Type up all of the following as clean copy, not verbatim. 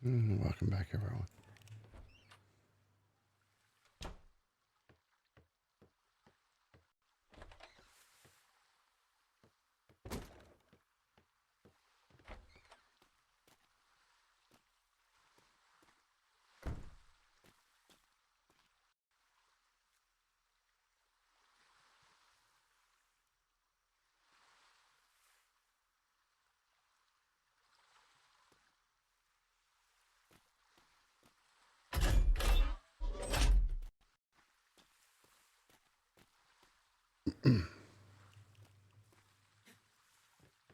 Welcome back, everyone.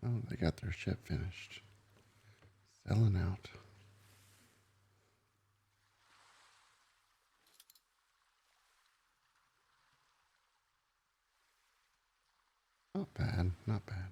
Oh, they got their ship finished. Selling out. Not bad, not bad.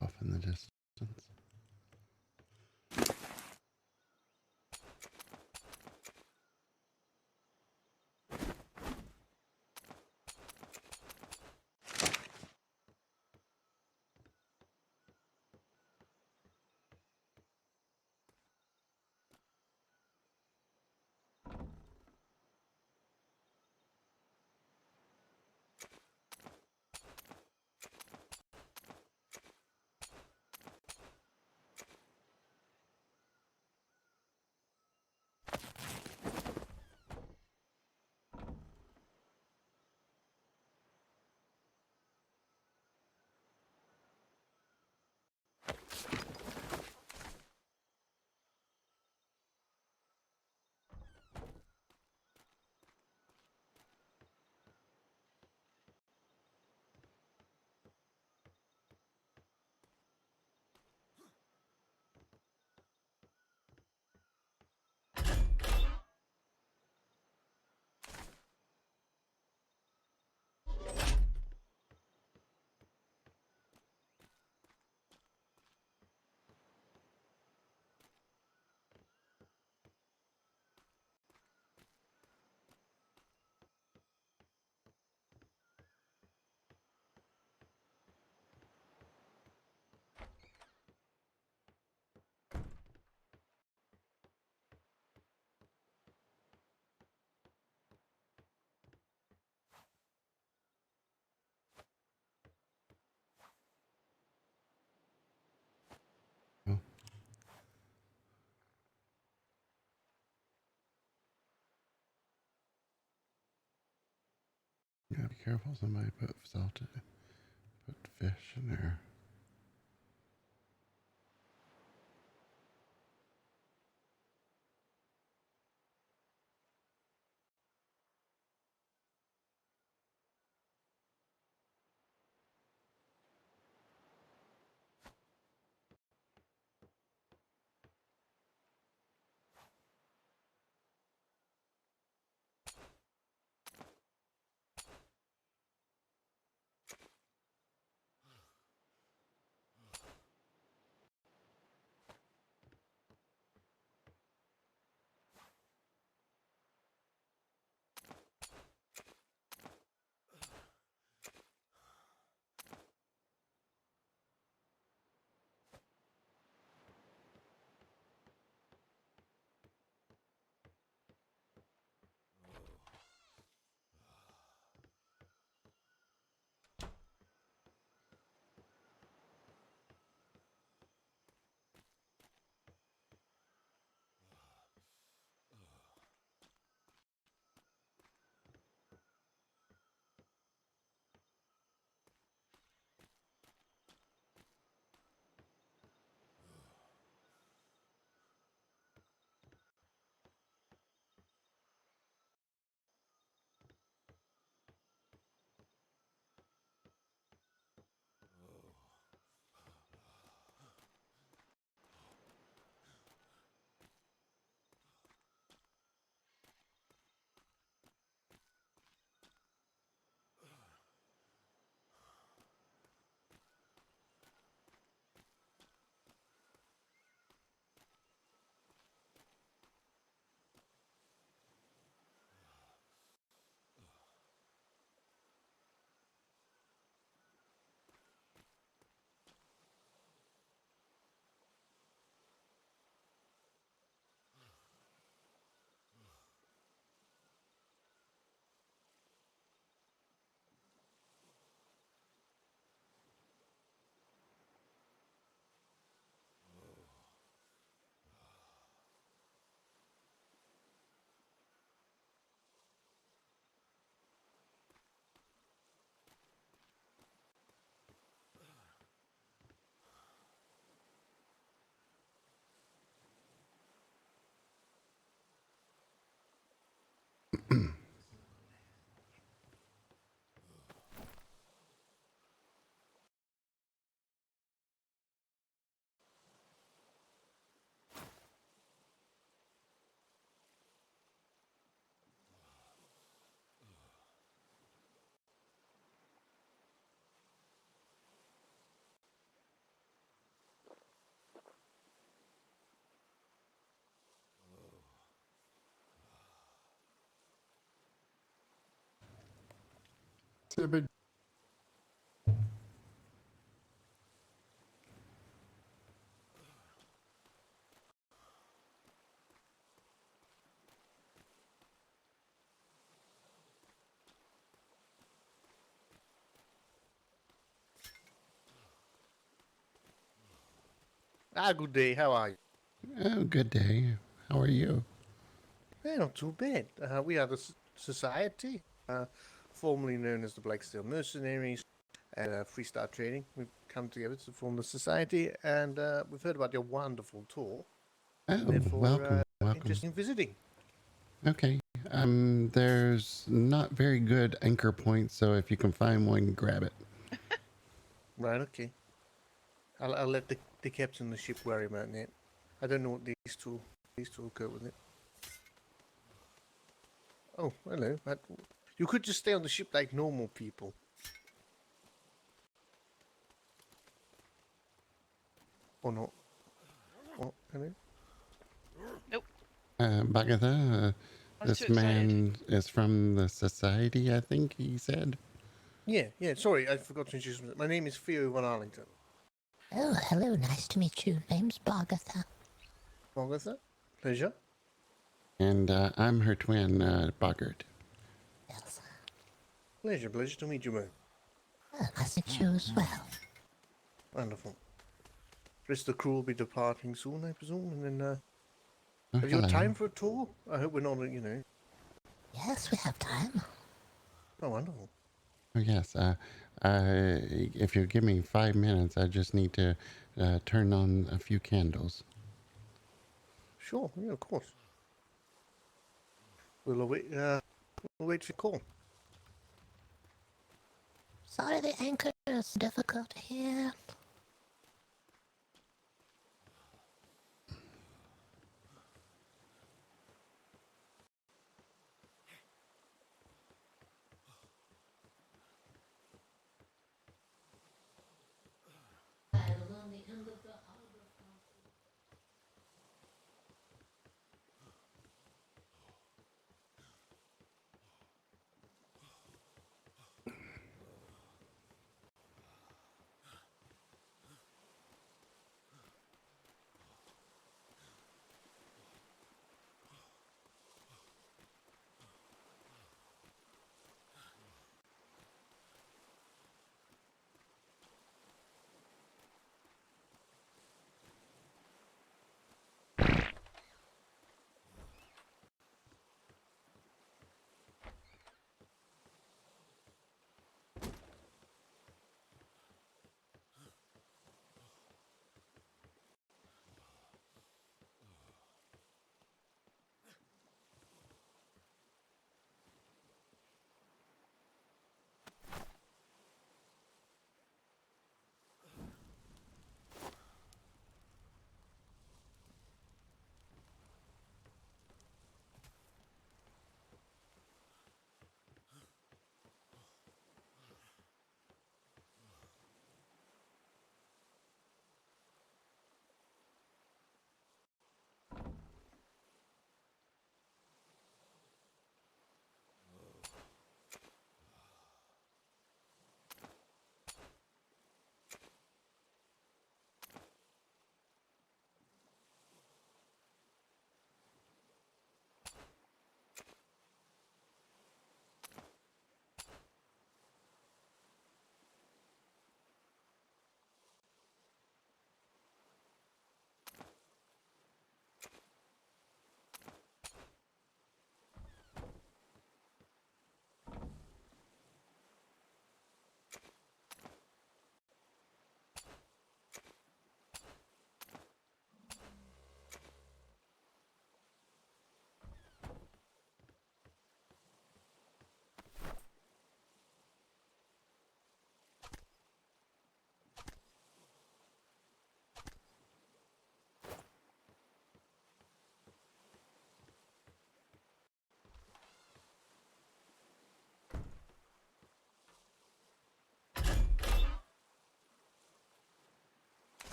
Off in the distance. Yeah, be careful. Somebody put fish in there. It's a big. Good day. How are you? Oh, good day. How are you? Not too bad. We are the Society, formerly known as the Blacksteel Mercenaries and Freestyle Trading. We've come together to form the Society, and we've heard about your wonderful tour, and Oh, therefore welcome, welcome. interested in visiting. Okay. There's not very good anchor points, so if you can find one, grab it. Right. Okay. I'll let the captain of the ship worry about that. I don't know what these two will go with it. Oh, hello. You could just stay on the ship like normal people. Or not. What? Hello? Nope. Bagatha, I was too this excited. man is from the society, I think he said. Yeah. Sorry, I forgot to introduce myself. My name is Theo von Arlington. Oh, hello, nice to meet you. Name's Boggert. Agatha, pleasure. And I'm her twin, Boggert. Yes. Pleasure to meet you, man. Well, nice to meet you as well. Wonderful. The rest of the crew will be departing soon, I presume, and then, Oh, have you got hello. time for a tour? I hope we're not, Yes, we have time. Oh, wonderful. Oh, yes. If you give me 5 minutes, I just need to turn on a few candles. Sure, yeah, of course. We'll wait for your call. Sorry the anchor is difficult here.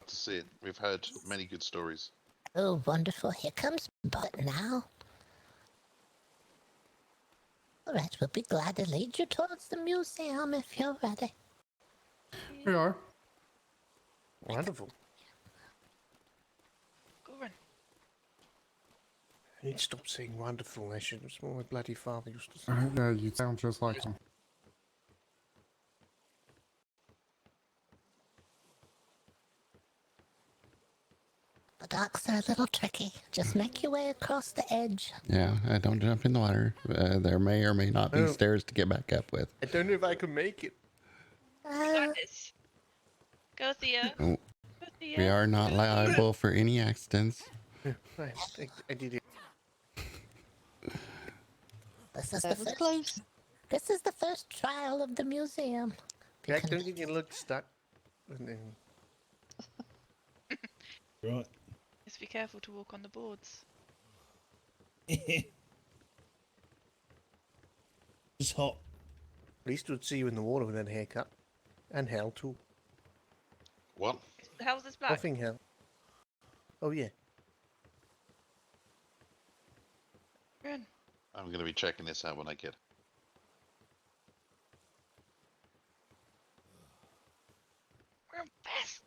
To see it. We've heard many good stories. Oh, wonderful. Here comes Boggert now. All right, we'll be glad to lead you towards the museum if you're ready. We are. Wonderful. Go run. I need to stop saying wonderful. I should. It's what my bloody father used to say. Yeah, you sound just like him. The docks are a little tricky. Just make your way across the edge. Yeah, don't jump in the water. There may or may not be Oh. stairs to get back up with. I don't know if I can make it. You got this. Go, Thea. Oh, Go, Thea. we are not liable for any accidents. Right, I did it. This is That the was first. close. This is the first trial of the museum. Jack, don't get your look stuck. And then Right. Just be careful to walk on the boards. It's hot. at least we'd see you in the water with that haircut. And hell too. What? How's this black? Nothing hell. Oh yeah. Run. I'm going to be checking this out when I get. Run fast.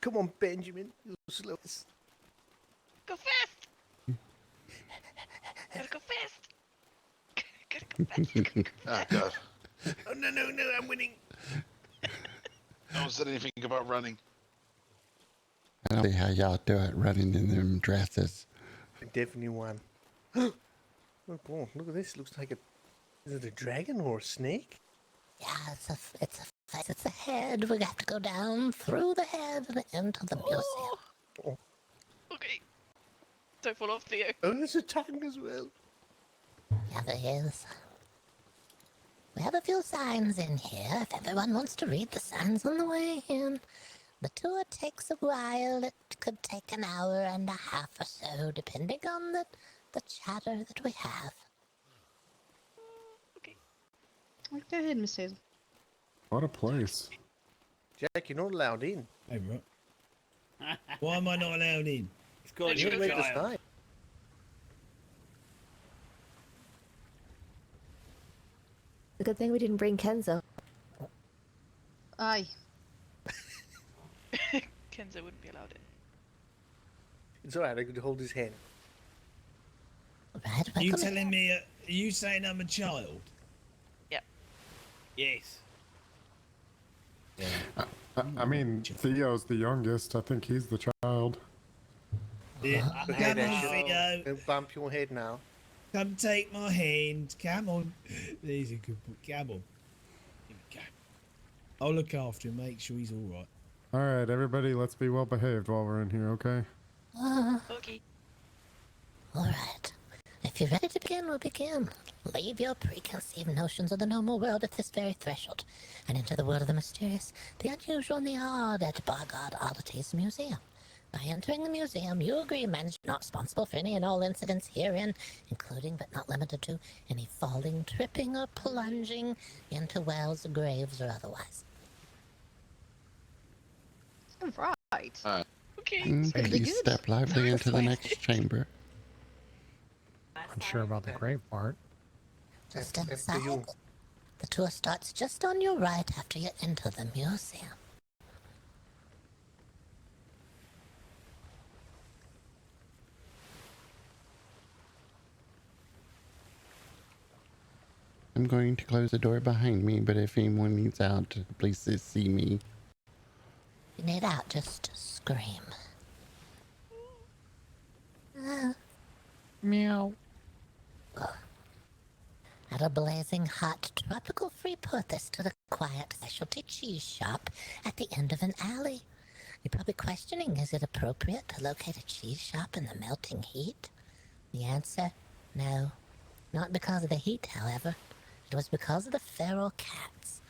Come on, Benjamin. You slow. Go fast. Gotta go fast. Gotta go fast. Oh, God. Oh no, I'm winning. No one said anything about running. I don't see how y'all do it running in them dresses. I definitely won. Oh boy, look at this. Looks like a. Is it a dragon or a snake? Yeah, it's a face. It's a head. We have to go down through the head and into the museum. Oh. Okay. Don't fall off, Theo. Oh, there's a tongue as well. Yeah, there is. We have a few signs in here if everyone wants to read the signs on the way in. The tour takes a while. It could take an hour and a half or so, depending on the chatter that we have. Okay. Go ahead, Miss Hazel. What a place. Jack, you're not allowed in. Hey, right. Why am I not allowed in? It's got You You're made a us child. hide. A good thing we didn't bring Kenzo. Aye. Kenzo wouldn't be allowed in. It's alright, I could hold his hand. Right, Are you welcome telling me? Are you saying I'm a child? Yep. Yes. Yeah. I mean, Theo's the youngest. I think he's the child. Yeah. Go Come ahead, on, Asher. Theo. Don't bump your head now. Come take my hand. Come on. There's a good boy. Come on. Here we go. I'll look after him, make sure he's all right. All right, everybody, let's be well behaved while we're in here, okay? Okay. Alright. If you're ready to begin, we'll begin. Leave your preconceived notions of the normal world at this very threshold, and enter the world of the mysterious, the unusual, and the odd at BoggOdd Oddities Museum. By entering the museum, you agree management not responsible for any and all incidents herein, including but not limited to any falling, tripping, or plunging into wells, graves, or otherwise. Right. Okay. Please step lively into the next chamber. Unsure about the grave part. Just That's for inside. you. The tour starts just on your right after you enter the museum. I'm going to close the door behind me, but if anyone needs out, please see me. You need out, just scream. Meow. At a blazing hot tropical free port, there stood a quiet specialty cheese shop at the end of an alley. You're probably questioning, is it appropriate to locate a cheese shop in the melting heat? The answer, no. Not because of the heat, however. It was because of the feral cats.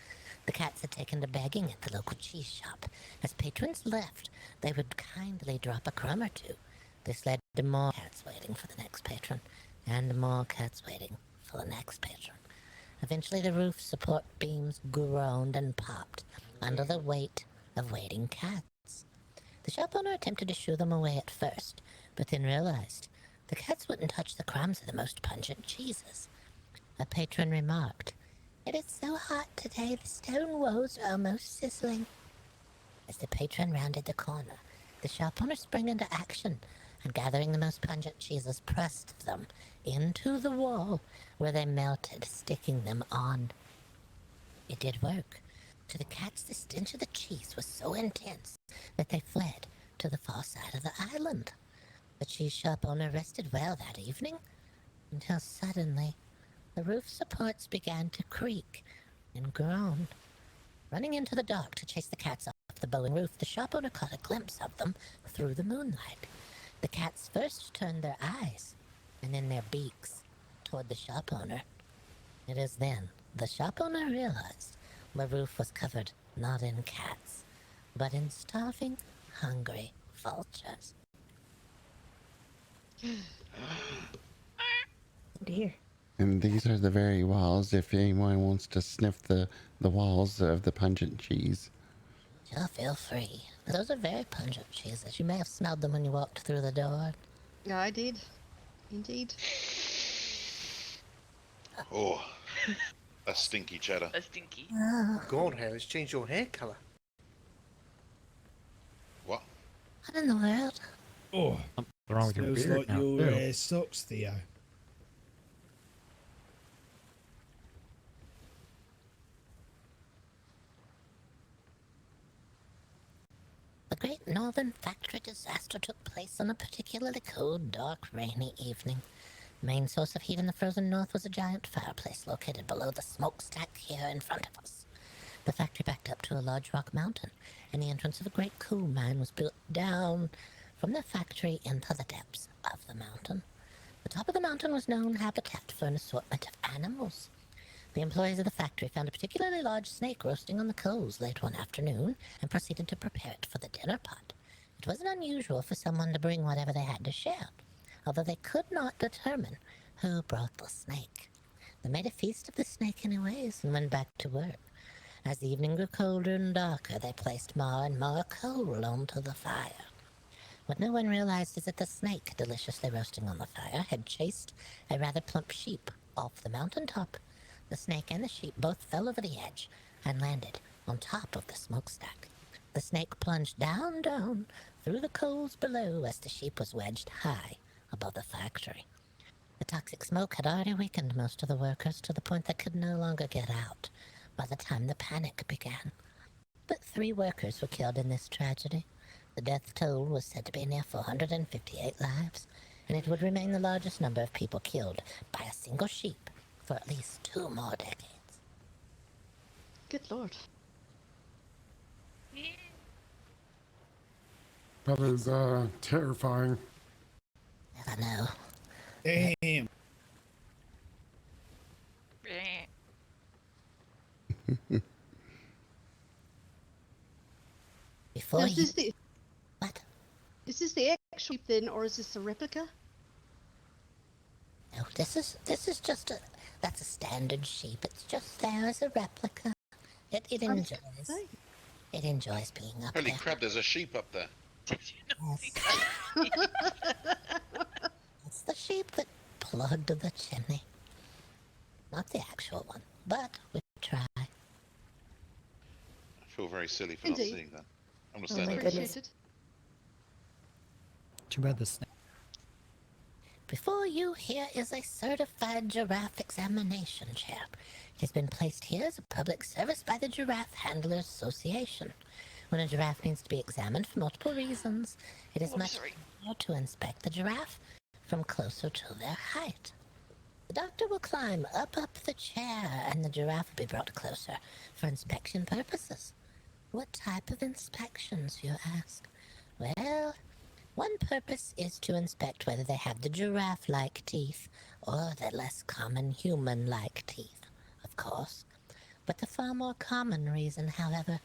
The cats had taken to begging at the local cheese shop. As patrons left, they would kindly drop a crumb or two. This led to more cats waiting for the next patron, and more cats waiting for the next patron. Eventually the roof support beams groaned and popped under the weight of waiting cats. The shop owner attempted to shoo them away at first, but then realized the cats wouldn't touch the crumbs of the most pungent cheeses. A patron remarked, "It is so hot today, the stone walls are almost sizzling." As the patron rounded the corner, the shop owner sprang into action, and gathering the most pungent cheeses, pressed them into the wall, where they melted, sticking them on. It did work. To the cats, the stench of the cheese was so intense that they fled to the far side of the island. The cheese shop owner rested well that evening, until suddenly the roof supports began to creak and groan. Running into the dark to chase the cats off the bowling roof, the shop owner caught a glimpse of them through the moonlight. The cats first turned their eyes and then their beaks toward the shop owner. It is then the shop owner realized the roof was covered not in cats, but in starving, hungry vultures. Dear. And these are the very walls, if anyone wants to sniff the walls of the pungent cheese. Sure, feel free. Those are very pungent cheeses. You may have smelled them when you walked through the door. Yeah, I did. Indeed. Oh, a stinky cheddar. A stinky. God, Harry, it's changed your hair colour. What? What in the world? Oh, What's wrong with your smells beard like now, your too? socks, Theo. The Great Northern Factory disaster took place on a particularly cold, dark, rainy evening. The main source of heat in the frozen north was a giant fireplace located below the smokestack here in front of us. The factory backed up to a large rock mountain, and the entrance of a great coal mine was built down from the factory into the depths of the mountain. The top of the mountain was known habitat for an assortment of animals. The employees of the factory found a particularly large snake roasting on the coals late one afternoon and proceeded to prepare it for the dinner pot. It wasn't unusual for someone to bring whatever they had to share, although they could not determine who brought the snake. They made a feast of the snake anyways and went back to work. As the evening grew colder and darker, they placed more and more coal onto the fire. What no one realized is that the snake, deliciously roasting on the fire, had chased a rather plump sheep off the mountaintop. The snake and the sheep both fell over the edge and landed on top of the smokestack. The snake plunged down through the coals below as the sheep was wedged high above the factory. The toxic smoke had already weakened most of the workers to the point they could no longer get out by the time the panic began. But 3 workers were killed in this tragedy. The death toll was said to be near 458 lives, and it would remain the largest number of people killed by a single sheep for at least 2 more decades. Good lord. Yeah. That is terrifying. I know. Damn. Before Now, you... is What? this the actual sheep then, or is this a replica? No, this is just a... That's a standard sheep. It's just there as a replica. It I was enjoys... gonna say. It enjoys being up Holy there. crap, there's a sheep up there. Did you not Yes. see that? It's the sheep that plugged the chimney. Not the actual one, but we try. I feel very silly for Indeed. not seeing that. I'm gonna Oh stand my over. goodness. Appreciated. Too bad the snake. Before you here is a certified giraffe examination chair. It has been placed here as a public service by the Giraffe Handlers Association. When a giraffe needs to be examined for multiple reasons, it is Oh, I'm much sorry. easier to inspect the giraffe from closer to their height. The doctor will climb up the chair, and the giraffe will be brought closer for inspection purposes. What type of inspections, you ask? Well, one purpose is to inspect whether they have the giraffe-like teeth or the less common human-like teeth, of course. But the far more common reason, however,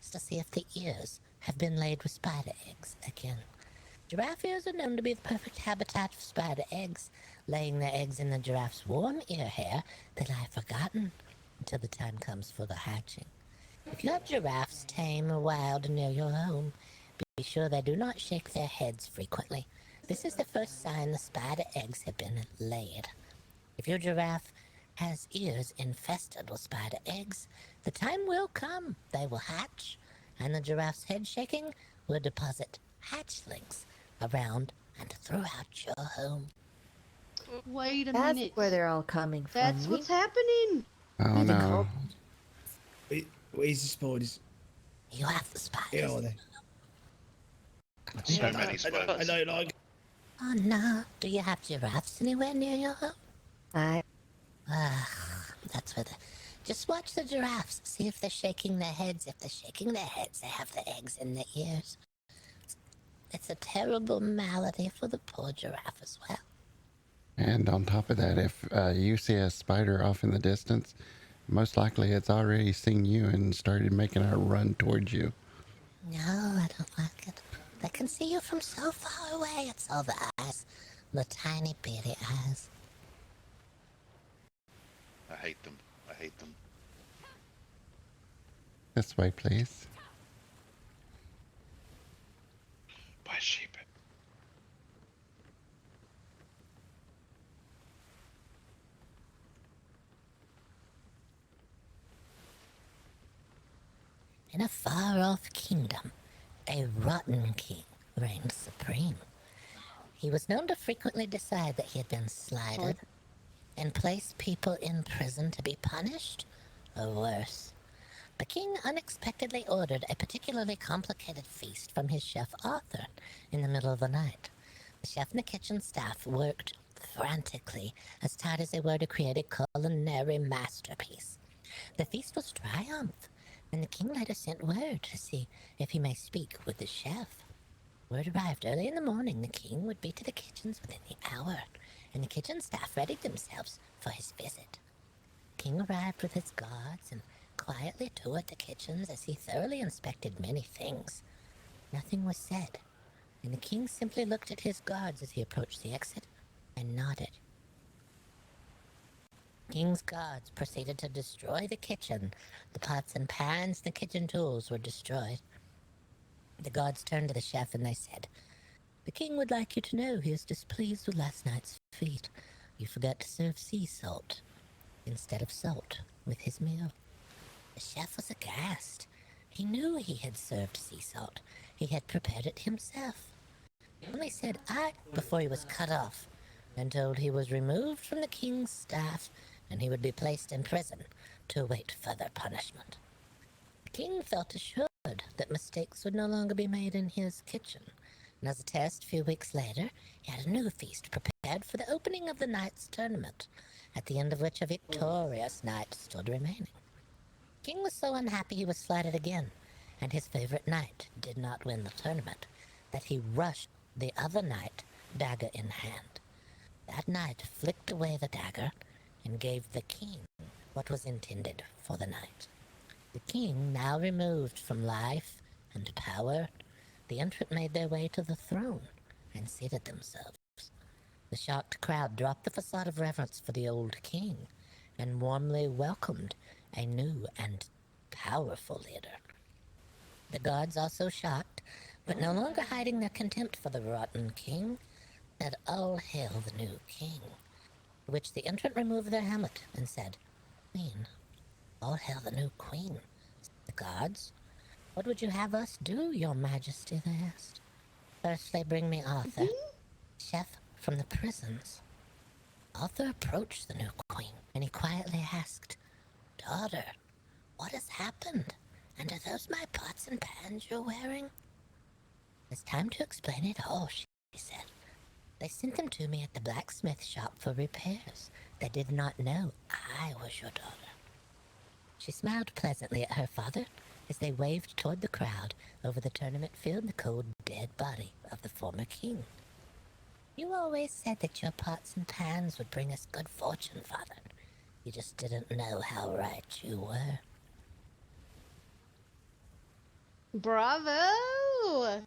is to see if the ears have been laid with spider eggs again. Giraffe ears are known to be the perfect habitat for spider eggs, laying their eggs in the giraffe's warm ear hair that lie forgotten until the time comes for the hatching. If you have giraffes tame or wild near your home, be sure they do not shake their heads frequently. This is the first sign the spider eggs have been laid. If your giraffe has ears infested with spider eggs, the time will come they will hatch, and the giraffe's head shaking will deposit hatchlings around and throughout your home. Wait a That's minute. where they're all coming from. That's what's happening. Oh Even no. Where's the spiders? You have the spiders. Here are they? So Yeah. many I spiders. don't like. Oh no. Do you have giraffes anywhere near your home? I That's where the... Just watch the giraffes. See if they're shaking their heads. If they're shaking their heads, they have the eggs in their ears. It's a terrible malady for the poor giraffe as well. And on top of that, if you see a spider off in the distance, most likely it's already seen you and started making a run towards you. No, I don't like it. They can see you from so far away. It's all the eyes. The tiny beady eyes. I hate them. I hate them. This way, please. Buy sheep. In a far-off kingdom, a rotten king reigned supreme. He was known to frequently decide that he had been slighted and place people in prison to be punished, or worse. The king unexpectedly ordered a particularly complicated feast from his chef Arthur in the middle of the night. The chef and the kitchen staff worked frantically, as tired as they were to create a culinary masterpiece. The feast was triumph, and the king later sent word to see if he may speak with the chef. Word arrived early in the morning. The king would be to the kitchens within the hour, and the kitchen staff readied themselves for his visit. The king arrived with his guards and quietly toured the kitchens as he thoroughly inspected many things. Nothing was said, and the king simply looked at his guards as he approached the exit and nodded. King's guards proceeded to destroy the kitchen. The pots and pans, the kitchen tools were destroyed. The guards turned to the chef and they said, "The king would like you to know he is displeased with last night's feat. You forgot to serve sea salt instead of salt with his meal." The chef was aghast. He knew he had served sea salt. He had prepared it himself. He only said "I" before he was cut off and told he was removed from the king's staff and he would be placed in prison to await further punishment. The king felt assured that mistakes would no longer be made in his kitchen, and as a test, a few weeks later, he had a new feast prepared for the opening of the night's tournament, at the end of which a victorious knight stood remaining. The king was so unhappy he was slighted again, and his favorite knight did not win the tournament, that he rushed the other knight, dagger in hand. That knight flicked away the dagger and gave the king what was intended for the knight. The king, now removed from life and power, the entrant made their way to the throne and seated themselves. The shocked crowd dropped the facade of reverence for the old king and warmly welcomed a new and powerful leader. The guards, also shocked, but no longer hiding their contempt for the rotten king, said, "All hail the new king," to which the entrant removed their helmet and said, "Queen, all hail the new queen." The guards, "What would you have us do, your majesty?" they asked. "Firstly, bring me Arthur, chef from the prisons." Arthur approached the new queen, and he quietly asked, "Daughter, what has happened? And are those my pots and pans you're wearing?" "It's time to explain it all," she said. "They sent them to me at the blacksmith shop for repairs. They did not know I was your daughter." She smiled pleasantly at her father as they waved toward the crowd over the tournament field the cold, dead body of the former king. "You always said that your pots and pans would bring us good fortune, father. You just didn't know how right you were." Bravo!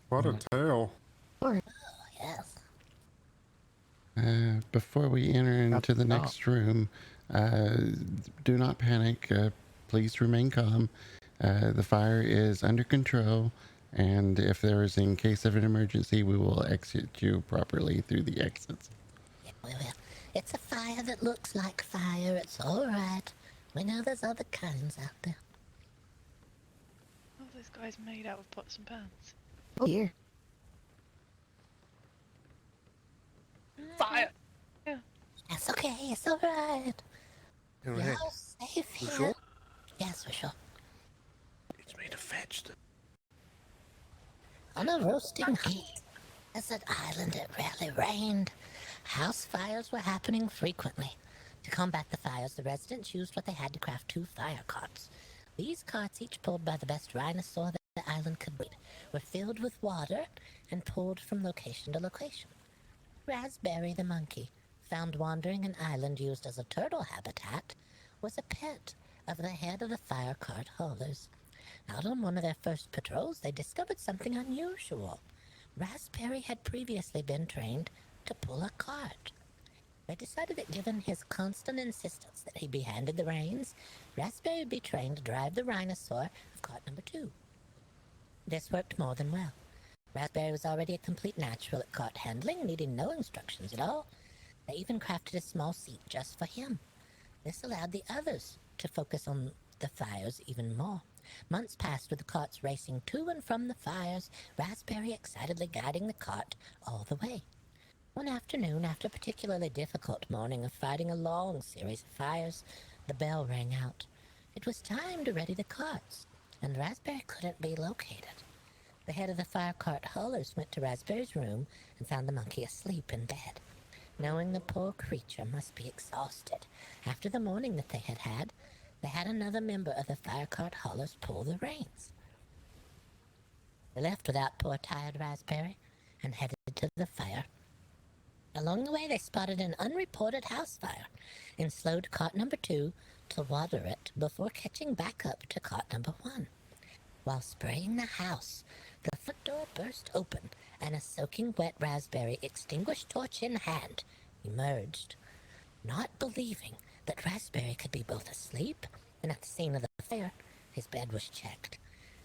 What a tale. Yes. Before we enter into the next room, do not panic. Please remain calm. The fire is under control, and if there is in case of an emergency, we will exit you properly through the exits. Yeah, we will. It's a fire that looks like fire. It's all right. We know there's other kinds out there. What are those guys made out of pots and pans? Oh dear. Fire! That's okay. It's all right. All You're right. all safe You here. sure? Yeah, Yes, for sure. It's made of vegetables. On a roasting hot desert island, it rarely rained. House fires were happening frequently. To combat the fires, the residents used what they had to craft 2 fire carts. These carts, each pulled by the best rhinosaur that the island could breed, were filled with water and pulled from location to location. Raspberry the monkey, found wandering an island used as a turtle habitat, was a pet of the head of the fire cart haulers. Out on one of their first patrols, they discovered something unusual. Raspberry had previously been trained to pull a cart. They decided that given his constant insistence that he be handed the reins, Raspberry would be trained to drive the rhinosaur of cart number 2. This worked more than well. Raspberry was already a complete natural at cart handling, needing no instructions at all. They even crafted a small seat just for him. This allowed the others to focus on the fires even more. Months passed with the carts racing to and from the fires, Raspberry excitedly guiding the cart all the way. One afternoon, after a particularly difficult morning of fighting a long series of fires, the bell rang out. It was time to ready the carts, and Raspberry couldn't be located. The head of the fire cart haulers went to Raspberry's room and found the monkey asleep in bed. Knowing the poor creature must be exhausted after the morning that they had, they had another member of the fire cart haulers pull the reins. They left without poor tired Raspberry and headed to the fire. Along the way, they spotted an unreported house fire and slowed cart number 2 to water it before catching back up to cart number 1. While spraying the house, the front door burst open and a soaking wet Raspberry, extinguished torch in hand, emerged. Not believing that Raspberry could be both asleep and at the scene of the fire, his bed was checked.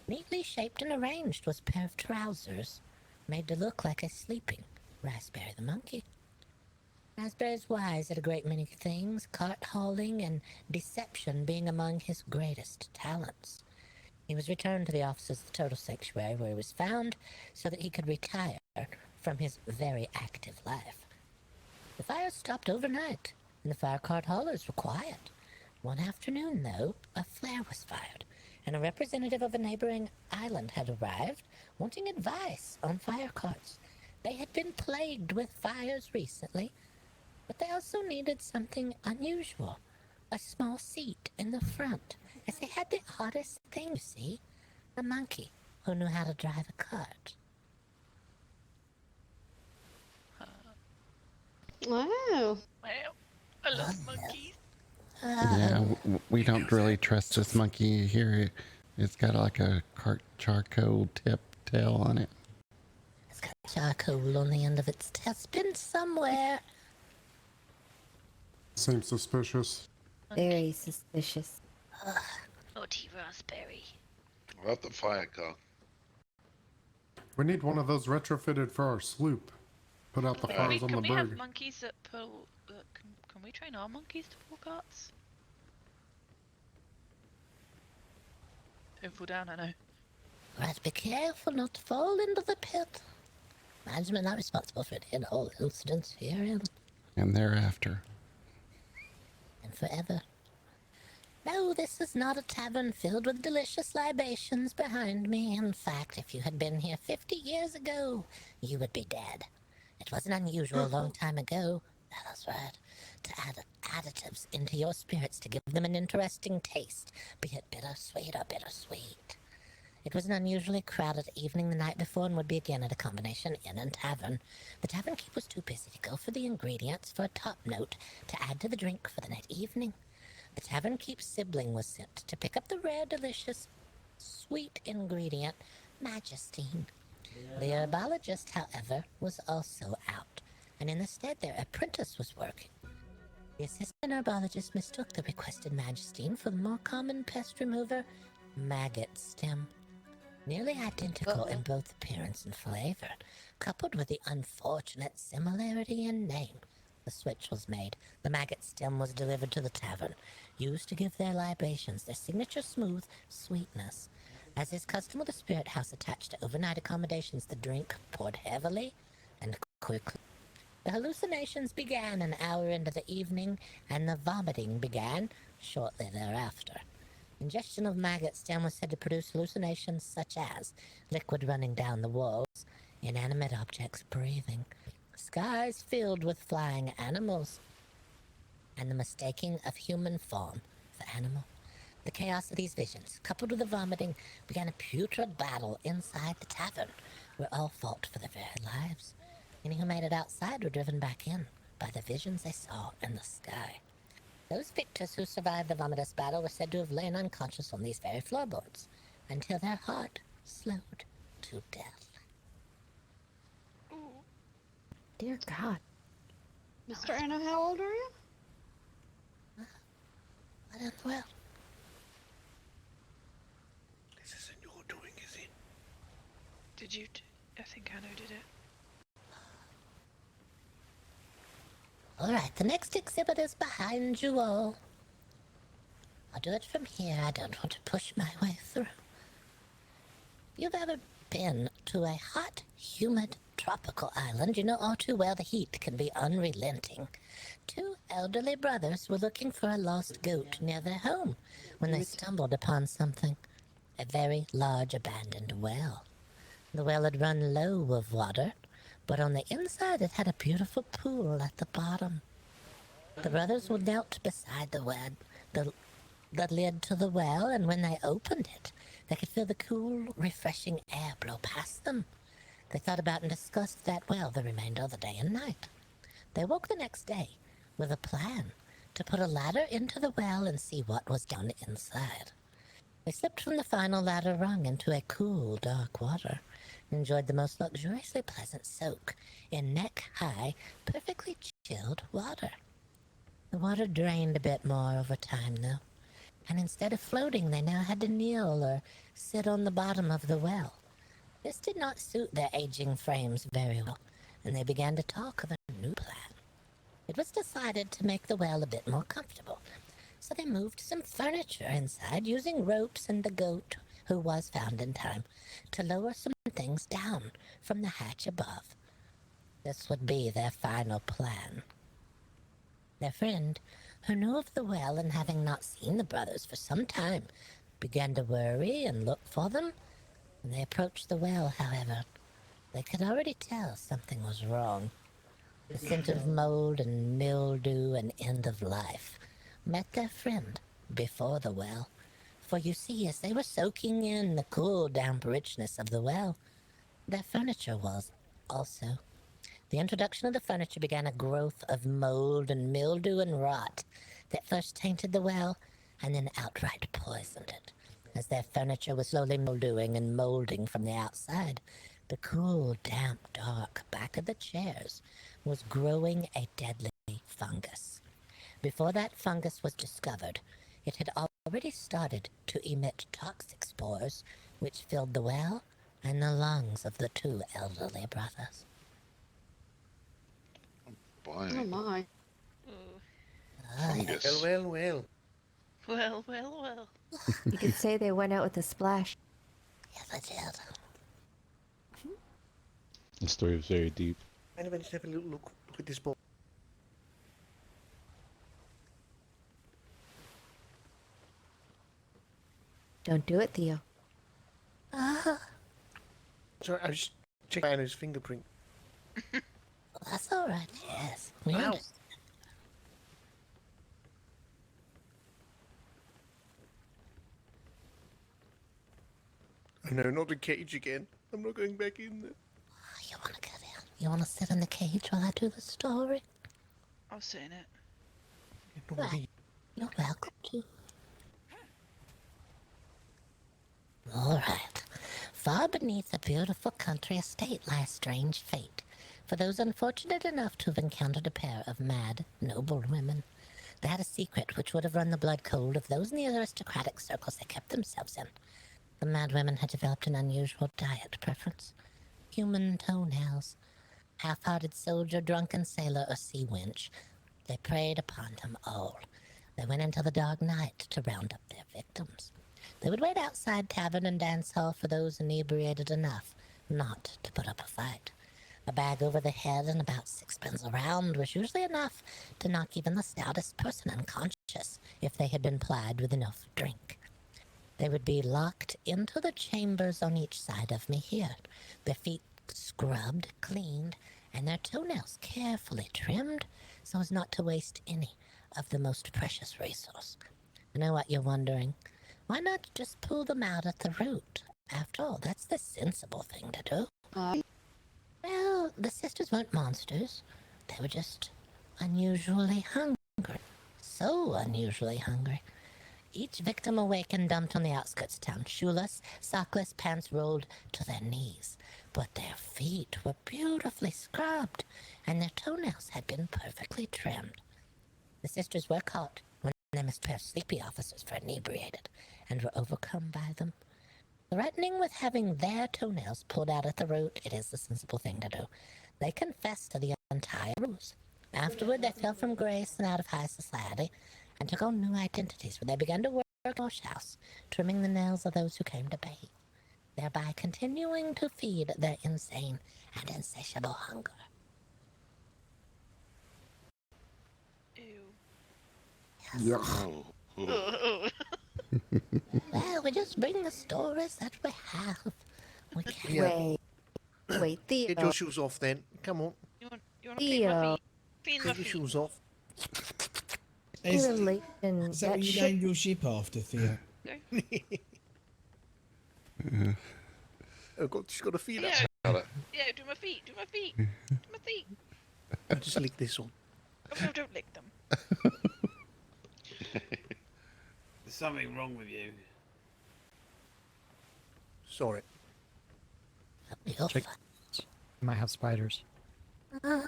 Neatly shaped and arranged was a pair of trousers, made to look like a sleeping Raspberry the monkey. Raspberry's wise at a great many things, cart hauling and deception being among his greatest talents. He was returned to the offices of the Turtle Sanctuary, where he was found so that he could retire from his very active life. The fire stopped overnight, and the fire cart haulers were quiet. One afternoon, though, a flare was fired, and a representative of a neighboring island had arrived, wanting advice on fire carts. They had been plagued with fires recently, but they also needed something unusual, a small seat in the front, as they had the oddest thing, you see, a monkey who knew how to drive a cart. Wow. Well, I love monkeys. Yeah, we don't really trust this monkey here. It's got like a charcoal tip tail on it. It's got charcoal on the end of its tail. It's been somewhere. Seems suspicious. Very suspicious. Naughty Raspberry. What about the fire car? We need one of those retrofitted for our sloop. Put out the fires on the Can we have brig. monkeys that pull... can we train our monkeys to pull carts? Don't fall down, I know. Right, be careful not to fall into the pit. Management not responsible for any and all incidents herein And thereafter. and forever. No, this is not a tavern filled with delicious libations behind me. In fact, if you had been here 50 years ago, you would be dead. It wasn't unusual a long time ago, that's right, to add additives into your spirits to give them an interesting taste, be it bittersweet or bittersweet. It was an unusually crowded evening the night before and would be again at a combination inn and tavern. The tavern keep was too busy to go for the ingredients for a top note to add to the drink for the night evening. The tavern keep's sibling was sent to pick up the rare, delicious, sweet ingredient, Magistine. The herbologist, however, was also out, and in the stead their apprentice was working. The assistant herbologist mistook the requested Magistine for the more common pest remover, maggot stem. Nearly identical in both appearance and flavor, coupled with the unfortunate similarity in name. The switch was made. The maggot stem was delivered to the tavern, used to give their libations their signature smooth sweetness. As is custom with a spirit house attached to overnight accommodations, the drink poured heavily and quickly. The hallucinations began an hour into the evening, and the vomiting began shortly thereafter. Ingestion of maggot stem was said to produce hallucinations such as liquid running down the walls, inanimate objects breathing, skies filled with flying animals, and the mistaking of human form for animal. The chaos of these visions, coupled with the vomiting, began a putrid battle inside the tavern, where all fought for their very lives. Any who made it outside were driven back in by the visions they saw in the sky. Those victors who survived the vomitous battle were said to have lain unconscious on these very floorboards until their heart slowed to death. Dear God. Mr. Anno, how old are you? What in the world? This isn't your doing, is it? Did you? I think Anno did it. Alright, the next exhibit is behind you all. I'll do it from here. I don't want to push my way through. If you've ever been to a hot, humid, tropical island, you know all too well the heat can be unrelenting. Two elderly brothers were looking for a lost goat near their home when they stumbled upon something. A very large abandoned well. The well had run low of water, but on the inside it had a beautiful pool at the bottom. The brothers were knelt beside the lid to the well, and when they opened it, they could feel the cool, refreshing air blow past them. They thought about and discussed that well the remainder of the day and night. They woke the next day with a plan to put a ladder into the well and see what was down inside. They slipped from the final ladder rung into a cool, dark water, and enjoyed the most luxuriously pleasant soak in neck-high, perfectly chilled water. The water drained a bit more over time, though, and instead of floating, they now had to kneel or sit on the bottom of the well. This did not suit their aging frames very well, and they began to talk of a new plan. It was decided to make the well a bit more comfortable, so they moved some furniture inside using ropes and the goat, who was found in time, to lower some things down from the hatch above. This would be their final plan. Their friend, who knew of the well and having not seen the brothers for some time, began to worry and look for them. When they approached the well, however, they could already tell something was wrong. The scent of mold and mildew and end of life met their friend before the well. For you see, as they were soaking in the cool, damp richness of the well, their furniture was also. The introduction of the furniture began a growth of mold and mildew and rot that first tainted the well and then outright poisoned it. As their furniture was slowly mildewing and molding from the outside, the cool, damp, dark back of the chairs was growing a deadly fungus. Before that fungus was discovered, it had already started to emit toxic spores, which filled the well and the lungs of the two elderly brothers. Boy. Oh my. Fungus. Well. Well. You could say they went out with a splash. Yes, I did. The story is very deep. Anyway, let's have a little look at this ball. Don't do it, Theo. Sorry, I was checking Anna's fingerprint. Well, that's all right, yes. We Ow. understand. Oh no, not the cage again. I'm not going back in there. Oh, you want to get in? You want to sit in the cage while I do the story? I'll sit in it. Right. You're welcome to. All right. Far beneath a beautiful country estate lies strange fate for those unfortunate enough to have encountered a pair of mad, noble women. They had a secret which would have run the blood cold of those in the aristocratic circles they kept themselves in. The mad women had developed an unusual diet preference. Human toenails. Half-hearted soldier, drunken sailor, or sea wench. They preyed upon them all. They went into the dark night to round up their victims. They would wait outside tavern and dance hall for those inebriated enough not to put up a fight. A bag over the head and about sixpence around was usually enough to knock even the stoutest person unconscious if they had been plied with enough drink. They would be locked into the chambers on each side of me here, their feet scrubbed, cleaned, and their toenails carefully trimmed so as not to waste any of the most precious resource. I know what you're wondering. Why not just pull them out at the root? After all, that's the sensible thing to do. Well, the sisters weren't monsters. They were just unusually hungry. So unusually hungry. Each victim awakened dumped on the outskirts of town, shoeless, sockless, pants rolled to their knees. But their feet were beautifully scrubbed, and their toenails had been perfectly trimmed. The sisters were caught when they mistook sleepy officers for inebriated, and were overcome by them. Threatening with having their toenails pulled out at the root, it is the sensible thing to do. They confessed to the entire ruse. Afterward, they fell from grace and out of high society, and took on new identities, where they began to work in the wash-house, trimming the nails of those who came to bathe, thereby continuing to feed their insane and insatiable hunger. Ew. Oh. Ugh. Well, we just bring the stories that we have. We can't. Yeah. Wait, Theo. Get your shoes off then. Come on. You want to clean my Theo. feet? Clean my Take your feet. shoes off. Is, Relation. is that what you ship- named your ship after, Theo? She's got a feet up. Yeah, Got it. yeah, do my feet, do my feet, do my feet. Just lick this one. Oh, no, don't lick them. There's something wrong with you. Sorry. You'll Check. Might have spiders. I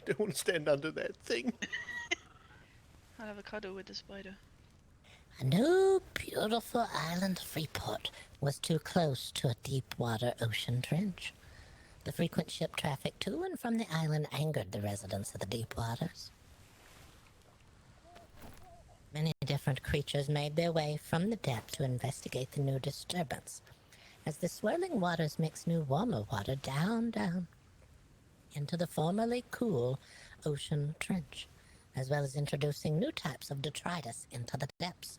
don't want to stand under that thing. I'll have a cuddle with the spider. A new, beautiful island Freeport was too close to a deep-water ocean trench. The frequent ship traffic to and from the island angered the residents of the deep waters. Many different creatures made their way from the depth to investigate the new disturbance, as the swirling waters mixed new warmer water down into the formerly cool ocean trench, as well as introducing new types of detritus into the depths.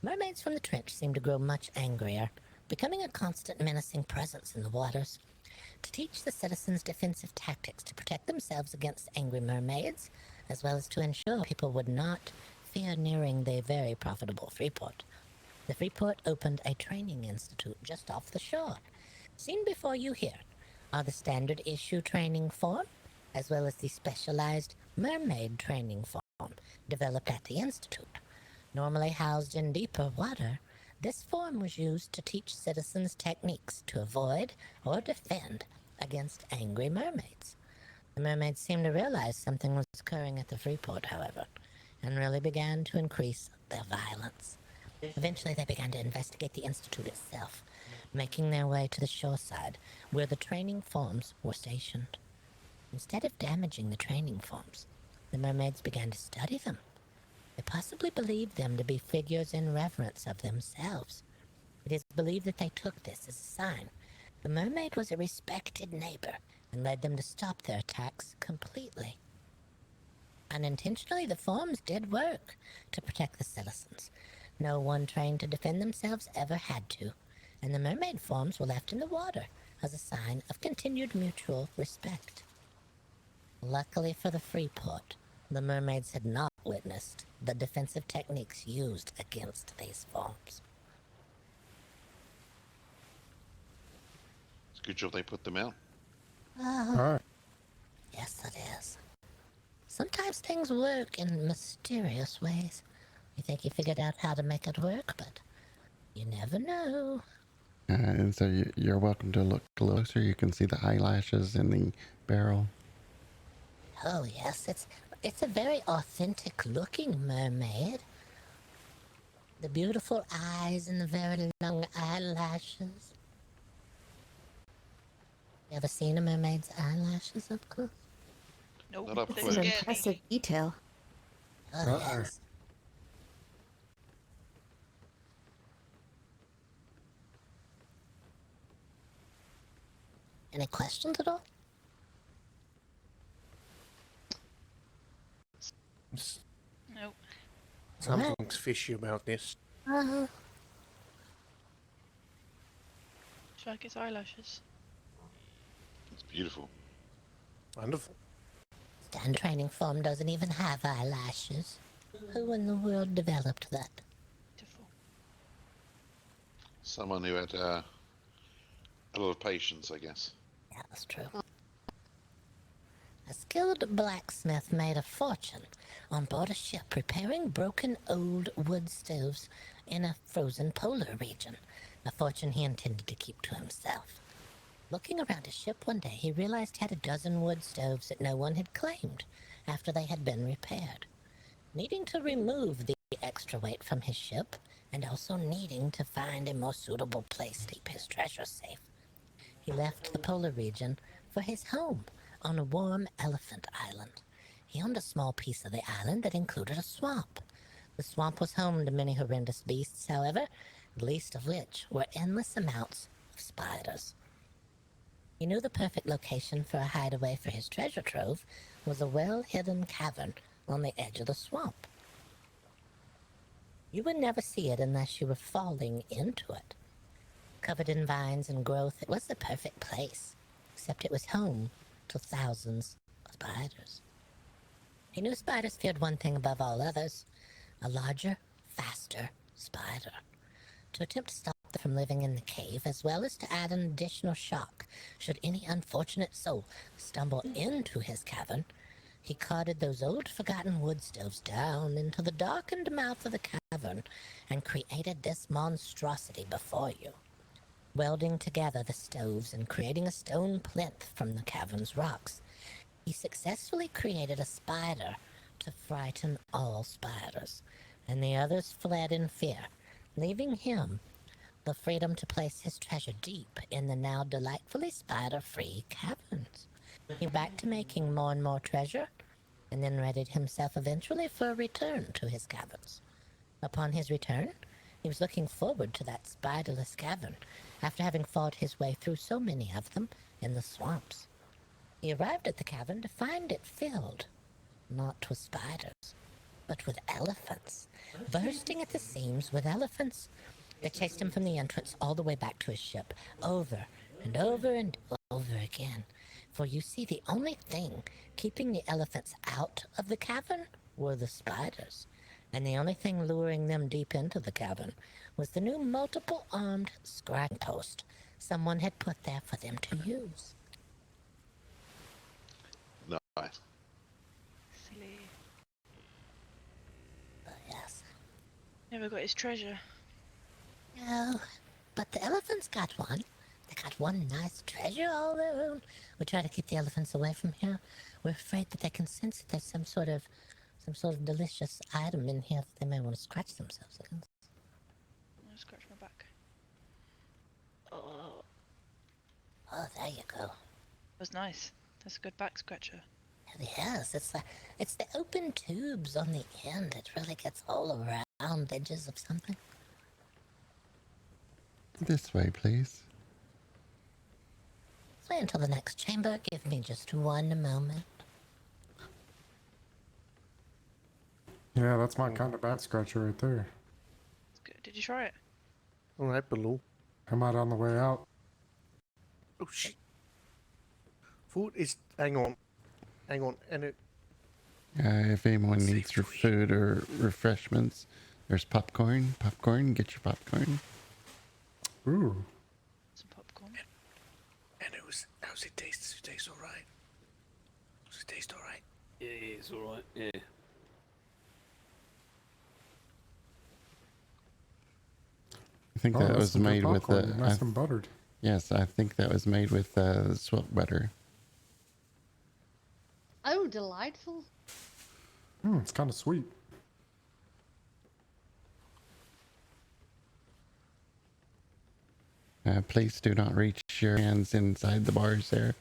Mermaids from the trench seemed to grow much angrier, becoming a constant menacing presence in the waters. To teach the citizens defensive tactics to protect themselves against angry mermaids, as well as to ensure people would not fear nearing the very profitable Freeport. The Freeport opened a training institute just off the shore. Seen before you here are the standard issue training form, as well as the specialized mermaid training form developed at the institute. Normally housed in deeper water, this form was used to teach citizens techniques to avoid or defend against angry mermaids. The mermaids seemed to realize something was occurring at the Freeport, however, and really began to increase their violence. Eventually, they began to investigate the institute itself, making their way to the shoreside, where the training forms were stationed. Instead of damaging the training forms, the mermaids began to study them. They possibly believed them to be figures in reverence of themselves. It is believed that they took this as a sign. The mermaid was a respected neighbor and led them to stop their attacks completely. Unintentionally, the forms did work to protect the citizens. No one trained to defend themselves ever had to, and the mermaid forms were left in the water as a sign of continued mutual respect. Luckily for the Freeport, the mermaids had not witnessed the defensive techniques used against these forms. It's a good job they put them out. Alright. Yes, it is. Sometimes things work in mysterious ways. You think you figured out how to make it work, but you never know. And so you're welcome to look closer. You can see the eyelashes in the barrel. Oh yes, it's a very authentic looking mermaid. The beautiful eyes and the very long eyelashes. You ever seen a mermaid's eyelashes up close? Nope, Not up they close. Some scared me. impressive detail. Oh Uh-oh. yes. Any questions at all? Nope. Something's fishy about this. Uh, Should I like its eyelashes? It's beautiful. Wonderful. stand training form doesn't even have eyelashes. Who in the world developed that? Beautiful. Someone who had a lot of patience, I guess. Yeah, that's true. A skilled blacksmith made a fortune on board a ship repairing broken old wood stoves in a frozen polar region, a fortune he intended to keep to himself. Looking around his ship one day, he realized he had a dozen wood stoves that no one had claimed after they had been repaired. Needing to remove the extra weight from his ship, and also needing to find a more suitable place to keep his treasure safe, he left the polar region for his home on a warm elephant island. He owned a small piece of the island that included a swamp. The swamp was home to many horrendous beasts, however, the least of which were endless amounts of spiders. He knew the perfect location for a hideaway for his treasure trove was a well-hidden cavern on the edge of the swamp. You would never see it unless you were falling into it. Covered in vines and growth, it was the perfect place, except it was home to thousands of spiders. He knew spiders feared one thing above all others, a larger, faster spider. To attempt to stop them from living in the cave, as well as to add an additional shock should any unfortunate soul stumble into his cavern, he carted those old forgotten wood stoves down into the darkened mouth of the cavern and created this monstrosity before you. Welding together the stoves and creating a stone plinth from the cavern's rocks, he successfully created a spider to frighten all spiders, and the others fled in fear, leaving him the freedom to place his treasure deep in the now delightfully spider-free caverns. He went back to making more and more treasure, and then readied himself eventually for a return to his caverns. Upon his return, he was looking forward to that spiderless cavern after having fought his way through so many of them in the swamps. He arrived at the cavern to find it filled, not with spiders, but with elephants, bursting at the seams with elephants. They chased him from the entrance all the way back to his ship, over and over and over again. For you see, the only thing keeping the elephants out of the cavern were the spiders, and the only thing luring them deep into the cavern was the new multiple-armed scribe post someone had put there for them to use. Nice. Silly. Yes. Never got his treasure. No, but the elephants got one. They got one nice treasure all their own. We try to keep the elephants away from here. We're afraid that they can sense that there's some sort of delicious item in here that they may want to scratch themselves against. I'll scratch my back. Oh, Oh, there you go. that was nice. That's a good back scratcher. Yes, it's the open tubes on the end. It really gets all around the edges of something. This way, please. Wait until the next chamber. Give me just one moment. Yeah, that's my kind of back scratcher right there. It's good. Did you try it? All right, below. Am I on the way out? Oh shit. Food is. Hang on. And it. If anyone needs your food or refreshments, there's popcorn. Popcorn, get your popcorn. Ooh. Some popcorn. And it was. How's it taste? Does it taste all right? Does it taste all right? Yeah, it's all right. Yeah. I think Oh, that that's was some good made with popcorn. the. Nice and buttered. Yes, I think that was made with swilt butter. Oh, delightful. It's kind of sweet. Please do not reach your hands inside the bars there.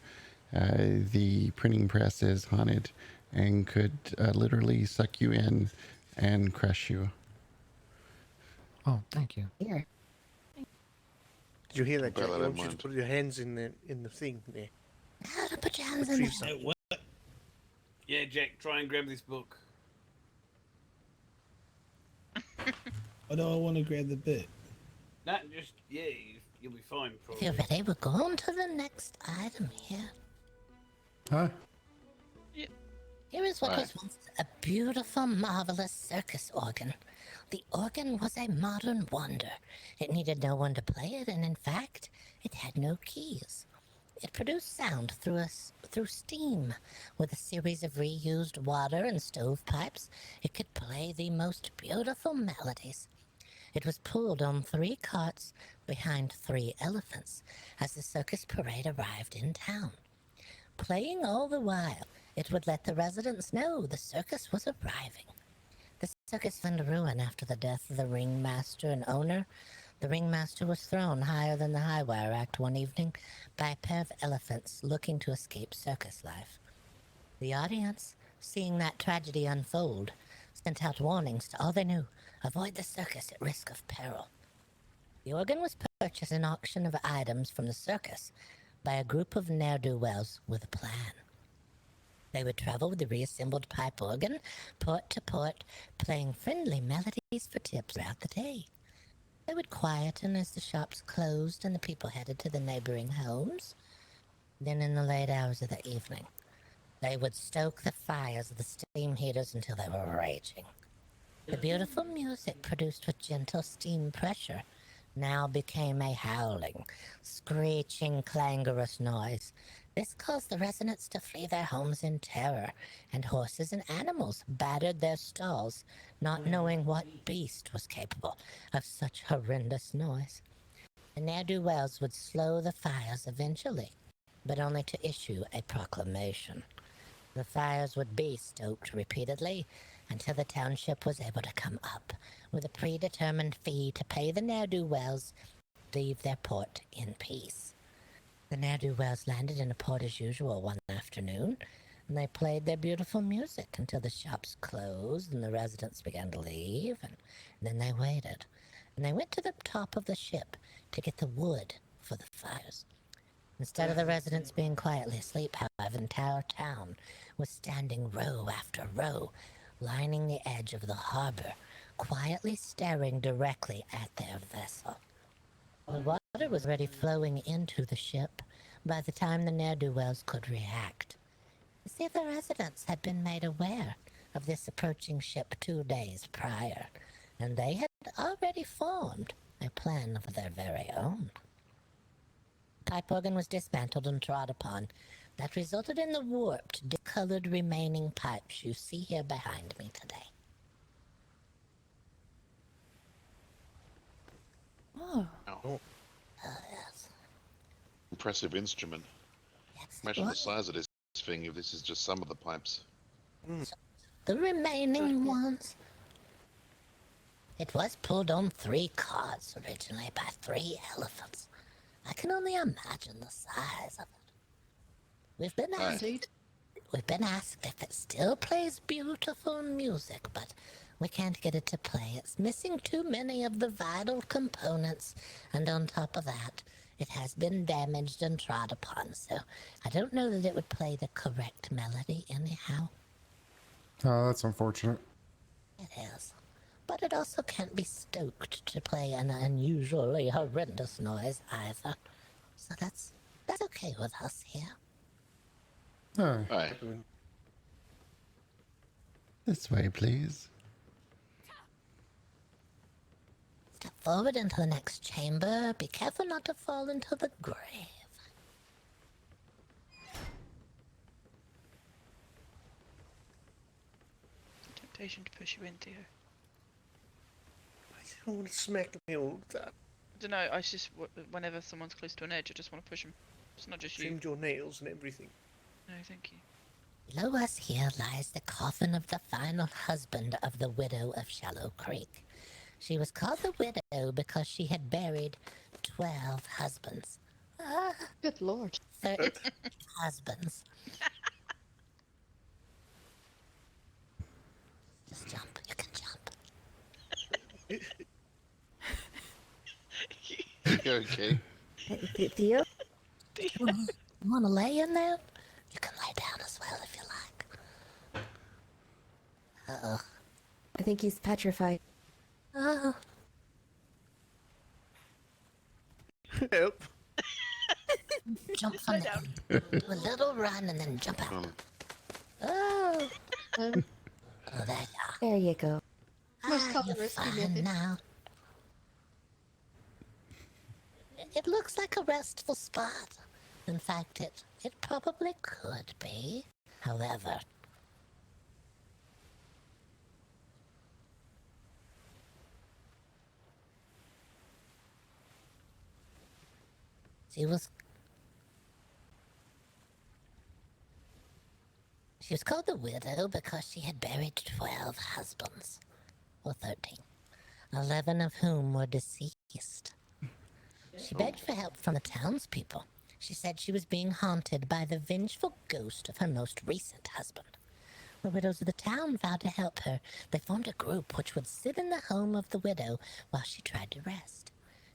The printing press is haunted and could literally suck you in and crush you. Oh, thank you. Here. Did you hear that, Jack? Well, I You don't want you to mind. put your hands in the thing there. How to put your hands in Retrieve there. something. Yeah, Jack, try and grab this book. Or do I want to grab the bit? That just, yeah, you'll be fine, If probably. you're ready, we'll go on to the next item here. Huh? Here is what Right. was once a beautiful, marvelous circus organ. The organ was a modern wonder. It needed no one to play it, and in fact, it had no keys. It produced sound through steam. With a series of reused water and stovepipes, it could play the most beautiful melodies. It was pulled on 3 carts behind 3 elephants as the circus parade arrived in town. Playing all the while, it would let the residents know the circus was arriving. The circus fell to ruin after the death of the ringmaster and owner. The ringmaster was thrown higher than the high wire act one evening by a pair of elephants looking to escape circus life. The audience, seeing that tragedy unfold, sent out warnings to all they knew: avoid the circus at risk of peril. The organ was purchased in an auction of items from the circus by a group of ne'er-do-wells with a plan. They would travel with the reassembled pipe organ, port to port, playing friendly melodies for tips throughout the day. They would quieten as the shops closed and the people headed to the neighboring homes. Then in the late hours of the evening, they would stoke the fires of the steam heaters until they were raging. The beautiful music produced with gentle steam pressure now became a howling, screeching, clangorous noise. This caused the residents to flee their homes in terror, and horses and animals battered their stalls, not knowing what beast was capable of such horrendous noise. The ne'er-do-wells would slow the fires eventually, but only to issue a proclamation. The fires would be stoked repeatedly until the township was able to come up with a predetermined fee to pay the ne'er-do-wells to leave their port in peace. The ne'er-do-wells landed in a port as usual one afternoon, and they played their beautiful music until the shops closed and the residents began to leave, and then they waited. And they went to the top of the ship to get the wood for the fires. Instead of the residents being quietly asleep, however, the entire town was standing row after row, lining the edge of the harbor, quietly staring directly at their vessel. The water was already flowing into the ship by the time the ne'er-do-wells could react. You see, the residents had been made aware of this approaching ship 2 days prior, and they had already formed a plan of their very own. The pipe organ was dismantled and trod upon. That resulted in the warped, discolored remaining pipes you see here behind me today. Oh. Oh, Yes. impressive instrument. Yes, Imagine the what? size of this thing if this is just some of the pipes. The remaining ones. It was pulled on 3 carts originally by 3 elephants. I can only imagine the size of it. We've been asked if it still plays beautiful music, but we can't get it to play. It's missing too many of the vital components, and on top of that, it has been damaged and trod upon, so I don't know that it would play the correct melody anyhow. Oh, that's unfortunate. It is. But it also can't be stoked to play an unusually horrendous noise either. So that's okay with us here. Oh, Right. This way, please. Step forward into the next chamber. Be careful not to fall into the grave. Temptation to push you into. I don't want to smack me all the time. I don't know. I just whenever someone's close to an edge, I just want to push them. It's not just you. Trimmed your nails and everything. No, thank you. Below us here lies the coffin of the final husband of the widow of Shallow Creek. She was called the widow because she had buried 12 husbands. Good lord. 30 husbands. Just jump. You can jump. You okay? Theo? You want to lay in there? You can lay down as well if you like. Uh-oh. I think he's petrified. Oh, Help. Jump from the do a little run and then jump out. Oh, Um, oh, there you are. There you go. Most Ah, common you're rescue fine method. now. It looks like a restful spot. In fact, it probably could be. However, she was called the widow because she had buried 12 husbands, or 13, 11 of whom were deceased. She begged for help from the townspeople. She said she was being haunted by the vengeful ghost of her most recent husband. The widows of the town vowed to help her. They formed a group which would sit in the home of the widow while she tried to rest.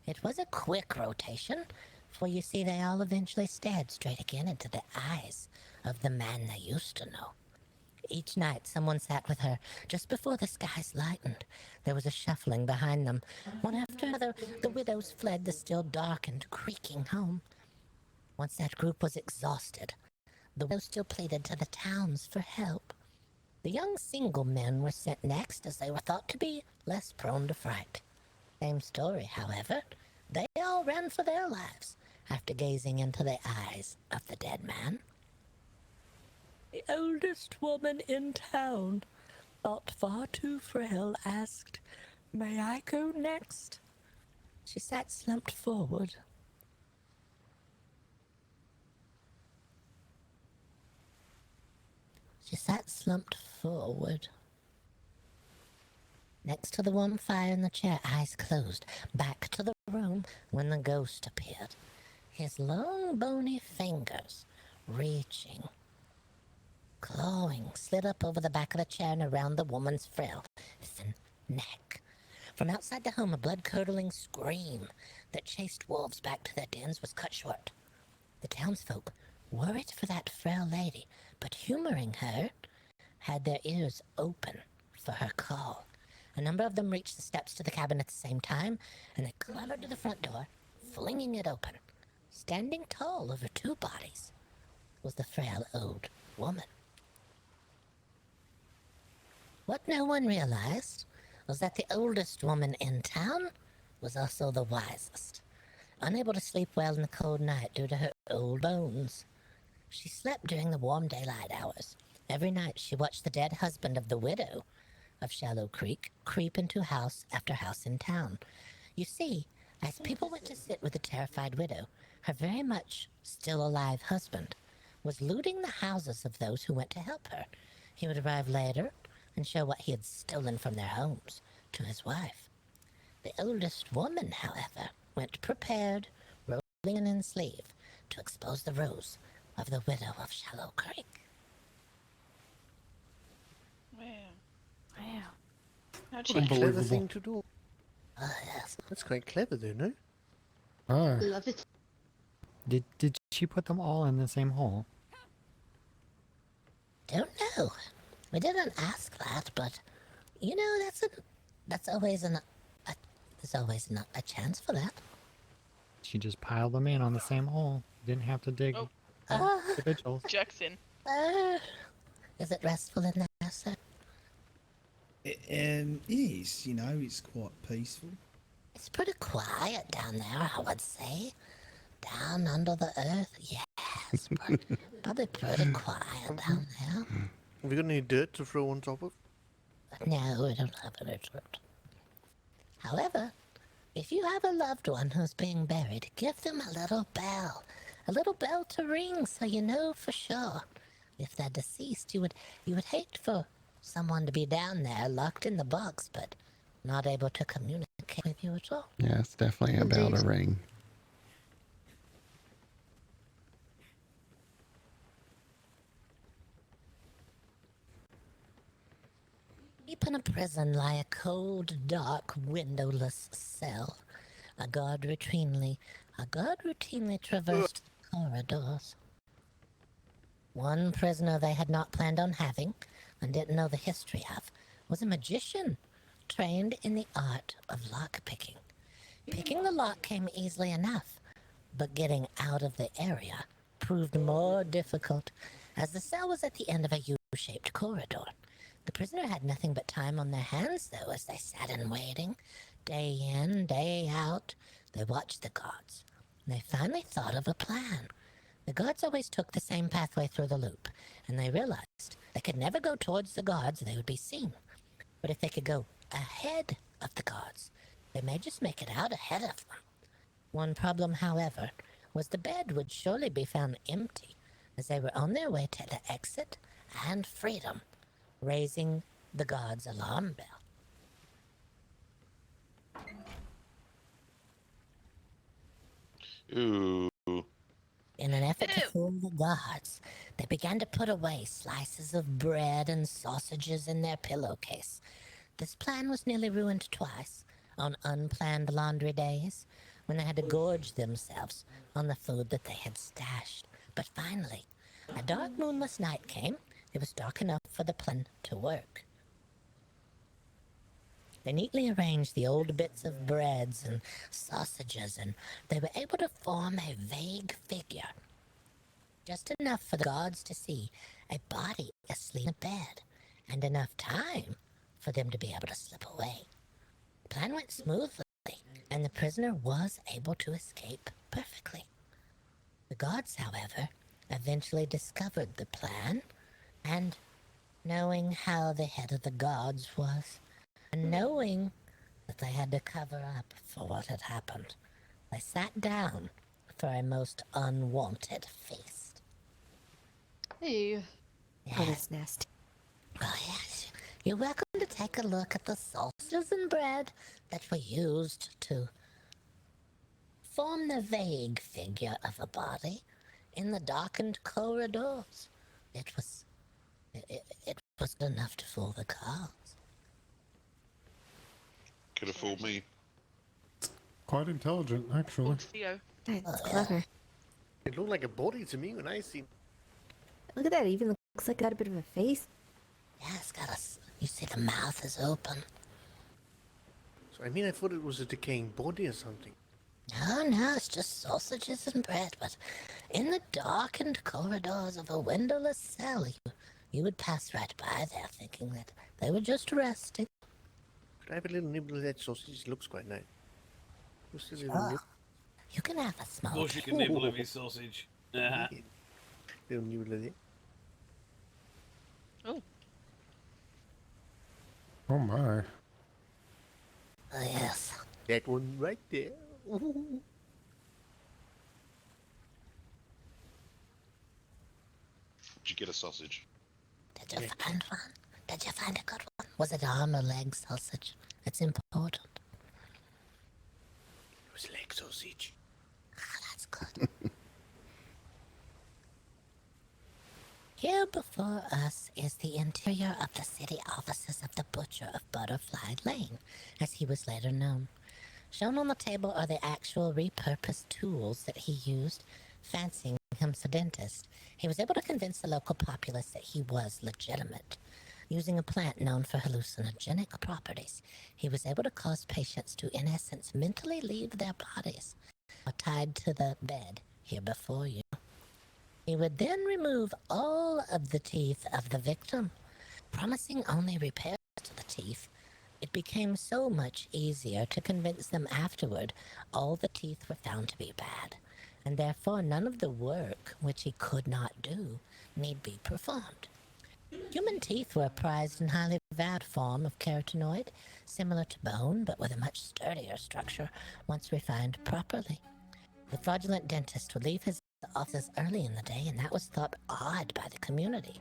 It was a quick rotation, for you see they all eventually stared straight again into the eyes of the man they used to know. Each night someone sat with her. Just before the skies lightened, there was a shuffling behind them. One after another, the widows fled the still darkened, creaking home. Once that group was exhausted, the widows still pleaded to the towns for help. The young single men were sent next, as they were thought to be less prone to fright. Same story, however. They all ran for their lives after gazing into the eyes of the dead man. The oldest woman in town, thought far too frail, asked, "May I go next?" She sat slumped forward. Next to the warm fire in the chair, eyes closed, back to the room when the ghost appeared. His long, bony fingers, reaching, clawing, slid up over the back of the chair and around the woman's frail, thin neck. From outside the home, a blood-curdling scream that chased wolves back to their dens was cut short. The townsfolk, worried for that frail lady, but humoring her, had their ears open for her call. A number of them reached the steps to the cabin at the same time, and they clambered to the front door, flinging it open. Standing tall over two bodies was the frail old woman. What no one realized was that the oldest woman in town was also the wisest. Unable to sleep well in the cold night due to her old bones, she slept during the warm daylight hours. Every night she watched the dead husband of the widow of Shallow Creek creep into house after house in town. You see, as people went to sit with the terrified widow, her very much still alive husband was looting the houses of those who went to help her. He would arrive later and show what he had stolen from their homes to his wife. The oldest woman, however, went prepared, rolling in sleeve, to expose the ruse of the widow of Shallow Creek. Wow. How'd What a she clever Unbelievable. thing to do. Oh, yes. That's quite clever, though, no? Ah, Love it. Did she put them all in the same hole? Don't know. We didn't ask that, but you know, there's always a chance for that. She just piled them in on the same hole. Didn't have to dig Oh. individuals. Jackson? Is it restful in there, sir? It is, you know, it's quite peaceful. It's pretty quiet down there, I would say. Down under the earth, yes, but probably pretty quiet down there. Have we got any dirt to throw on top of? No, we don't have any dirt. However, if you have a loved one who's being buried, give them a little bell to ring so you know for sure. If they're deceased, you would hate for someone to be down there locked in the box, but not able to communicate with you at all. Yeah, it's definitely a bell to Indeed. ring. Deep in a prison lie a cold, dark, windowless cell. A guard routinely traversed the corridors. One prisoner they had not planned on having, and didn't know the history of, was a magician trained in the art of lock picking. Picking the lock came easily enough, But getting out of the area proved more difficult, as the cell was at the end of a U-shaped corridor. The prisoner had nothing but time on their hands, though, as they sat in waiting. Day in, day out, they watched the guards. And they finally thought of a plan. The guards always took the same pathway through the loop, and they realized they could never go towards the guards or they would be seen. But if they could go ahead of the guards, they may just make it out ahead of them. One problem, however, was the bed would surely be found empty, as they were on their way to the exit and freedom, raising the guards' alarm bell. Ooh. In an effort to fool the guards, they began to put away slices of bread and sausages in their pillowcase. This plan was nearly ruined twice, on unplanned laundry days, when they had to gorge themselves on the food that they had stashed. But finally, a dark moonless night came. It was dark enough for the plan to work. They neatly arranged the old bits of breads and sausages, and they were able to form a vague figure. Just enough for the guards to see a body asleep in bed, and enough time for them to be able to slip away. The plan went smoothly, and the prisoner was able to escape perfectly. The guards, however, eventually discovered the plan, and knowing how the head of the guards was, and knowing that they had to cover up for what had happened, they sat down for a most unwanted feast. Hey. Oh, that's nasty. Oh, yes. You're welcome to take a look at the sausages and bread that were used to form the vague figure of a body in the darkened corridors. It was enough to fool the guards. Could have fooled me. Quite intelligent, actually. Theo. That's clever. It looked like a body to me when I seen. Look at that. It even looks like it got a bit of a face. Yeah, it's got a... You see the mouth is open. So I mean, I thought it was a decaying body or something. No, it's just sausages and bread, but in the darkened corridors of a windowless cell, you would pass right by there thinking that they were just resting. Could I have a little nibble of that sausage? It looks quite nice. Just a little Oh, nibble. you can have a small... Of course you can nibble of his sausage. Little nibble of it. Oh. Oh my. Oh, yes. That one right there. Ooh. Did you get a sausage? Did you find one? Did you find a good one? Was it arm or leg sausage? It's important. It was leg sausage. Ah, that's good. Here before us is the interior of the city offices of the Butcher of Butterfly Lane, as he was later known. Shown on the table are the actual repurposed tools that he used, fancying him a dentist. He was able to convince the local populace that he was legitimate. Using a plant known for hallucinogenic properties, he was able to cause patients to, in essence, mentally leave their bodies, or tied to the bed here before you. He would then remove all of the teeth of the victim, promising only repairs to the teeth. It became so much easier to convince them afterward all the teeth were found to be bad, and therefore none of the work which he could not do need be performed. Human teeth were a prized and highly valued form of keratinoid, similar to bone but with a much sturdier structure once refined properly. The fraudulent dentist would leave his office early in the day, and that was thought odd by the community,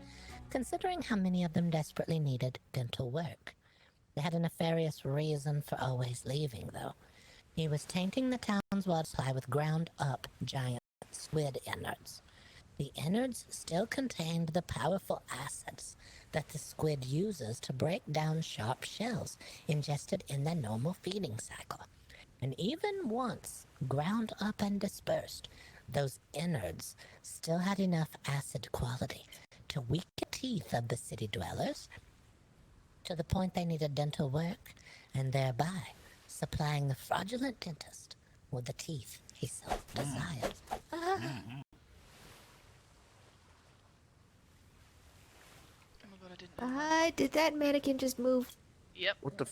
considering how many of them desperately needed dental work. They had a nefarious reason for always leaving, though. He was tainting the town's water supply with ground-up giant squid innards. The innards still contained the powerful acids that the squid uses to break down sharp shells ingested in their normal feeding cycle. And even once ground up and dispersed, those innards still had enough acid quality to weaken the teeth of the city dwellers to the point they needed dental work, and thereby supplying the fraudulent dentist with the teeth he so desired. Ah. Oh my god, I didn't know that. Did that mannequin just move? Yep. What the?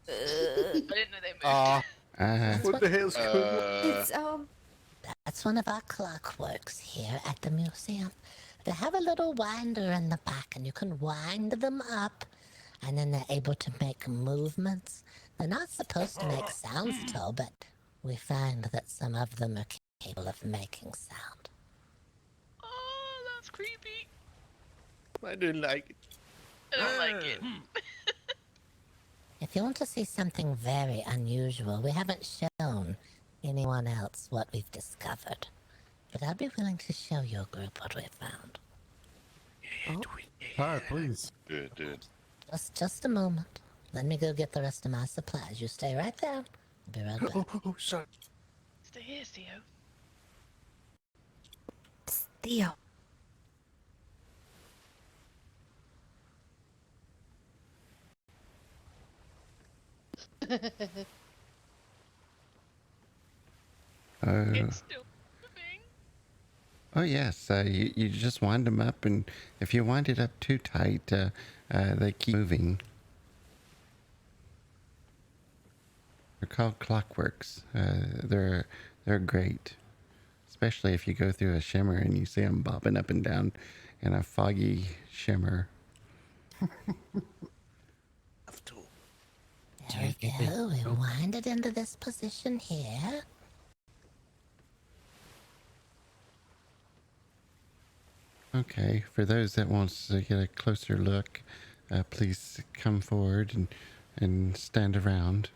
I didn't know they moved. What the hell's going on? It's That's one of our clockworks here at the museum. They have a little winder in the back, and you can wind them up, and then they're able to make movements. They're not supposed to make sounds at all, but we find that some of them are capable of making sound. Oh, that's creepy. I didn't like it. I don't like it. If you want to see something very unusual, we haven't shown anyone else what we've discovered. But I'd be willing to show your group what we've found. Hi, please. Dude. Just a moment. Let me go get the rest of my supplies. You stay right there. I'll be right back. Oh, sorry. Stay here, Theo. Theo. It's still moving. Oh yes, you just wind them up, and if you wind it up too tight, they keep moving. They're called clockworks. They're great, especially if you go through a shimmer and you see them bobbing up and down in a foggy shimmer. There we go. We wind it into this position here. Okay, for those that wants to get a closer look, please come forward and stand around.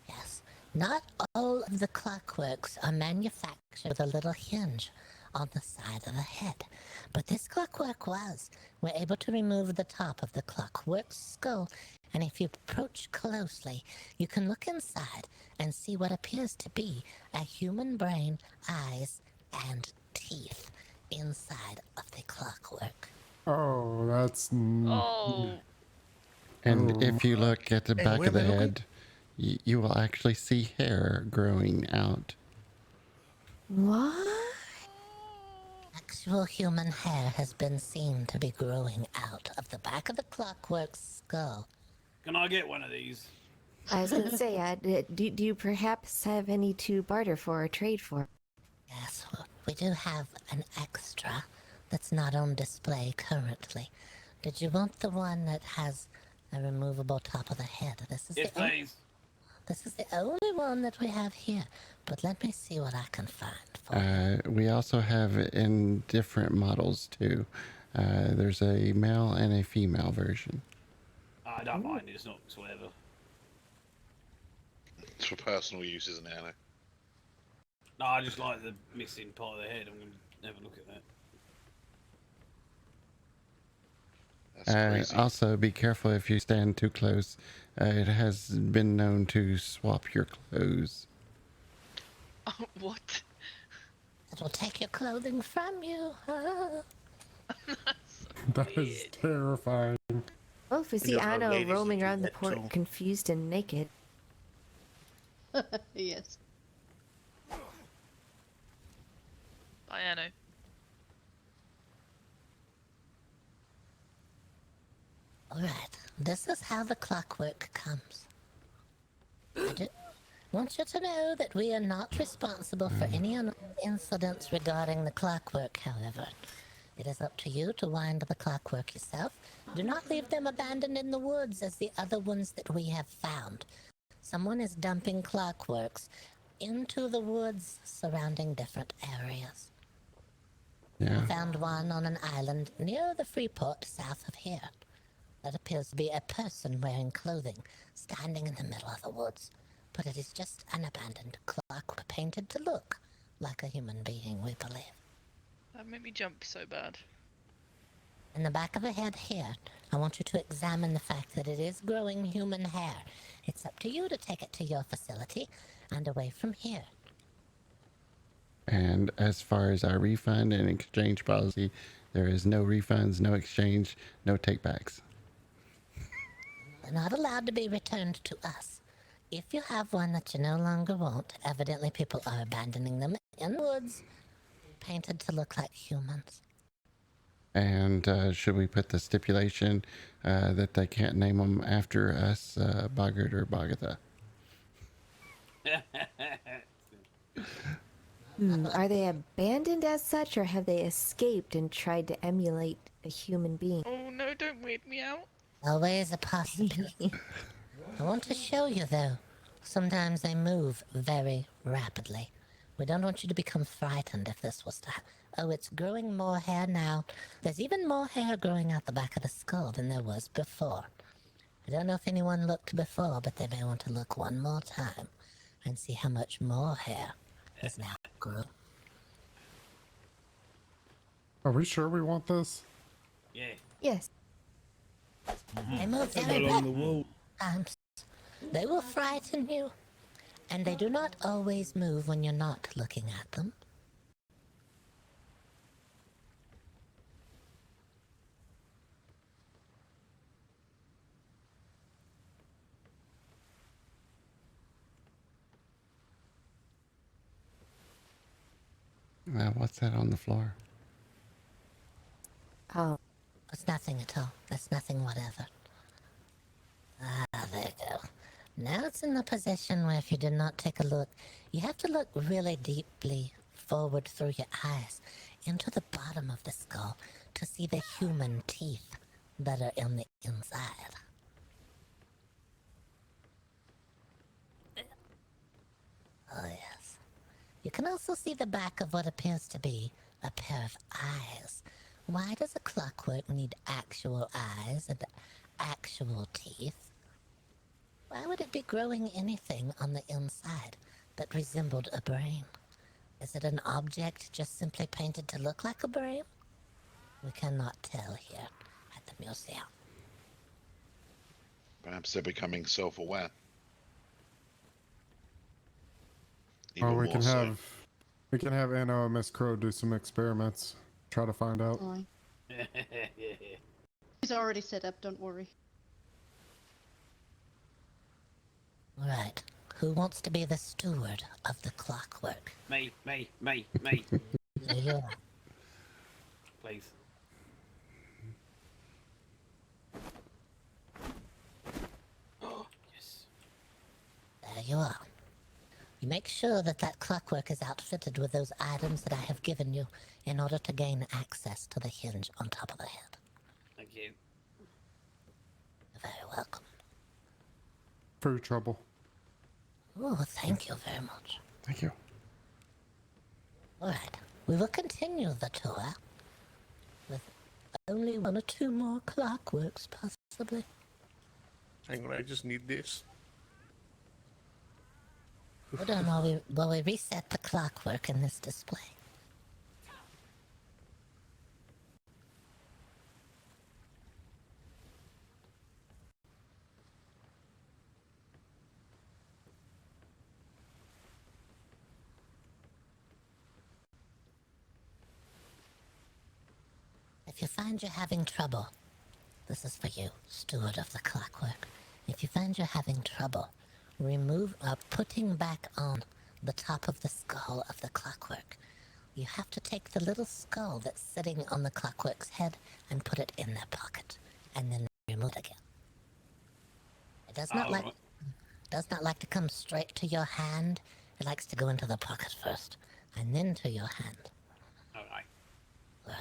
Yes, not all of the clockworks are manufactured with a little hinge on the side of the head, but this clockwork was. We're able to remove the top of the clockwork skull, and if you approach closely, you can look inside and see what appears to be a human brain, eyes, and teeth inside of the clockwork. Oh, that's. Oh. And if you look at the And back where of the am I looking? head, you will actually see hair growing out. What? Actual human hair has been seen to be growing out of the back of the clockwork skull. Can I get one of these? I was gonna say, do you perhaps have any to barter for or trade for? Yes, we do have an extra that's not on display currently. Did you want the one that has a removable top of the head? Yes, please. This is the only one that we have here, but let me see what I can find for you. We also have it in different models too. There's a male and a female version. I don't mind, it's not whatever. It's for personal use, isn't it, Anna? No, I just like the missing part of the head. I'm going to have a look at that. That's crazy. Also, be careful if you stand too close. It has been known to swap your clothes. Oh, what? It will take your clothing from you. That is terrifying. Well, if we see Look how Anno ladies roaming do around the that port too. confused and naked. Yes. Bye, Anno. Alright, this is how the clockwork comes. I do want you to know that we are not responsible for any incidents regarding the clockwork, however. It is up to you to wind the clockwork yourself. Do not leave them abandoned in the woods as the other ones that we have found. Someone is dumping clockworks into the woods surrounding different areas. Yeah. I found one on an island near the Freeport south of here. That appears to be a person wearing clothing, standing in the middle of the woods. But it is just an abandoned clock painted to look like a human being, we believe. That made me jump so bad. In the back of the head here, I want you to examine the fact that it is growing human hair. It's up to you to take it to your facility and away from here. And as far as our refund and exchange policy, there is no refunds, no exchange, no takebacks. They're not allowed to be returned to us. If you have one that you no longer want, evidently people are abandoning them in the woods, painted to look like humans. And should we put the stipulation that they can't name them after us, Boggert or Boggatha? Are they abandoned as such, or have they escaped and tried to emulate a human being? Oh no, don't weird me out. Always a possibility. I want to show you, though. Sometimes they move very rapidly. We don't want you to become frightened if this was to Oh, it's growing more hair now. There's even more hair growing out the back of the skull than there was before. I don't know if anyone looked before, but they may want to look one more time and see how much more hair is now grown. Are we sure we want this? Yeah. Yes. They move They very go along the wall. rapidly. They will frighten you, and they do not always move when you're not looking at them. What's that on the floor? Oh. It's nothing at all. That's nothing whatever. Ah, there you go. Now it's in the position where if you did not take a look, you have to look really deeply forward through your eyes into the bottom of the skull to see the human teeth that are in the inside. Oh, yes. You can also see the back of what appears to be a pair of eyes. Why does a clockwork need actual eyes and actual teeth? Why would it be growing anything on the inside that resembled a brain? Is it an object just simply painted to look like a brain? We cannot tell here at the museum. Perhaps they're becoming self-aware. Or Even we more can so. have Anno and Miss Crow do some experiments. Try to find out. Fine. He's already set up, don't worry. Right. Who wants to be the steward of the clockwork? Me. You. Please. Oh, yes. There you are. You make sure that that clockwork is outfitted with those items that I have given you in order to gain access to the hinge on top of the head. Thank you. You're very welcome. For your trouble. Oh, thank you very much. Thank you. All right. We will continue the tour with only one or two more clockworks, possibly. Hang on, I just need this. Hold on while we reset the clockwork in this display. If you find you're having trouble, this is for you, steward of the clockwork. If you find you're having trouble, putting back on the top of the skull of the clockwork, you have to take the little skull that's sitting on the clockwork's head and put it in their pocket, and then remove it again. It does not like to come straight to your hand. It likes to go into the pocket first, and then to your hand. Alright. Right.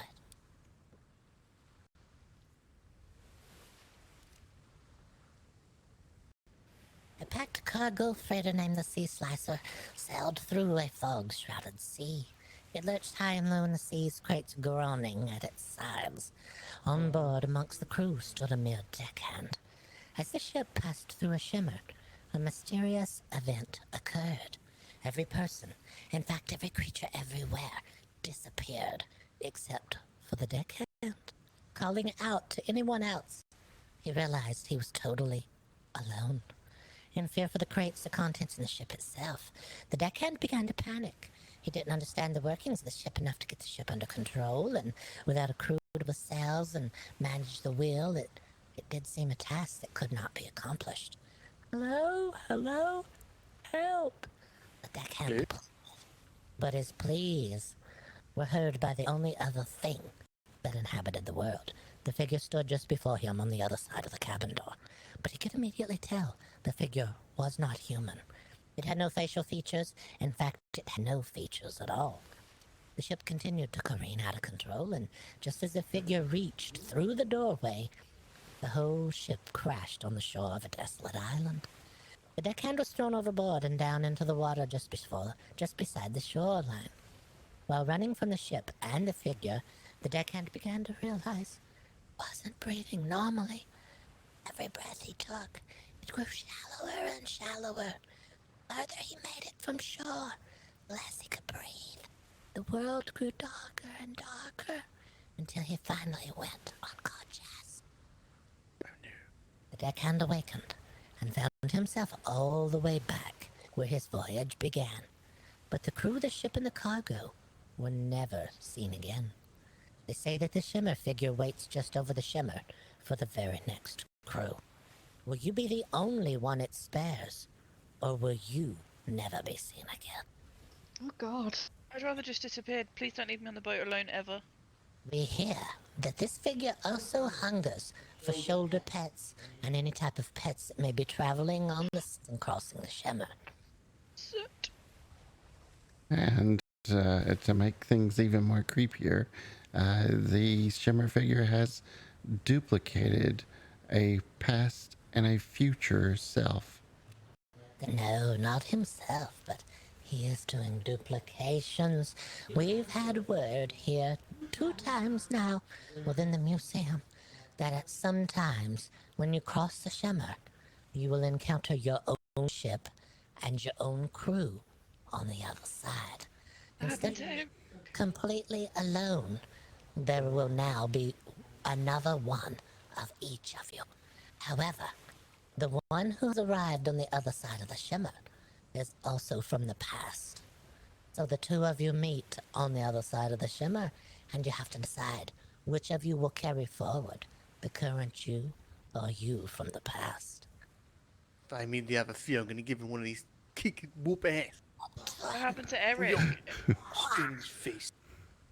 A packed cargo freighter named the Sea Slicer sailed through a fog-shrouded sea. It lurched high and low in the seas, crates groaning at its sides. On board, amongst the crew, stood a mere deckhand. As the ship passed through a shimmer, a mysterious event occurred. Every person, in fact every creature everywhere, disappeared, except for the deckhand. Calling out to anyone else, he realized he was totally alone. In fear for the crates, the contents, and the ship itself, the deckhand began to panic. He didn't understand the workings of the ship enough to get the ship under control, and without a crew with sails and manage the wheel, it did seem a task that could not be accomplished. Hello? Hello? Help! The deckhand pulled. But his pleas were heard by the only other thing that inhabited the world. The figure stood just before him on the other side of the cabin door, but he could immediately tell the figure was not human. It had no facial features. In fact, it had no features at all. The ship continued to careen out of control, and just as the figure reached through the doorway, the whole ship crashed on the shore of a desolate island. The deckhand was thrown overboard and down into the water just beside the shoreline. While running from the ship and the figure, the deckhand began to realize he wasn't breathing normally. Every breath he took, it grew shallower and shallower. The farther he made it from shore, the less he could breathe. The world grew darker and darker until he finally went unconscious. The deckhand awakened and found himself all the way back where his voyage began. But the crew, the ship, and the cargo were never seen again. They say that the shimmer figure waits just over the shimmer for the very next crew. Will you be the only one it spares, or will you never be seen again? Oh God. I'd rather just disappeared. Please don't leave me on the boat alone ever. We hear that this figure also hungers for shoulder pets and any type of pets that may be traveling on the and crossing the shimmer. Soot. And to make things even more creepier, the shimmer figure has duplicated a past and a future self. No, not himself, but he is doing duplications. We've had word here 2 times now within the museum that at some times when you cross the shimmer, you will encounter your own ship and your own crew on the other side. Instead of completely alone, there will now be another one of each of you. However, the one who has arrived on the other side of the shimmer is also from the past. So the 2 of you meet on the other side of the shimmer, and you have to decide which of you will carry forward, the current you or you from the past. If I immediately have a fear, I'm going to give him one of these kick whoop ass. What happened to Eric? Straight in his face.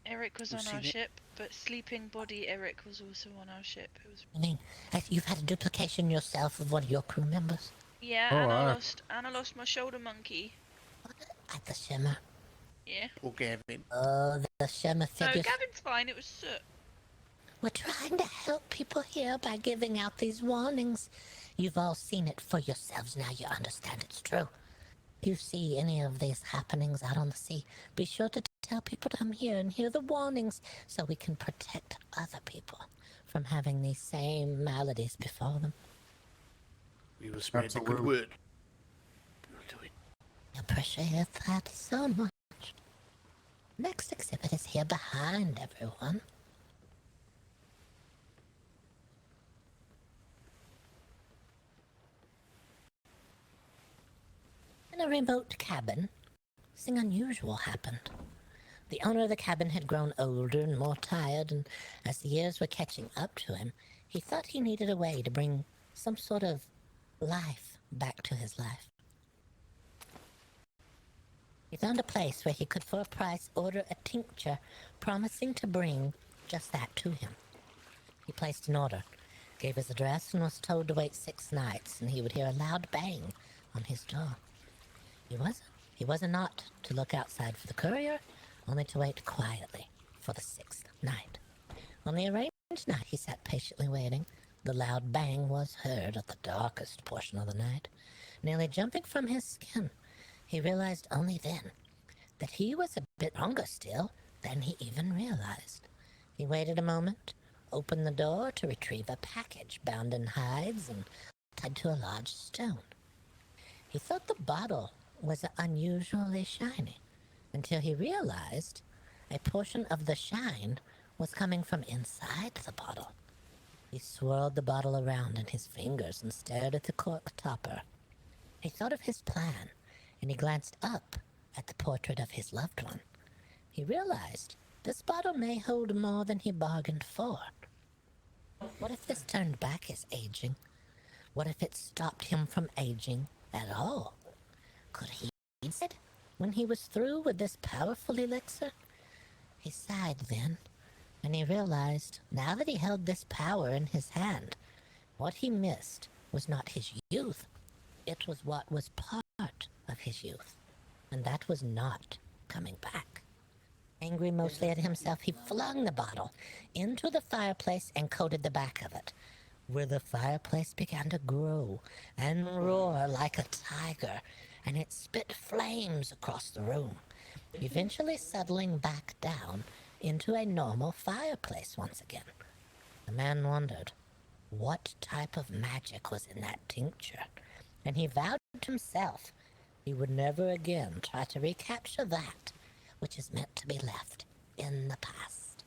Eric was You've on our seen it? ship, but sleeping body Eric was also on our ship. It was. I mean, you've had a duplication yourself of one of your crew members? Yeah, Oh, and I lost my shoulder monkey. At the shimmer? Yeah. Or Gavin. Oh, the shimmer No, figures. Gavin's fine. It was soot. We're trying to help people here by giving out these warnings. You've all seen it for yourselves. Now you understand it's true. If you see any of these happenings out on the sea, be sure to tell people to come here and hear the warnings so we can protect other people from having these same maladies befall them. We will spread the good Absolutely. word. We'll do it. I appreciate that so much. Next exhibit is here behind everyone. In a remote cabin, something unusual happened. The owner of the cabin had grown older and more tired, and as the years were catching up to him, he thought he needed a way to bring some sort of life back to his life. He found a place where he could for a price order a tincture promising to bring just that to him. He placed an order, gave his address, and was told to wait 6 nights, and he would hear a loud bang on his door. He wasn't not to look outside for the courier, only to wait quietly for the 6th night. On the arranged night, he sat patiently waiting. The loud bang was heard at the darkest portion of the night. Nearly jumping from his skin, he realized only then that he was a bit longer still than he even realized. He waited a moment, opened the door to retrieve a package bound in hides and tied to a large stone. He thought the bottle was unusually shiny until he realized a portion of the shine was coming from inside the bottle. He swirled the bottle around in his fingers and stared at the cork topper. He thought of his plan, and he glanced up at the portrait of his loved one. He realized this bottle may hold more than he bargained for. What if this turned back his aging? What if it stopped him from aging at all? Could he be dead when he was through with this powerful elixir? He sighed then, and he realized, now that he held this power in his hand, what he missed was not his youth. It was what was part of his youth, and that was not coming back. Angry mostly at himself, he flung the bottle into the fireplace and coated the back of it, where the fireplace began to grow and roar like a tiger, and it spit flames across the room, eventually settling back down into a normal fireplace once again. The man wondered what type of magic was in that tincture, and he vowed to himself he would never again try to recapture that which is meant to be left in the past.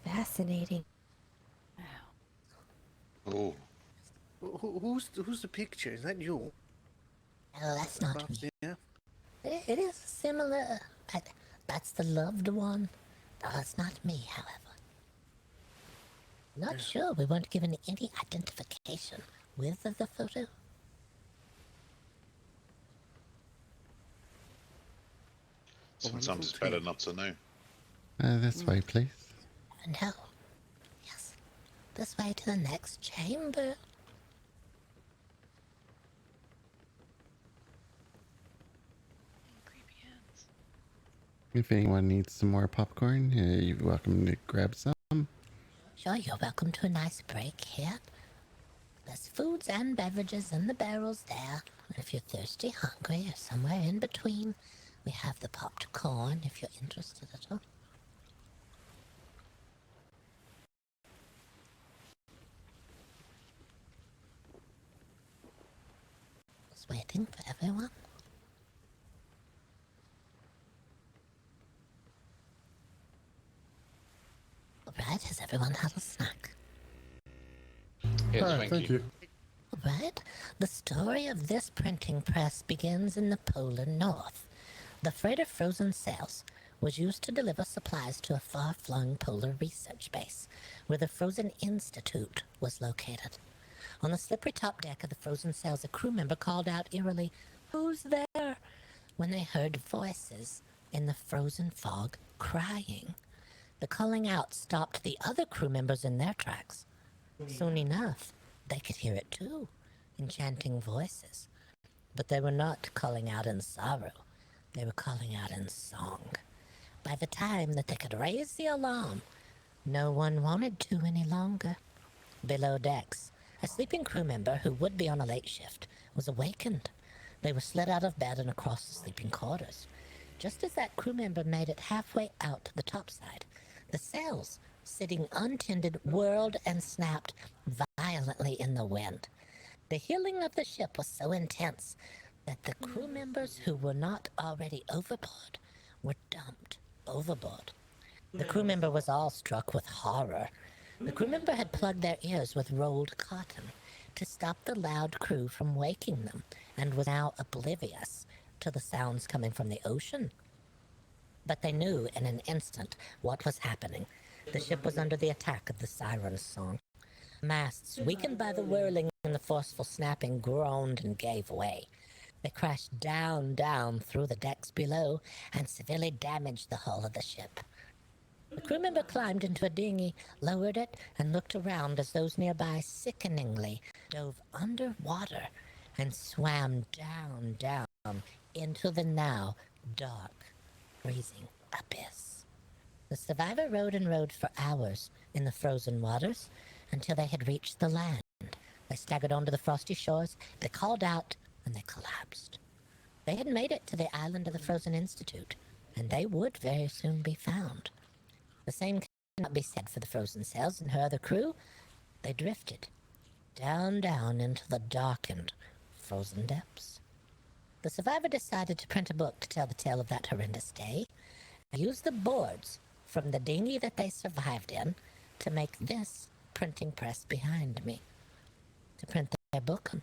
Fascinating. Oh. Who's the picture? Is that you? Oh, that's not Above me. there? It is similar. That's the loved one. Oh, it's not me, however. Not sure. We weren't given any identification with the photo. Sometimes it's better not to know. This way, please. No. Yes. This way to the next chamber. Creepy hands. If anyone needs some more popcorn, you're welcome to grab some. Sure, you're welcome to a nice break here. There's foods and beverages in the barrels there. If you're thirsty, hungry, or somewhere in between, we have the popped corn if you're interested at all. Just waiting for everyone. Alright, has everyone had a snack? Yes, Alright, thank you. Right? The story of this printing press begins in the polar north. The freighter Frozen Sails was used to deliver supplies to a far-flung polar research base, where the Frozen Institute was located. On the slippery top deck of the Frozen Sails, a crew member called out eerily, "Who's there?" when they heard voices in the frozen fog crying. The calling out stopped the other crew members in their tracks. Soon enough, they could hear it too, enchanting voices. But they were not calling out in sorrow. They were calling out in song. By the time that they could raise the alarm, no one wanted to any longer. Below decks, a sleeping crew member who would be on a late shift was awakened. They were slid out of bed and across the sleeping quarters. Just as that crew member made it halfway out to the topside, the sails, sitting untended, whirled and snapped violently in the wind. The heeling of the ship was so intense that the crew members who were not already overboard were dumped overboard. The crew member was all struck with horror. The crew member had plugged their ears with rolled cotton to stop the loud crew from waking them, and was now oblivious to the sounds coming from the ocean. But they knew in an instant what was happening. The ship was under the attack of the siren's song. Masts, weakened by the whirling and the forceful snapping, groaned and gave way. They crashed down through the decks below and severely damaged the hull of the ship. The crew member climbed into a dinghy, lowered it, and looked around as those nearby sickeningly dove underwater and swam down into the now dark, freezing abyss. The survivor rode for hours in the frozen waters until they had reached the land. They staggered onto the frosty shores, they called out, and they collapsed. They had made it to the island of the Frozen Institute, and they would very soon be found. The same cannot be said for the Frozen Sails and her other crew. They drifted down into the darkened, frozen depths. The survivor decided to print a book to tell the tale of that horrendous day, and use the boards from the dinghy that they survived in to make this printing press behind me, to print their book on.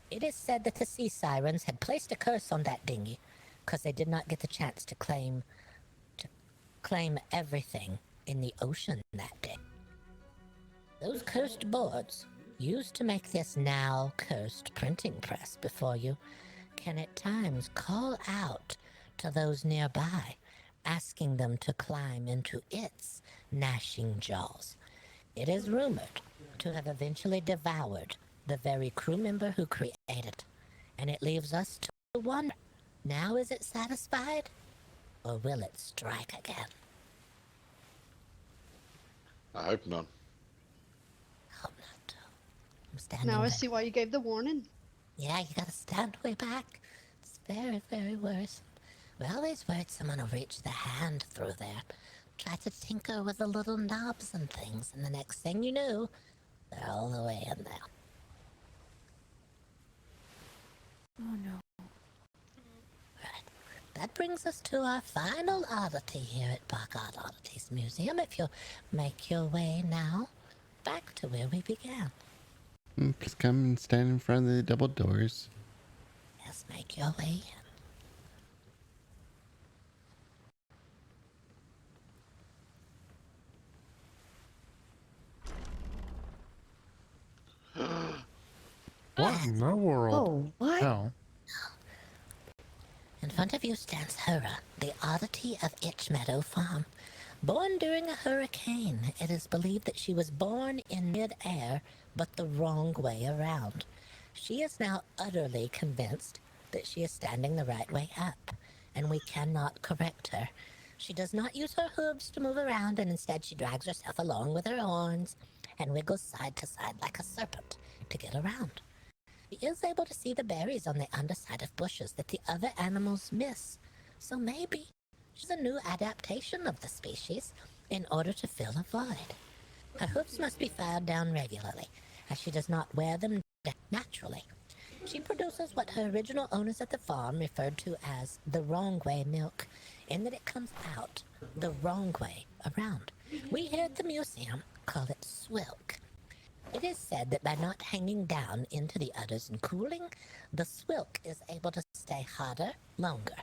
It is said that the sea sirens had placed a curse on that dinghy because they did not get the chance to claim everything in the ocean that day. Those cursed boards used to make this now cursed printing press before you, can at times call out to those nearby, asking them to climb into its gnashing jaws. It is rumored to have eventually devoured the very crew member who created it, and it leaves us to wonder, now is it satisfied, or will it strike again? I hope not. Hope not. I'm standing Now I back. see why you gave the warning. Yeah, you gotta stand way back. It's very, very worrisome. We always worried someone will reach their hand through there, try to tinker with the little knobs and things, and the next thing you knew, they're all the way in there. Oh no. Right. That brings us to our final oddity here at BoggOdd Oddities Museum. If you'll make your way now back to where we began. Please come and stand in front of the double doors. Yes, make your way in. What in the world? Oh, what? So, In front of you stands Hura, the oddity of Itch Meadow Farm. Born during a hurricane, it is believed that she was born in mid-air, but the wrong way around. She is now utterly convinced that she is standing the right way up, and we cannot correct her. She does not use her hooves to move around, and instead she drags herself along with her horns and wiggles side to side like a serpent to get around. She is able to see the berries on the underside of bushes that the other animals miss, so maybe she's a new adaptation of the species in order to fill a void. Her hooves must be filed down regularly, as she does not wear them naturally. She produces what her original owners at the farm referred to as the wrong way milk, in that it comes out the wrong way around. We here at the museum call it swilk. It is said that by not hanging down into the udders and cooling, the swilk is able to stay hotter longer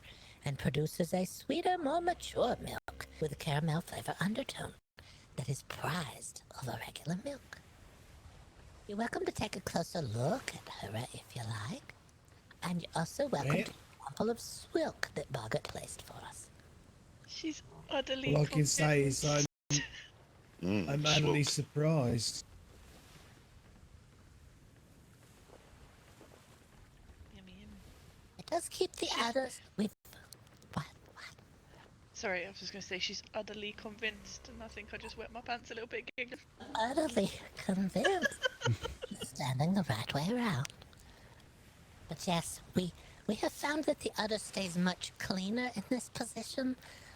and produces a sweeter, more mature milk with a caramel flavor undertone that is prized over regular milk. You're welcome to take a closer look at her if you like. And you're also welcome Yeah. to a sample of swilk that Boggert placed for us. She's utterly All I can say is convinced. I'm utterly surprised. Yummy, yummy. It does keep the udders with... What? Sorry, I was just going to say she's utterly convinced, and I think I just wet my pants a little bit giggling. Utterly convinced. Standing the right way around. But yes, we have found that the udder stays much cleaner in this position,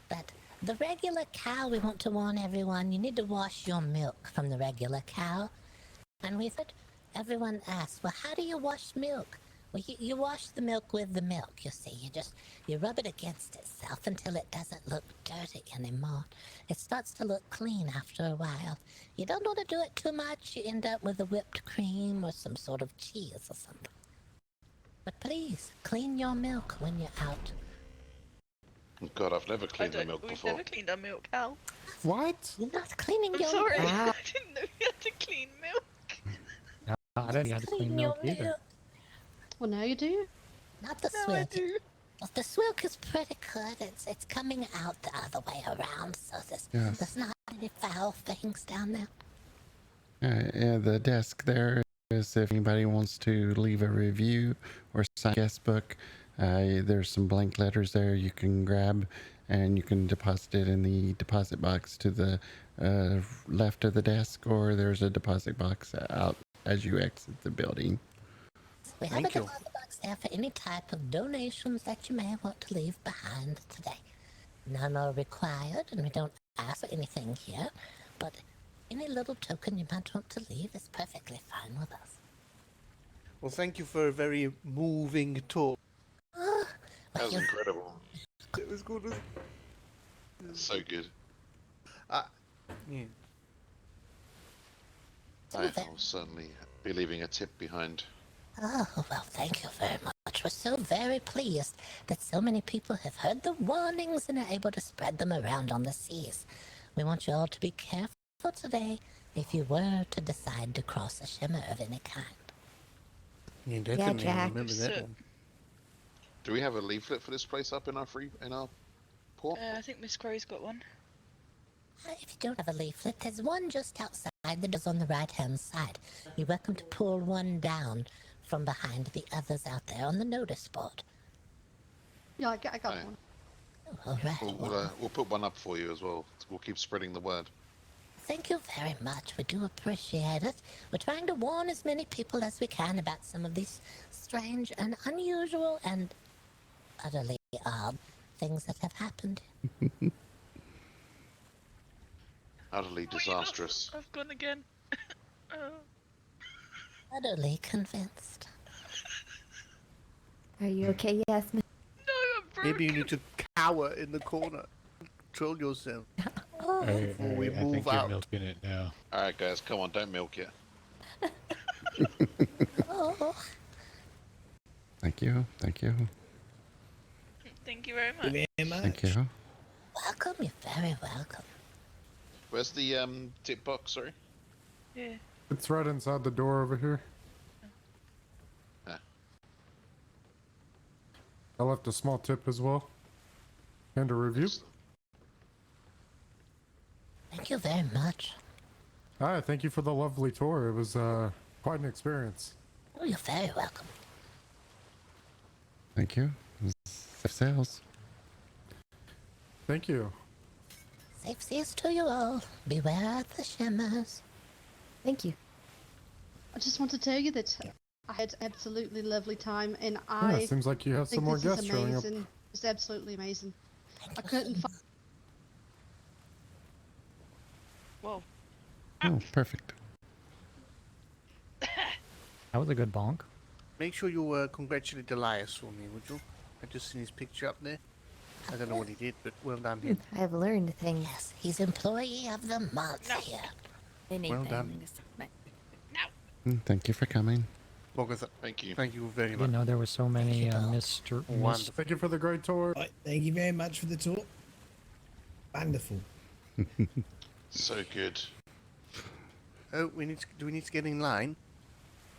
but the regular cow, we want to warn everyone, you need to wash your milk from the regular cow. And we've had everyone ask, well, how do you wash milk? Well, you wash the milk with the milk, you see. You rub it against itself until it doesn't look dirty anymore. It starts to look clean after a while. You don't want to do it too much. You end up with a whipped cream or some sort of cheese or something. But please, clean your milk when you're out. God, I've never cleaned the milk We've before. never cleaned our milk, Al. What? You're not cleaning I'm your sorry, milk. I didn't know you had to clean milk. no, I didn't have to clean milk either. Well, now you do. Not the No, I swilk. do. The swilk is pretty good. It's coming out the other way around, so Yes. there's not any foul things down there. Yeah, the desk there is if anybody wants to leave a review or sign a guest book. There's some blank letters there you can grab, and you can deposit it in the deposit box to the left of the desk, or there's a deposit box out as you exit the building. We have a deposit box there for any type of donations that you may want to leave behind today. None are required, and we don't ask for anything here, but any little token you might want to leave is perfectly fine with us. Well, thank you for a very moving talk. That was incredible. It was good. So good. Yeah. I will certainly be leaving a tip behind. Oh, well, thank you very much. We're so very pleased that so many people have heard the warnings and are able to spread them around on the seas. We want you all to be careful today if you were to decide to cross a shimmer of any kind. Yeah, definitely. Jack. Remember that So- one. Do we have a leaflet for this place up in our port? I think Miss Crow's got one. If you don't have a leaflet, there's one just outside the doors on the right-hand side. You're welcome to pull one down from behind the others out there on the notice board. Yeah, I got Aye. one. Oh, all right. We'll put one up for you as well. We'll keep spreading the word. Thank you very much. We do appreciate it. We're trying to warn as many people as we can about some of these strange and unusual and utterly odd things that have happened. Utterly disastrous. I've gone again. Oh. Utterly convinced. Are you okay, Yasmin? No, I'm broken. Maybe you need to cower in the corner. Control yourself. Oh, Before we I move think you're out. milking it now. Alright guys, come on, don't milk it. oh. Thank you. Thank you. Thank you very much. Thank you very much. Thank you. Welcome. You're very welcome. Where's the tip box, sorry? Yeah. It's right inside the door over here. Ah. I left a small tip as well. And a review. Thank you very much. Hi, thank you for the lovely tour. It was quite an experience. Oh, you're very welcome. Thank you. Safe sales. Thank you. Safe seas to you all. Beware of the shimmers. Thank you. I just want to tell you that I had absolutely lovely time, and Yeah, I it seems like you have some think more this is guests showing up. amazing. It's absolutely amazing. Thank I you couldn't so find. Whoa. Oh, perfect. That was a good bonk. Make sure you congratulate Elias for me, would you? I just seen his picture up there. I don't know what he did, but well done him. I've learned things. Yes, he's employee of the month here. Well done. Thank you for coming. Boggert, Thank you. thank you very I much. didn't know there were so many Wonderful. Thank you for the great tour. Right, thank you very much for the talk. Wonderful. So good. Oh, do we need to get in line?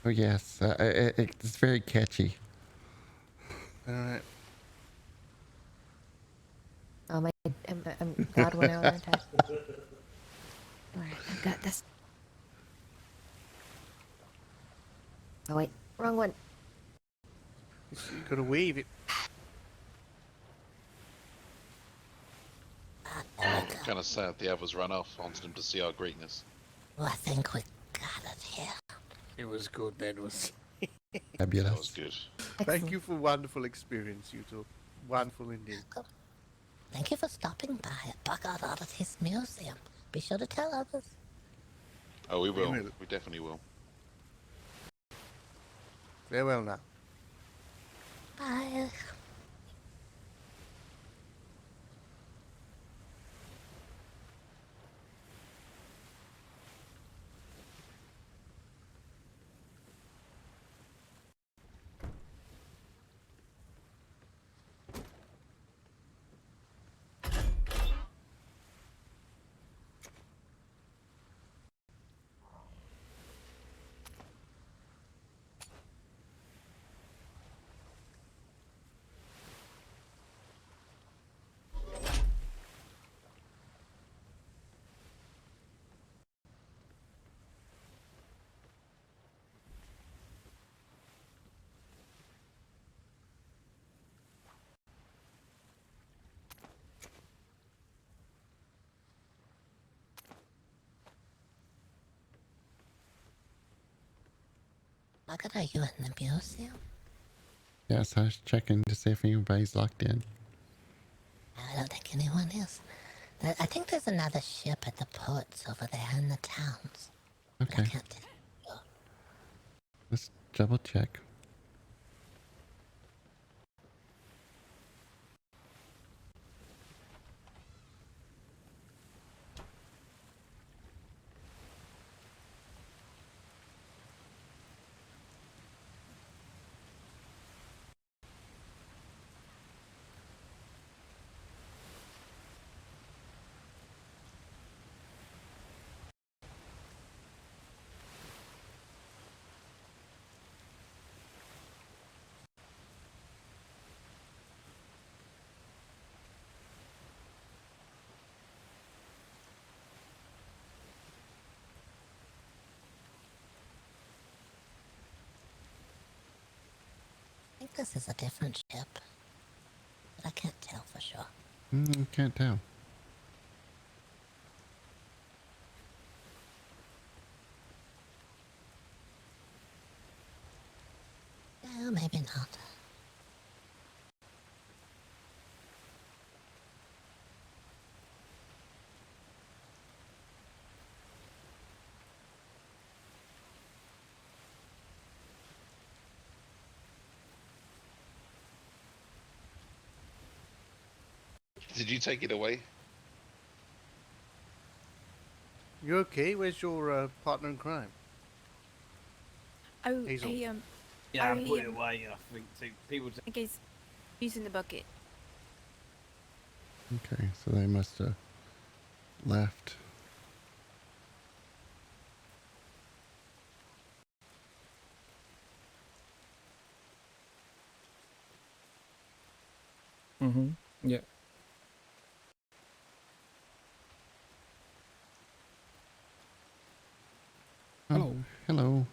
Oh yes, it's very catchy. Alright. Oh my, I'm God when I learned how. Alright, I've got this. Oh wait, wrong one. You gotta wave it. Oh Kind of sad the others run off. Wanted them to see our greatness. Oh, I think we got it here. It was good, that was. Fabulous. That was good. Thank you for wonderful experience, you two. Wonderful indeed. Thank you for stopping by at BoggOdd Oddities Museum. Be sure to tell others. Oh, we will. will. We definitely will. Farewell now. Bye. Boggert, are you in the museum? Yes, I was checking to see if anybody's locked in. I don't think anyone is. I think there's another ship at the ports over there in the towns. But I Okay, can't tell you. let's double check. This is a different ship, but I can't tell for sure. Can't tell. No, maybe not. Did you take it away? You okay? Where's your partner in crime? Oh, Hazel. he Yeah, I only, put it away. I think so people. I guess using the bucket. Okay, so they must have left. Mm-hmm. Yeah. Hello. Hello.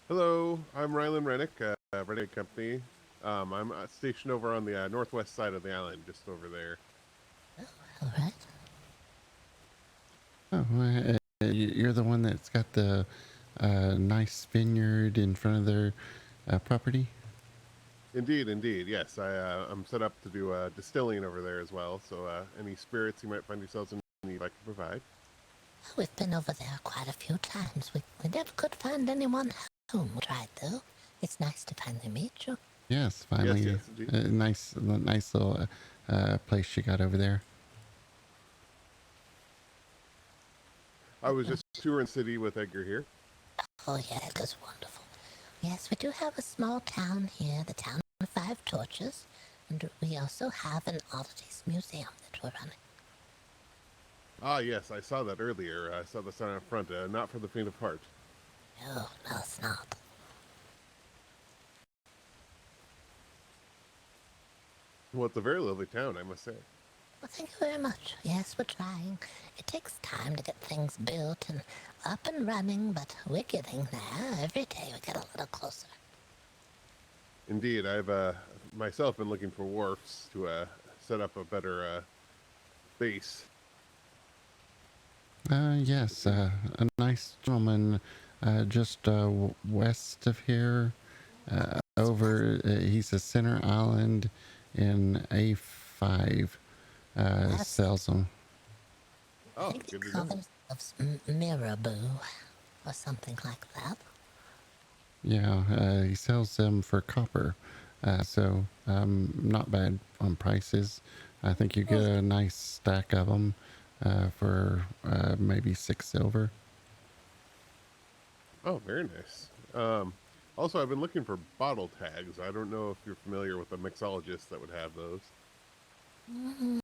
Hello, I'm Rylan Rennick, Rennick Company. I'm stationed over on the northwest side of the island, just over there. All right. Oh, you're the one that's got the nice vineyard in front of their property? Indeed, indeed, yes. I'm set up to do distilling over there as well, so any spirits you might find yourselves in need I can provide. We've been over there quite a few times. We never could find anyone home. We tried, though. It's nice to finally meet you. Yes, finally. Yes, indeed. Nice little place you got over there. I was just touring the city with Edgar here. Oh, yeah, it was wonderful. Yes, we do have a small town here, the town of 5 Torches, and we also have an oddities museum that we're running. Ah, yes, I saw that earlier. I saw the sign out front, not for the faint of heart. No, it's not. Well, it's a very lovely town, I must say. Well, thank you very much. Yes, we're trying. It takes time to get things built and up and running, but we're getting there. Every day we get a little closer. Indeed, I've myself been looking for wharfs to set up a better base. Yes, a nice gentleman just west of here. Over, he's a center island in A5. Sells them. Oh, I think they good to call know. themselves Miraboo or something like that. Yeah, he sells them for copper. So not bad on prices. I think you get a nice stack of them for maybe 6 silver. Oh, very nice. Also, I've been looking for bottle tags. I don't know if you're familiar with a mixologist that would have those. I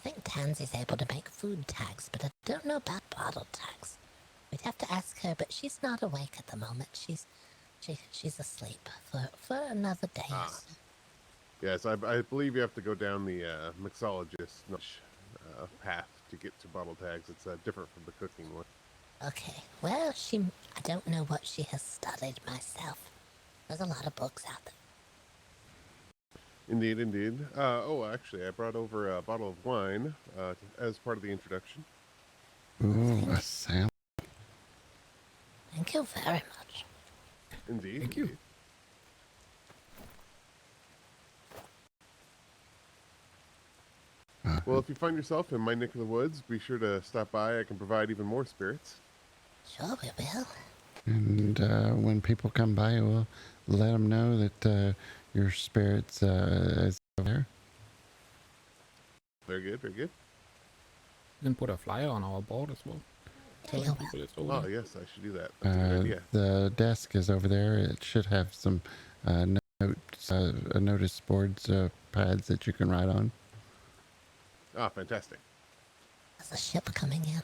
think Tansy's able to make food tags, but I don't know about bottle tags. We'd have to ask her, but she's not awake at the moment. She's asleep for another day. Ah. Yes, I believe you have to go down the mixologist path to get to bottle tags. It's different from the cooking one. Okay, well, I don't know what she has studied myself. There's a lot of books out there. Indeed, indeed. Oh, actually, I brought over a bottle of wine as part of the introduction. Ooh, a sample. Thank you very much. Indeed. Thank you. Indeed. Well, if you find yourself in my neck of the woods, be sure to stop by. I can provide even more spirits. Sure, we will. And when people come by, we'll let them know that your spirit's is over there. Very good, very good. You can put a flyer on our board as well. Telling people it's over Oh, there. yes, I should do that. That's a good idea. The desk is over there. It should have some notes, notice boards, pads that you can write on. Ah, fantastic. There's a ship coming in.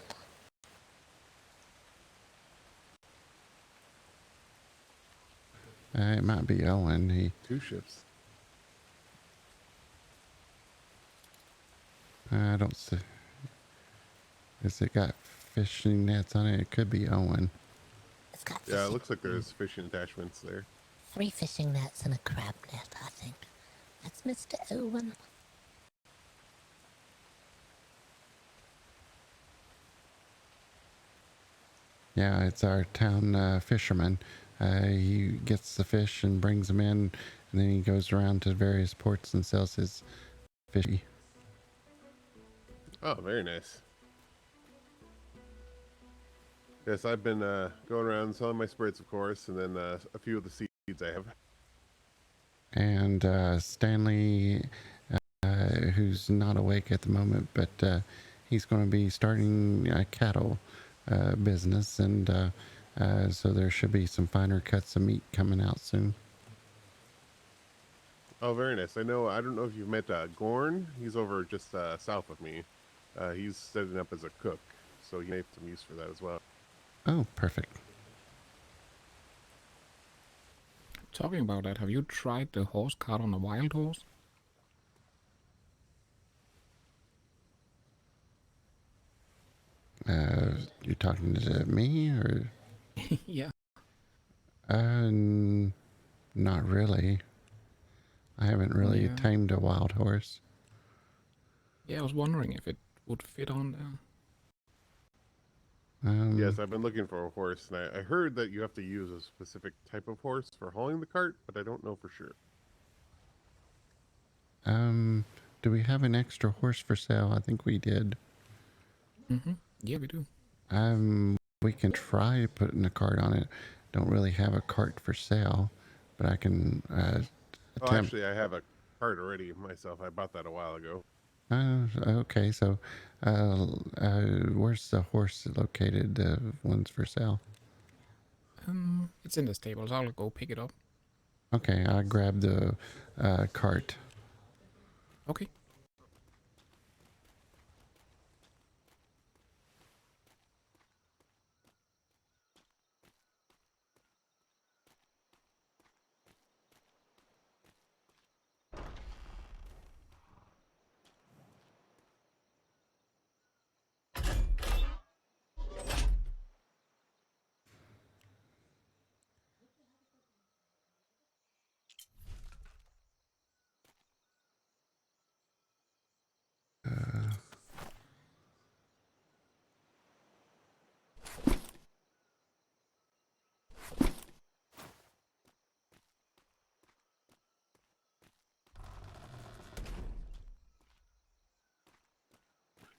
It might be Owen. 2 ships. I don't see. Has it got fishing nets on it? It could be Owen. It's got Yeah, it looks like there's fishing attachments there. 3 fishing nets and a crab net, I think. That's Mr. Owen. Yeah, it's our town fisherman. He gets the fish and brings them in, and then he goes around to various ports and sells his fishy. Oh, very nice. Yes, I've been going around selling my spirits, of course, and then a few of the seeds I have. And Stanley, who's not awake at the moment, but he's going to be starting a cattle business, and so there should be some finer cuts of meat coming out soon. Oh, very nice. I don't know if you've met Gorn. He's over just south of me. He's setting up as a cook, so you may have some use for that as well. Oh, perfect. Talking about that, have you tried the horse cart on a wild horse? You're talking to me, or? Yeah. Not really. I haven't really Yeah. tamed a wild horse. Yeah, I was wondering if it would fit on there. Yes, I've been looking for a horse, and I heard that you have to use a specific type of horse for hauling the cart, but I don't know for sure. Do we have an extra horse for sale? I think we did. Yeah, we do. We can try putting a cart on it. Don't really have a cart for sale, but I can attempt. Oh, actually, I have a cart already myself. I bought that a while ago. Okay, so where's the horse located? The ones for sale? It's in the stables. I'll go pick it up. Okay, I grab the cart. Okay.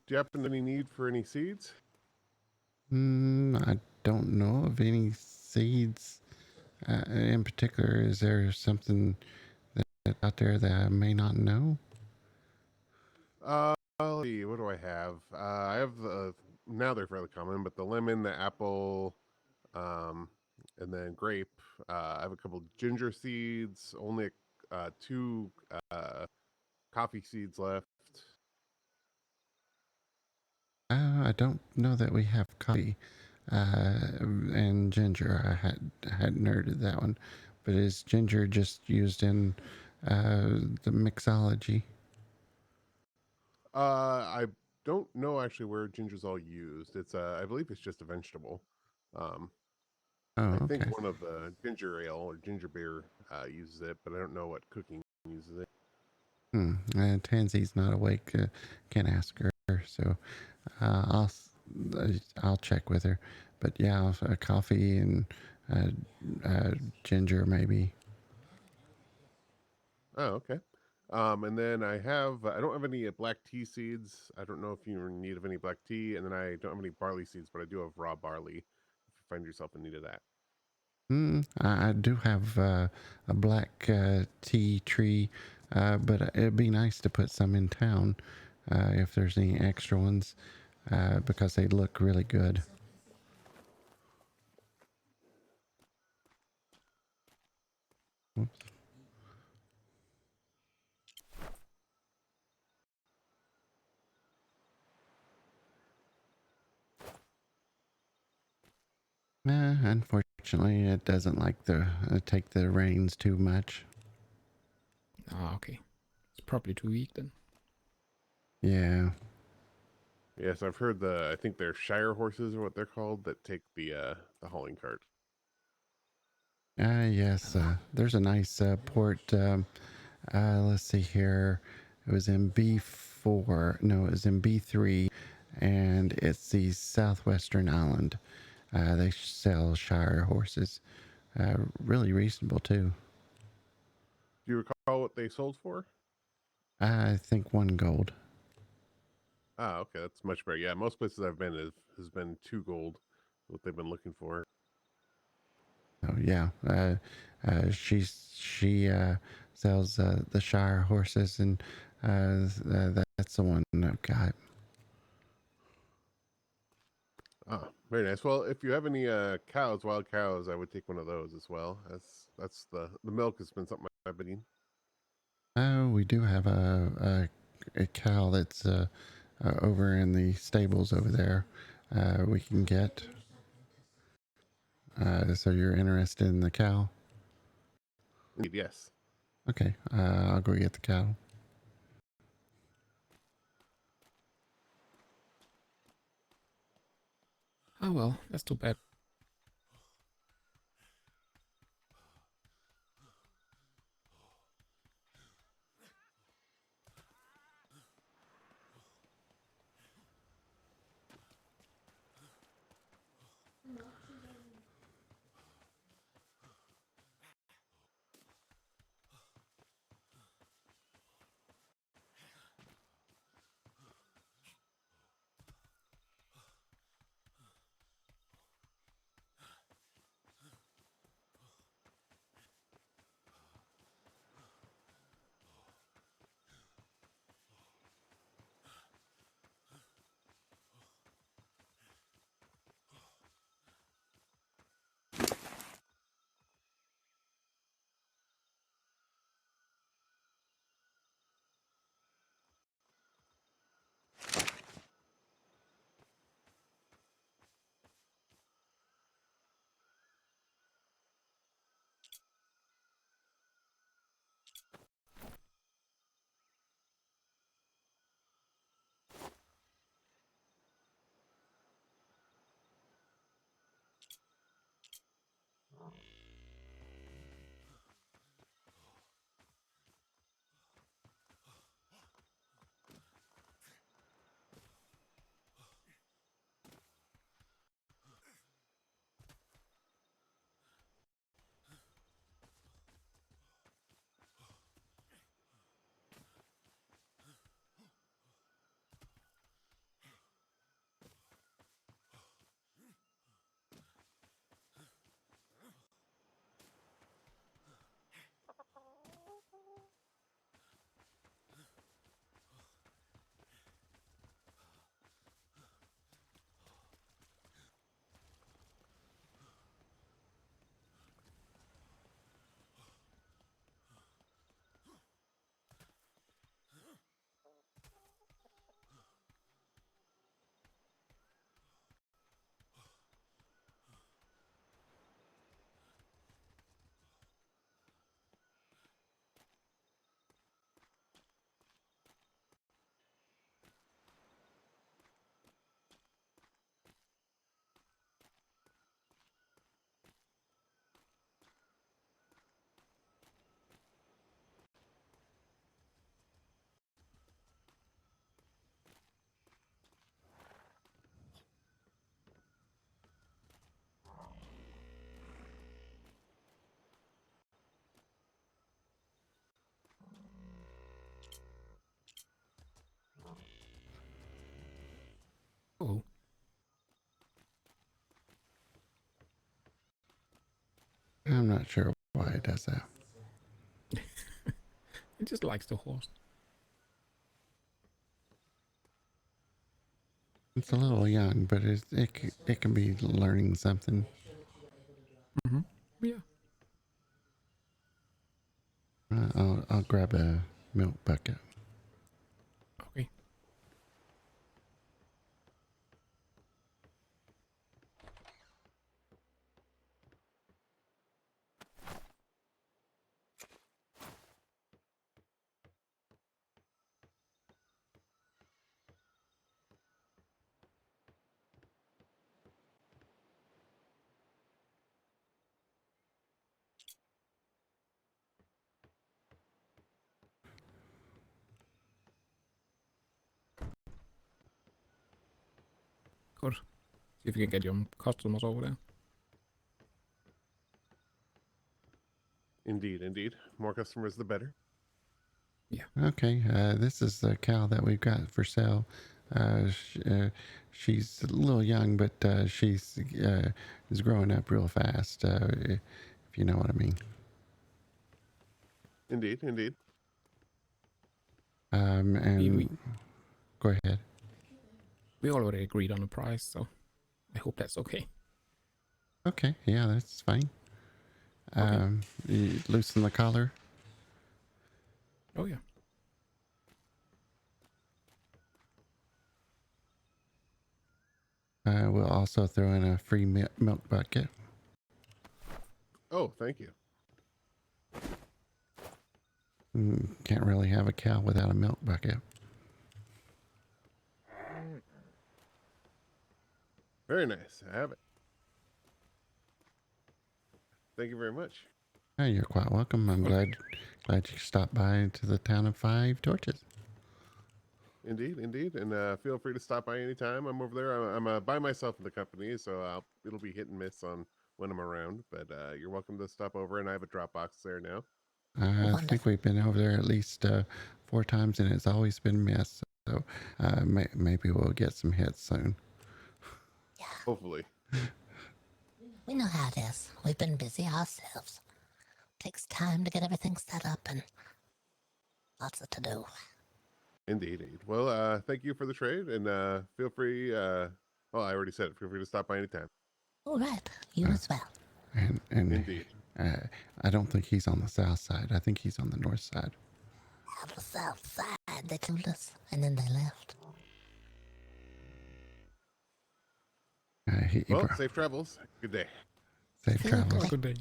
Do you happen to any need for any seeds? I don't know of any seeds in particular. Is there something that out there that I may not know? Let's see, what do I have? I have now they're fairly common, but the lemon, the apple, and then grape. I have a couple ginger seeds, only 2 coffee seeds left. I don't know that we have coffee and ginger. I had nerded that one, but is ginger just used in the mixology? I don't know actually where ginger's all used. It's I believe it's just a vegetable. Oh, I okay. think one of the ginger ale or ginger beer uses it, but I don't know what cooking uses it. Tansy's not awake. Can't ask her, so I'll check with her. But yeah, coffee and ginger maybe. Oh, okay. And then I don't have any black tea seeds. I don't know if you're in need of any black tea. And then I don't have any barley seeds, but I do have raw barley if you find yourself in need of that. I do have a black tea tree, but it'd be nice to put some in town if there's any extra ones, because they look really good. Oops. Unfortunately, it doesn't like the take the reins too much. Ah, okay. It's probably too weak then. Yeah. Yes, I've heard I think they're Shire horses or what they're called that take the hauling cart. Yes, there's a nice port. Let's see here. It was in B4. No, it was in B3, and it's the southwestern island. They sell Shire horses. Really reasonable, too. Do you recall what they sold for? I think 1 gold. Ah, okay, that's much better. Yeah, most places I've been has been 2 gold, what they've been looking for. Oh yeah, she sells the Shire horses, and that's the one I've got. Ah, very nice. Well, if you have any cows, wild cows, I would take one of those as well. That's the milk has been something I've been eating. Oh, we do have a cow that's over in the stables over there. We can get. So you're interested in the cow? Indeed, yes. Okay, I'll go get the cow. Oh well, that's too bad. Oh, I'm not sure why it does that. it just likes the horse. It's a little young, but it can be learning something. Mm-hmm. Yeah. I'll grab a milk bucket. Okay. Good. See if we can get your customers over there. Indeed, indeed. More customers, the better. Yeah. Okay, this is the cow that we've got for sale. She's a little young, but she's is growing up real fast, if you know what I mean. Indeed, indeed. And go ahead. We already agreed on the price, so I hope that's okay. Okay, yeah, that's fine. You loosen the collar. Oh yeah. We'll also throw in a free milk bucket. Oh, thank you. Can't really have a cow without a milk bucket. Very nice. I have it. Thank you very much. Oh, you're quite welcome. I'm glad you stopped by to the town of 5 Torches. Indeed, indeed. And feel free to stop by anytime. I'm over there. I'm by myself in the company, so it'll be hit and miss on when I'm around. But you're welcome to stop over, and I have a drop box there now. I think we've been over there at least 4 times, and it's always been missed. So maybe we'll get some hits soon. Yeah. Hopefully. We know how it is. We've been busy ourselves. Takes time to get everything set up and lots of to do. Indeed, indeed. Well, thank you for the trade, and feel free. Well, I already said it. Feel free to stop by anytime. All right, you as well. And Indeed. I don't think he's on the south side. I think he's on the north side. On the south side, they told us, and then they left. Well, safe travels. Good day. Safe travels. Good day.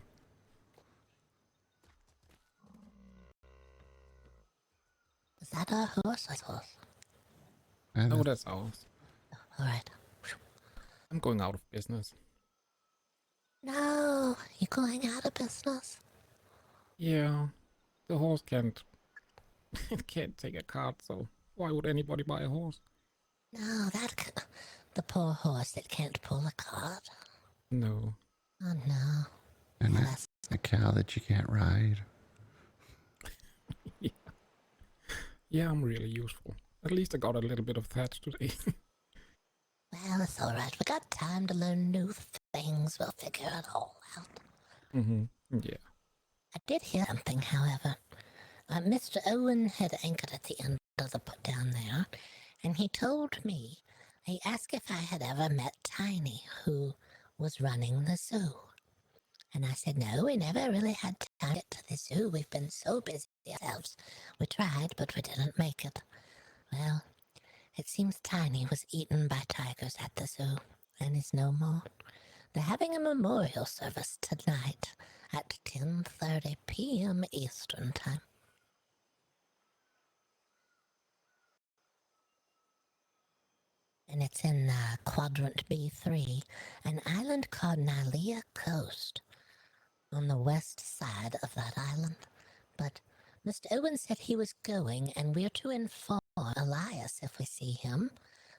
Is that our horse? Our horse? No, that's ours. All right. I'm going out of business. No, you're going out of business. Yeah, the horse can't take a cart, so why would anybody buy a horse? No, the poor horse that can't pull a cart. No. Oh no. And a cow that you can't ride. Yeah. Yeah, I'm really useful. At least I got a little bit of that today. Well, it's all right. We got time to learn new things. We'll figure it all out. Yeah. I did hear something, however. Mr. Owen had anchored at the end of the put down there, and he told me, he asked if I had ever met Tiny, who was running the zoo. And I said, no, we never really had time to get to the zoo. We've been so busy ourselves. We tried, but we didn't make it. Well, it seems Tiny was eaten by tigers at the zoo, and is no more. They're having a memorial service tonight at 10:30 p.m. Eastern Time. And it's in Quadrant B3, an island called Nylea Coast, on the west side of that island. But Mr. Owen said he was going, and we're to inform Elias, if we see him,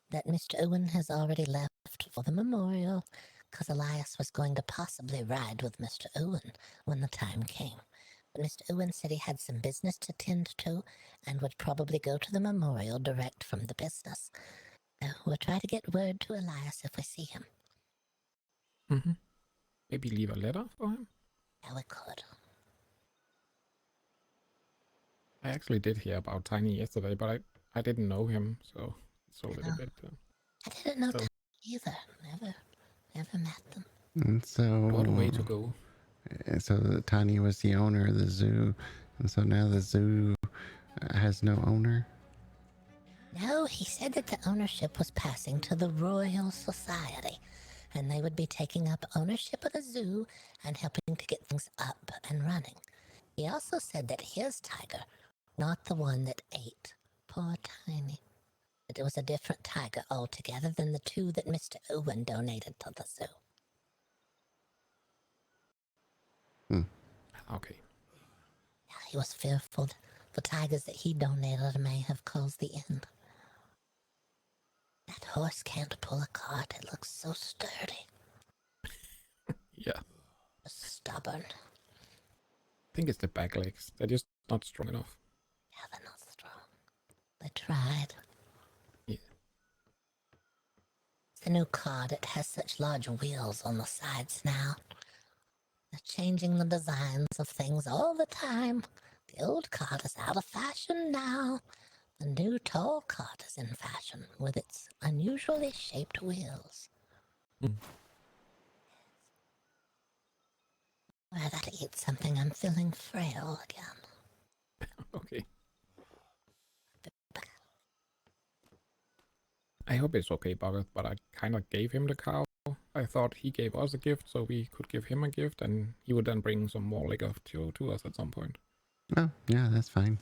that Mr. Owen has already left for the memorial, because Elias was going to possibly ride with Mr. Owen when the time came. But Mr. Owen said he had some business to tend to, and would probably go to the memorial direct from the business. We'll try to get word to Elias if we see him. Maybe leave a letter for him? Yeah, we could. I actually did hear about Tiny yesterday, but I didn't know him, so it's a little bit... I didn't know Tiny either. Never met them. And so... What a way to go. So Tiny was the owner of the zoo, and so now the zoo has no owner? No, he said that the ownership was passing to the Royal Society, and they would be taking up ownership of the zoo and helping to get things up and running. He also said that his tiger, not the one that ate poor Tiny, that it was a different tiger altogether than the 2 that Mr. Owen donated to the zoo. Okay. Yeah, he was fearful the tigers that he donated may have caused the end. That horse can't pull a cart. It looks so sturdy. Yeah. Stubborn. I think it's the back legs. They're just not strong enough. Yeah, they're not strong. They tried. Yeah. The new cart, it has such large wheels on the sides now. They're changing the designs of things all the time. The old cart is out of fashion now. The new tall cart is in fashion with its unusually shaped wheels. Mm. I gotta eat something. I'm feeling frail again. Okay. I hope it's okay, Boggert, but I kind of gave him the cow. I thought he gave us a gift, so we could give him a gift, and he would then bring some more liquor to us at some point. Oh, yeah, that's fine.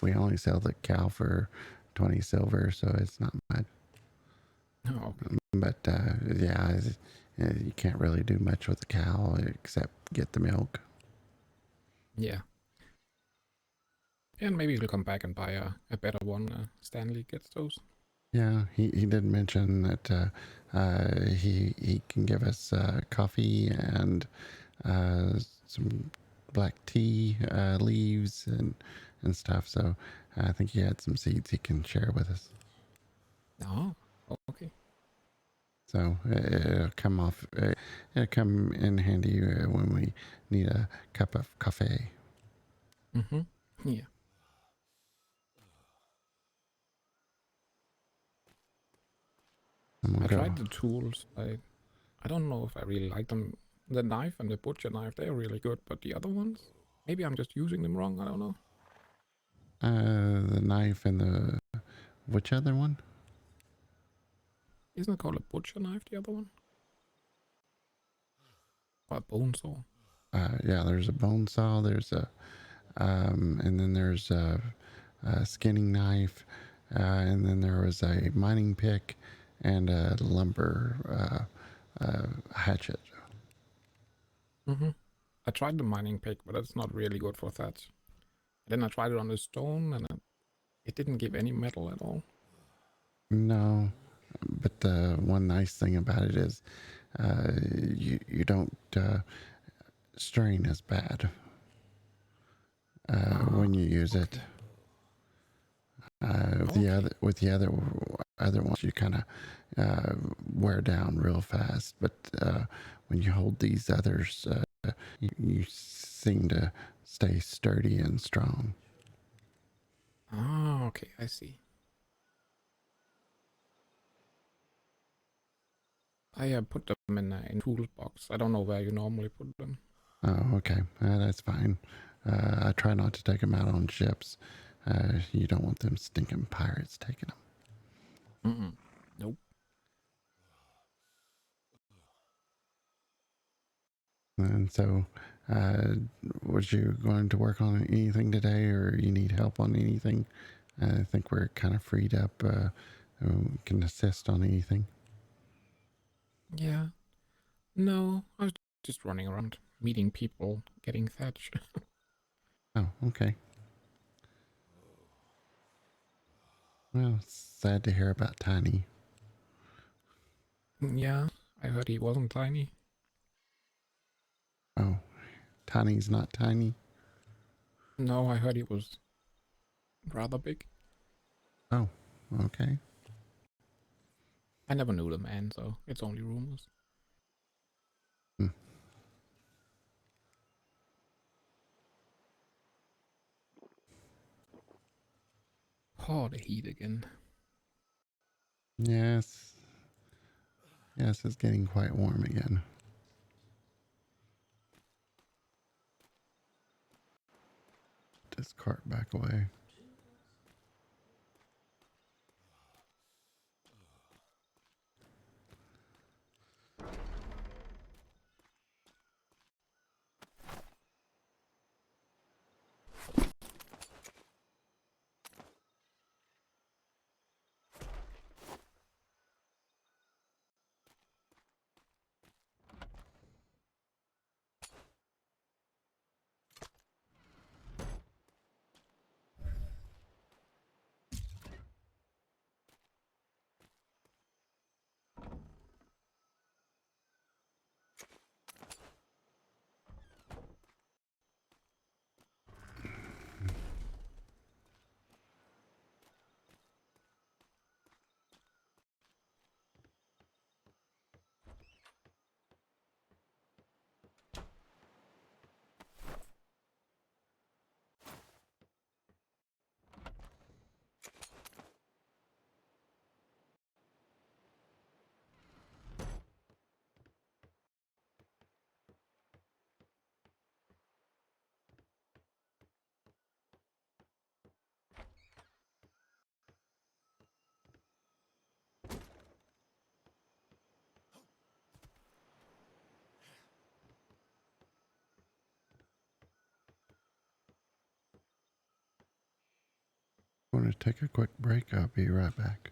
We only sell the cow for 20 silver, so it's not much. Oh, okay. But, yeah, you can't really do much with the cow except get the milk. Yeah. And maybe he'll come back and buy a better one. Stanley gets those. Yeah, he did mention that he can give us coffee and some black tea leaves and stuff. So I think he had some seeds he can share with us. Oh, okay. So it'll come off. It'll come in handy when we need a cup of coffee. Mm-hmm. Yeah. I tried the tools. I don't know if I really like them. The knife and the butcher knife, they're really good, but the other ones, maybe I'm just using them wrong. I don't know. The knife and the which other one? Isn't it called a butcher knife, the other one? Or a bone saw? Yeah, there's a bone saw. There's a and then there's a skinning knife, and then there was a mining pick and a lumber hatchet. Mm-hmm. I tried the mining pick, but it's not really good for thatch. Then I tried it on the stone, and it didn't give any metal at all. No, but the one nice thing about it is you don't strain as bad when you use it. With the other ones, you kind of wear down real fast. But when you hold these others, you seem to stay sturdy and strong. Oh, okay, I see. I put them in a toolbox. I don't know where you normally put them. Oh, okay, that's fine. I try not to take them out on ships. You don't want them stinking pirates taking them. Mm-mm. Nope. And so, was you going to work on anything today, or you need help on anything? I think we're kind of freed up. Can assist on anything. Yeah. No, I was just running around, meeting people, getting thatch. Oh, okay. Well, sad to hear about Tiny. Yeah, I heard he wasn't tiny. Oh, Tiny's not tiny? No, I heard he was rather big. Oh, okay. I never knew the man, so it's only rumors. Hmm. Oh, the heat again. Yes. Yes, it's getting quite warm again. This cart back away. going to take a quick break. I'll be right back.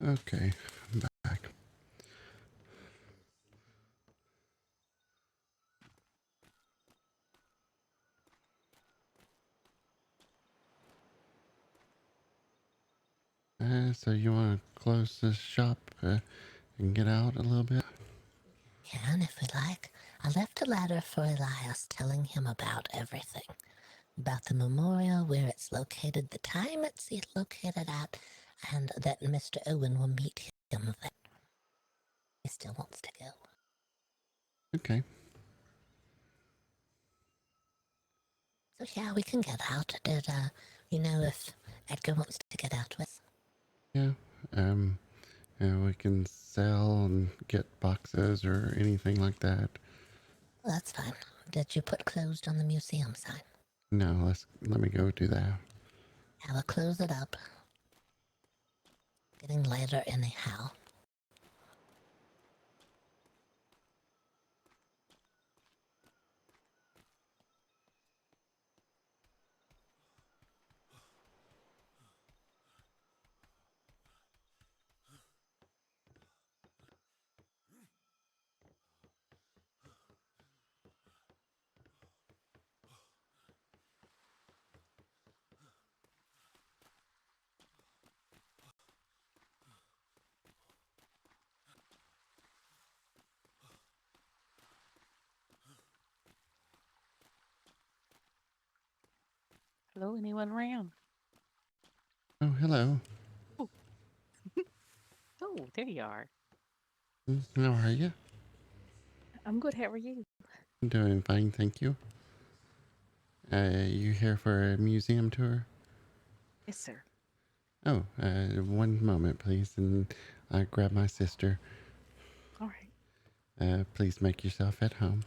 Okay, I'm back. So you want to close this shop and get out a little bit? Can, if we like. I left a letter for Elias telling him about everything. About the memorial, where it's located, the time it's located at, and that Mr. Owen will meet him there. He still wants to go. Okay. So yeah, we can get out. Did you know if Edgar wants to get out with? Yeah. We can sell and get boxes or anything like that. Well, that's fine. Did you put closed on the museum sign? No, let me go do that. I will close it up. Getting later anyhow. Hello, anyone around? Oh, hello. Oh, oh, there you are. How are you? I'm good. How are you? I'm doing fine, thank you. You here for a museum tour? Yes, sir. Oh, one moment, please, and I grab my sister. All right. Please make yourself at home.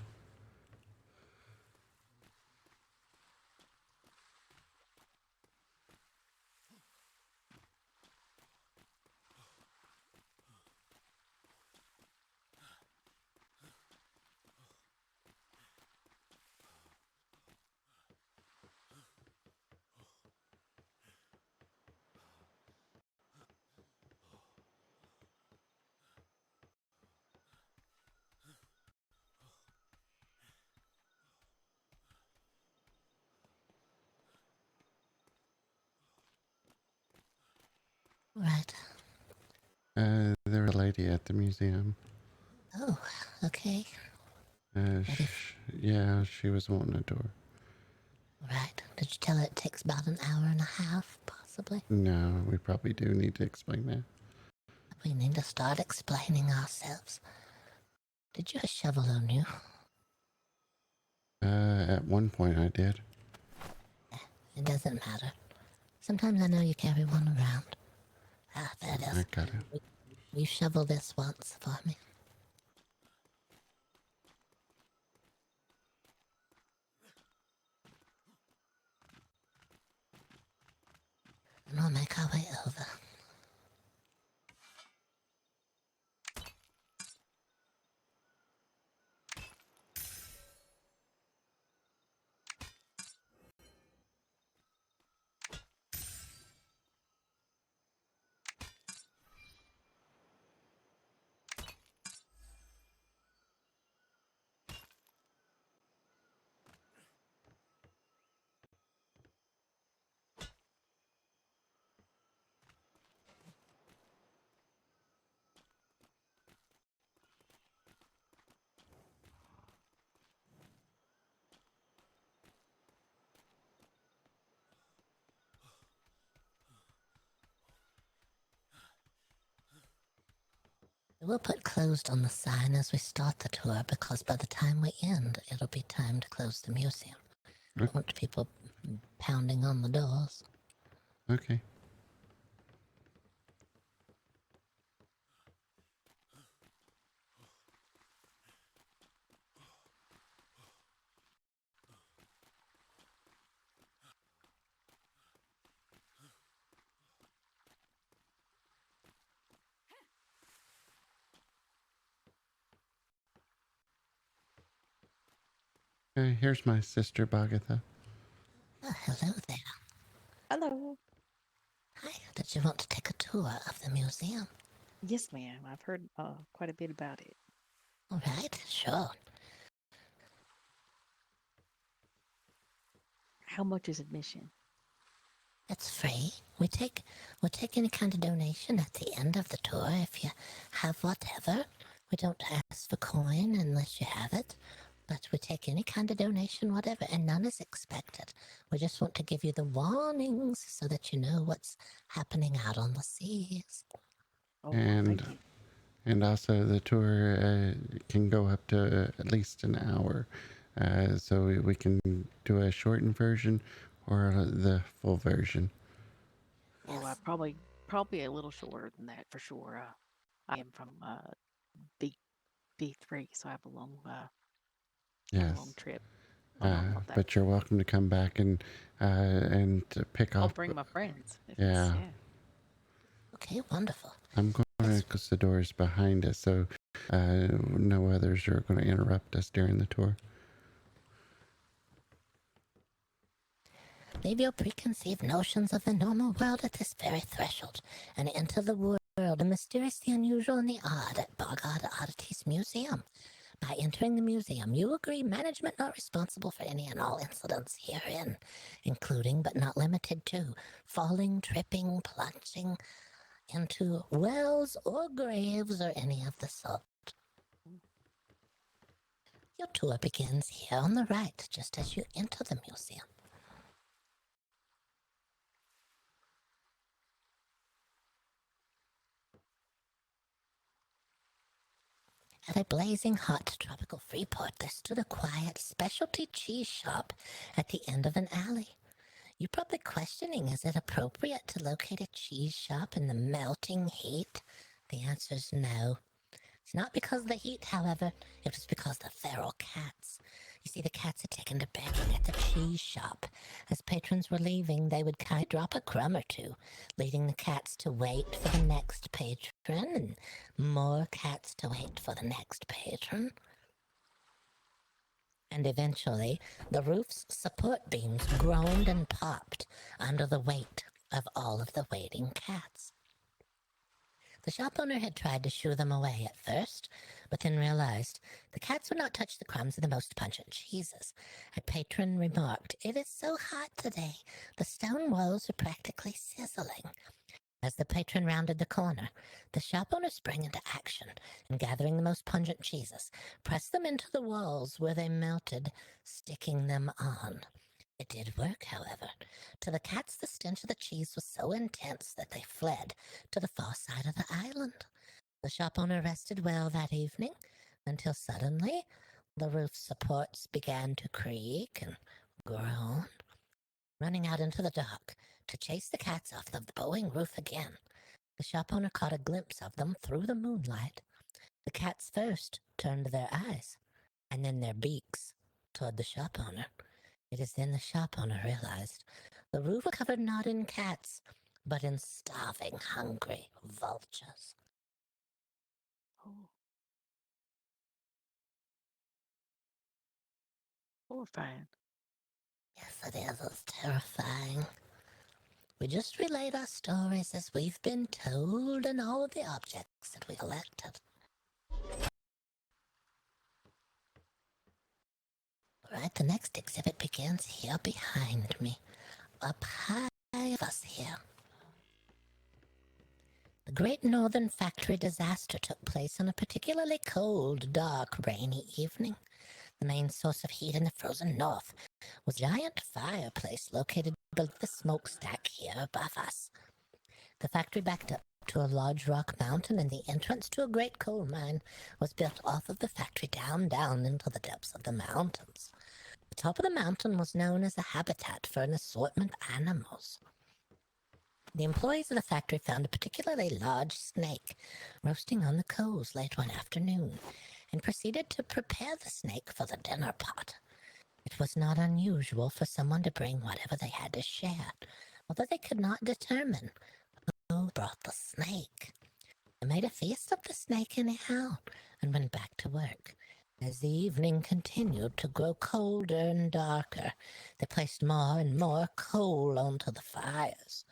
Right. There's a lady at the museum. Oh, okay. Yeah, she was wanting a tour. Right. Did you tell her it takes about an hour and a half, possibly? No, we probably do need to explain that. We need to start explaining ourselves. Did you have a shovel on you? At one point I did. It doesn't matter. Sometimes I know you carry one around. Ah, there it is. I got it. You shovel this once for me. And we'll make our way over. We'll put closed on the sign as we start the tour because by the time we end, it'll be time to close the museum. I don't want people pounding on the doors. Okay. Here's my sister, Boggett. Oh, hello there. Hello. Hi, did you want to take a tour of the museum? Yes, ma'am. I've heard quite a bit about it. All right, sure. How much is admission? It's free. We'll take any kind of donation at the end of the tour if you have whatever. We don't ask for coin unless you have it, but we take any kind of donation, whatever, and none is expected. We just want to give you the warnings so that you know what's happening out on the seas. Oh, And thank you. and also the tour can go up to at least an hour, so we can do a shortened version or the full version. Oh, I probably a little shorter than that for sure. I am from B3, so I have a long Yes. trip. Not that. But you're welcome to come back and pick I'll off. bring my friends. Yeah. Okay, wonderful. I'm going to close the doors behind us so no others are going to interrupt us during the tour. Leave your preconceived notions of the normal world at this very threshold and enter the world of the mysterious, the unusual, and the odd at BoggOdd Oddities Museum. By entering the museum, you agree management not responsible for any and all incidents herein, including but not limited to falling, tripping, plunging into wells or graves or any of the sort. Your tour begins here on the right, just as you enter the museum. At a blazing hot tropical free port, there stood a quiet specialty cheese shop at the end of an alley. You're probably questioning, is it appropriate to locate a cheese shop in the melting heat? The answer is no. It's not because of the heat, however, it was because of the feral cats. You see, the cats had taken to begging at the cheese shop. As patrons were leaving, they would kind of drop a crumb or two, leading the cats to wait for the next patron, and more cats to wait for the next patron. And eventually, the roof's support beams groaned and popped under the weight of all of the waiting cats. The shop owner had tried to shoo them away at first, but then realized the cats would not touch the crumbs of the most pungent cheeses. A patron remarked, "It is so hot today, the stone walls are practically sizzling." As the patron rounded the corner, the shop owner sprang into action and, gathering the most pungent cheeses, pressed them into the walls where they melted, sticking them on. It did work, however. To the cats, the stench of the cheese was so intense that they fled to the far side of the island. The shop owner rested well that evening until suddenly the roof supports began to creak and groan. Running out into the dark to chase the cats off the bowing roof again, the shop owner caught a glimpse of them through the moonlight. The cats first turned their eyes and then their beaks toward the shop owner. It is then the shop owner realized the roof was covered not in cats, but in starving, hungry vultures. Oh. Horrifying. Yes, it is. It's terrifying. We just relate our stories as we've been told and all of the objects that we collected. Right, the next exhibit begins here behind me, up high of us here. The Great Northern Factory disaster took place on a particularly cold, dark, rainy evening. The main source of heat in the frozen north was a giant fireplace located below the smokestack here above us. The factory backed up to a large rock mountain, and the entrance to a great coal mine was built off of the factory down into the depths of the mountains. The top of the mountain was known as a habitat for an assortment of animals. The employees of the factory found a particularly large snake roasting on the coals late one afternoon and proceeded to prepare the snake for the dinner pot. It was not unusual for someone to bring whatever they had to share, although they could not determine who brought the snake. They made a feast of the snake anyhow and went back to work. As the evening continued to grow colder and darker, they placed more and more coal onto the fires.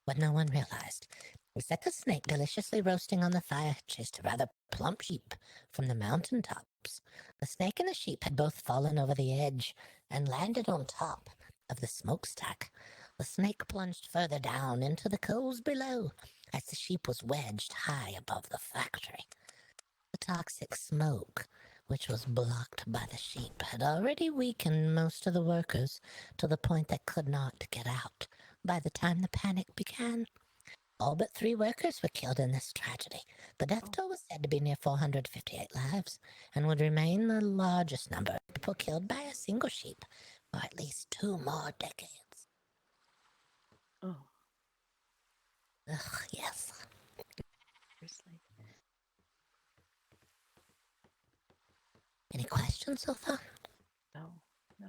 What no one realized We set the snake deliciously roasting on the fire, chased a rather plump sheep from the mountain tops. The snake and the sheep had both fallen over the edge and landed on top of the smokestack. The snake plunged further down into the coals below as the sheep was wedged high above the factory. The toxic smoke, which was blocked by the sheep, had already weakened most of the workers to the point they could not get out by the time the panic began. All but 3 workers were killed in this tragedy. The death toll was said to be near 458 lives and would remain the largest number of people killed by a single sheep for at least 2 more decades. Oh, Ugh, yes. seriously. Any questions so far? No, no,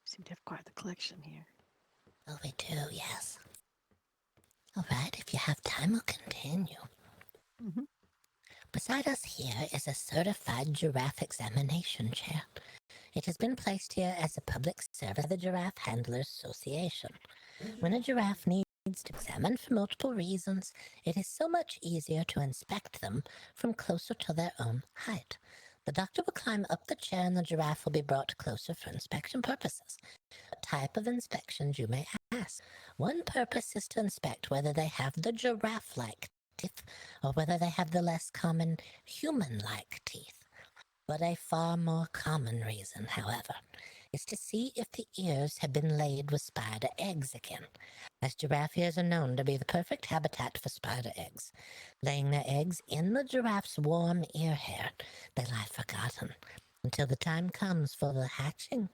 seem to have quite the collection here. Oh, we do, yes. All right, if you have time, we'll continue. Mm-hmm. Beside us here is a certified giraffe examination chair. It has been placed here as a public service by the Giraffe Handlers Association. When a giraffe needs to examine for multiple reasons, it is so much easier to inspect them from closer to their own height. The doctor will climb up the chair and the giraffe will be brought closer for inspection purposes. What type of inspections, you may ask? One purpose is to inspect whether they have the giraffe-like teeth or whether they have the less common human-like teeth. But a far more common reason, however, is to see if the ears have been laid with spider eggs again, as giraffe ears are known to be the perfect habitat for spider eggs. Laying their eggs in the giraffe's warm ear hair, they lie forgotten until the time comes for the hatching.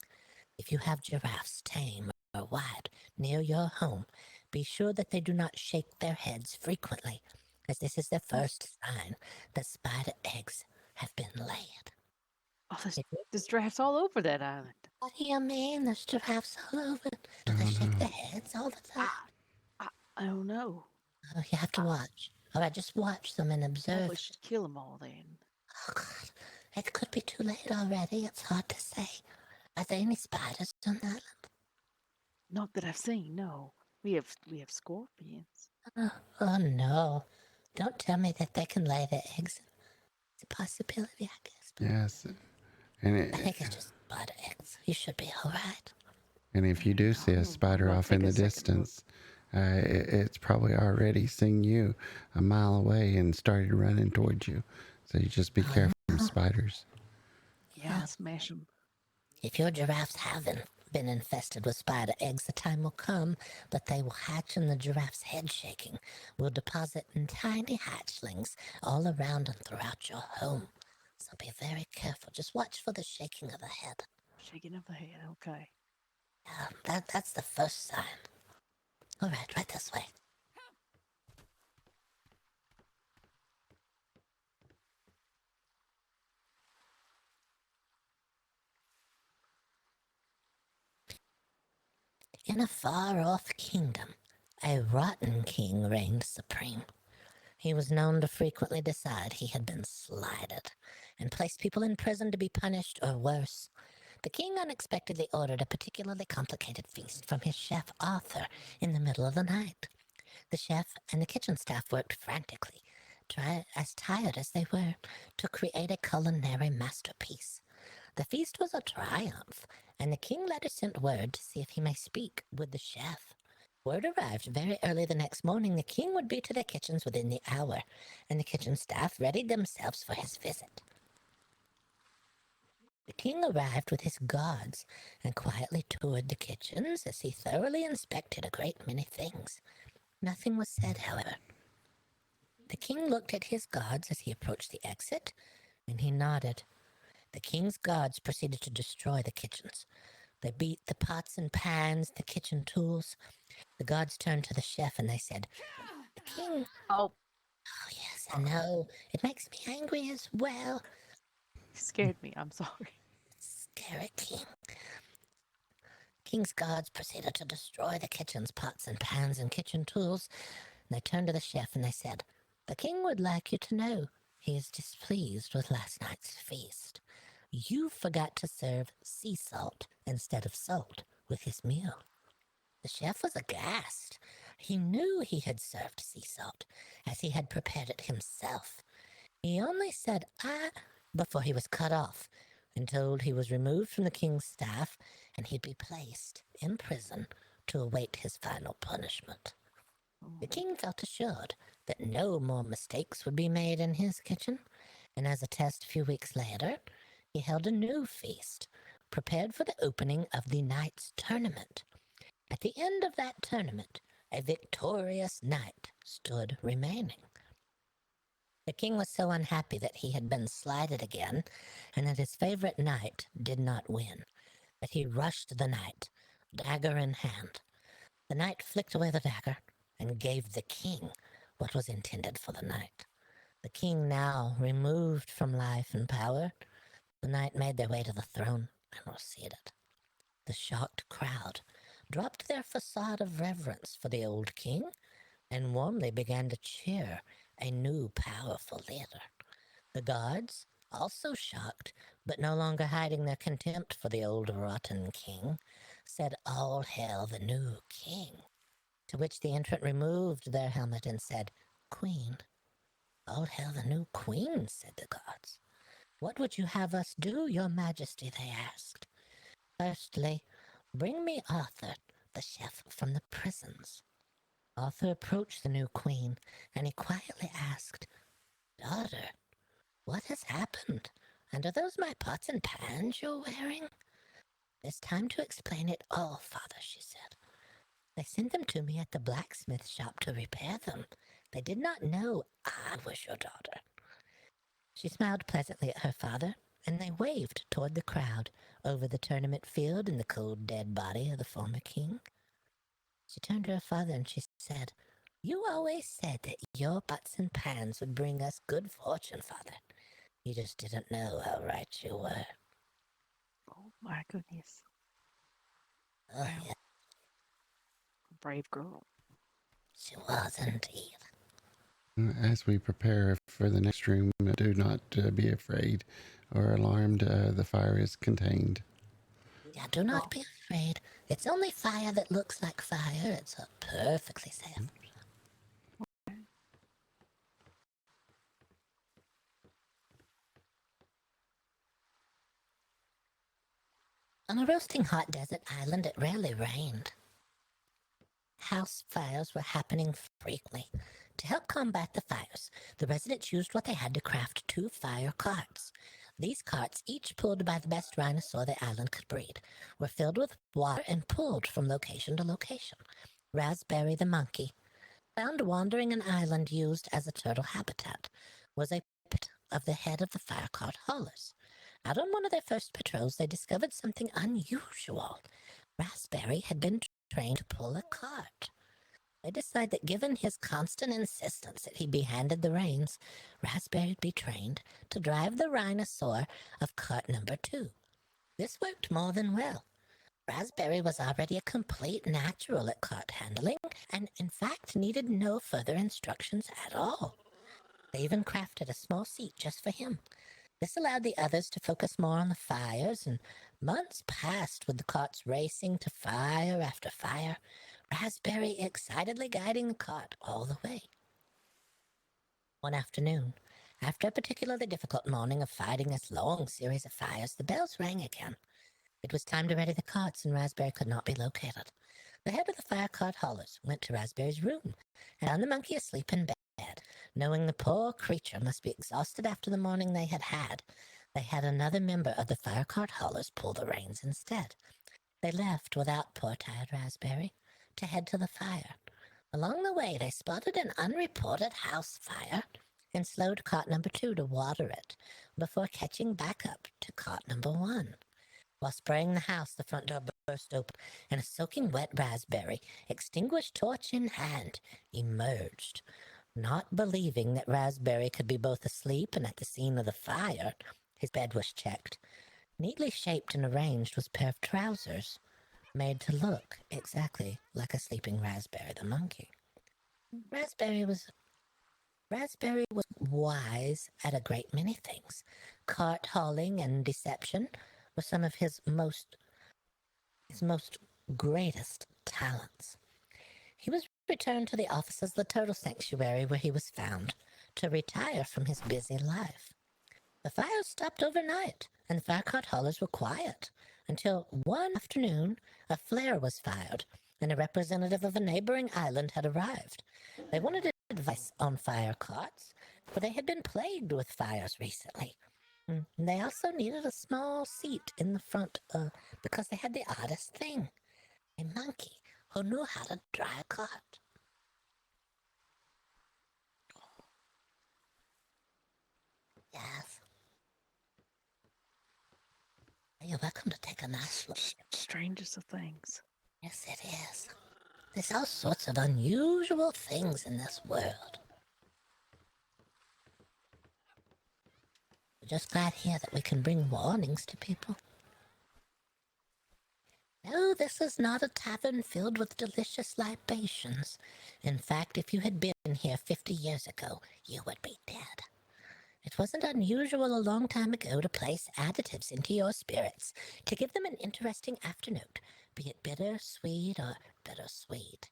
If you have giraffes, tame or wild, near your home, be sure that they do not shake their heads frequently, as this is the first sign that spider eggs have been laid. Oh, there's giraffes all over that island. What do you mean? There's giraffes all over. Do they shake their heads all the time? I don't know. Oh, you have to watch. All right, just watch them and observe. Probably should kill them all then. Oh, God. It could be too late already. It's hard to say. Are there any spiders on the island? Not that I've seen, no. We have scorpions. Oh, no. Don't tell me that they can lay their eggs. It's a possibility, I guess. Yes. And I think it's just spider eggs. You should be all right. And if you do see a spider off in the distance, it's probably already seen you a mile away and started running towards you. So you just be careful of spiders. Yeah, smash them. If your giraffes haven't been infested with spider eggs, the time will come that they will hatch and the giraffe's head shaking will deposit in tiny hatchlings all around and throughout your home. So be very careful. Just watch for the shaking of the head. Shaking of the head, okay. Yeah, that's the first sign. All right this way. In a far-off kingdom, a rotten king reigned supreme. He was known to frequently decide he had been slighted and placed people in prison to be punished or worse. The king unexpectedly ordered a particularly complicated feast from his chef Arthur in the middle of the night. The chef and the kitchen staff worked frantically, as tired as they were, to create a culinary masterpiece. The feast was a triumph, and the king later sent word to see if he may speak with the chef. Word arrived very early the next morning. The king would be to their kitchens within the hour, and the kitchen staff readied themselves for his visit. The king arrived with his guards and quietly toured the kitchens as he thoroughly inspected a great many things. Nothing was said, however. The king looked at his guards as he approached the exit, and he nodded. The king's guards proceeded to destroy the kitchens. They beat the pots and pans, the kitchen tools. The guards turned to the chef and they said, "The king..." Oh, yes, I know. It makes me angry as well. You scared me. I'm sorry. Scary king. King's guards proceeded to destroy the kitchen's pots and pans and kitchen tools. And they turned to the chef and they said, "The king would like you to know he is displeased with last night's feast. You forgot to serve sea salt instead of salt with his meal." The chef was aghast. He knew he had served sea salt, as he had prepared it himself. He only said "ah" before he was cut off, and told he was removed from the king's staff, and he'd be placed in prison to await his final punishment. The king felt assured that no more mistakes would be made in his kitchen, and as a test a few weeks later, he held a new feast, prepared for the opening of the knight's tournament. At the end of that tournament, a victorious knight stood remaining. The king was so unhappy that he had been slighted again, and that his favorite knight did not win, that he rushed the knight, dagger in hand. The knight flicked away the dagger and gave the king what was intended for the knight. The king now removed from life and power, the knight made their way to the throne and was seated. The shocked crowd dropped their facade of reverence for the old king and warmly began to cheer a new powerful leader. The guards, also shocked, but no longer hiding their contempt for the old rotten king, said, "All hail the new king," to which the entrant removed their helmet and said, "Queen." "All hail the new queen," said the guards. "What would you have us do, your majesty?" they asked. "Firstly, bring me Arthur, the chef from the prisons." Arthur approached the new queen, and he quietly asked, "Daughter, what has happened? And are those my pots and pans you're wearing?" "It's time to explain it all, father," she said. "They sent them to me at the blacksmith shop to repair them. They did not know I was your daughter." She smiled pleasantly at her father, and they waved toward the crowd over the tournament field and the cold dead body of the former king. She turned to her father and she said, "You always said that your pots and pans would bring us good fortune, father. You just didn't know how right you were." Oh my goodness. Oh, yeah, Brave girl. she was indeed. As we prepare for the next room, do not be afraid or alarmed. The fire is contained. Yeah, do not be afraid. It's only fire that looks like fire. It's perfectly safe. On a roasting hot desert island, it rarely rained. House fires were happening frequently. To help combat the fires, the residents used what they had to craft 2 fire carts. These carts, each pulled by the best rhinosaur the island could breed, were filled with water and pulled from location to location. Raspberry the monkey, found wandering an island used as a turtle habitat, was a puppet of the head of the fire cart haulers. Out on one of their first patrols, they discovered something unusual. Raspberry had been trained to pull a cart. They decided that given his constant insistence that he be handed the reins, Raspberry would be trained to drive the rhinosaur of cart number 2. This worked more than well. Raspberry was already a complete natural at cart handling, and in fact needed no further instructions at all. They even crafted a small seat just for him. This allowed the others to focus more on the fires, and months passed with the carts racing to fire after fire, Raspberry excitedly guiding the cart all the way. One afternoon, after a particularly difficult morning of fighting this long series of fires, the bells rang again. It was time to ready the carts, and Raspberry could not be located. The head of the fire cart haulers went to Raspberry's room and found the monkey asleep in bed. Knowing the poor creature must be exhausted after the morning they had, they had another member of the fire cart haulers pull the reins instead. They left without poor tired Raspberry to head to the fire. Along the way, they spotted an unreported house fire and slowed cart number 2 to water it before catching back up to cart number 1. While spraying the house, the front door burst open, and a soaking wet Raspberry, extinguished torch in hand, emerged. Not believing that Raspberry could be both asleep and at the scene of the fire, his bed was checked. Neatly shaped and arranged was a pair of trousers, made to look exactly like a sleeping Raspberry the monkey. Raspberry was wise at a great many things. Cart hauling and deception were some of his most greatest talents. He was returned to the offices of the Turtle Sanctuary where he was found, to retire from his busy life. The fires stopped overnight, and the fire-caught haulers were quiet, until one afternoon a flare was fired, and a representative of a neighboring island had arrived. They wanted advice on fire carts, for they had been plagued with fires recently. They also needed a small seat in the front because they had the oddest thing, a monkey who knew how to drive a cart. Yes. You're welcome to take a nice look. Strangest of things. Yes, it is. There's all sorts of unusual things in this world. We're just glad here that we can bring warnings to people. No, this is not a tavern filled with delicious libations. In fact, if you had been here 50 years ago, you would be dead. It wasn't unusual a long time ago to place additives into your spirits to give them an interesting afternote, be it bitter, sweet, or bittersweet.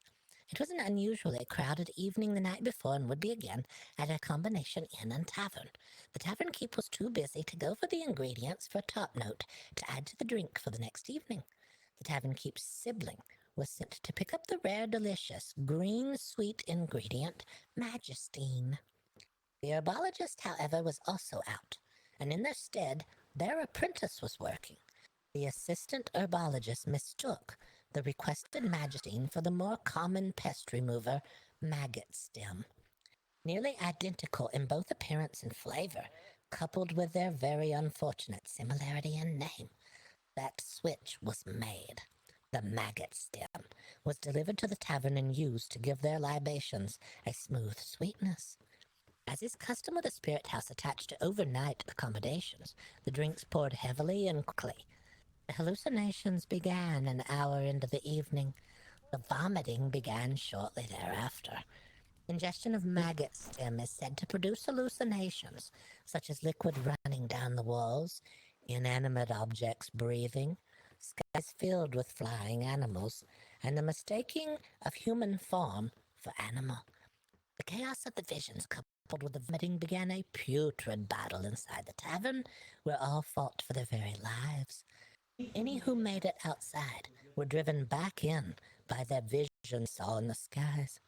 It was an unusually crowded evening the night before and would be again at a combination inn and tavern. The tavern keep was too busy to go for the ingredients for a top note to add to the drink for the next evening. The tavern keep's sibling was sent to pick up the rare, delicious, green, sweet ingredient, Magistine. The herbologist, however, was also out, and in their stead, their apprentice was working. The assistant herbologist mistook the requested Magistine for the more common pest remover, maggot stem. Nearly identical in both appearance and flavor, coupled with their very unfortunate similarity in name, that switch was made. The maggot stem was delivered to the tavern and used to give their libations a smooth sweetness. As is custom with a spirit house attached to overnight accommodations, the drinks poured heavily and quickly. The hallucinations began an hour into the evening. The vomiting began shortly thereafter. Ingestion of maggot stem is said to produce hallucinations, such as liquid running down the walls, inanimate objects breathing, skies filled with flying animals, and the mistaking of human form for animal. The chaos of the visions coupled with the vomiting began a putrid battle inside the tavern, where all fought for their very lives. Any who made it outside were driven back in by their visions saw in the skies.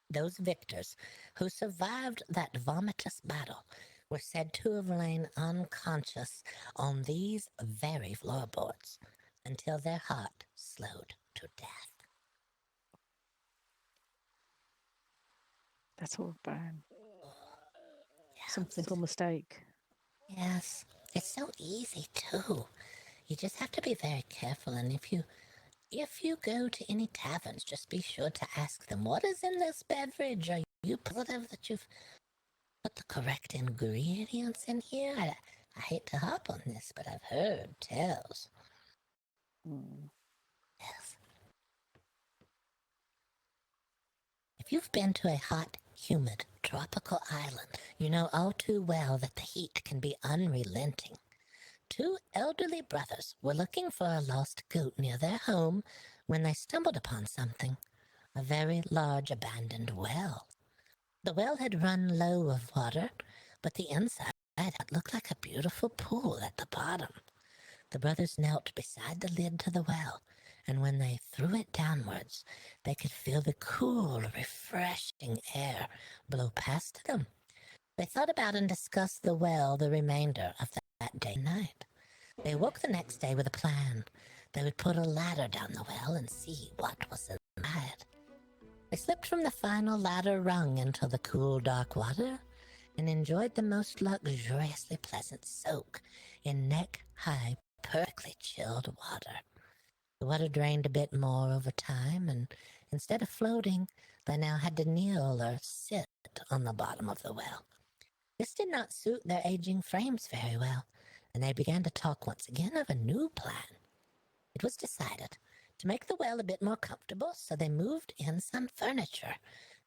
Those victors who survived that vomitous battle were said to have lain unconscious on these very floorboards until their heart slowed to death. That's horrifying. Some simple mistake. Yes, it's so easy too. You just have to be very careful, and if you go to any taverns, just be sure to ask them, what is in this beverage? Are you positive that you've put the correct ingredients in here? I hate to hop on this, but I've heard tales. Yes. If you've been to a hot, humid, tropical island, you know all too well that the heat can be unrelenting. Two elderly brothers were looking for a lost goat near their home when they stumbled upon something, a very large abandoned well. The well had run low of water, but the inside looked like a beautiful pool at the bottom. The brothers knelt beside the lid to the well, and when they threw it downwards, they could feel the cool, refreshing air blow past them. They thought about and discussed the well the remainder of that day and night. They woke the next day with a plan. They would put a ladder down the well and see what was inside. They slipped from the final ladder rung into the cool, dark water and enjoyed the most luxuriously pleasant soak in neck-high, perfectly chilled water. The water drained a bit more over time, and instead of floating, they now had to kneel or sit on the bottom of the well. This did not suit their aging frames very well, and they began to talk once again of a new plan. It was decided to make the well a bit more comfortable, so they moved in some furniture.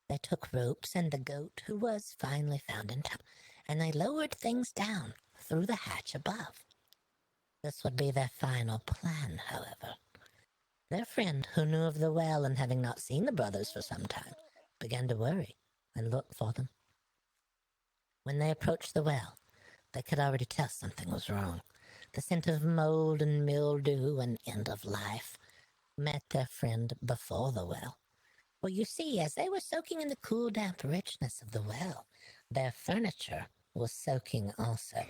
They took ropes and the goat, who was finally found in town, and they lowered things down through the hatch above. This would be their final plan, however. Their friend, who knew of the well and having not seen the brothers for some time, began to worry and look for them. When they approached the well, they could already tell something was wrong. The scent of mold and mildew and end of life met their friend before the well. Well, you see, as they were soaking in the cool, damp richness of the well, their furniture was soaking also.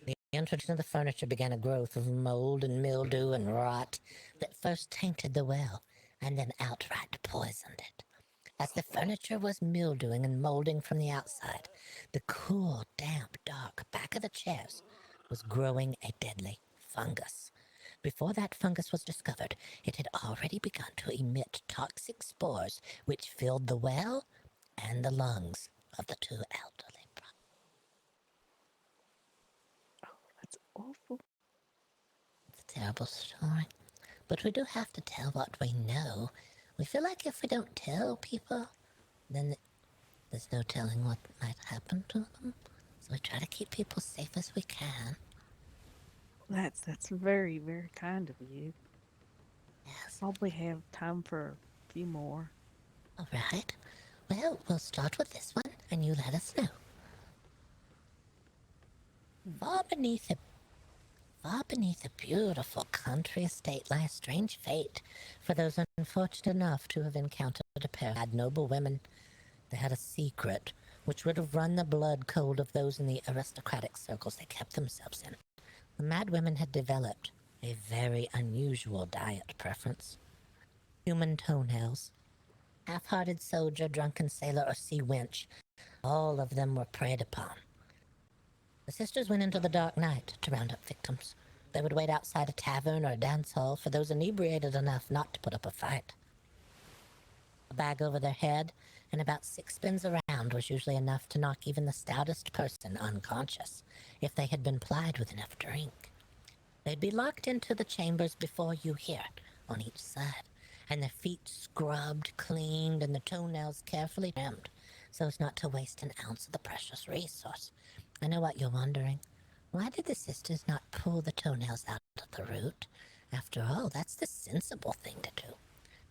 The introduction of the furniture began a growth of mold and mildew and rot that first tainted the well and then outright poisoned it. As the furniture was mildewing and molding from the outside, the cool, damp, dark back of the chairs was growing a deadly fungus. Before that fungus was discovered, it had already begun to emit toxic spores which filled the well and the lungs of the two elderly brothers. That's awful. It's a terrible story, but we do have to tell what we know. We feel like if we don't tell people, then there's no telling what might happen to them. So we try to keep people safe as we can. That's very, very kind of you. Yes. Probably have time for a few more. All right. Well, we'll start with this one, and you let us know. Far beneath a beautiful country estate lies strange fate for those unfortunate enough to have encountered a pair of noble women. They had a secret which would have run the blood cold of those in the aristocratic circles they kept themselves in. The mad women had developed a very unusual diet preference. Human toenails, half-hearted soldier, drunken sailor, or sea wench, all of them were preyed upon. The sisters went into the dark night to round up victims. They would wait outside a tavern or a dance hall for those inebriated enough not to put up a fight. A bag over their head and about 6 spins around was usually enough to knock even the stoutest person unconscious, if they had been plied with enough drink. They'd be locked into the chambers before you hear, on each side, and their feet scrubbed, cleaned, and the toenails carefully trimmed, so as not to waste an ounce of the precious resource. I know what you're wondering. Why did the sisters not pull the toenails out of the root? After all, that's the sensible thing to do.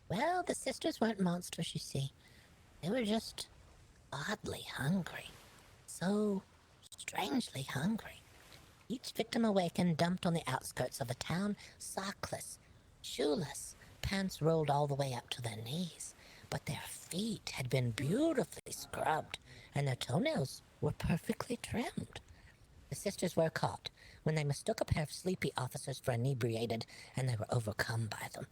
Well, the sisters weren't monsters, you see. They were just oddly hungry. So strangely hungry. Each victim awakened, dumped on the outskirts of a town, sockless, shoeless, pants rolled all the way up to their knees. But their feet had been beautifully scrubbed, and their toenails were perfectly trimmed. The sisters were caught when they mistook a pair of sleepy officers for inebriated, and they were overcome by them.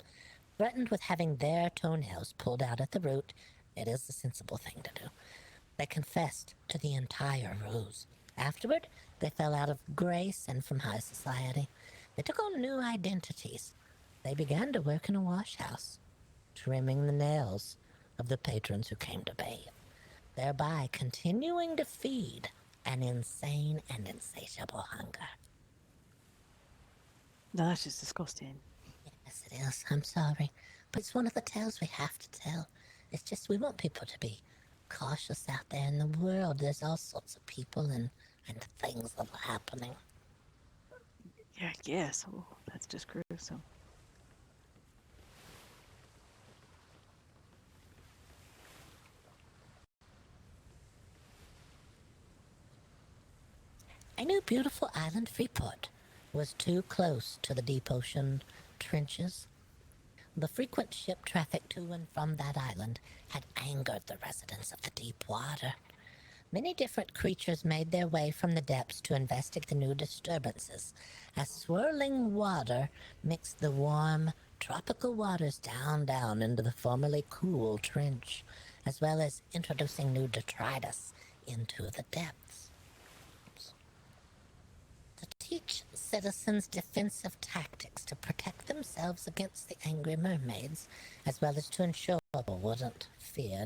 Threatened with having their toenails pulled out at the root, it is the sensible thing to do. They confessed to the entire ruse. Afterward, they fell out of grace and from high society. They took on new identities. They began to work in a wash house, trimming the nails of the patrons who came to bathe, thereby continuing to feed an insane and insatiable hunger. No, that's just disgusting. Yes, it is. I'm sorry. But it's one of the tales we have to tell. It's just we want people to be cautious out there in the world. There's all sorts of people and things that are happening. Yeah, I guess. Oh, that's just gruesome. I knew beautiful island Freeport was too close to the deep ocean trenches. The frequent ship traffic to and from that island had angered the residents of the deep water. Many different creatures made their way from the depths to investigate the new disturbances, as swirling water mixed the warm, tropical waters down into the formerly cool trench, as well as introducing new detritus into the depths. To teach citizens defensive tactics to protect themselves against the angry mermaids, as well as to ensure people wouldn't fear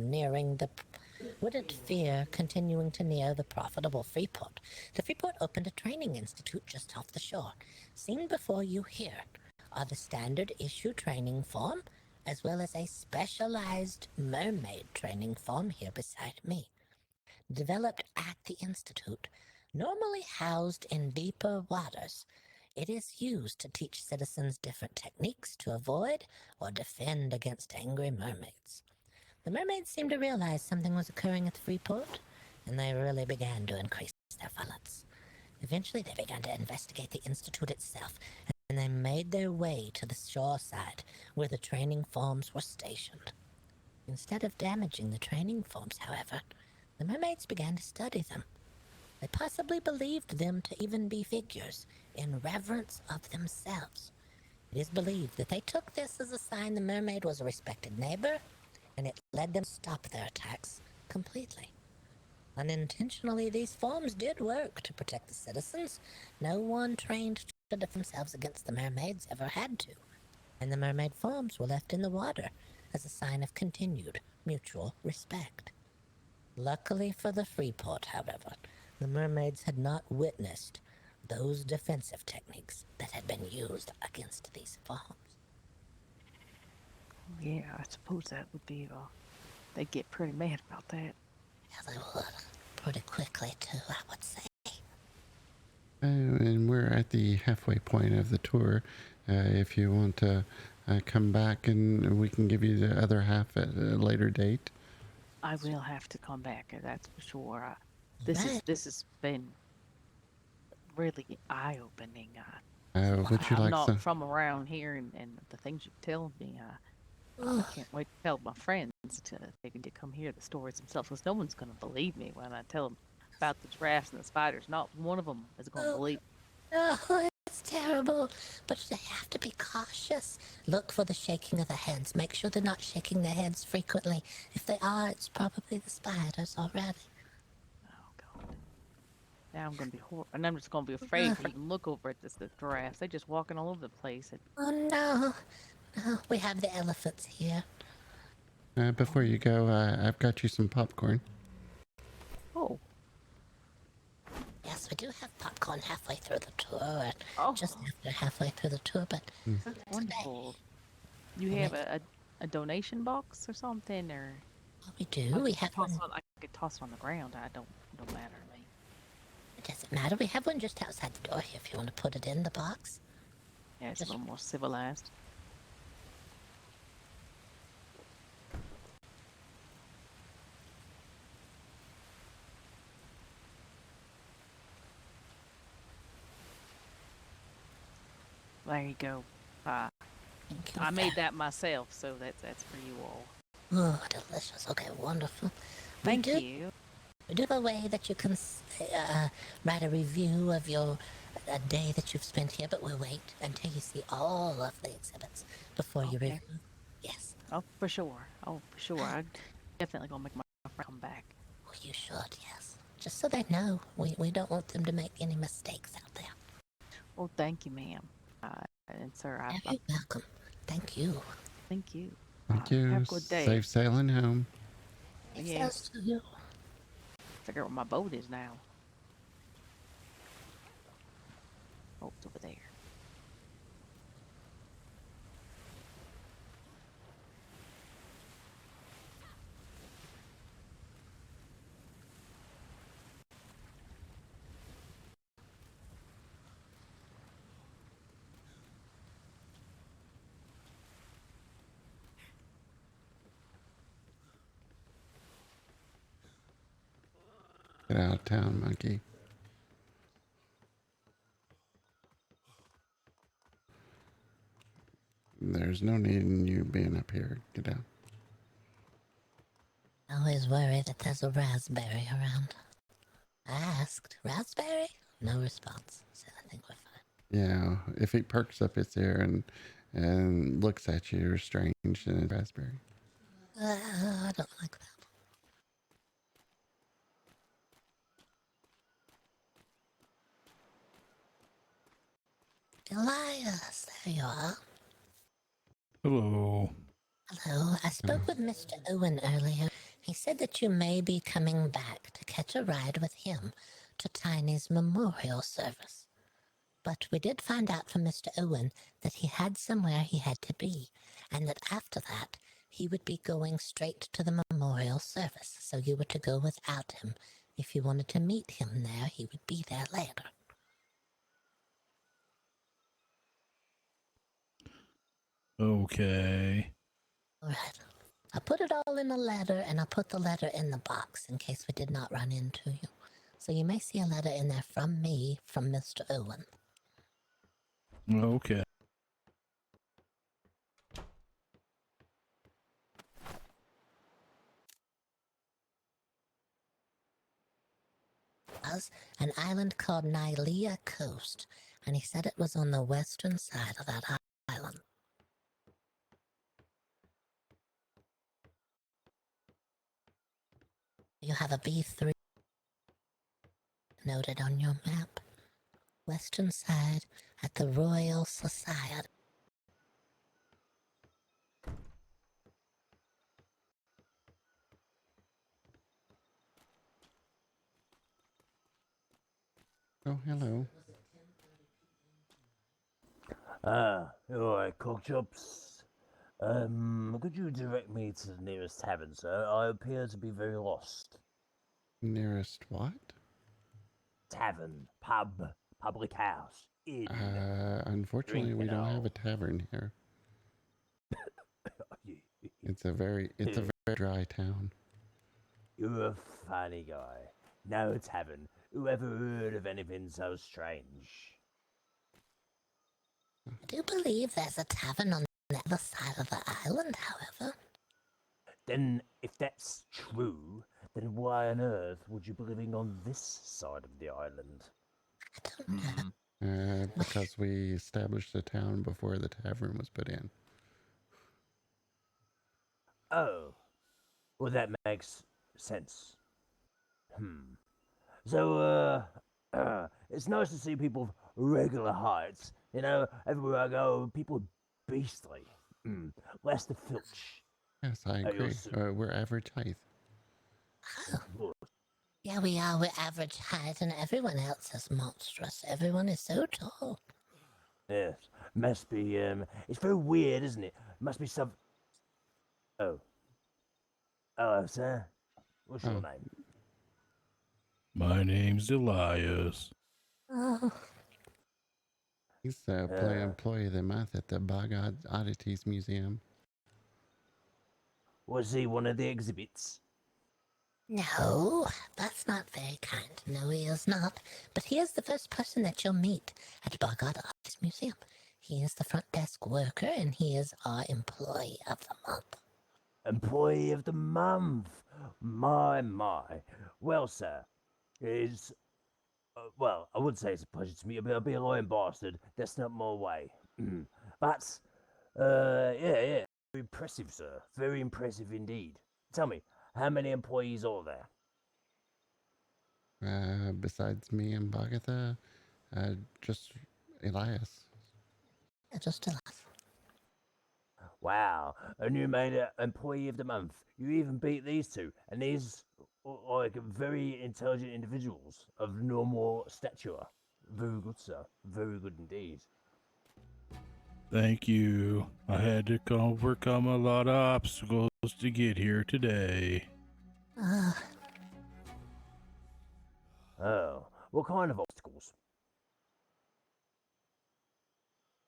continuing to near the profitable Freeport. The Freeport opened a training institute just off the shore. Seen before you here are the standard issue training form, as well as a specialized mermaid training form here beside me. Developed at the institute, normally housed in deeper waters, It is used to teach citizens different techniques to avoid or defend against angry mermaids. The mermaids seemed to realize something was occurring at the free port, and they really began to increase their violence. Eventually, they began to investigate the institute itself, and they made their way to the shore side where the training farms were stationed. Instead of damaging the training farms, however, the mermaids began to study them. They possibly believed them to even be figures in reverence of themselves. It is believed that they took this as a sign the mermaid was a respected neighbor, and it led them to stop their attacks completely. Unintentionally, these forms did work to protect the citizens. No one trained to defend themselves against the mermaids ever had to, and the mermaid forms were left in the water as a sign of continued mutual respect. Luckily for the Freeport, however, the mermaids had not witnessed those defensive techniques that had been used against these forms. Yeah, I suppose that would be, they'd get pretty mad about that. Yeah, they would. Pretty quickly, too, I would say. And we're at the halfway point of the tour. If you want to come back, and we can give you the other half at a later date. I will have to come back, that's for sure. This has been really eye-opening. Would you I'm like not some? from around here, and the things you tell me, I can't wait to tell my friends to they can come hear the stories themselves, because no one's going to believe me when I tell them about the giraffes and the spiders. Not one of them is going to believe. Oh, it's terrible, but they have to be cautious. Look for the shaking of the heads. Make sure they're not shaking their heads frequently. If they are, it's probably the spiders already. Oh, God. Now I'm going to be and I'm just going to be afraid to even look over at the giraffes. They're just walking all over the place. Oh, no. No, we have the elephants here. Before you go, I've got you some popcorn. Oh. Yes, we do have popcorn halfway through the tour. Just after halfway through the tour, but wonderful. You have a donation box or something, or we do. We have one. I could toss it on the ground. Don't matter to me. It doesn't matter. We have one just outside the door here if you want to put it in the box. Yeah, it's a little more civilized. There you go. I made that myself, so that's for you all. Oh, delicious. Okay, wonderful. Thank you. We do have a way that you can write a review of a day that you've spent here, but we'll wait until you see all of the exhibits before you review. Yes. Oh, for sure. I'm definitely going to make my friend come back. Oh, you should, yes. Just so they know. We don't want them to make any mistakes out there. Well, thank you, ma'am. And sir, You're welcome. Thank you. Thank you. Thank you. Have a good day. Safe sailing home. Yes. To you. Figure out where my boat is now. Oh, it's over there. Get out of town, monkey. There's no need in you being up here. Get out. I always worry that there's a raspberry around. I asked, raspberry? No response. So I think we're fine. Yeah, if he perks up his ear and looks at you strange, then it's raspberry. I don't like that. Elias, there you are. Hello. Hello. I spoke with Mr. Owen earlier. He said that you may be coming back to catch a ride with him to Tiny's memorial service. But we did find out from Mr. Owen that he had somewhere he had to be, and that after that he would be going straight to the memorial service, so you were to go without him. If you wanted to meet him there, he would be there later. Okay. All right. I put it all in a letter, and I put the letter in the box in case we did not run into you. So you may see a letter in there from me, from Mr. Owen. Okay. Was an island called Nylea Coast, and he said it was on the western side of that island. You have a B3 noted on your map. Western side at the Royal Society. Oh, hello. Alright, cockchops. Could you direct me to the nearest tavern, sir? I appear to be very lost. Nearest what? Tavern, pub, public house, inn. Unfortunately, we don't have a tavern here. It's a very dry town. You're a funny guy. No tavern. Who ever heard of anything so strange? I do believe there's a tavern on the other side of the island, however. Then, if that's true, then why on earth would you be living on this side of the island? I don't know. Because we established the town before the tavern was put in. Oh, well that makes sense. So, it's nice to see people of regular heights. You know, everywhere I go, people are beastly. Less the filch. Yes, I agree. We're average height. Yeah, we are. We're average height, and everyone else is monstrous. Everyone is so tall. Yes, must be, it's very weird, isn't it? Must be some... Oh. Hello, sir. What's your name? My name's Elias. Oh. He's the employee of the month at the BoggOdd Oddities Museum. Was he one of the exhibits? No, that's not very kind. No, he is not. But he is the first person that you'll meet at BoggOdd Oddities Museum. He is the front desk worker, and he is our employee of the month. Employee of the month? My. Well, sir, it's... well, I would say it's a pleasure to meet you, but I'll be a lying bastard. That's not my way. But, yeah. Very impressive, sir. Very impressive indeed. Tell me, how many employees are there? Besides me and Boggert, just Elias. Yeah, just Elias. Wow, and you made an employee of the month. You even beat these two, and these are like very intelligent individuals of normal stature. Very good, sir. Very good indeed. Thank you. I had to overcome a lot of obstacles to get here today. Oh, what kind of obstacles?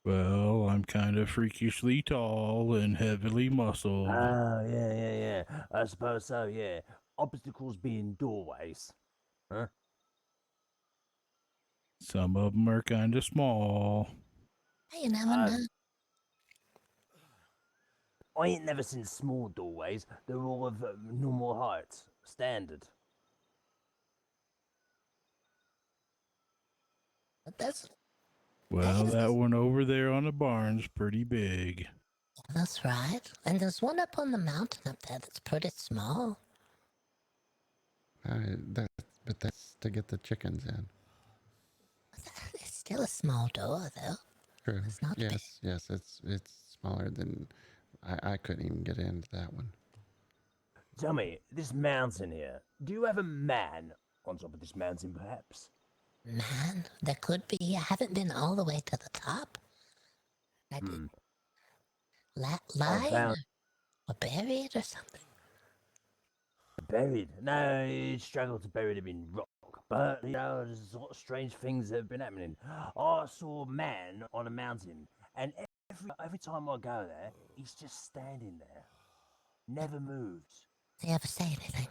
Well, I'm kind of freakishly tall and heavily muscled. Oh, yeah. I suppose so, yeah. Obstacles being doorways. Huh? Some of them are kind of small. You never know. I ain't never seen small doorways. They're all of normal height. Standard. But that's... Well, that one over there on the barn's pretty big. Yeah, that's right. And there's one up on the mountain up there that's pretty small. But that's to get the chickens in. It's still a small door, though. True. It's not big. Yes, it's smaller than... I couldn't even get into that one. Tell me, this mountain here, do you have a man on top of this mountain, perhaps? Man, there could be. I haven't been all the way to the top. I did. Lying or buried or something? Buried? No, you struggle to bury them in rock. But, you know, there's a lot of strange things that have been happening. I saw a man on a mountain, and Every time I go there, he's just standing there. Never moves. Does he ever say anything?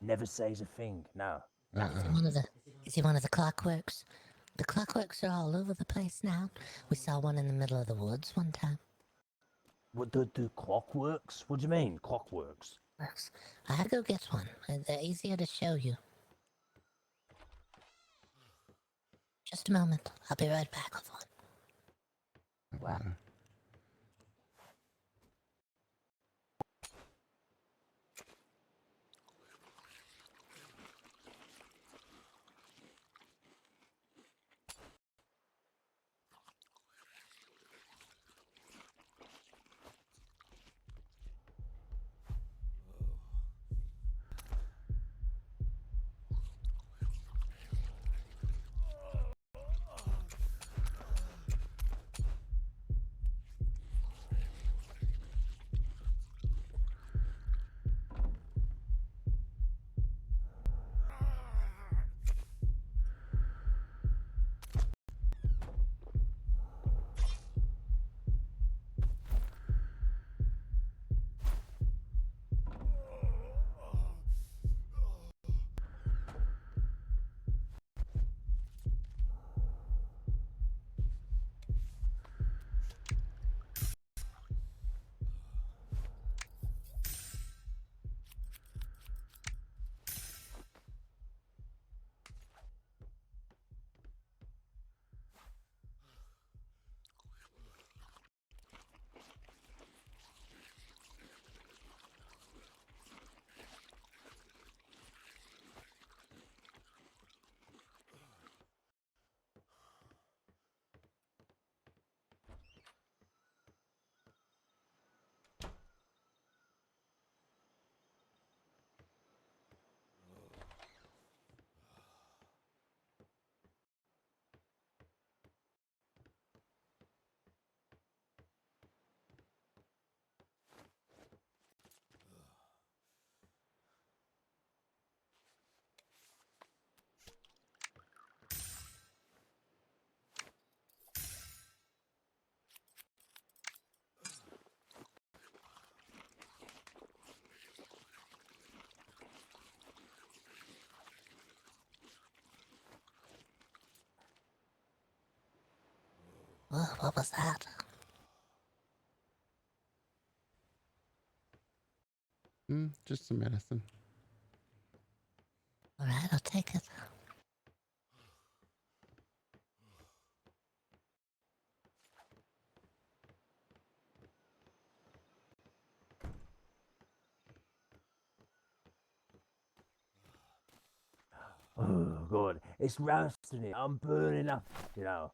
Never says a thing, no. Is he one of the clockworks? The clockworks are all over the place now. We saw one in the middle of the woods one time. What the clockworks? What do you mean, clockworks? I'll go get one. They're easier to show you. Just a moment. I'll be right back with one. Wow. Whoa, what was that? Just some medicine. All right, I'll take it. Oh, God. It's roasting it. I'm burning up, you know.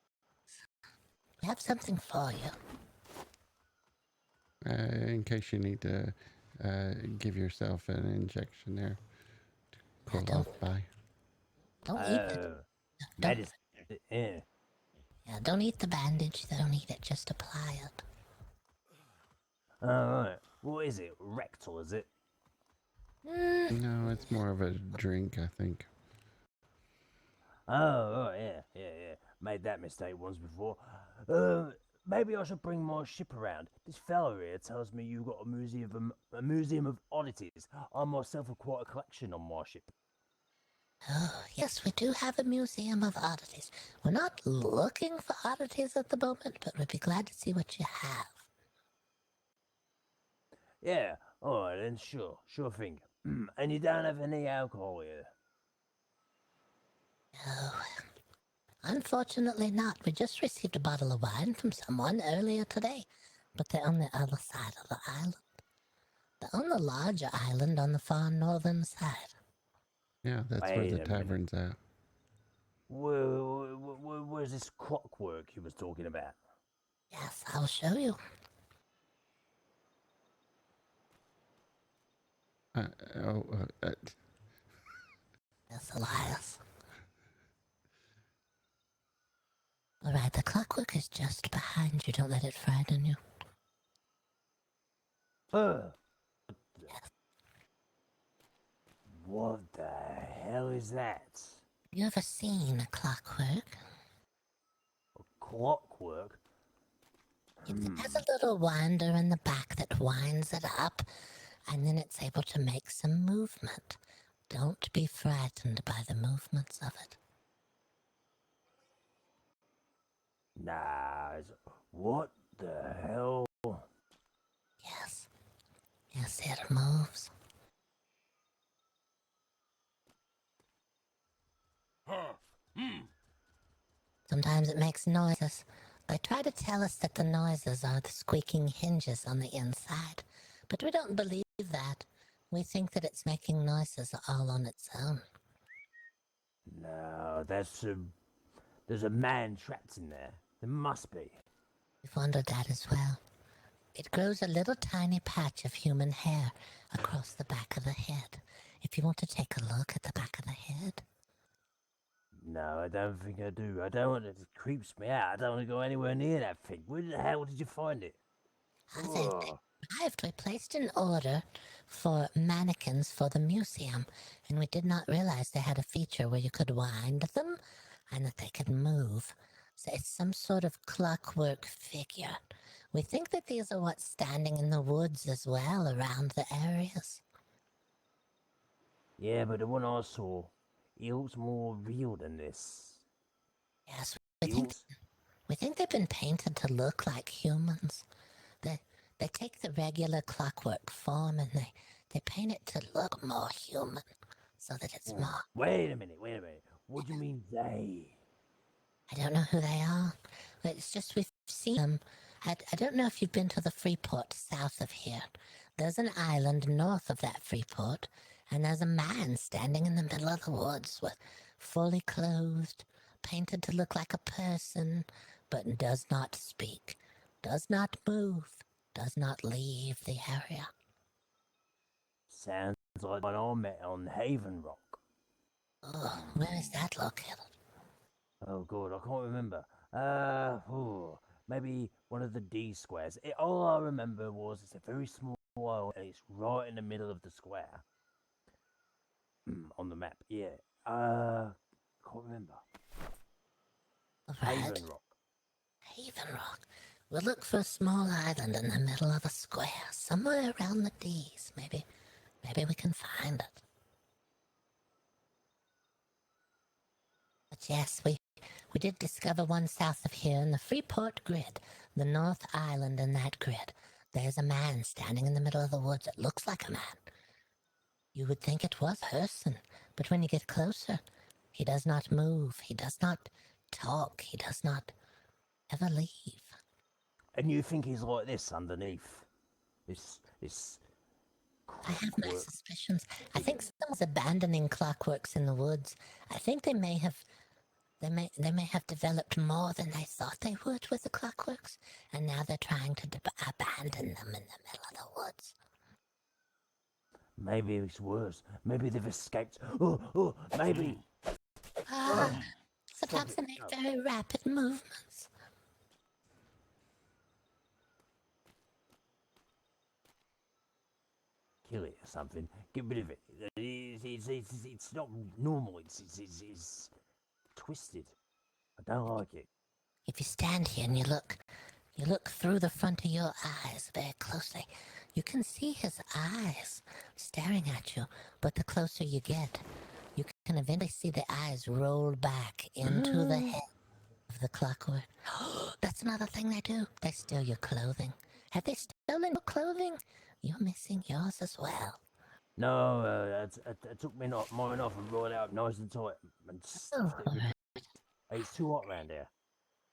We have something for you. In case you need to give yourself an injection there to cool off by. Don't eat it. Medicine. Yeah. Yeah, don't eat the bandage. Don't eat it. Just apply it. Alright. What is it? Rectal, is it? No, it's more of a drink, I think. Oh, yeah. Made that mistake once before. Maybe I should bring my ship around. This fellow here tells me you got a museum of oddities. I myself have quite a collection on my ship. Oh, yes, we do have a museum of oddities. We're not looking for oddities at the moment, but we'd be glad to see what you have. Yeah, alright then, sure thing. And you don't have any alcohol here? No, unfortunately not. We just received a bottle of wine from someone earlier today, but they're on the other side of the island. They're on the larger island on the far northern side. Yeah, that's where the tavern's at. Where's this clockwork you was talking about? Yes, I'll show you. Yes, Elias. Alright, the clockwork is just behind you. Don't let it frighten you. What the hell is that? You ever seen a clockwork? A clockwork? It has a little winder in the back that winds it up, and then it's able to make some movement. Don't be frightened by the movements of it. Nah, what the hell? Yes. Yes, it moves. Sometimes it makes noises. They try to tell us that the noises are the squeaking hinges on the inside, but we don't believe that. We think that it's making noises all on its own. No, there's a man trapped in there. There must be. We've wondered that as well. It grows a little tiny patch of human hair across the back of the head. If you want to take a look at the back of the head. No, I don't think I do. I don't want it. It creeps me out. I don't want to go anywhere near that thing. Where the hell did you find it? We placed an order for mannequins for the museum, and we did not realize they had a feature where you could wind them and that they could move. So it's some sort of clockwork figure. We think that these are what's standing in the woods as well around the areas. Yeah, but the one I saw, it looks more real than this. Yes, we think they've been painted to look like humans. They take the regular clockwork form and they paint it to look more human, so that it's more... Wait a minute. What do you mean they? I don't know who they are. But it's just we've seen them. I don't know if you've been to the Freeport south of here. There's an island north of that Freeport, and there's a man standing in the middle of the woods with fully clothed, painted to look like a person, but does not speak, does not move, does not leave the area. Sounds like one I met on Haven Rock. Oh, where is that located? Oh god, I can't remember. Maybe one of the D squares. All I remember was it's a very small island and it's right in the middle of the square. On the map, yeah. Can't remember. Right. Haven Rock. Haven Rock. We'll look for a small island in the middle of a square, somewhere around the D's. Maybe we can find it. But yes, we did discover one south of here in the Freeport grid, the North Island in that grid. There's a man standing in the middle of the woods. It looks like a man. You would think it was a person, but when you get closer, he does not move. He does not talk. He does not ever leave. And you think he's like this underneath? This I have my suspicions. I think someone's abandoning clockworks in the woods. I think they may have developed more than they thought they would with the clockworks, and now they're trying to abandon them in the middle of the woods. Maybe it's worse. Maybe they've escaped. Maybe. Sometimes they make very rapid movements. Kill it or something. Get rid of it. It's not normal. It's twisted. I don't like it. If you stand here and you look through the front of your eyes very closely, you can see his eyes staring at you, but the closer you get, you can eventually see the eyes roll back into the head of the clockwork. That's another thing they do. They steal your clothing. Have they stolen your clothing? You're missing yours as well. No, it took me mine off and rolled out nice and tight. It's too hot around here.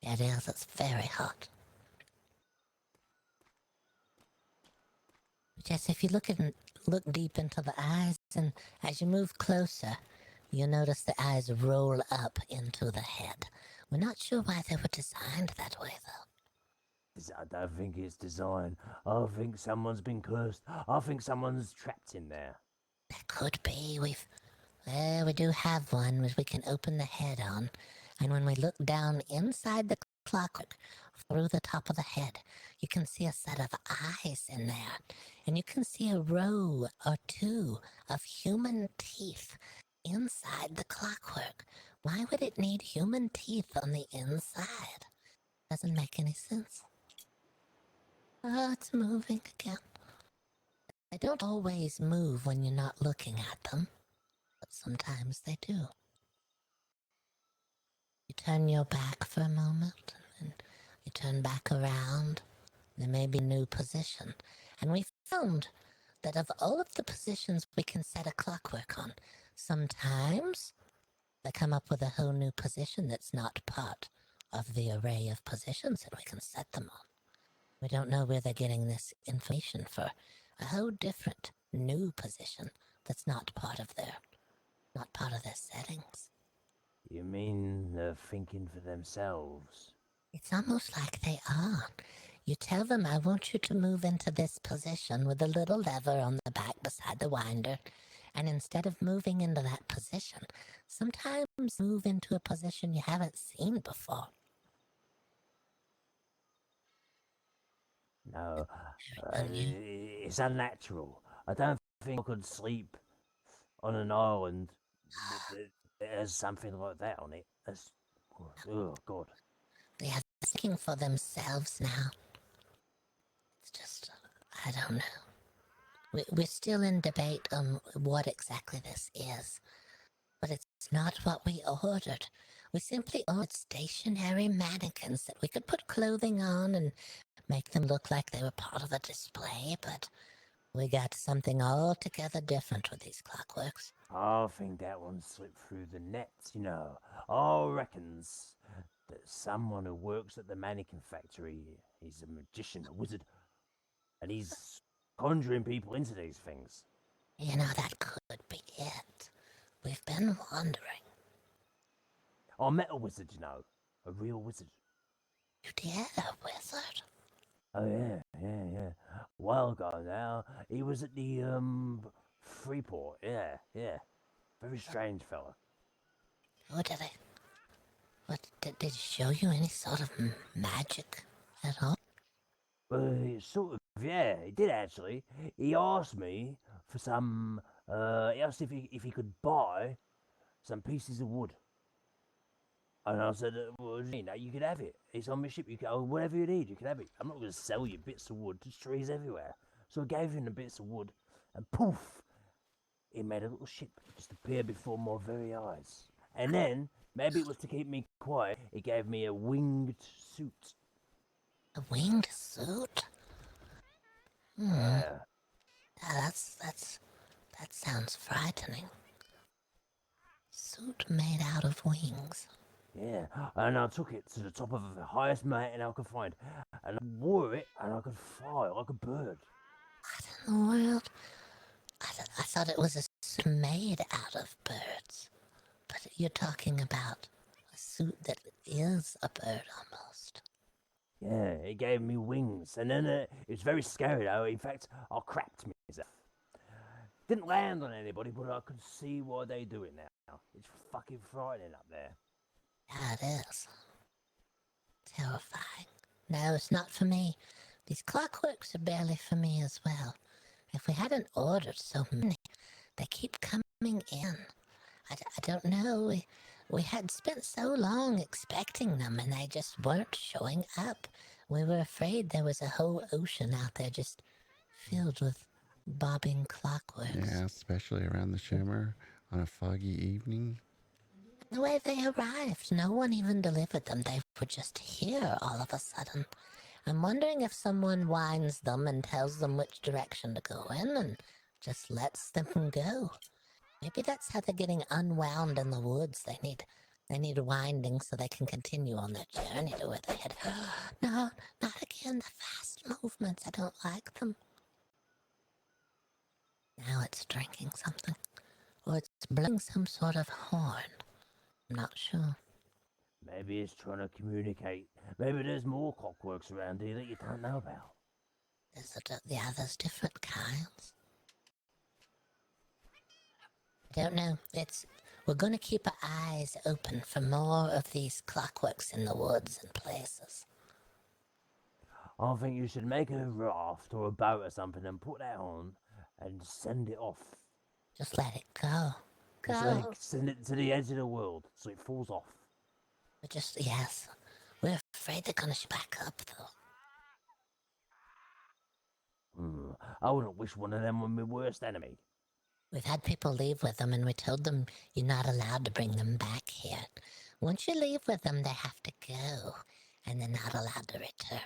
Yeah, it is. It's very hot. Yes, if you look deep into the eyes, and as you move closer, you'll notice the eyes roll up into the head. We're not sure why they were designed that way, though. I don't think it's designed. I think someone's been cursed. I think someone's trapped in there. That could be. We do have one which we can open the head on, and when we look down inside the clockwork through the top of the head, you can see a set of eyes in there, and you can see a row or two of human teeth inside the clockwork. Why would it need human teeth on the inside? Doesn't make any sense. Oh, it's moving again. They don't always move when you're not looking at them, but sometimes they do. You turn your back for a moment, and you turn back around. There may be a new position. And we found that of all of the positions we can set a clockwork on, sometimes they come up with a whole new position that's not part of the array of positions that we can set them on. We don't know where they're getting this information for a whole different new position that's not part of their settings. You mean they're thinking for themselves? It's almost like they are. You tell them, I want you to move into this position with a little lever on the back beside the winder, and instead of moving into that position, sometimes move into a position you haven't seen before. No, it's unnatural. I don't think I could sleep on an island that has something like that on it. That's, oh, God. They are thinking for themselves now. It's just, I don't know. We're still in debate on what exactly this is, but it's not what we ordered. We simply ordered stationary mannequins that we could put clothing on and make them look like they were part of a display, but we got something altogether different with these clockworks. I think that one slipped through the nets, you know. I reckons that someone who works at the mannequin factory, he's a magician, a wizard, and he's conjuring people into these things. You know, that could be it. We've been wondering. I met a wizard, you know. A real wizard. You did? A wizard? Oh, yeah. A while ago now, he was at the, Freeport, yeah. Very strange fella. What did he show you any sort of magic at all? Sort of, yeah, he did actually. He asked me for some, he asked if he could buy some pieces of wood. And I said, well, you know, you could have it. It's on my ship. You can, whatever you need, you can have it. I'm not going to sell you bits of wood. There's trees everywhere. So I gave him the bits of wood, and poof, he made a little ship just appear before my very eyes. And then, maybe it was to keep me quiet, he gave me a winged suit. A winged suit? Yeah. That sounds frightening. Suit made out of wings. Yeah, and I took it to the top of the highest mountain I could find, and I wore it, and I could fly like a bird. What in the world? I thought it was a suit made out of birds. But you're talking about a suit that is a bird almost. Yeah, it gave me wings, and then it was very scary though. In fact, I crapped myself. Didn't land on anybody, but I could see why they do it now. It's fucking frightening up there. Yeah, it is. Terrifying. No, it's not for me. These clockworks are barely for me as well. If we hadn't ordered so many, they keep coming in. I don't know. We had spent so long expecting them, and they just weren't showing up. We were afraid there was a whole ocean out there just filled with bobbing clockworks. Yeah, especially around the shimmer on a foggy evening. The way they arrived, no one even delivered them. They were just here all of a sudden. I'm wondering if someone winds them and tells them which direction to go in and just lets them go. Maybe that's how they're getting unwound in the woods. They need winding so they can continue on their journey to where they had. No, not again. The fast movements. I don't like them. Now it's drinking something. Or it's blowing some sort of horn. I'm not sure. Maybe it's trying to communicate. Maybe there's more clockworks around here that you don't know about. There's different kinds. I don't know. We're going to keep our eyes open for more of these clockworks in the woods and places. I think you should make a raft or a boat or something and put that on and send it off. Just let it go. Go. Send it to the edge of the world so it falls off. Yes. We're afraid they're going to back up, though. I wouldn't wish one of them on my worst enemy. We've had people leave with them, and we told them you're not allowed to bring them back here. Once you leave with them, they have to go, and they're not allowed to return.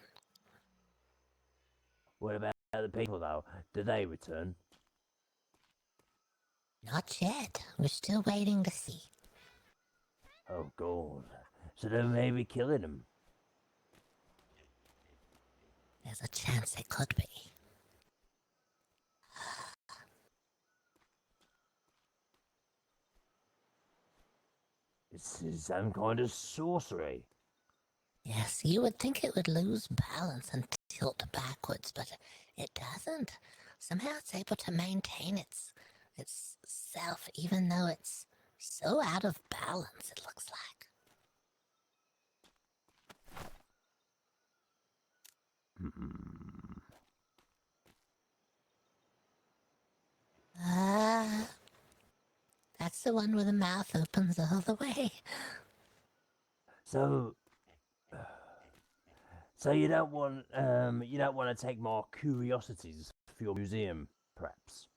What about the people, though? Do they return? Not yet. We're still waiting to see. Oh, God. So they may be killing them. There's a chance they could be. This is some kind of sorcery. Yes, you would think it would lose balance and tilt backwards, but it doesn't. Somehow it's able to maintain its self, even though it's so out of balance, it looks like. That's the one where the mouth opens all the way. So you don't want to take more curiosities for your museum, perhaps?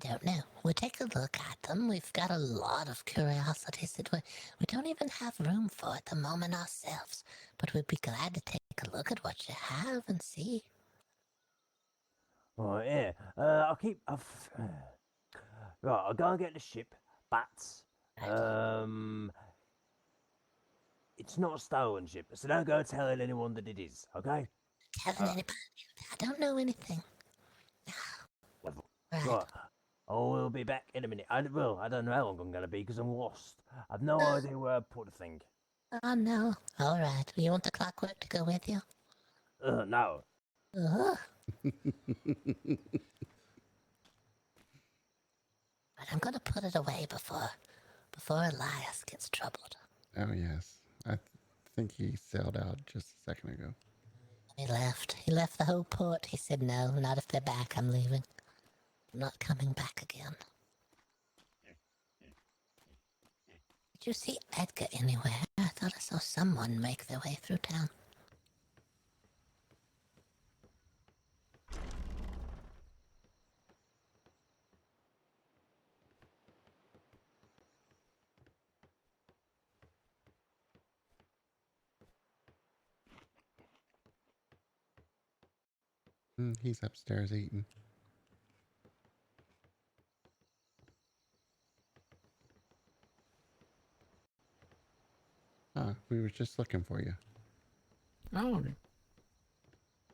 I don't know. We'll take a look at them. We've got a lot of curiosities that we don't even have room for at the moment ourselves, but we'd be glad to take a look at what you have and see. Oh yeah. Right, I'll go and get the ship, but it's not a stolen ship, so don't go telling anyone that it is, okay? Telling anybody? I don't know anything. Right. I will be back in a minute. I don't know how long I'm going to be because I'm lost. I've no idea where I put a thing. Oh no. All right. You want the clockwork to go with you? No. But I'm going to put it away before Elias gets troubled. Oh, yes. I think he sailed out just a second ago. He left. He left the whole port. He said, no, not if they're back. I'm leaving. I'm not coming back again. Did you see Edgar anywhere? I thought I saw someone make their way through town. He's upstairs eating. Ah, we were just looking for you. Oh, okay.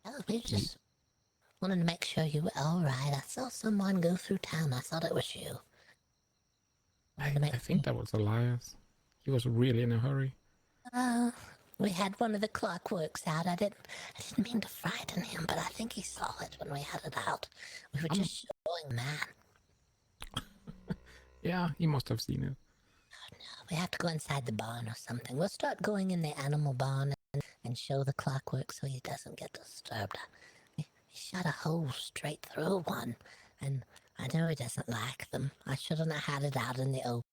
Oh, we just wanted to make sure you were all right. I saw someone go through town. I thought it was you. I think that was Elias. He was really in a hurry. We had one of the clockworks out. I didn't mean to frighten him, but I think he saw it when we had it out. We were just showing man. Yeah, he must have seen it. Oh, no, we have to go inside the barn or something. We'll start going in the animal barn and show the clockwork so he doesn't get disturbed. He shot a hole straight through one, and I know he doesn't like them. I shouldn't have had it out in the open.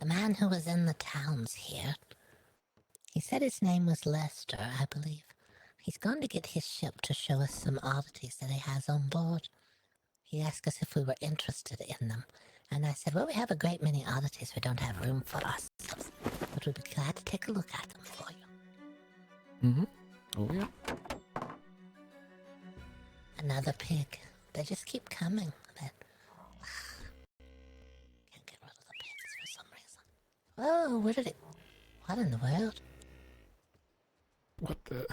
The man who was in the towns here, he said his name was Lester, I believe. He's gone to get his ship to show us some oddities that he has on board. He asked us if we were interested in them, and I said, well, we have a great many oddities we don't have room for ourselves, but we'd be glad to take a look at them for you. Mm-hmm. Oh, yeah. Another pig. They just keep coming. Can't get rid of the pigs for some reason. Oh, where did it... What in the world? What the...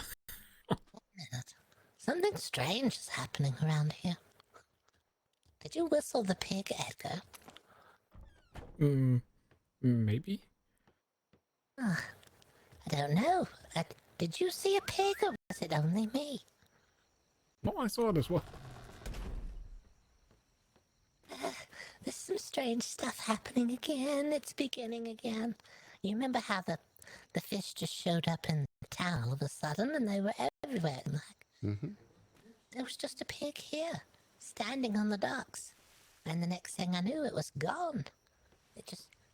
Wait a minute. Something strange is happening around here. Did you whistle the pig, Edgar? Maybe? I don't know. Did you see a pig, or was it only me? No, I saw this one. There's some strange stuff happening again. It's beginning again. You remember how the fish just showed up in town all of a sudden, and they were everywhere. Like, there was just a pig here. standing on the docks. And the next thing I knew, it was gone.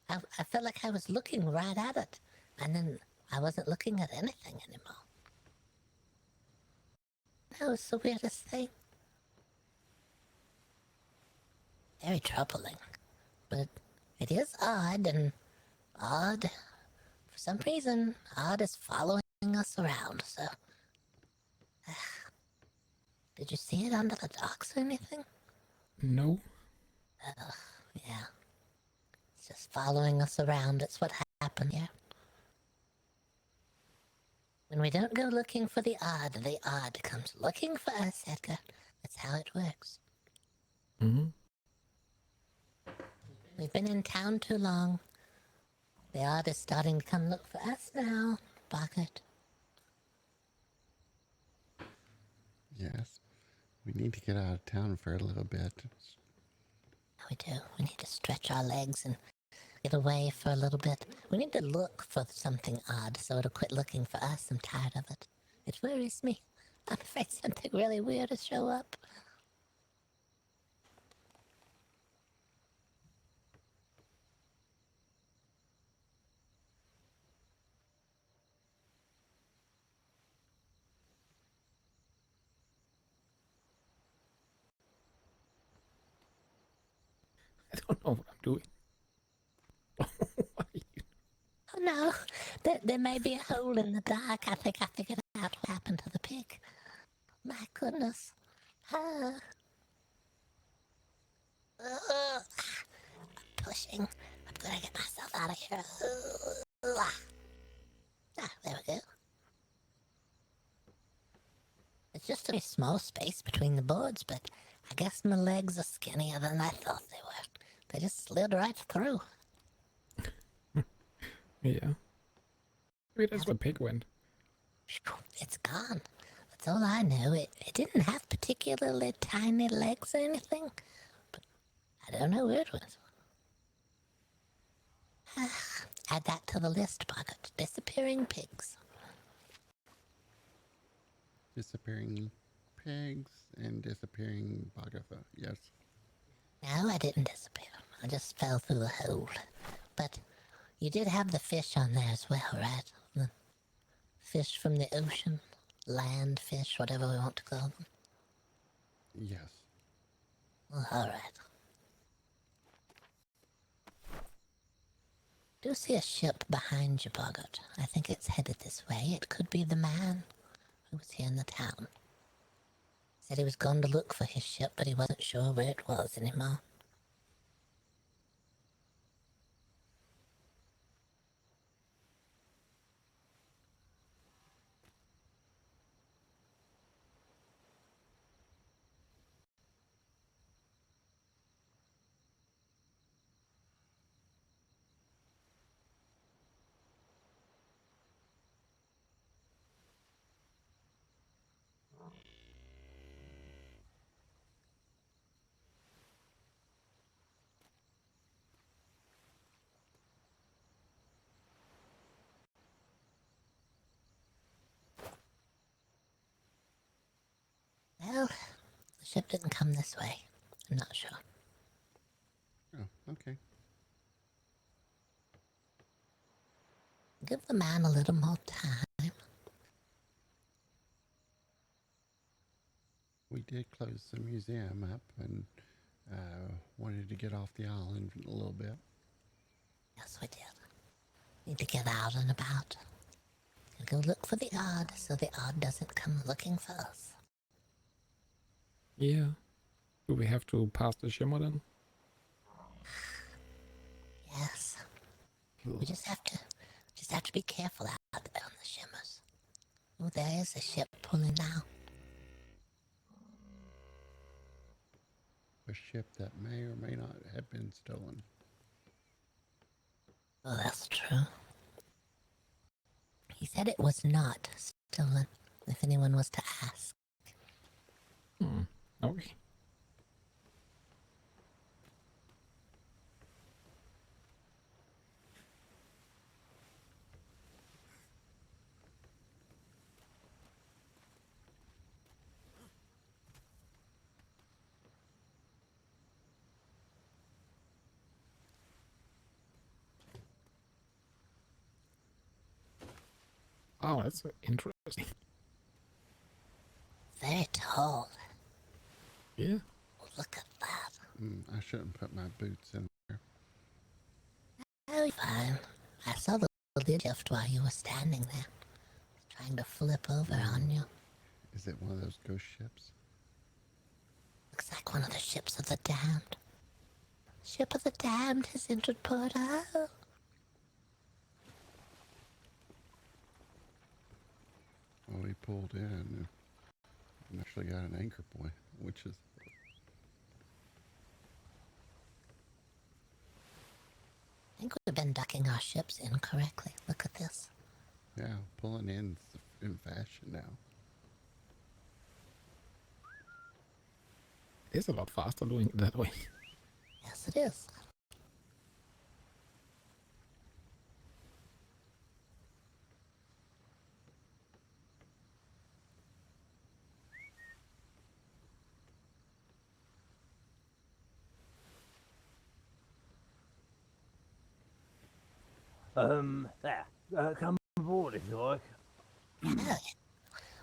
I felt like I was looking right at it. And then I wasn't looking at anything anymore. That was the weirdest thing. Very troubling. But it is odd, and odd, for some reason, odd is following us around, so... Did you see it under the docks or anything? No. Yeah. It's just following us around. It's what happened here. When we don't go looking for the odd comes looking for us, Edgar. That's how it works. Mm-hmm. We've been in town too long. The odd is starting to come look for us now, Boggert. Yes. We need to get out of town for a little bit. We do. We need to stretch our legs and get away for a little bit. We need to look for something odd so it'll quit looking for us. I'm tired of it. It worries me. I'm afraid something really weird will show up. I don't know what I'm doing. Oh no, there may be a hole in the dark. I think I figured out what happened to the pig. My goodness. I'm pushing. I'm gonna get myself out of here. There we go. It's just a small space between the boards, but I guess my legs are skinnier than I thought they were. They just slid right through. Yeah. Maybe that's where pig went. It's gone. That's all I know. It didn't have particularly tiny legs or anything, but I don't know where it went. Add that to the list, Boggert. Disappearing pigs. Disappearing pigs and disappearing Bogatha. Yes. No, I didn't disappear. I just fell through the hole. But you did have the fish on there as well, right? The fish from the ocean, land fish, whatever we want to call them. Yes. Well, all right. Do see a ship behind you, Boggert. I think it's headed this way. It could be the man who was here in the town. Said he was going to look for his ship, but he wasn't sure where it was anymore. Well, the ship didn't come this way. I'm not sure. Oh, okay. Give the man a little more time. We did close the museum up and wanted to get off the island a little bit. Yes, we did. Need to get out and about. And go look for the odd so the odd doesn't come looking for us. Yeah. Do we have to pass the shimmer then? Yes. We just have to be careful out there on the shimmers. Oh, there is a ship pulling now. A ship that may or may not have been stolen. Oh, that's true. He said it was not stolen, if anyone was to ask. Okay. Wow, that's interesting. Very tall. Yeah. Look at that. I shouldn't put my boots in there. Oh, fine. I saw the lift while you were standing there, trying to flip over on you. Is it one of those ghost ships? Looks like one of the ships of the damned. Ship of the damned has entered Port O. Well, we pulled in and actually got an anchor point, which is... I think we've been ducking our ships incorrectly. Look at this. Yeah, pulling in fashion now. It is a lot faster doing it that way. Yes, it is. There. Come aboard if you like. Yeah.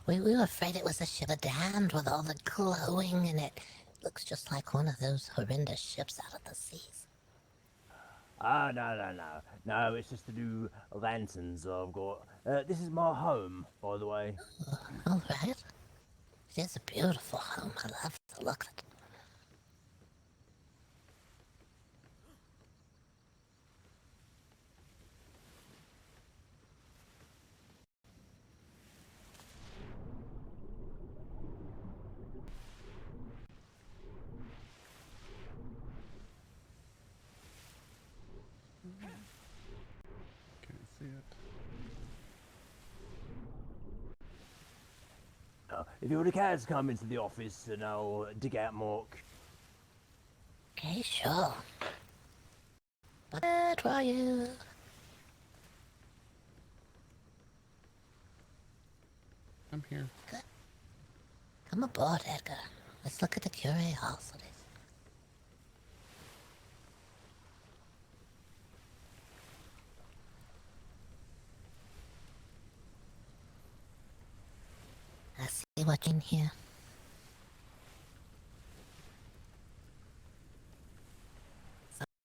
We were afraid it was a ship of damned with all the glowing in it. Looks just like one of those horrendous ships out of the seas. Ah, no. No, it's just the new lanterns I've got. This is my home, by the way. All right. It is a beautiful home. I love the look of it. Can't see it. If you would care to come into the office and I'll dig out Mark. Okay, sure. But where are you? I'm here. Good. Come aboard, Edgar. Let's look at the curiosities. I see what's in here.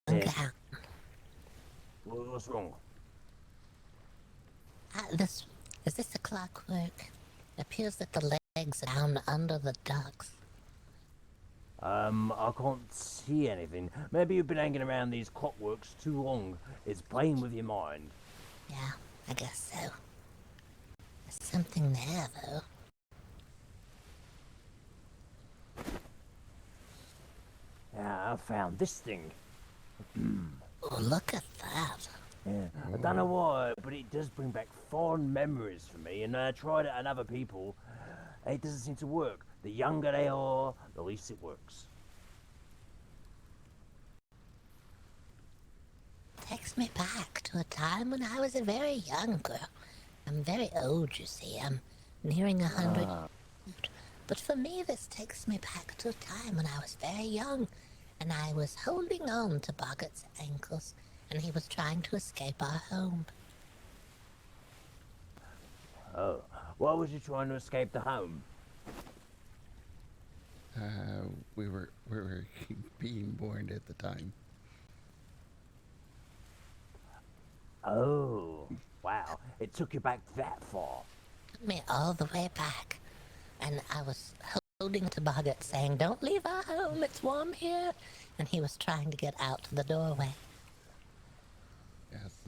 Yeah. What's wrong? Is this the clockwork? It appears that the legs are down under the ducks. I can't see anything. Maybe you've been hanging around these clockworks too long. It's playing with your mind. Yeah, I guess so. There's something there, though. Yeah, I found this thing. Oh, look at that. Yeah, I don't know why, but it does bring back fond memories for me, and I tried it on other people. It doesn't seem to work. The younger they are, the least it works. Takes me back to a time when I was a very young girl. I'm very old, you see. I'm nearing 100. But for me, this takes me back to a time when I was very young, and I was holding on to Boggert's ankles, and he was trying to escape our home. Oh, why was you trying to escape the home? We were being born at the time. Oh, wow. It took you back that far. Took me all the way back, and I was holding to Boggert, saying, "Don't leave our home, it's warm here," and he was trying to get out to the doorway. Yes.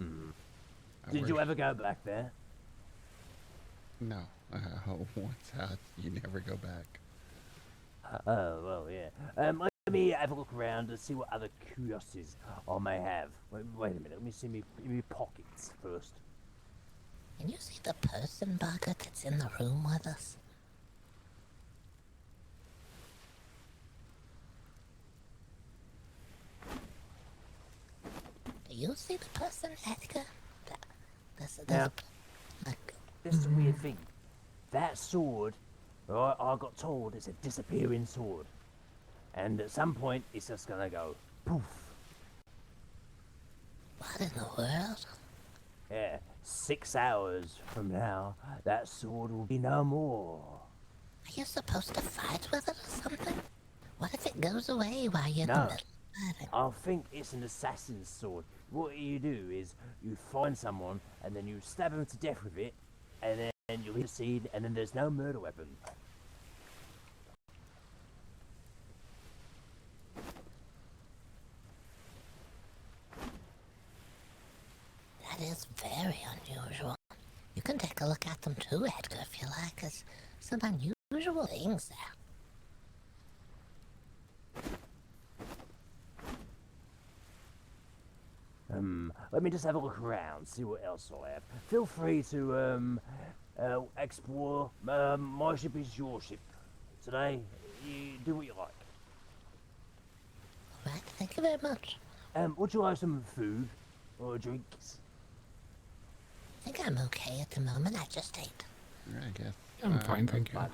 Did you ever go back there? No. Once out, you never go back. Oh, well, yeah. Let me have a look around and see what other curiosities I may have. Wait a minute, let me see me pockets first. Can you see the person, Boggert, that's in the room with us? Do you see the person, Edgar? Now, this is the weird thing. That sword, I got told it's a disappearing sword. And at some point, it's just gonna go poof. What in the world? Yeah, 6 hours from now, that sword will be no more. Are you supposed to fight with it or something? What if it goes away while you're in the No, middle of fighting? I think it's an assassin's sword. What you do is you find someone and then you stab them to death with it, and then you leave a seed, and then there's no murder weapon. That is very unusual. You can take a look at them too, Edgar, if you like. There's some unusual things there. Let me just have a look around, see what else I have. Feel free to explore. My ship is your ship. Today, you do what you like. Right, thank you very much. Would you like some food or drinks? I think I'm okay at the moment. I just ate. I guess. I'm fine, thank you. Is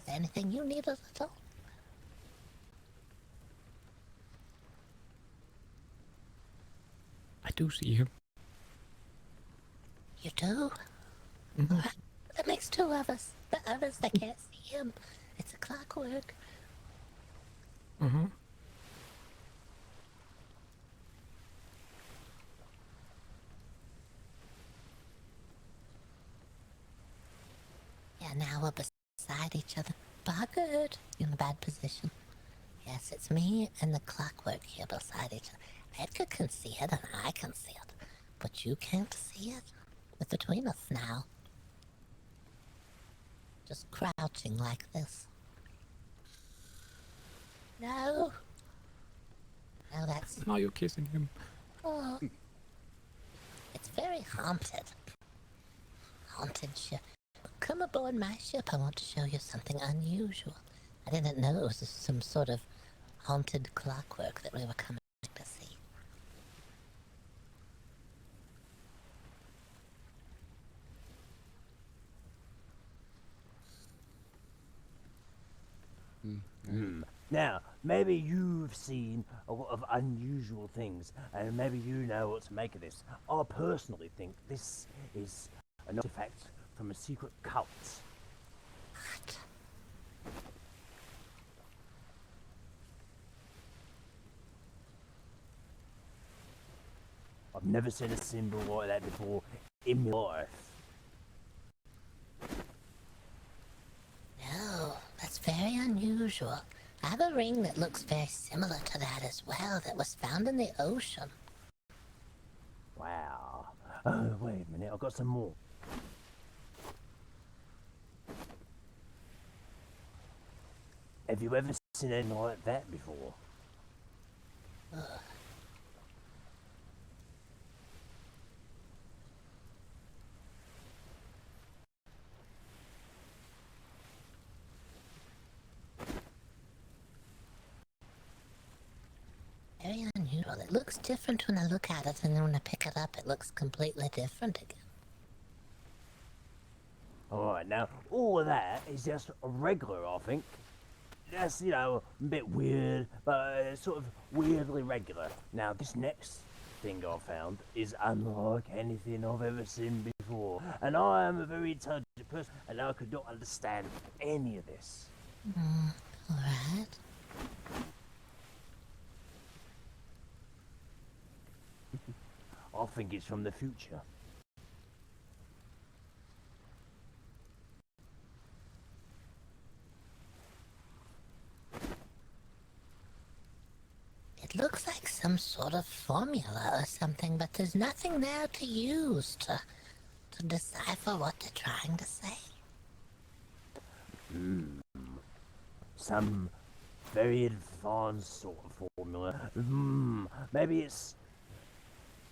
there anything you need at all? I do see him. You do? Mhm. Right. That makes two of us. The others, they can't see him. It's a clockwork. Mm-hmm. Yeah, now we're beside each other. Boggert, you're in a bad position. Yes, it's me and the clockwork here beside each other. Edgar can see it and I can see it. But you can't see it? We're between us now. Just crouching like this. No. No, that's... Now you're kissing him. Oh. It's very haunted. Haunted ship. Come aboard my ship. I want to show you something unusual. I didn't know it was some sort of haunted clockwork that we were coming to see. Now, maybe you've seen a lot of unusual things, and maybe you know what to make of this. I personally think this is an artifact from a secret cult. What? I've never seen a symbol like that before in my life. No, that's very unusual. I have a ring that looks very similar to that as well, that was found in the ocean. Wow. Oh, wait a minute, I've got some more. Have you ever seen anything like that before? Ugh. Very unusual. It looks different when I look at it, and then when I pick it up, it looks completely different again. Alright, now, all of that is just regular, I think. That's, you know, a bit weird, but sort of weirdly regular. Now, this next thing I found is unlike anything I've ever seen before. And I am a very intelligent person, and I could not understand any of this. Alright. I think it's from the future. It looks like some sort of formula or something, but there's nothing there to use to decipher what they're trying to say. Some very advanced sort of formula. Maybe it's...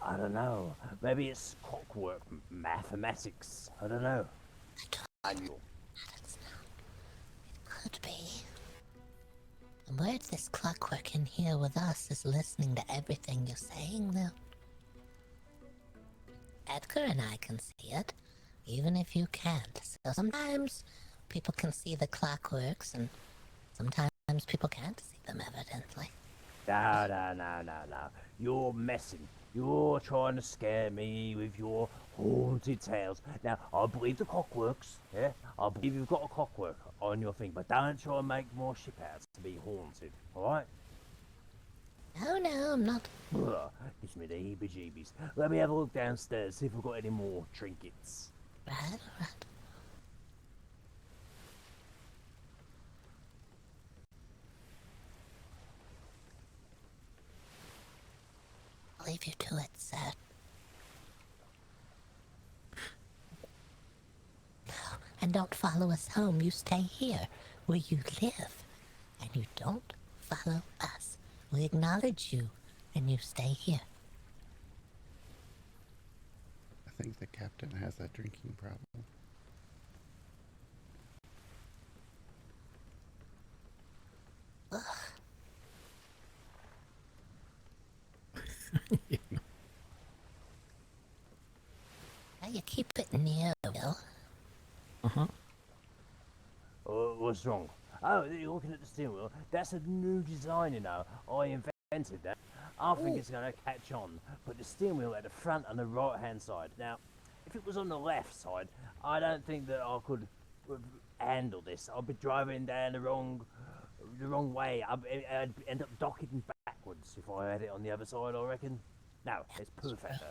I don't know. Maybe it's clockwork mathematics. I don't know. It could be. I'm worried this clockwork in here with us is listening to everything you're saying, though. Edgar and I can see it, even if you can't. So sometimes people can see the clockworks, and sometimes people can't see them, evidently. No. You're messing. You're trying to scare me with your haunted tales. Now, I believe the clock works, yeah? I believe you've got a clockwork on your thing, but don't try and make more ship outs to be haunted, alright? No, I'm not. Ugh, gives me the heebie-jeebies. Let me have a look downstairs, see if we've got any more trinkets. Right. I'll leave you to it, sir. And don't follow us home. You stay here, where you live. And you don't follow us. We acknowledge you, and you stay here. I think the captain has a drinking problem. Ugh. Now you keep it near, Will. What's wrong? Oh, you're looking at the steering wheel. That's a new design, you know. I invented that. I think it's going to catch on. Put the steering wheel at the front and the right-hand side. Now, if it was on the left side, I don't think that I could handle this. I'd be driving down the wrong way. I'd end up docking backwards if I had it on the other side, I reckon. No, it's perfect.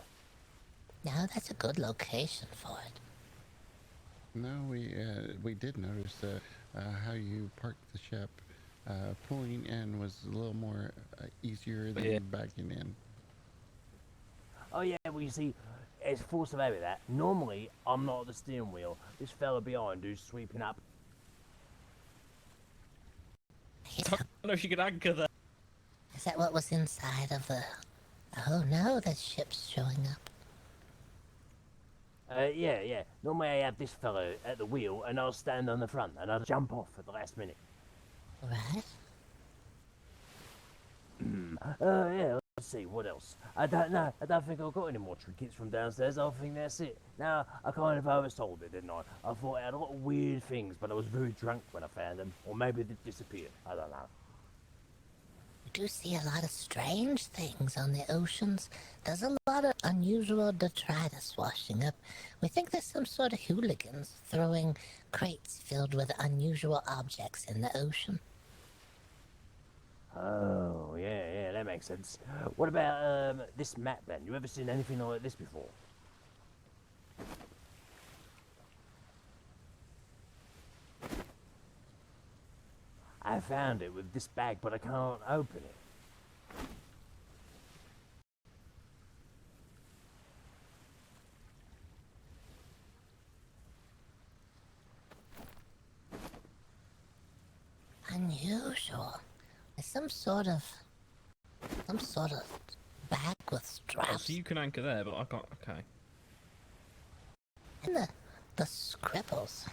Now that's a good location for it. No, we did notice how you parked the ship. Pulling in was a little more easier than backing in. Oh yeah, well you see, it's forced away with that. Normally, I'm not at the steering wheel. This fella behind who's sweeping up. I don't know if you could anchor that. Is that what was inside of the... Oh no, the ship's showing up. Yeah. Normally I have this fellow at the wheel and I'll stand on the front and I'll jump off at the last minute. Right. Yeah, let's see, what else? I don't know. I don't think I've got any more trinkets from downstairs. I think that's it. Now, I kind of oversold it, didn't I? I thought it had a lot of weird things, but I was very drunk when I found them. Or maybe they disappeared. I don't know. We do see a lot of strange things on the oceans. There's a lot of unusual detritus washing up. We think there's some sort of hooligans throwing crates filled with unusual objects in the ocean. Oh, yeah, that makes sense. What about this map then? You ever seen anything like this before? I found it with this bag, but I can't open it. Unusual. There's some sort of bag with straps. Oh, so you can anchor there, but I can't. Okay. And the scribbles.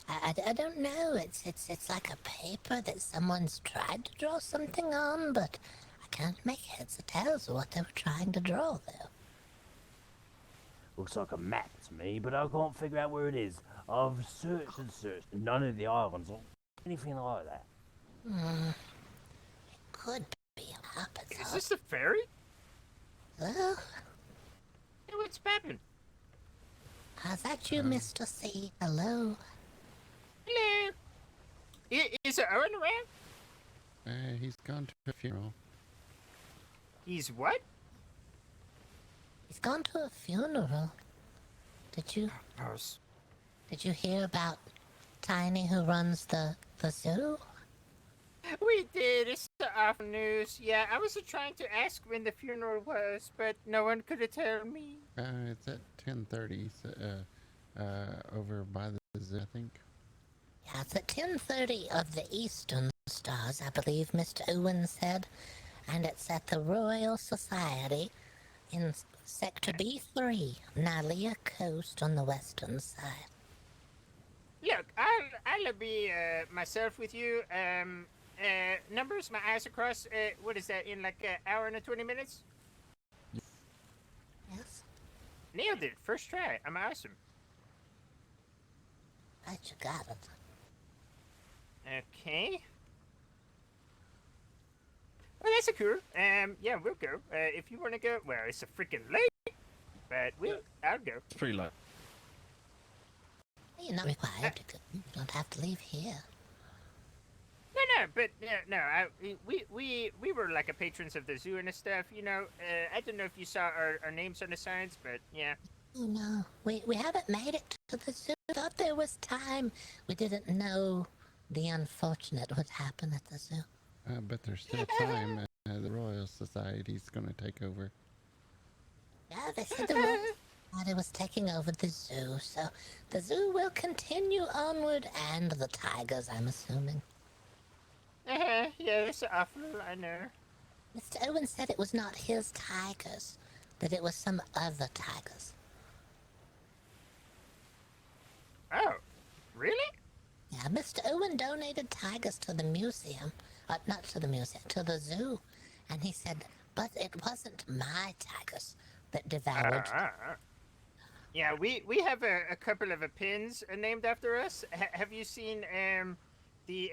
I don't know. It's like a paper that someone's tried to draw something on, but I can't make heads or tails of what they were trying to draw there. Looks like a map to me, but I can't figure out where it is. I've searched and searched, and none of the islands or anything like that. Could be a map. Is this a ferry? Hello? Hey, what's happening? Is that you, Mr. C? Hello? Hello. Is there Owen around? He's gone to a funeral. He's what? He's gone to a funeral. Did you hear about Tiny who runs the zoo? We did. It's the awful news. Yeah, I was trying to ask when the funeral was, but no one could tell me. It's at 10:30. Over by the zoo, I think. Yeah, it's at 10:30 of the Eastern Stars, I believe Mr. Owen said. And it's at the Royal Society in Sector B3, Nalia Coast on the western side. Look, I'll be myself with you. Numbers, my eyes across. What is that, in like an hour and 20 minutes? Yes. Nailed it. First try. I'm awesome. Right, you got it. Okay. Well, that's a cool. Yeah, we'll go. If you want to go, well, it's a freaking late, but I'll go. It's pretty late. You're not required to go. You don't have to leave here. No, but we were like a patrons of the zoo and stuff. You know, I don't know if you saw our names on the signs, but yeah. Oh no, we haven't made it to the zoo. Thought there was time. We didn't know the unfortunate would happen at the zoo. But there's still time. The Royal Society's going to take over. Yeah, they said the Royal Society was taking over the zoo, so the zoo will continue onward, and the tigers, I'm assuming. Yeah, that's awful, I know. Mr. Owen said it was not his tigers, that it was some other tigers. Oh, really? Yeah, Mr. Owen donated tigers to the museum. Not to the museum, to the zoo. And he said, but it wasn't my tigers that devoured. Yeah, we have a couple of pins named after us. Have you seen the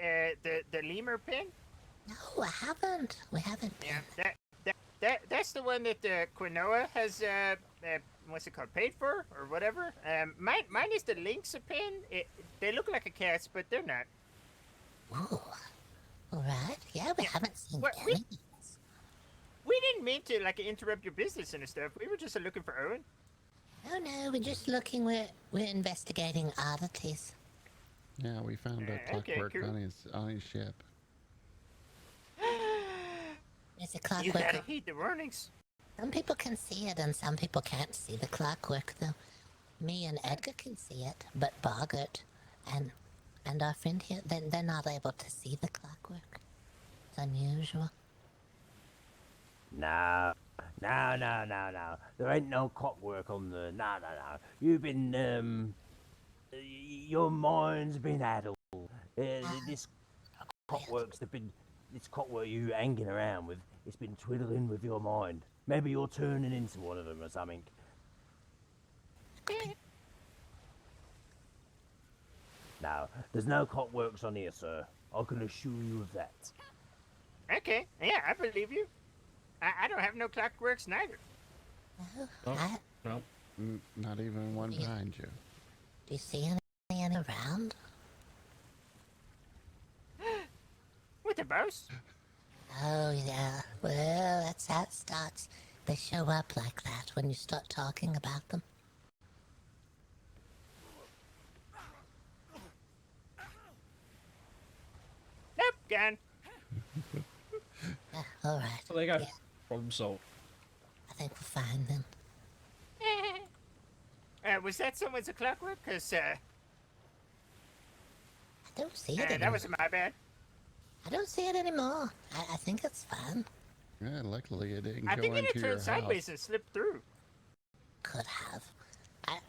lemur pin? No, I haven't. We haven't been. Yeah, that's the one that Quinoa has what's it called, paid for or whatever. Mine is the lynx pin. They look like a cat, but they're not. Ooh. All right. Yeah, we haven't seen any. We didn't mean to like interrupt your business and stuff. We were just looking for Owen. Oh no, we're just looking. We're investigating oddities. Yeah, we found a clockwork cool. on his ship. There's a clockwork. You gotta heed the warnings. Some people can see it and some people can't see the clockwork, though. Me and Edgar can see it, but Boggert and our friend here, they're not able to see the clockwork. It's unusual. No. There ain't no clockwork on the... No. You've been, your mind's been addled. This clockwork you hanging around with, it's been twiddling with your mind. Maybe you're turning into one of them or something. No, there's no clockworks on here, sir. I can assure you of that. Okay, yeah, I believe you. I don't have no clockworks neither. No. Not even one behind you. Do you see any around? With the boss? Oh, yeah. Well, that's how it starts. They show up like that when you start talking about them. Nope, gone. All right. So there you go. Yeah, Problem solved. I think we'll find them. Was that someone's clockwork? Because, I don't see it anymore. that was my bad. I don't see it anymore. I think it's fine. Yeah, luckily it didn't I go think into it your turned house. sideways and slipped through. Could have. I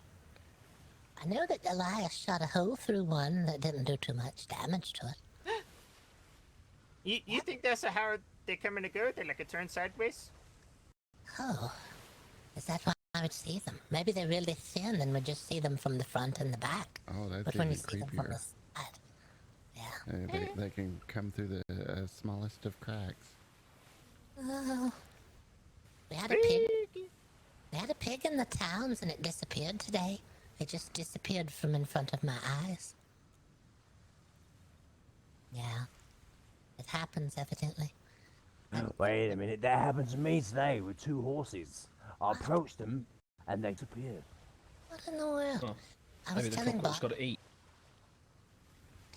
know that Elias shot a hole through one that didn't do too much damage to it. You think that's how they're coming to go? They're like a turn sideways? Oh, is that why I would see them? Maybe they're really thin and we just see them from the front and the back. Oh, that's but when even you see them from the creepier. side, yeah. They can come through the smallest of cracks. Oh, we had a pig. We had a pig in the towns and it disappeared today. It just disappeared from in front of my eyes. Yeah, it happens evidently. Wait a minute, that happened to me today with 2 horses. I approached them and they disappeared. What in the world? Oh, I was maybe the telling clockwork's got to eat.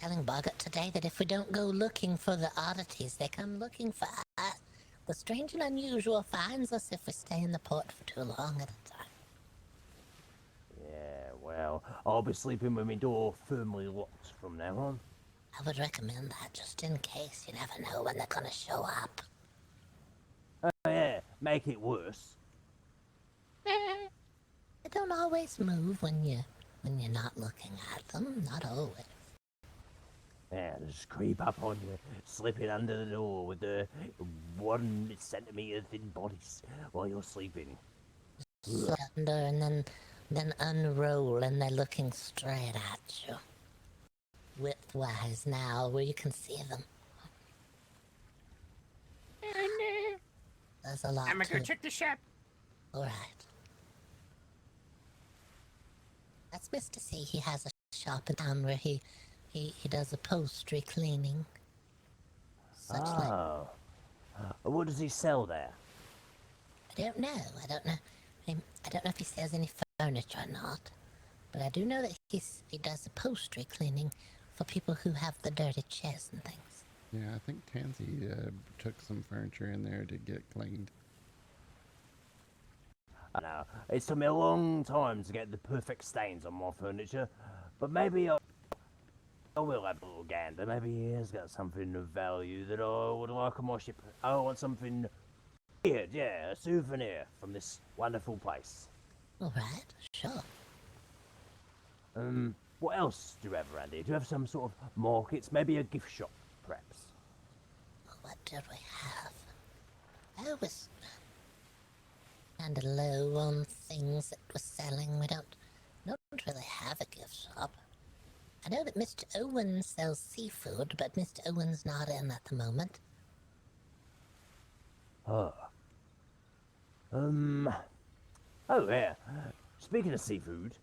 Boggert today that if we don't go looking for the oddities, they come looking for us. The strange and unusual finds us if we stay in the port for too long at a time. Yeah, well, I'll be sleeping with my door firmly locked from now on. I would recommend that just in case. You never know when they're gonna show up. Oh yeah, make it worse. They don't always move when you're not looking at them. Not always. Yeah, just creep up on you, slipping under the door with the 1 centimeter thin bodies while you're sleeping. Slip under and then unroll and they're looking straight at you. Widthwise now, where you can see them. There's a lot I'm gonna to go it. check the shop. All right. That's Mr. C. He has a shop in town where he does upholstery cleaning. Such like. Oh. What does he sell there? I don't know. I don't know if he sells any furniture or not. But I do know that he does upholstery cleaning for people who have the dirty chairs and things. Yeah, I think Tansy took some furniture in there to get cleaned. I know. It's took me a long time to get the perfect stains on my furniture, but maybe I will have a little gander. Maybe he has got something of value that I would like on my ship. I want something weird, yeah, a souvenir from this wonderful place. All right, sure. What else do you have around here? Do you have some sort of markets? Maybe a gift shop, perhaps? What did we have? I was kind of low on things that we're selling. We don't really have a gift shop. I know that Mr. Owen sells seafood, but Mr. Owen's not in at the moment. Oh, yeah. Speaking of seafood,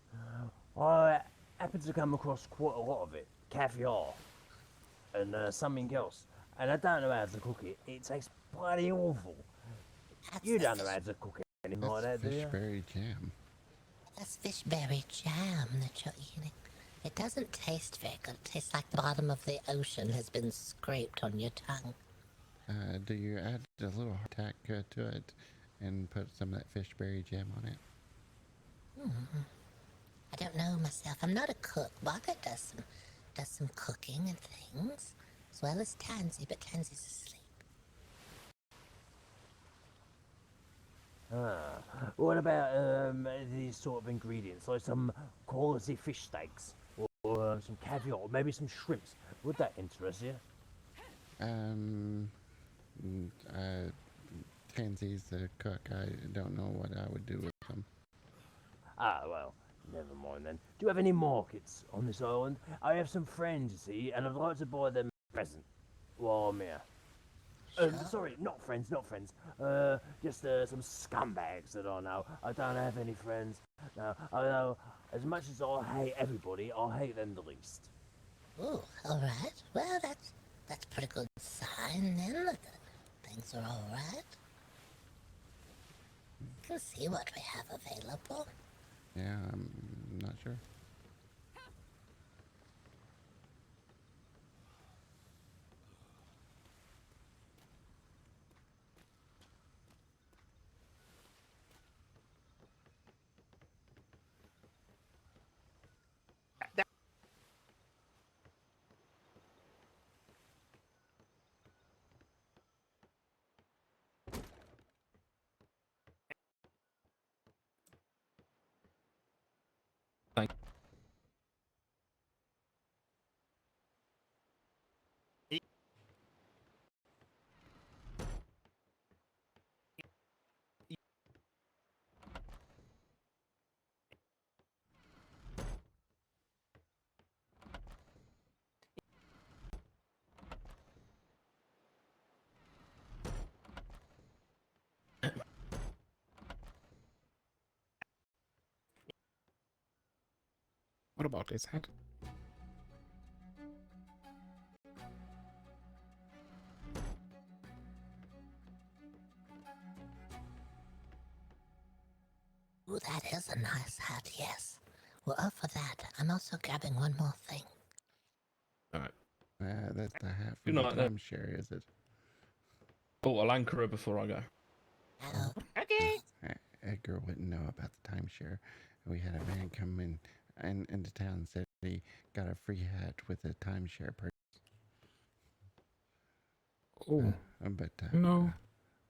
I happen to come across quite a lot of it. Caviar. And something else. And I don't know how to cook it. It tastes bloody awful. You don't know how to cook it anymore, That's do you? fishberry jam. That's fishberry jam that you're eating. It doesn't taste very good. It tastes like the bottom of the ocean has been scraped on your tongue. Do you add a little hardtack to it and put some of that fishberry jam on it? I don't know myself. I'm not a cook. Boggert does some cooking and things, as well as Tansy, but Tansy's asleep. What about these sort of ingredients, like some quality fish steaks, or some caviar, or maybe some shrimps? Would that interest you? Tansy's the cook. I don't know what I would do with them. Ah, well, never mind then. Do you have any markets on this island? I have some friends, you see, and I'd like to buy them a present while I'm here. Sorry, not friends. Just some scumbags that I know. I don't have any friends. No, I know, as much as I hate everybody, I hate them the least. Oh, all right. Well, that's a pretty good sign then. Look, things are all right. Can see what we have available. Yeah, I'm not sure. What about this hat? Ooh, that is a nice hat, yes. We're up for that. I'm also grabbing one more thing. Alright. That's the hat Good from the night, then. timeshare, is it? Oh, I'll anchor her before I go. Hello. Okay. Edgar wouldn't know about the timeshare. We had a man come in and into town and said he got a free hat with a timeshare purchase. Oh, But no.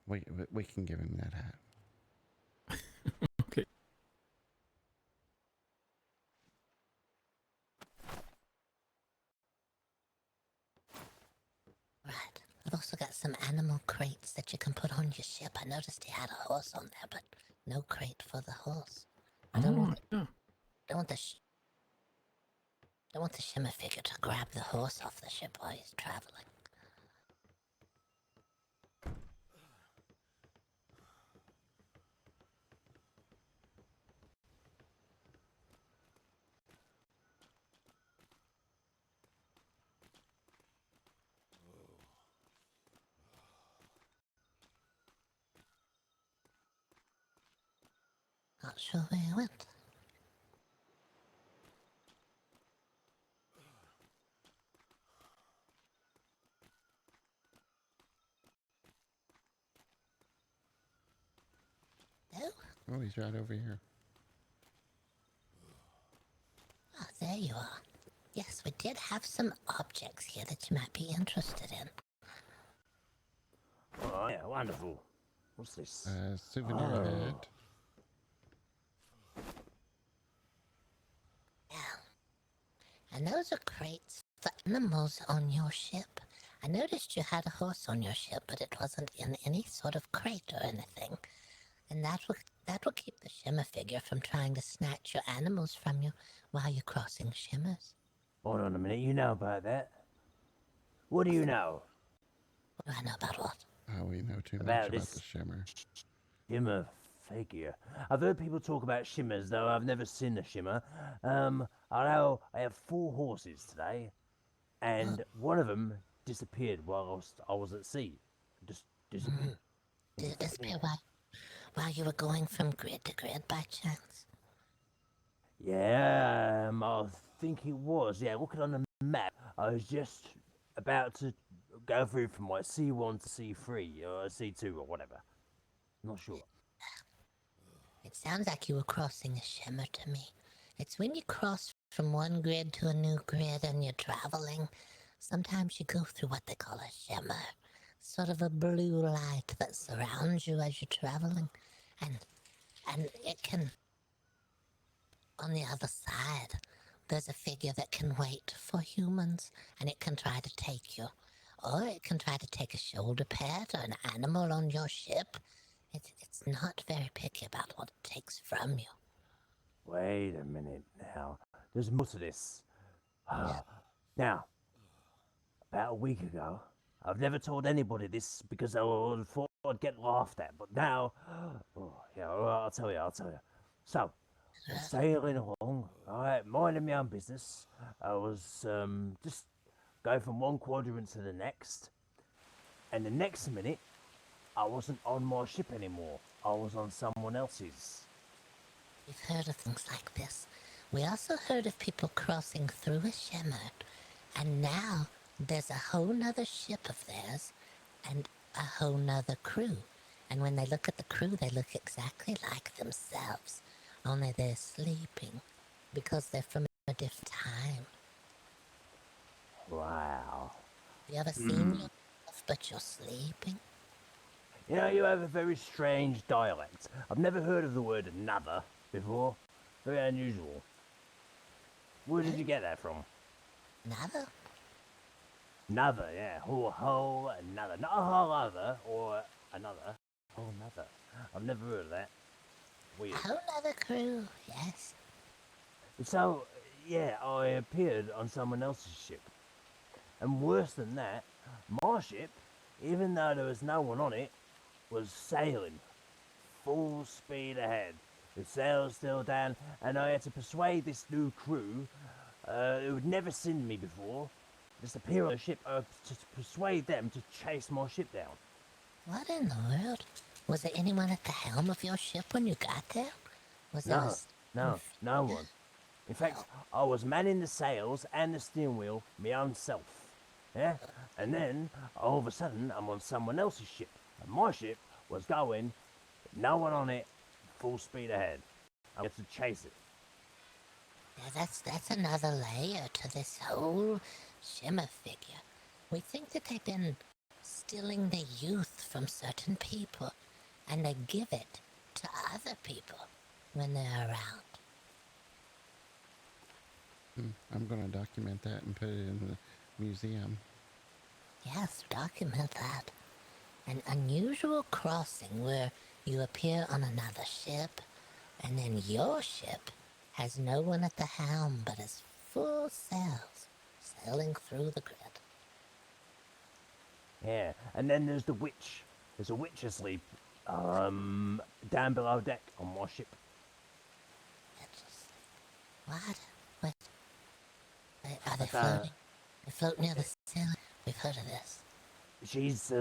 We can give him that hat. Okay. Right. I've also got some animal crates that you can put on your ship. I noticed he had a horse on there, but no crate for the horse. I don't want yeah. don't want the shimmer figure to grab the horse off the ship while he's traveling. not sure where he went. No? Oh, he's right over here. Ah, there you are. Yes, we did have some objects here that you might be interested in. Oh, yeah, wonderful. What's this? Souvenir hat. And those are crates for animals on your ship. I noticed you had a horse on your ship, but it wasn't in any sort of crate or anything. And that will keep the shimmer figure from trying to snatch your animals from you while you're crossing shimmers. Hold on a minute, you know about that? What do you know? What do I know about what? Oh, we know too much About about this the shimmer. Shimmer figure. I've heard people talk about shimmers, though I've never seen a shimmer. I know I have 4 horses today, and one of them disappeared while I was at sea. Just disappeared. Did it disappear while you were going from grid to grid by chance? Yeah, I think it was. Yeah, looking on the map, I was just about to go through from like C1 to C3 or C2 or whatever. Not sure. It sounds like you were crossing a shimmer to me. It's when you cross from one grid to a new grid and you're traveling. Sometimes you go through what they call a shimmer. Sort of a blue light that surrounds you as you're traveling. And it can... On the other side, there's a figure that can wait for humans, and it can try to take you. Or it can try to take a shoulder pad or an animal on your ship. It's not very picky about what it takes from you. Wait a minute now. There's more to this. Now, about a week ago, I've never told anybody this because I thought I'd get laughed at, but now, I'll tell you. So, sailing along, alright, minding my own business. I was just going from one quadrant to the next, and the next minute, I wasn't on my ship anymore. I was on someone else's. We've heard of things like this. We also heard of people crossing through a shimmer, and now there's a whole nother ship of theirs and a whole nother crew. And when they look at the crew, they look exactly like themselves, only they're sleeping because they're from a different time. Wow. You ever seen yourself, but you're sleeping? You know, you have a very strange dialect. I've never heard of the word another before. Very unusual. Where did you get that from? Another? Another, yeah. Whole another. Not a whole other or another. Whole another. I've never heard of that. Weird. A whole nother crew, yes. So, yeah, I appeared on someone else's ship. And worse than that, my ship, even though there was no one on it, was sailing full speed ahead. The sails still down, and I had to persuade this new crew, who had never seen me before, just appear on the ship, to persuade them to chase my ship down. What in the world? Was there anyone at the helm of your ship when you got there? Was there No one. In fact, I was manning the sails and the steering wheel my own self. Yeah? And then, all of a sudden, I'm on someone else's ship. And my ship was going, no one on it, full speed ahead. I had to chase it. Yeah, that's another layer to this whole shimmer figure. We think that they've been stealing the youth from certain people, and they give it to other people when they're around. I'm going to document that and put it in the museum. Yes, document that. An unusual crossing where you appear on another ship, and then your ship has no one at the helm but is full sails, sailing through the grid. Yeah, and then there's the witch. There's a witch asleep, down below deck on my ship. What? Wait. Are they floating? They float near the ceiling? We've heard of this. She's,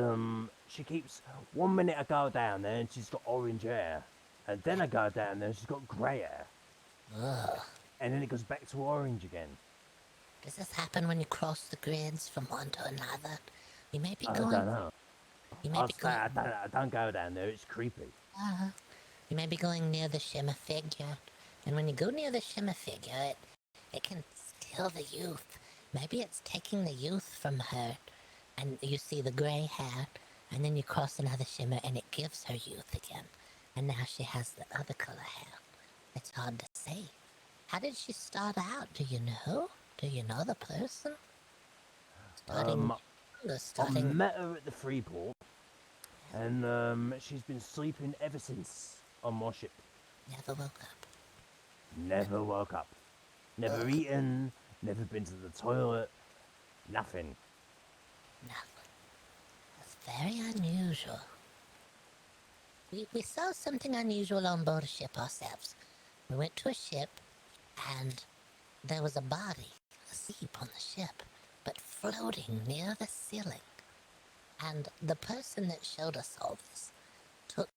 she keeps, 1 minute I go down there and she's got orange hair, And then I go down there and she's got grey hair. Ugh. And then it goes back to orange again. Does this happen when you cross the grids from one to another? You may be I going. don't know. You may be going. I don't go down there, it's creepy. You may be going near the shimmer figure, and when you go near the shimmer figure, it can steal the youth. Maybe it's taking the youth from her, and you see the grey hair, and then you cross another shimmer, and it gives her youth again, and now she has the other color hair. It's hard to say. How did she start out? Do you know? Do you know the person? I met her at the Freeport, and she's been sleeping ever since on my ship. Never woke up. Never woke up. Never eaten, never been to the toilet, nothing. Nothing. That's very unusual. We saw something unusual on board a ship ourselves. We went to a ship, and there was a body asleep on the ship, but floating near the ceiling. And the person that showed us all this took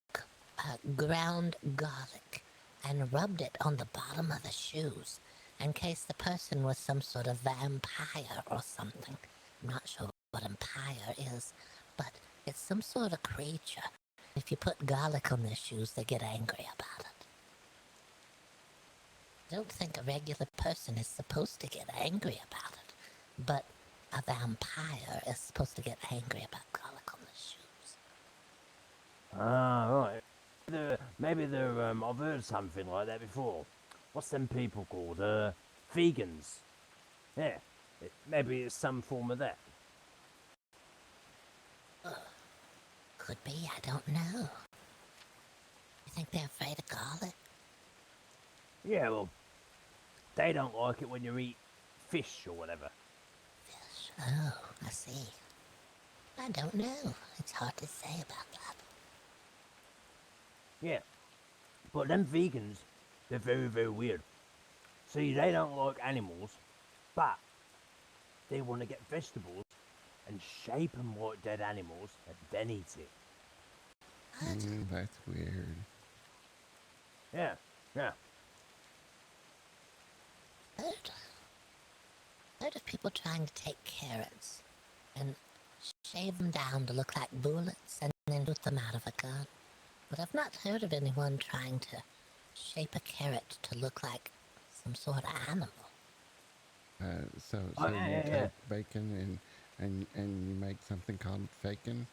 ground garlic and rubbed it on the bottom of the shoes in case the person was some sort of vampire or something. I'm not sure what vampire is, but it's some sort of creature. If you put garlic on their shoes, they get angry about it. I don't think a regular person is supposed to get angry about it, but a vampire is supposed to get angry about garlic on the shoes. Ah, right. Maybe I've heard something like that before. What's them people called? Vegans. Yeah, maybe it's some form of that. Could be, I don't know. You think they're afraid of garlic? Yeah, well, they don't like it when you eat fish or whatever. Oh, I see. I don't know. It's hard to say about that. Yeah, but them vegans, they're very, very weird. See, they don't like animals, but they want to get vegetables and shape them like dead animals and then eat it. That's weird. Yeah, yeah. Heard of people trying to take carrots and shave them down to look like bullets and then shoot them out of a gun. But I've not heard of anyone trying to shape a carrot to look like some sort of animal. So you take bacon and you make something called bacon.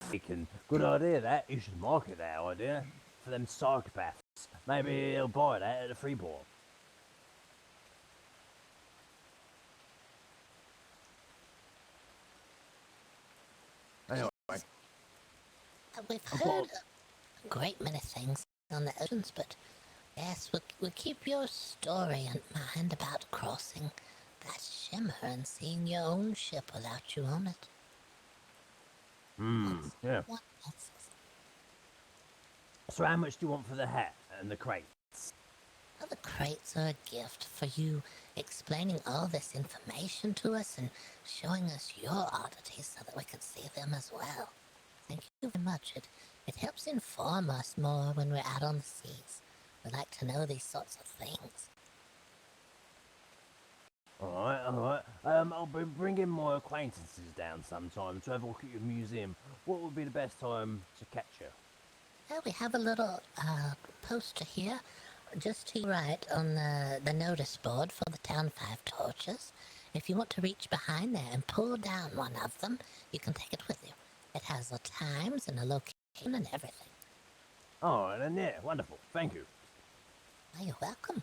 Bacon. Good idea, that. You should market that idea for them psychopaths. Maybe they'll buy that at the Freeport. Anyway. We've heard a great many things on the oceans, but yes, we'll keep your story in mind about crossing that shimmer and seeing your own ship without you on it. Yeah. What else? So how much do you want for the hat and the crates? Well, the crates are a gift for you explaining all this information to us and showing us your oddities so that we can see them as well. Thank you very much. It helps inform us more when we're out on the seas. We like to know these sorts of things. Alright. I'll be bringing my acquaintances down sometime to have a look at your museum. What would be the best time to catch you? Well, we have a little poster here, just to your right on the notice board for the Town 5 torches. If you want to reach behind there and pull down one of them, you can take it with you. It has the times and the location and everything. Alright, then yeah, wonderful. Thank you. Oh, you're welcome.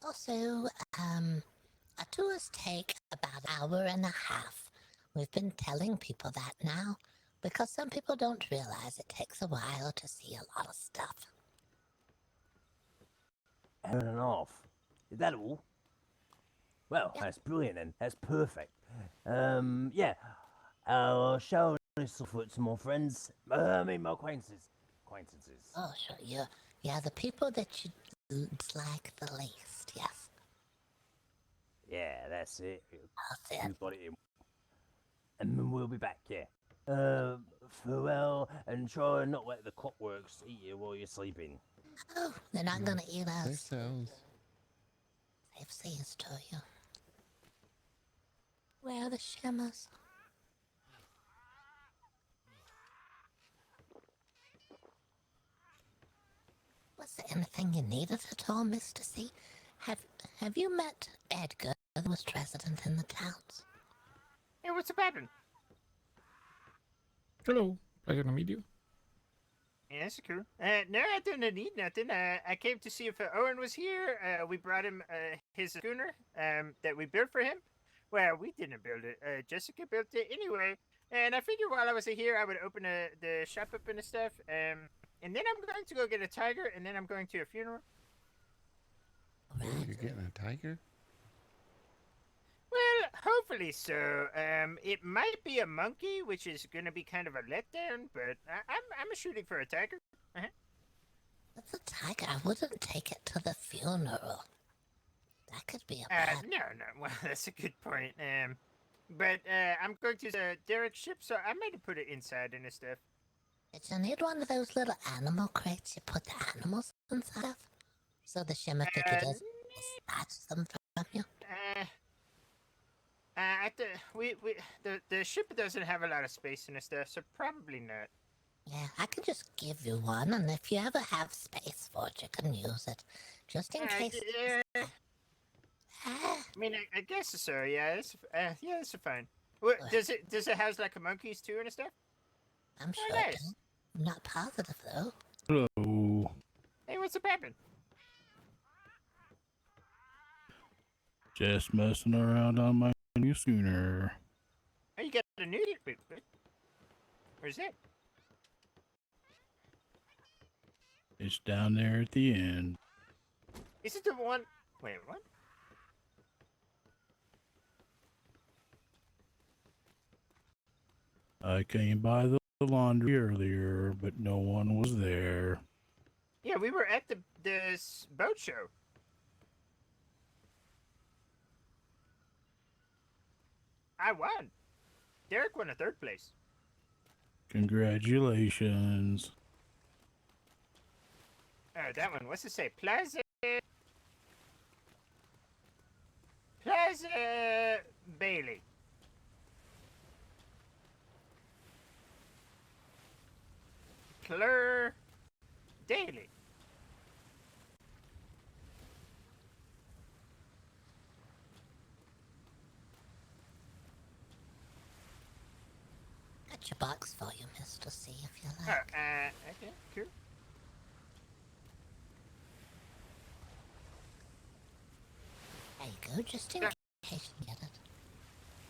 Also, our tours take about an hour and a half. We've been telling people that now, because some people don't realize it takes a while to see a lot of stuff. Hour and a half. Is that all? Well, that's brilliant then. That's perfect. Yeah. I'll show this off to more friends. I mean, my acquaintances. Oh, sure. You're the people that you like the least, yes. Yeah, that's it. That's We've got it in. And then we'll be back, yeah. Farewell, and try and not let the clockworks eat you while you're sleeping. Oh, they're not gonna eat Safe us. cells. Safe seas to you. Where are the shimmers? Was there anything you needed at all, Mr. C? Have you met Edgar, who was resident in the towns? Hey, what's up, happening? Hello, pleasure to meet you. Yeah, that's cool. No, I didn't need nothing. I came to see if Owen was here. We brought him his schooner that we built for him. Well, we didn't build it. Jessica built it anyway. And I figured while I was here, I would open the shop up and stuff. And then I'm going to go get a tiger, and then I'm going to a funeral. Oh, you're getting a tiger? Well, hopefully so. It might be a monkey, which is going to be kind of a letdown, but I'm shooting for a tiger. That's a tiger. I wouldn't take it to the funeral. That could be a bad... No. Well, that's a good point. But I'm going to Derek's ship, so I might have put it inside and stuff. Did you need one of those little animal crates you put the animals inside of? So the shimmer figure doesn't snatch them from you? The ship doesn't have a lot of space and stuff, so probably not. Yeah, I could just give you one, and if you ever have space for it, you can use it. Just in case... I mean, I guess so, yeah. It's fine. What, does it house like a monkeys too and stuff? I'm sure it does. I'm not positive, though. Hello. Hey, what's up, happening? Just messing around on my new schooner. Oh, you got a new... Where's it? It's down there at the end. Is it the one... Wait, what? I came by the laundry earlier, but no one was there. Yeah, we were at this boat show. I won. Derek won a 3rd place. Congratulations. Oh, that one. What's it say? Plaza Bailey. Claire Daly. Got your box for you, Mr. C, if you like. Okay, cool. There you go, just in case you get it.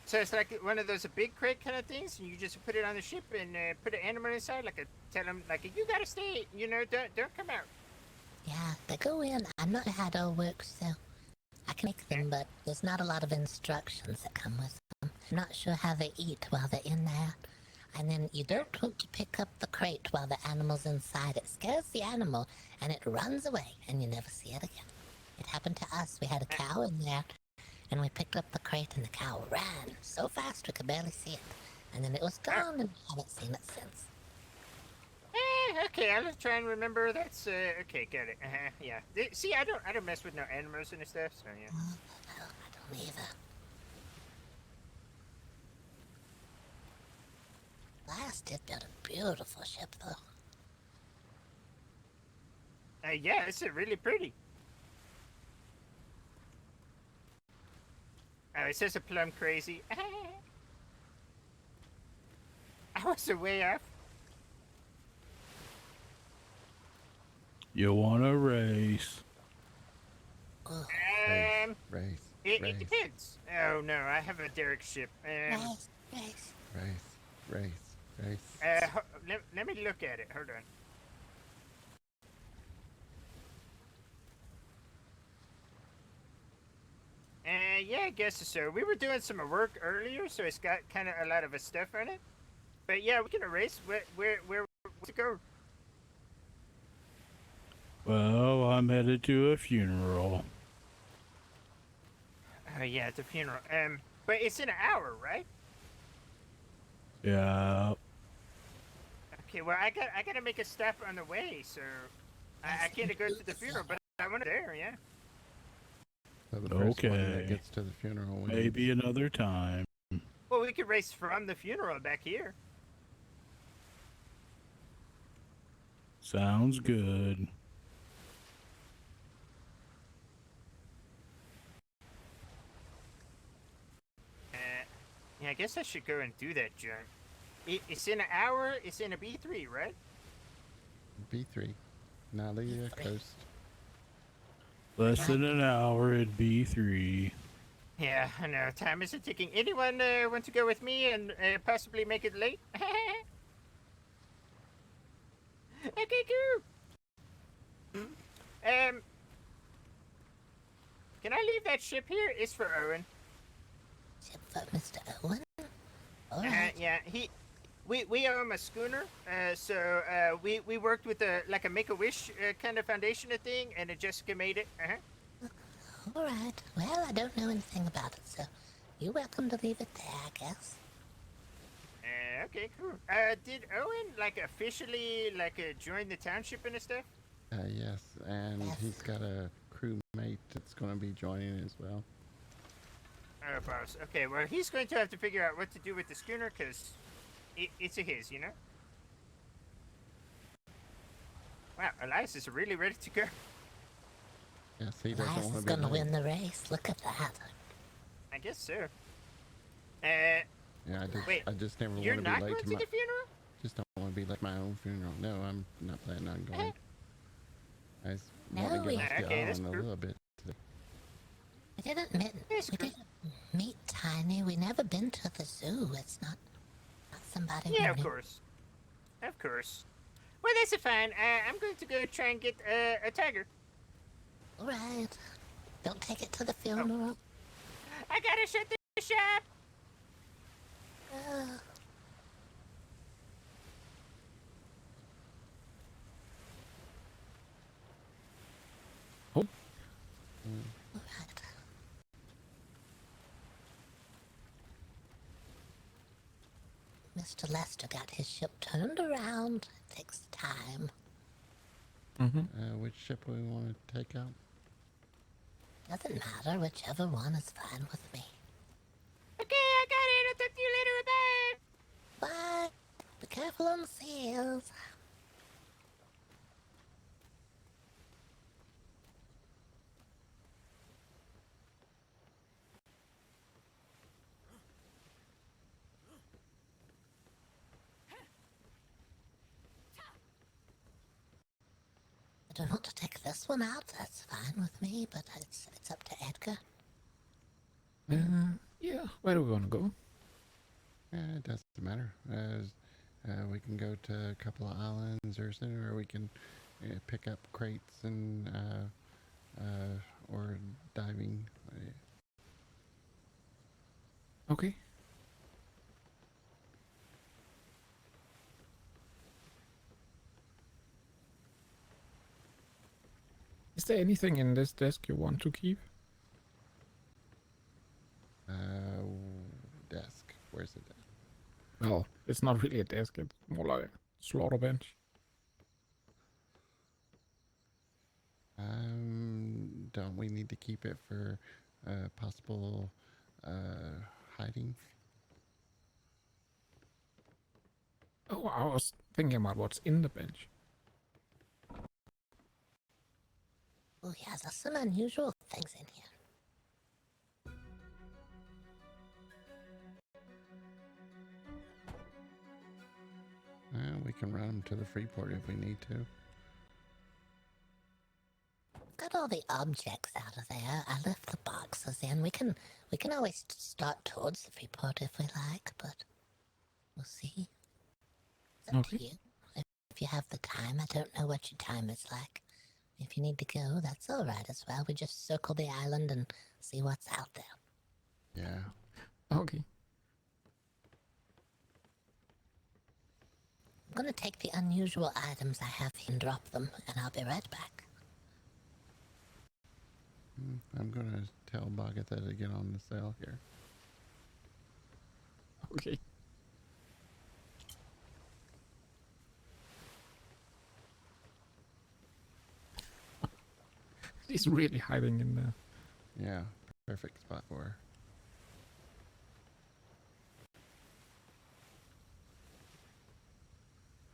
So it's like one of those big crate kind of things, and you just put it on the ship and put an animal inside, tell them, you gotta stay, don't come out. Yeah, they go in. I'm not sure how it all works, so I can make them, but there's not a lot of instructions that come with them. I'm not sure how they eat while they're in there. And then you don't want to pick up the crate while the animal's inside. It scares the animal, and it runs away, and you never see it again. It happened to us. We had a cow in there, and we picked up the crate, and the cow ran so fast we could barely see it. And then it was gone, and we haven't seen it since. Okay, I'll try and remember. That's okay, got it. Yeah. See, I don't mess with no animals and stuff, so yeah. Oh, no, I don't either. Last did build a beautiful ship, though. Yeah, it's really pretty. Oh, it says a plum crazy. I was way off. You want a race? Race. It depends. Oh no, I have a Derek ship. Race. Let me look at it. Hold on. Yeah, I guess so. We were doing some work earlier, so it's got kind of a lot of stuff on it. But yeah, we can erase where to go. Well, I'm headed to a funeral. Oh yeah, the funeral. But it's in an hour, right? Yeah. Okay, well I gotta make a stop on the way, so I can't go to the funeral, but I want to there, yeah. So the first one that Okay. gets to the funeral wins. Maybe another time. Well, we could race from the funeral back here. Sounds good. Yeah, I guess I should go and do that, John. It's in an hour. It's in a B3, right? B3. Nalia Coast. Less than an hour at B3. Yeah, I know. Time isn't ticking. Anyone want to go with me and possibly make it late? Okay, cool. Can I leave that ship here? It's for Owen. Ship for Mr. Owen? Alright. Yeah, we owe him a schooner. So we worked with a Make-A-Wish kind of foundation thing, and Jessica made it. Alright. Well, I don't know anything about it, so you're welcome to leave it there, I guess. Okay, cool. Did Owen officially join the township and stuff? Yes, and he's got a crewmate that's going to be joining as well. Oh, boss. Okay, well, he's going to have to figure out what to do with the schooner, because it's a his, you know? Wow, Elias is really ready to go. Yes, he doesn't Elias want is to be gonna late. win the race. Look at that. I guess so. Yeah, wait, I just never you're want to not be late going to to my... the funeral? Just don't want to be late to my own funeral. No, I'm not planning on going. I just want No, to get off the Okay, that's island a cool. little bit today. We didn't meet Tiny. We never been to the zoo. It's not somebody. Yeah, we of knew. course. Of course. Well, that's fine. I'm going to go try and get a tiger. Alright. Don't take it to the funeral. I gotta shut the shop. Alright. Mr. Lester got his ship turned around. It takes time. Which ship we want to take out? Doesn't matter. Whichever one is fine with me. Okay, I got it. I'll talk to you later. Bye. Bye. Be careful on the seals. I don't want to take this one out. That's fine with me, but it's up to Edgar. Yeah, where do we want to go? It doesn't matter. We can go to a couple of islands or something, or we can pick up crates and or diving. Okay. Is there anything in this desk you want to keep? Desk. Where's the desk? Well, it's not really a desk, it's more like a slaughter bench. Don't we need to keep it for possible hiding? Oh, I was thinking about what's in the bench. Oh yeah, there's some unusual things in here. We can run them to the Freeport if we need to. Got all the objects out of there. I left the boxes in. We can always start towards the Freeport if we like, but we'll see. It's up to you. If you have the time, I don't know what your time is like. If you need to go, that's all right as well. We just circle the island and see what's out there. Yeah. Okay. I'm gonna take the unusual items I have here and drop them, and I'll be right back. I'm gonna tell Boggett to get on the sail here. Okay. He's really hiding in there. Yeah, perfect spot for her.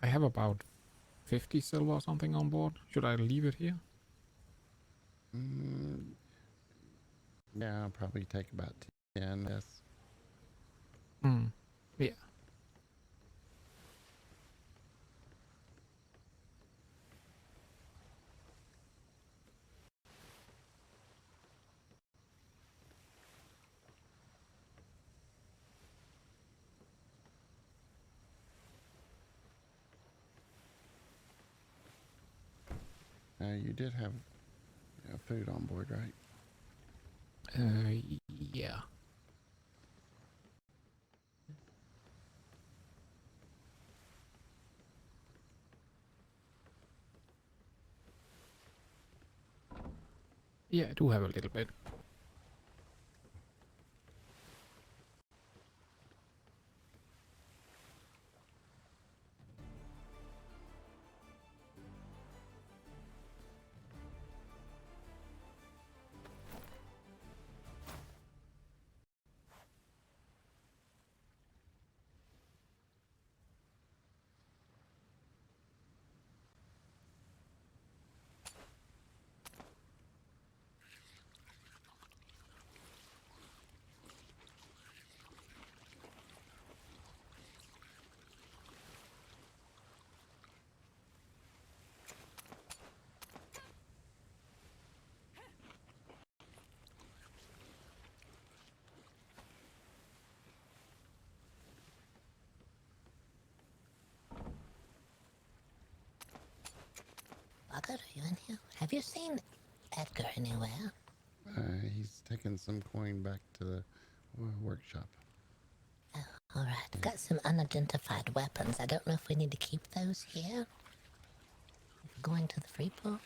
I have about 50 silver or something on board. Should I leave it here? Yeah, I'll probably take about 10. Yes. Yeah. You did have food on board, right? Yeah. Yeah, I do have a little bit. Boggert, are you in here? Have you seen Edgar anywhere? He's taken some coin back to the workshop. Alright, I've got some unidentified weapons. I don't know if we need to keep those here. If we're going to the free port.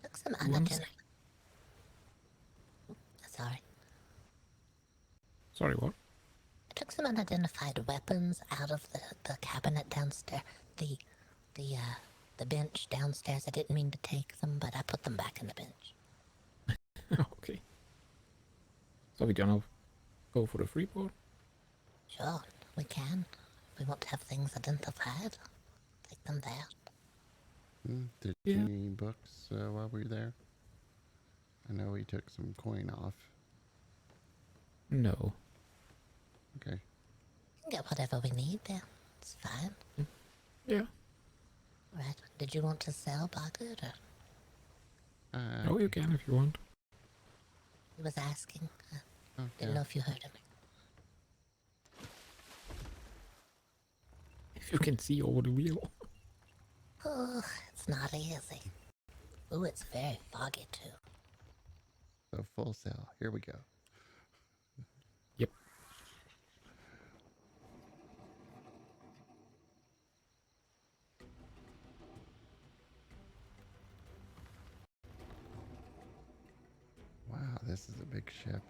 Took some unidentified. Sorry. Sorry, what? I took some unidentified weapons out of the cabinet downstairs. The bench downstairs. I didn't mean to take them, but I put them back in the bench. Okay. So we gonna go for the free port? Sure, we can. If we want to have things identified, take them there. Did you need books while we were there? I know we took some coin off. No. We Okay. can get whatever we need there. It's fine. Yeah. Right. Did you want to sell Boggert or? Oh, you can if you want. He was asking. Okay. Didn't know if you heard him. If you can see over the wheel. Oh, it's not easy. Ooh, it's very foggy too. So full sale. Here we go. Yep. Wow, this is a big ship.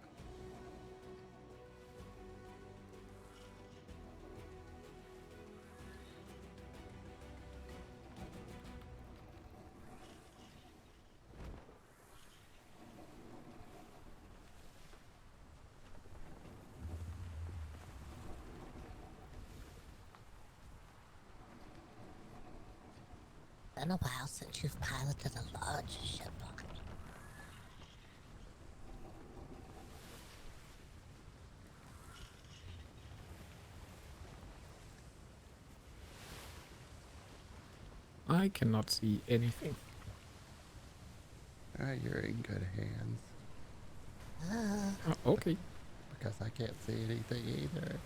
Been a while since you've piloted a large ship. I cannot see anything. You're in good hands. Okay. Because I can't see anything either.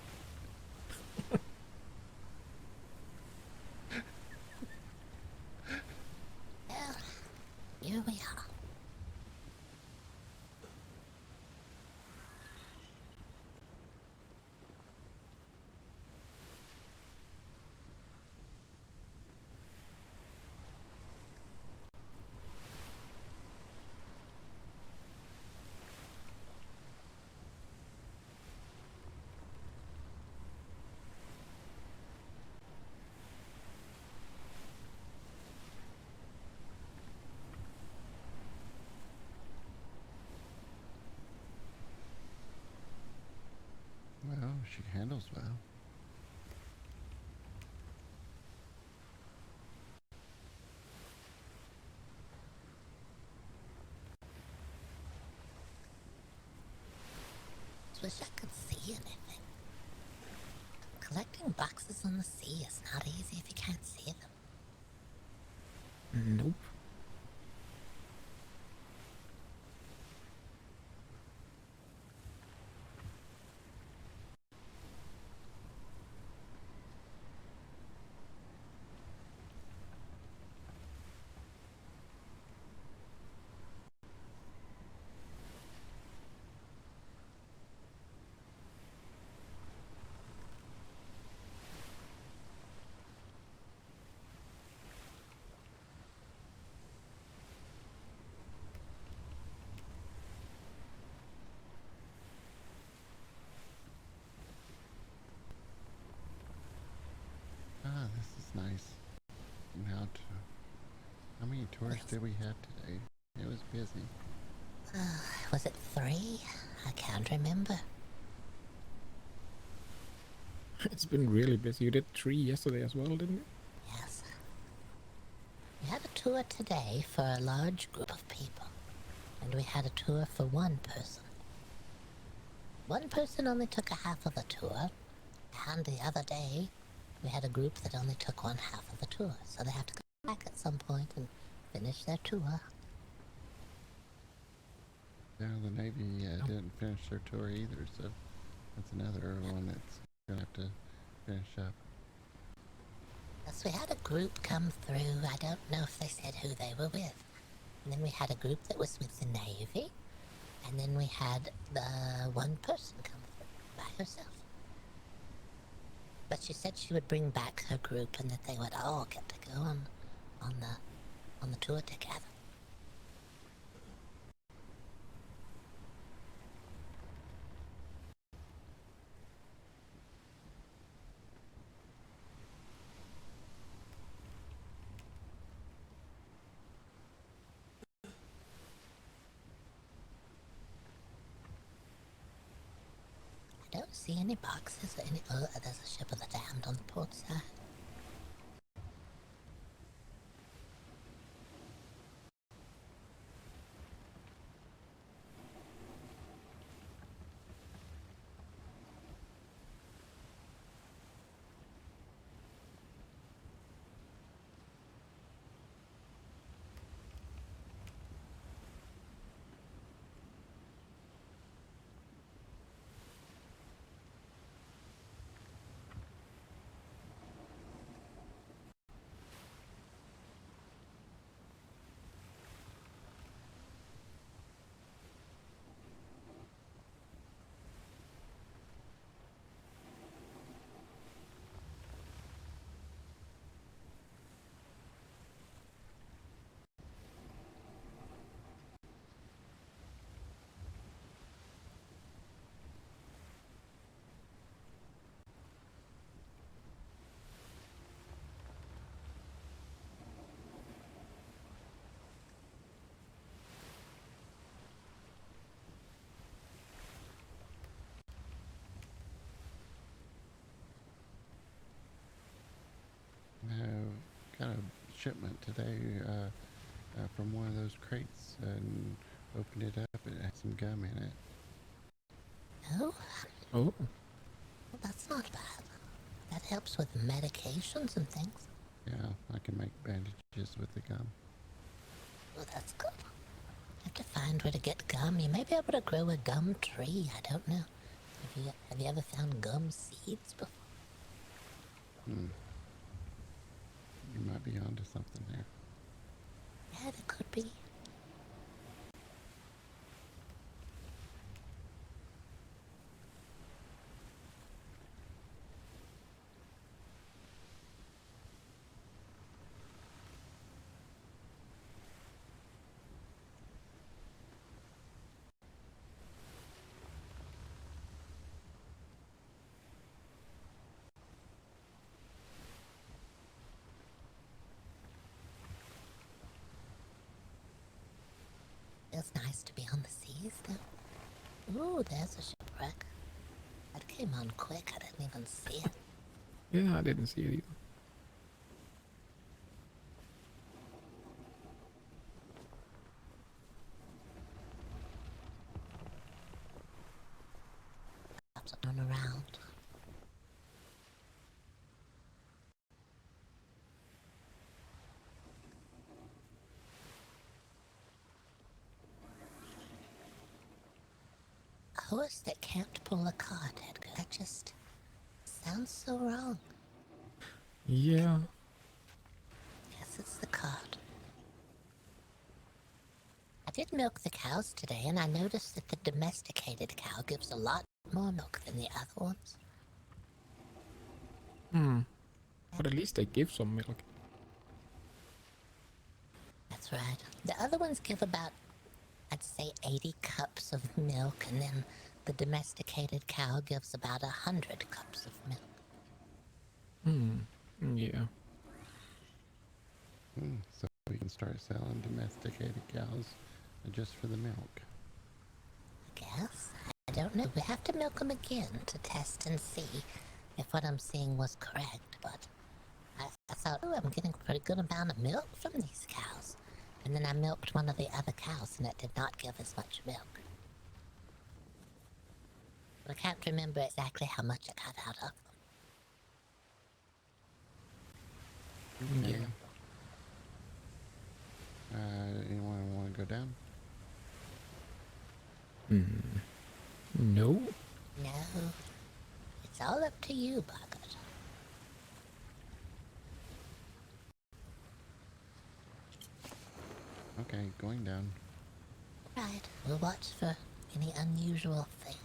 she handles well. Wish I could see anything. Collecting boxes on the sea is not easy if you can't see them. Nope. Ah, this is nice. Now, how many tours did we have today? It was busy. Was it 3? I can't remember. It's been really busy. You did 3 yesterday as well, didn't you? Yes. We had a tour today for a large group of people, and we had a tour for one person. One person only took a half of the tour, and the other day we had a group that only took one half of the tour, so they have to come back at some point and finish their tour. Yeah, the Navy didn't finish their tour either, so that's another one that's gonna have to finish up. Yes, we had a group come through. I don't know if they said who they were with. And then we had a group that was with the Navy, and then we had the one person come through by herself. But she said she would bring back her group and that they would all get to go on the tour together. I don't see any boxes or any. Oh, there's a ship of the damned on the port side. Got a shipment today from one of those crates and opened it up. It had some gum in it. Oh? Oh. Well, that's not bad. That helps with medications and things. Yeah, I can make bandages with the gum. Well, that's good. You have to find where to get gum. You may be able to grow a gum tree. I don't know. Have you ever found gum seeds before? You might be onto something there. Yeah, there could be. Feels nice to be on the seas, though. Ooh, there's a shipwreck. That came on quick. I didn't even see it. Yeah, I didn't see it either. Have to turn around. A horse that can't pull a cart, Edgar. That just sounds so wrong. Yeah. Guess it's the cart. I did milk the cows today, and I noticed that the domesticated cow gives a lot more milk than the other ones. But at least they give some milk. That's right. The other ones give about, I'd say, 80 cups of milk, and then the domesticated cow gives about 100 cups of milk. Yeah. So we can start selling domesticated cows just for the milk. I guess. I don't know. We have to milk them again to test and see if what I'm seeing was correct, but I thought, oh, I'm getting a pretty good amount of milk from these cows. And then I milked one of the other cows, and it did not give as much milk. But I can't remember exactly how much I got out of them. Okay. Anyone want to go down? No. No. It's all up to you, Boggert. Okay, going down. Right. We'll watch for any unusual things.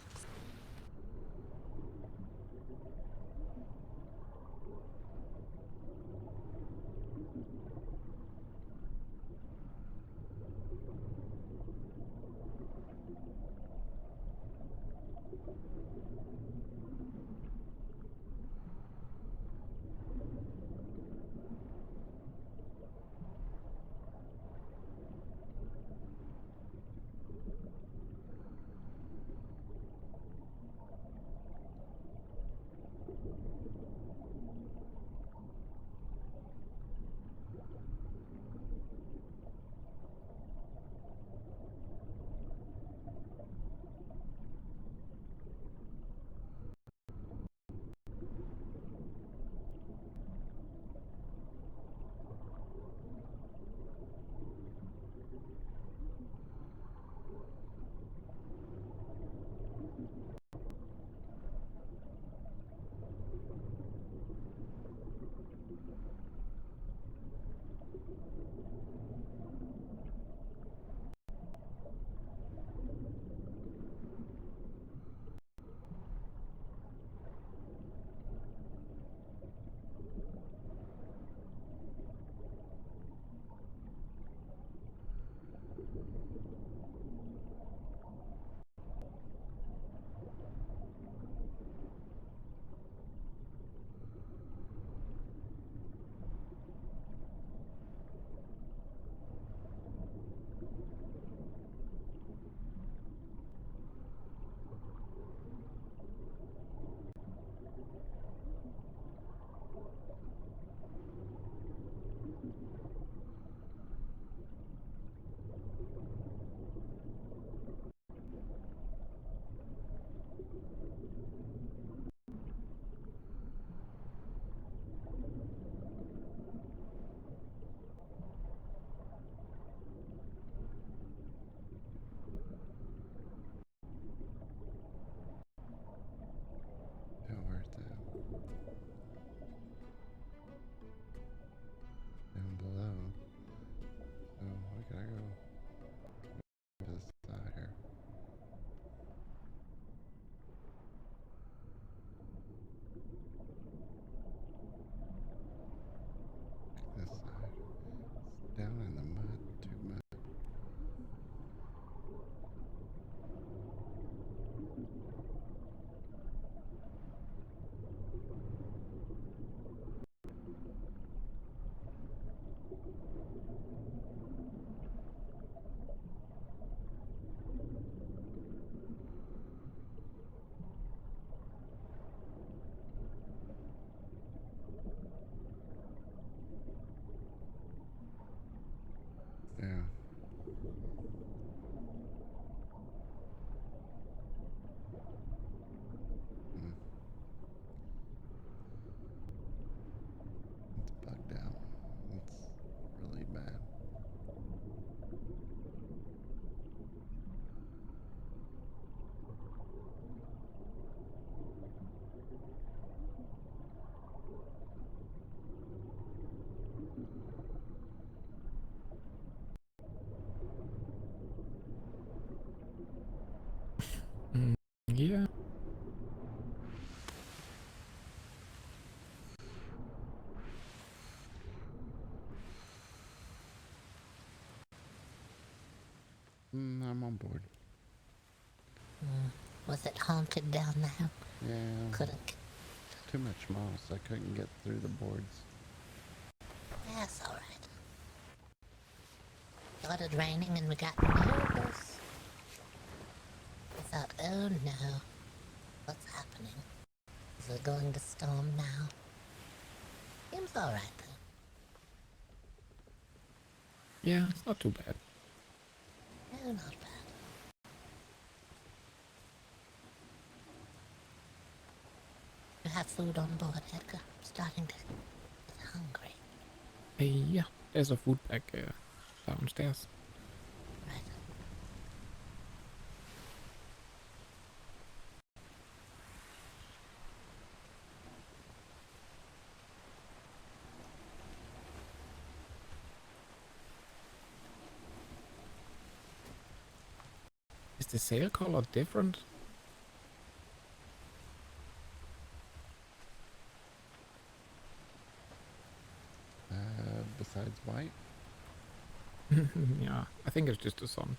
I'm on board. Was it haunted down there? Yeah. Couldn't. Too much moss. I couldn't get through the boards. That's alright. Started raining and we got nervous. We thought, oh no, what's happening? Is it going to storm now? Seems alright though. Yeah, it's not too bad. No, not bad. You have food on board, Edgar. I'm starting to get hungry. Yeah, there's a food bag downstairs. Right. Is the sail color different? Besides white? Yeah, I think it's just the sun.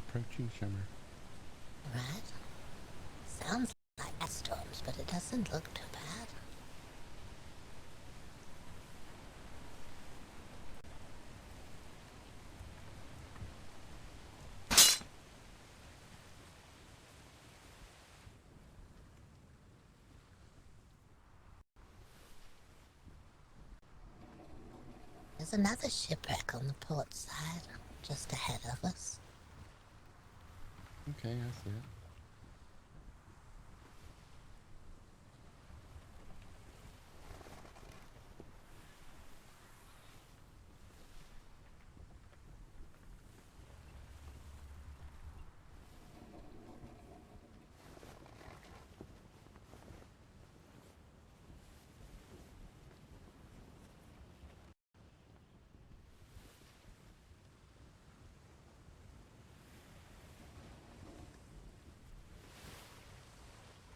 Approaching shimmer. Right. Sounds like ice storms, but it doesn't look too bad. There's another shipwreck on the port side, just ahead of us. Okay, I see it.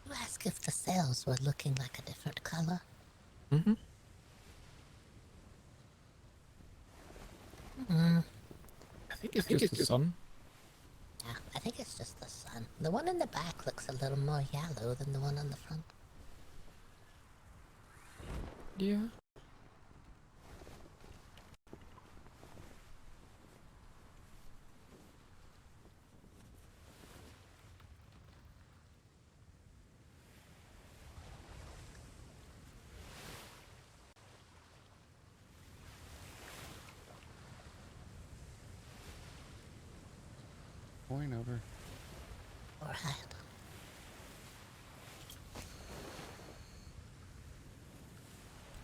You asked if the sails were looking like a different color. Mm-hmm. I think it's just the sun. Yeah, I think it's just the sun. The one in the back looks a little more yellow than the one on the front. Yeah. Point over. Alright.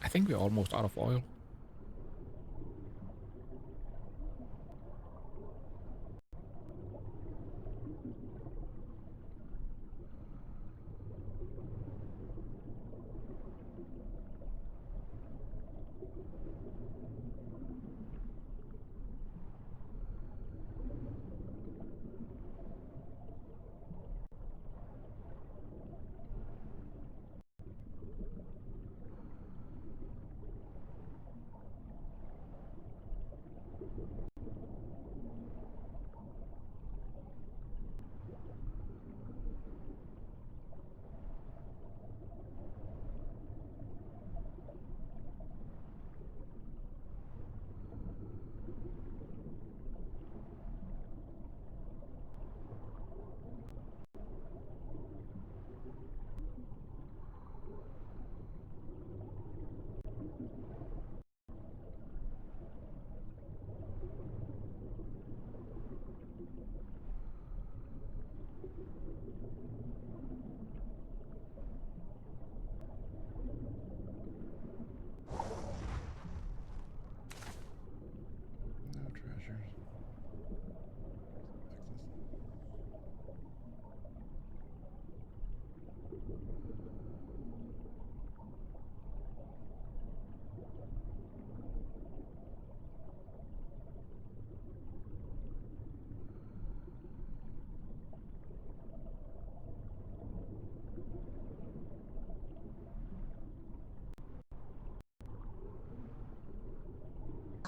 I think we're almost out of oil.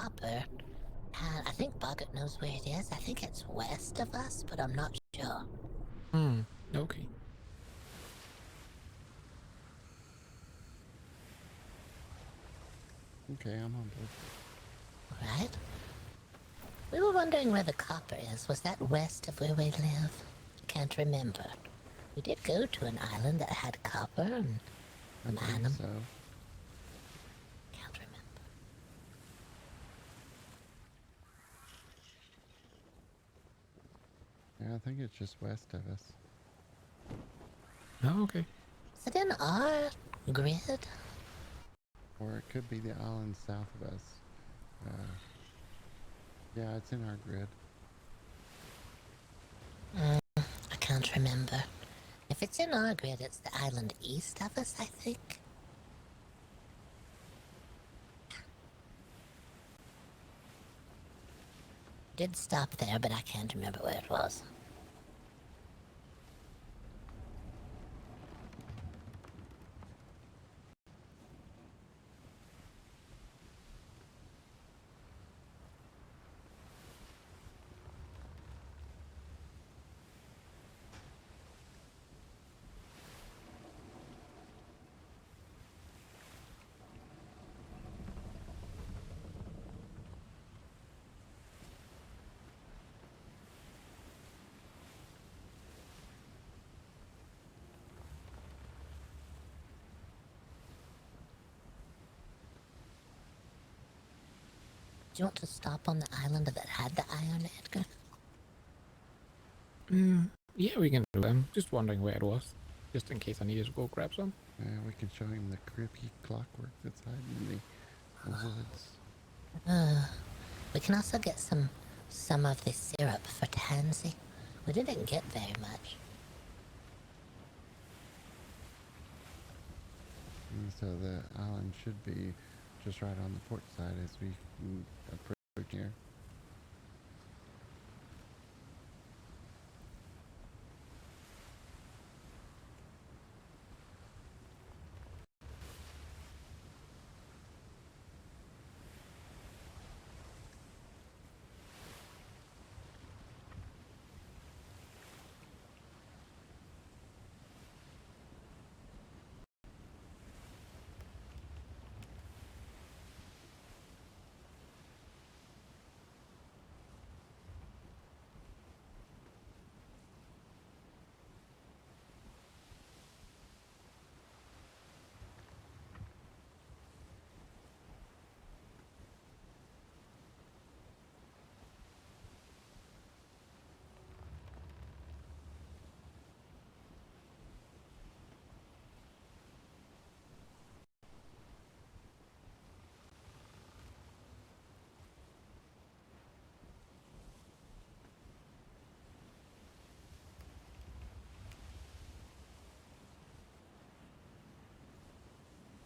copper. And I think Boggert knows where it is. I think it's west of us, but I'm not sure. Okay. Okay, I'm on board. Right? We were wondering where the copper is. Was that west of where we live? Can't remember. We did go to an island that had copper and I think mine 'em. so. Can't remember. Yeah, I think it's just west of us. Oh, okay. Is it in our grid? Or it could be the island south of us. Yeah, it's in our grid. I can't remember. If it's in our grid, it's the island east of us, I think. Did stop there, but I can't remember where it was. Do you want to stop on the island that had the iron, Edgar? Yeah, we can do them. Just wondering where it was. Just in case I needed to go grab some. We can show him the creepy clockwork that's hiding in the woods. We can also get some of the syrup for Tansy. We didn't get very much. And so the island should be just right on the port side as we approach here.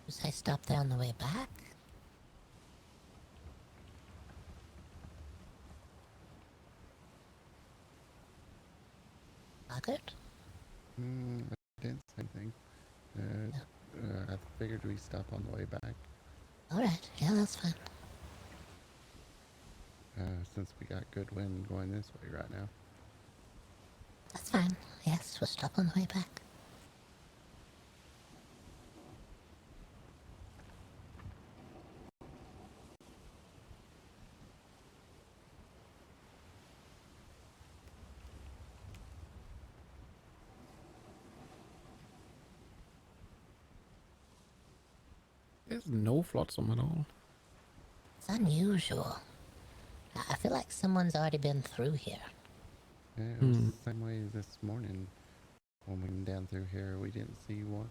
Was I stop there on the way back? Boggert? I didn't say anything. I figured we stop on the way back. Alright, yeah, that's fine. Since we got good wind going this way right now. That's fine. Yes, we'll stop on the way back. There's no flotsam at all. It's unusual. I feel like someone's already been through here. Yeah, it was the same way this morning. When we went down through here, we didn't see one.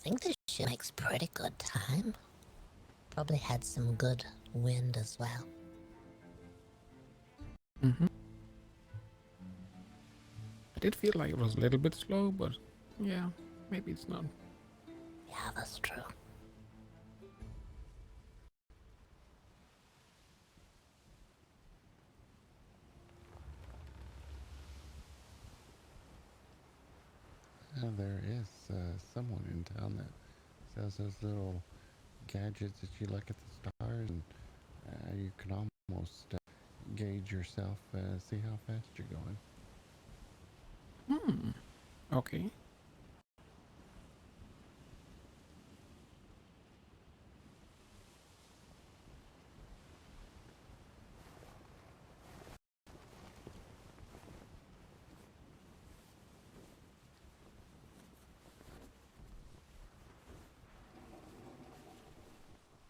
think the ship makes pretty good time. Probably had some good wind as well. Mm-hmm. I did feel like it was a little bit slow, but yeah, maybe it's not. Yeah, that's true. There is someone in town that sells those little gadgets that you look at the stars, and you can almost gauge yourself, see how fast you're going. Okay.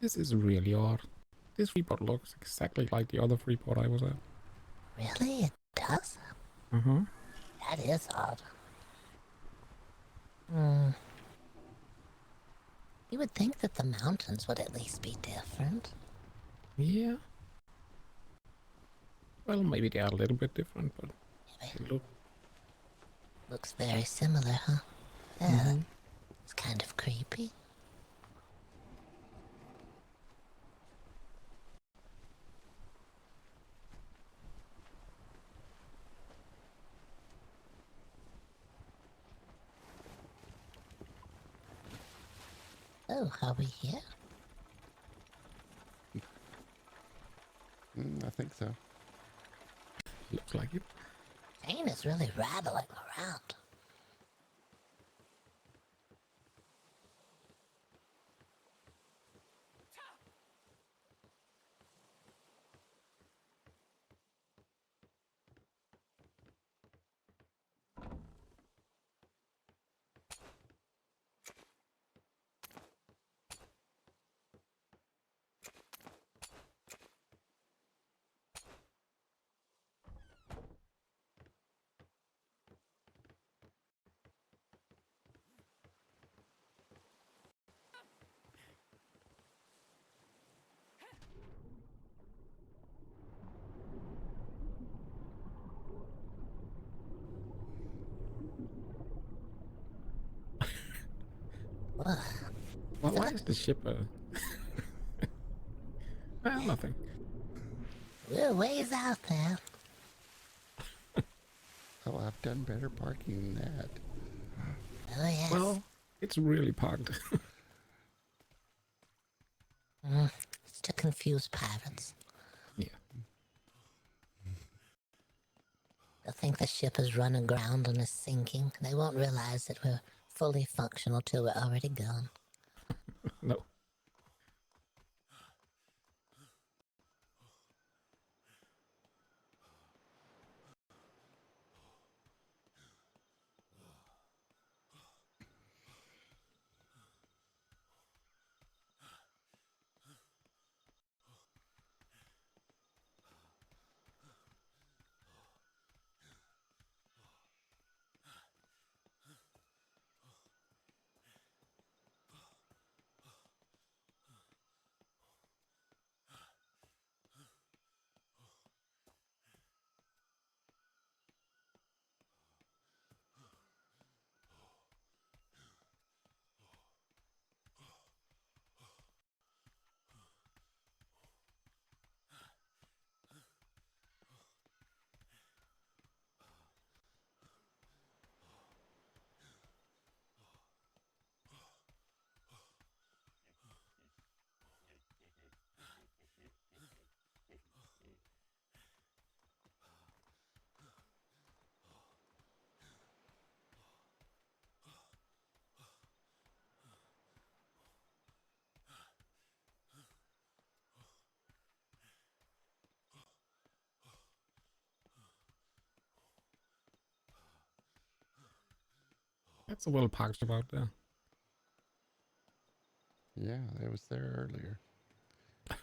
This is really odd. This report looks exactly like the other report I was at. Really? It does? Mm-hmm. That is odd. You would think that the mountains would at least be different. Yeah. Well, maybe they are a little bit different, but they look... Looks very similar, huh? Yeah, Mm-hmm. it's kind of creepy. Oh, are we here? I think so. Looks like it. Jane is really rattling around. Well, why is the ship well, nothing. We're ways out there. Oh, I've done better parking than that. Oh, yes. Well, it's really parked. It's to confuse pirates. Yeah. They'll think the ship is run aground and is sinking. They won't realize that we're fully functional till we're already gone. No. That's a well parked ship out there. Yeah, it was there earlier.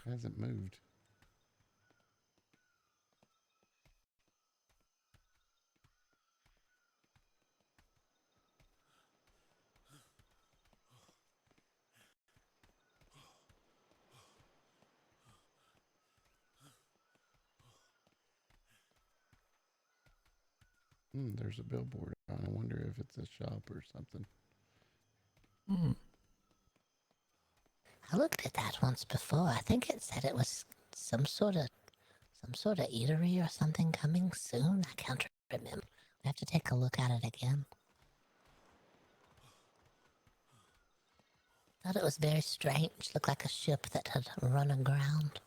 Hasn't moved. There's a billboard. I wonder if it's a shop or something. I looked at that once before. I think it said it was some sort of eatery or something coming soon. I can't remember. We have to take a look at it again. Thought it was very strange. Looked like a ship that had run aground.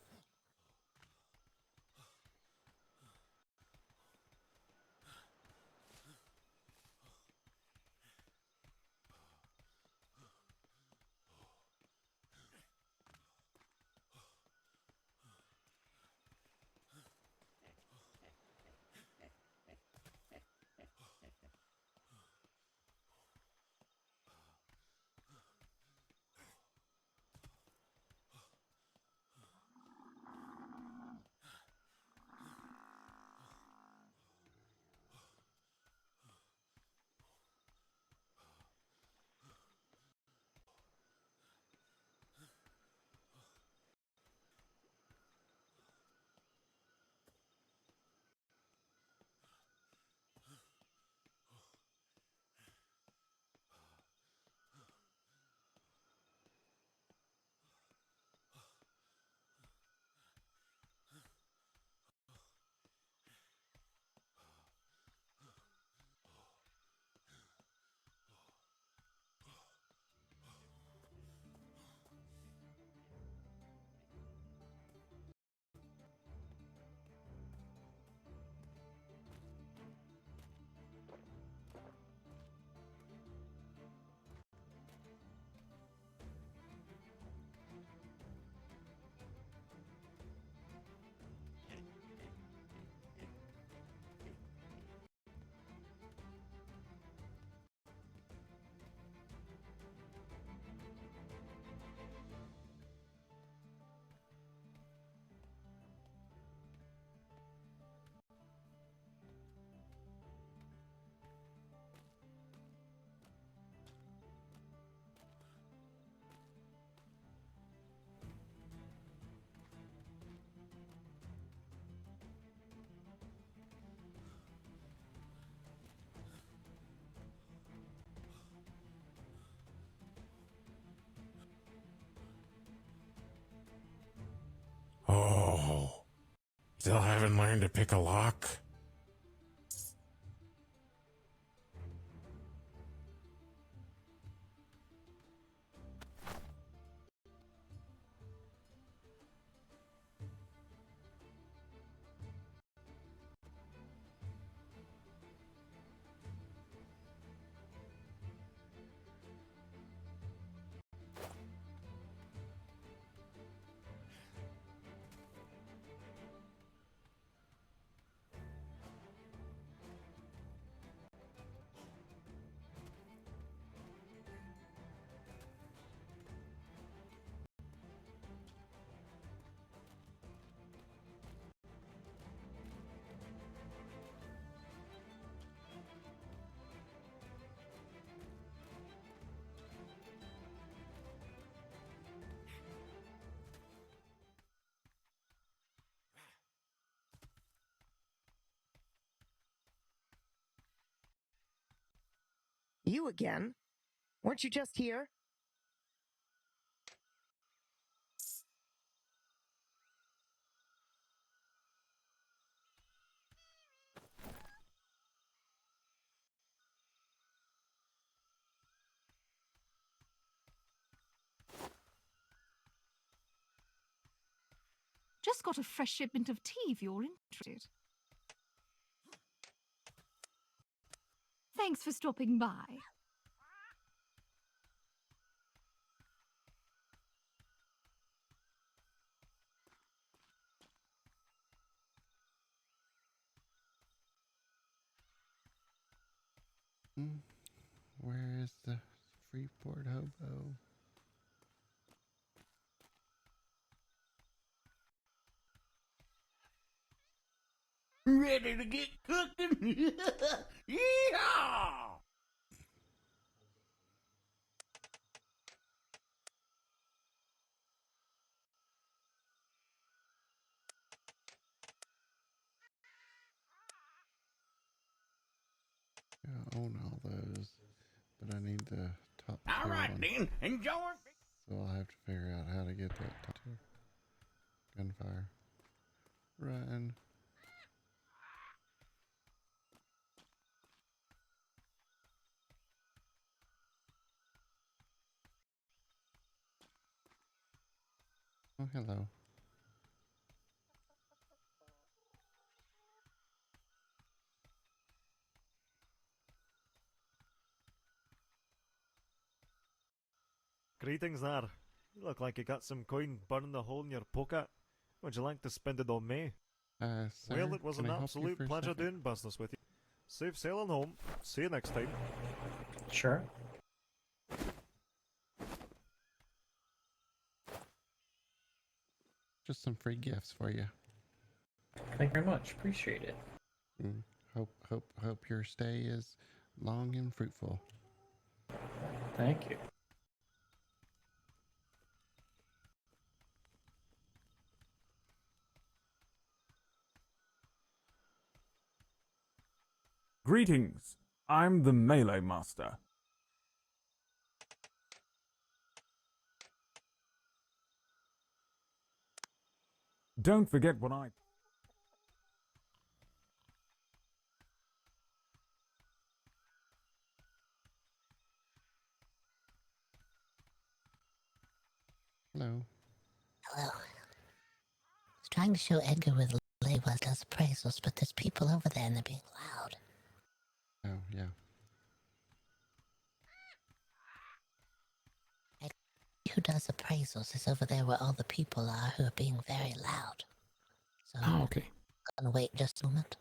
Oh, still haven't learned to pick a lock? You again? Weren't you just here? Just got a fresh shipment of tea if you're interested. Thanks for stopping by. Where is the Freeport hobo? Ready to get cooking? Yeehaw! all those, but I need the top All tier right, one. then. Enjoy. So I'll have to figure out how to get that top tier. Gunfire. Run. Oh, hello. Greetings there. You look like you got some coin burning the hole in your pocket. Would you like to spend it on me? Sir, Well, it was can an I help you absolute for a pleasure second? doing business with you. Safe sailing home. See you next time. Sure. Just some free gifts for you. Thank you very much. Appreciate it. Hope your stay is long and fruitful. Thank you. Greetings. I'm the Melee Master. Don't forget what I... Hello. Hello. I was trying to show Edgar where the lay was does appraisals, but there's people over there and they're being loud. Oh, yeah. Who does appraisals is over there where all the people are who are being very loud. So Oh, okay. I'm gonna wait just a moment.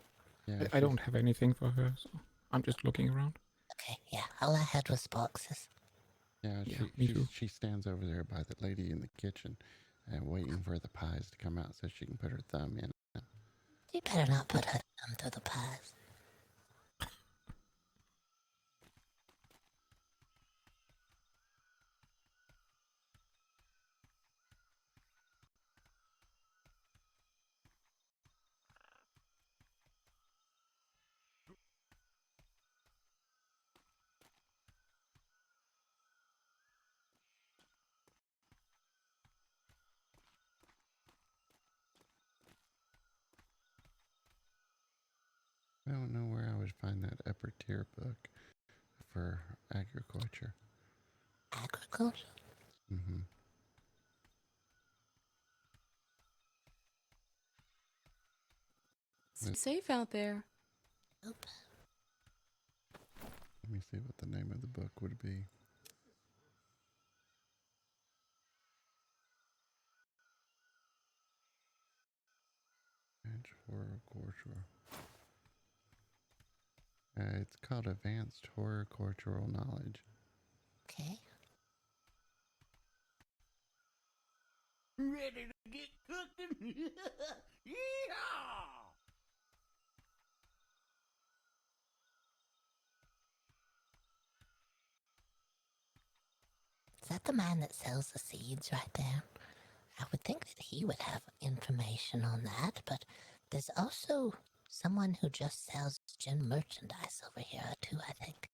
Yeah, I don't have anything for her, so I'm just looking around. Okay, yeah, all I had was boxes. Yeah, me too. she stands over there by the lady in the kitchen and waiting for the pies to come out so she can put her thumb in. You better not put her thumb through the pies. I don't know where I would find that upper tier book for agriculture. Agriculture? Mm-hmm. Stay safe out there. Nope. Let me see what the name of the book would be. Horticulture. It's called Advanced Horticultural Knowledge. Okay. Ready to get cooking? Yeehaw! Is that the man that sells the seeds right there? I would think that he would have information on that, but there's also someone who just sells gem merchandise over here too, I think.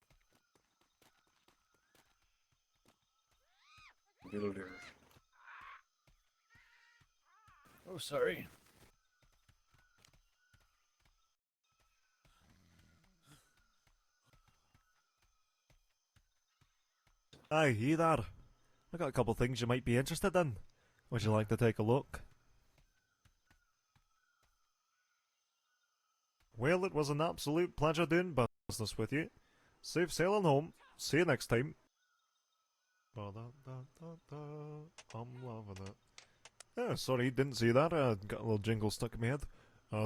Builder. Oh, sorry. Aye, hey there. I got a couple things you might be interested in. Would you like to take a look? Well, it was an absolute pleasure doing business with you. Safe sailing home. See you next time. Ba-da-da-da-da. I'm loving it. Yeah, sorry, didn't see that. Got a little jingle stuck in my head.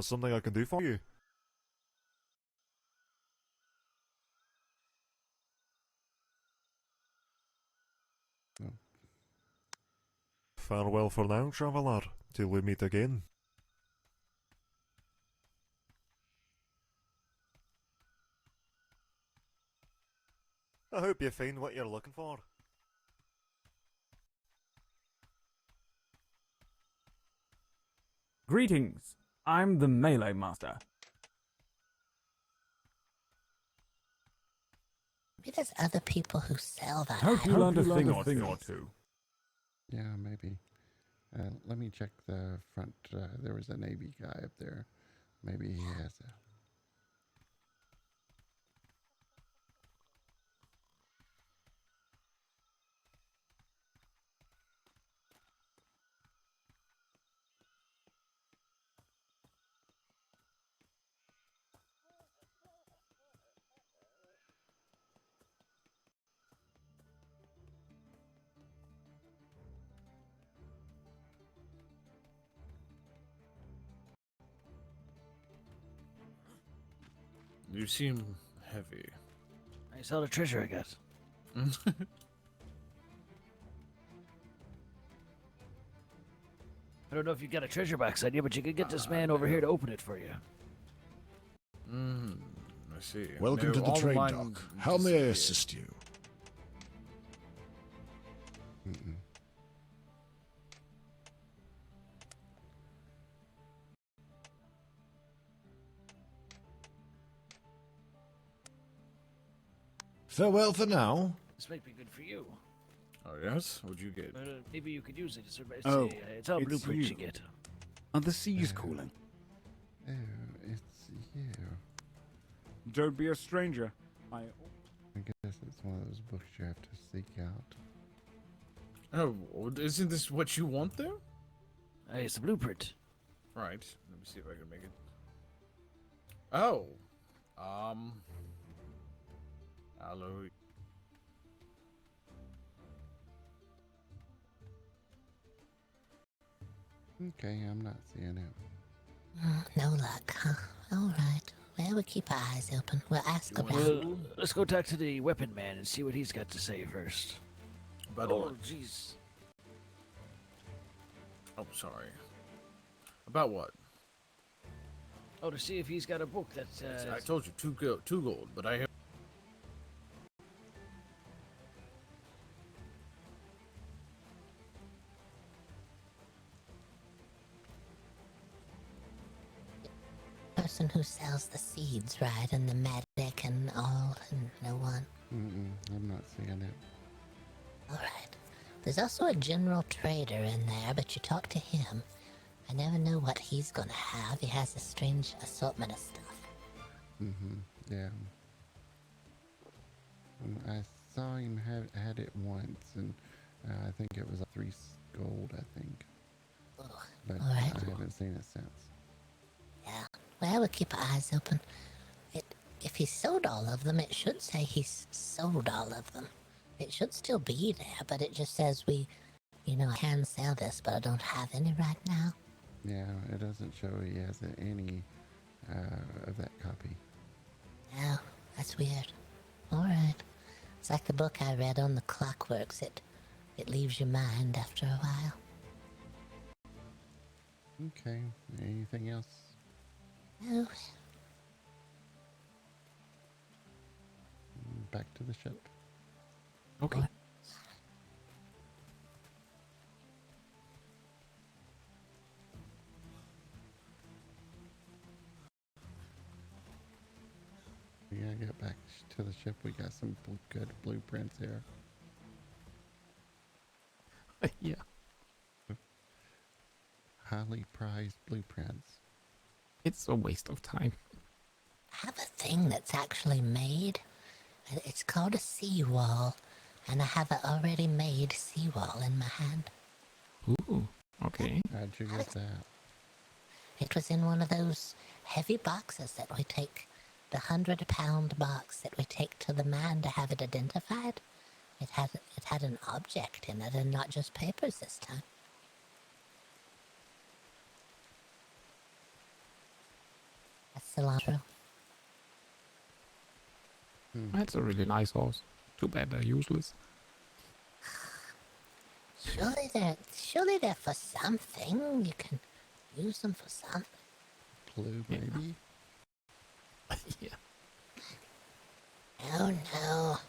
Something I can do for you. Oh. Farewell for now, traveller, till we meet again. I hope you find what you're looking for. Greetings. I'm the Melee Master. Maybe there's other people who sell that. Hope you item. learned a thing or two. Yeah, maybe. Let me check the front. There was a Navy guy up there. Maybe he has a... You seem heavy. I saw the treasure, I guess. I don't know if you got a treasure box on you, but you could get this man over here to open it for you. I see. Welcome No, to the all trade mine dock. How may I disappeared. assist you? Farewell for now. This might be good for you. Oh yes? What'd you get? Maybe you could use it. Oh, it's our it's blueprints you. you get. Are the seas calling? Oh, it's you. Don't be a stranger. I guess it's one of those books you have to seek out. Oh, isn't this what you want there? Hey, it's a blueprint. Right. Let me see if I can make it. Oh. Hello. Okay, I'm not seeing it. No luck, huh? All right. Well, we'll keep our eyes open. We'll ask about. Well, let's go talk to the weapon man and see what he's got to say first. About Oh, what? jeez. Oh, sorry. About what? Oh, to see if he's got a book that. I told you two gold, but I have. Person who sells the seeds, right? And the medic and all, and no one. I'm not seeing it. All right. There's also a general trader in there, but you talk to him. I never know what he's gonna have. He has a strange assortment of stuff. Yeah. I saw him had it once, and I think it was 3 gold, I think. But all right. I haven't seen it since. Yeah. Well, we'll keep our eyes open. If he sold all of them, it should say he's sold all of them. It should still be there, but it just says I can sell this, but I don't have any right now. Yeah, it doesn't show he has any of that copy. Oh, that's weird. All right. It's like the book I read on the clockworks. It leaves your mind after a while. Okay. Anything else? No. Back to the ship. Okay. We gotta get back to the ship. We got some good blueprints here. Yeah. Highly prized blueprints. It's a waste of time. I have a thing that's actually made. It's called a seawall, and I have an already made seawall in my hand. Ooh, okay. How'd you get that? It was in one of those heavy boxes that we take, the 100-pound box that we take to the man to have it identified. It had an object in it and not just papers this time. That's cilantro. That's a really nice horse. Too bad they're useless. Surely they're for something. You can use them for something. Blue, maybe? Yeah. Oh no.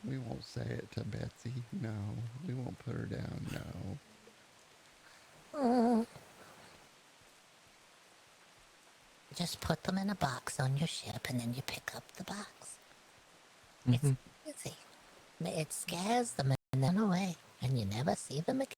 We won't say it to Betsy. No. We won't put her down. No. Oh. Just put them in a box on your ship and then you pick up the box. Mhm. It's easy. It scares them and then away, and you never see them again.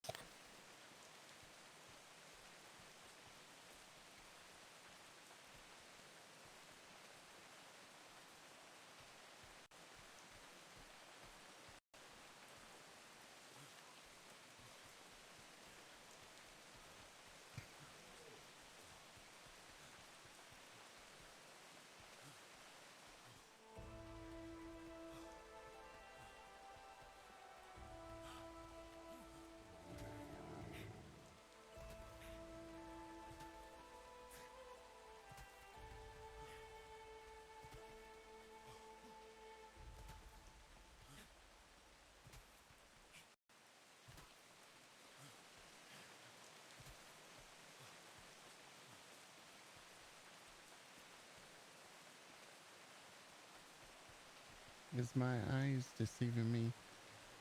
Is my eyes deceiving me?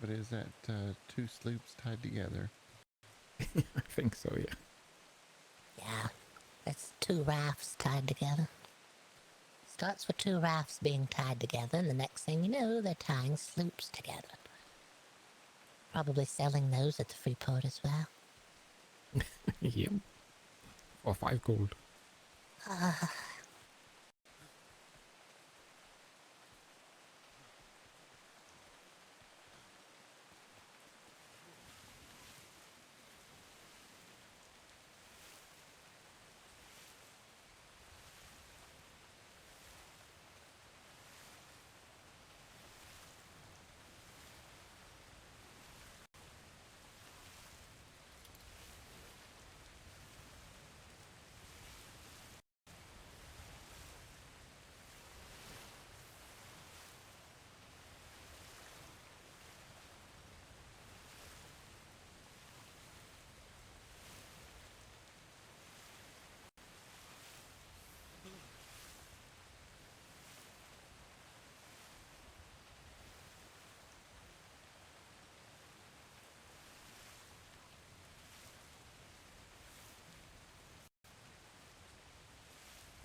But is that two sloops tied together? I think so, yeah. Yeah, it's two rafts tied together. Starts with two rafts being tied together, and the next thing you know, they're tying sloops together. Probably selling those at the free port as well. Yep. For 5 gold.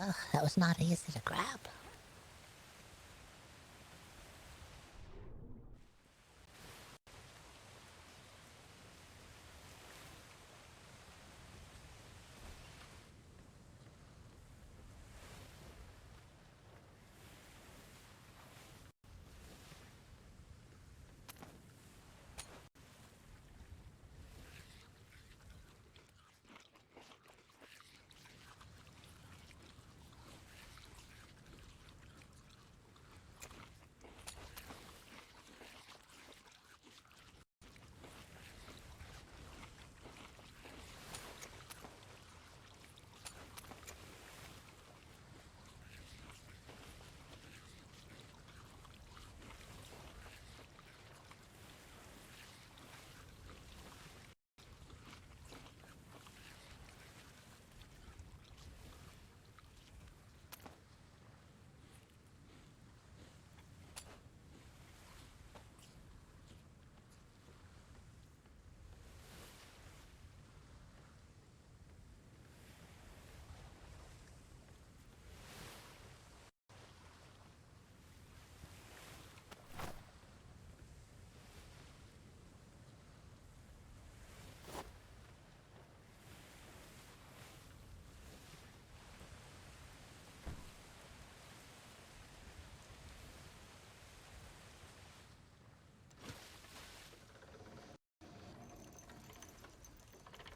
Oh, that was not easy to grab.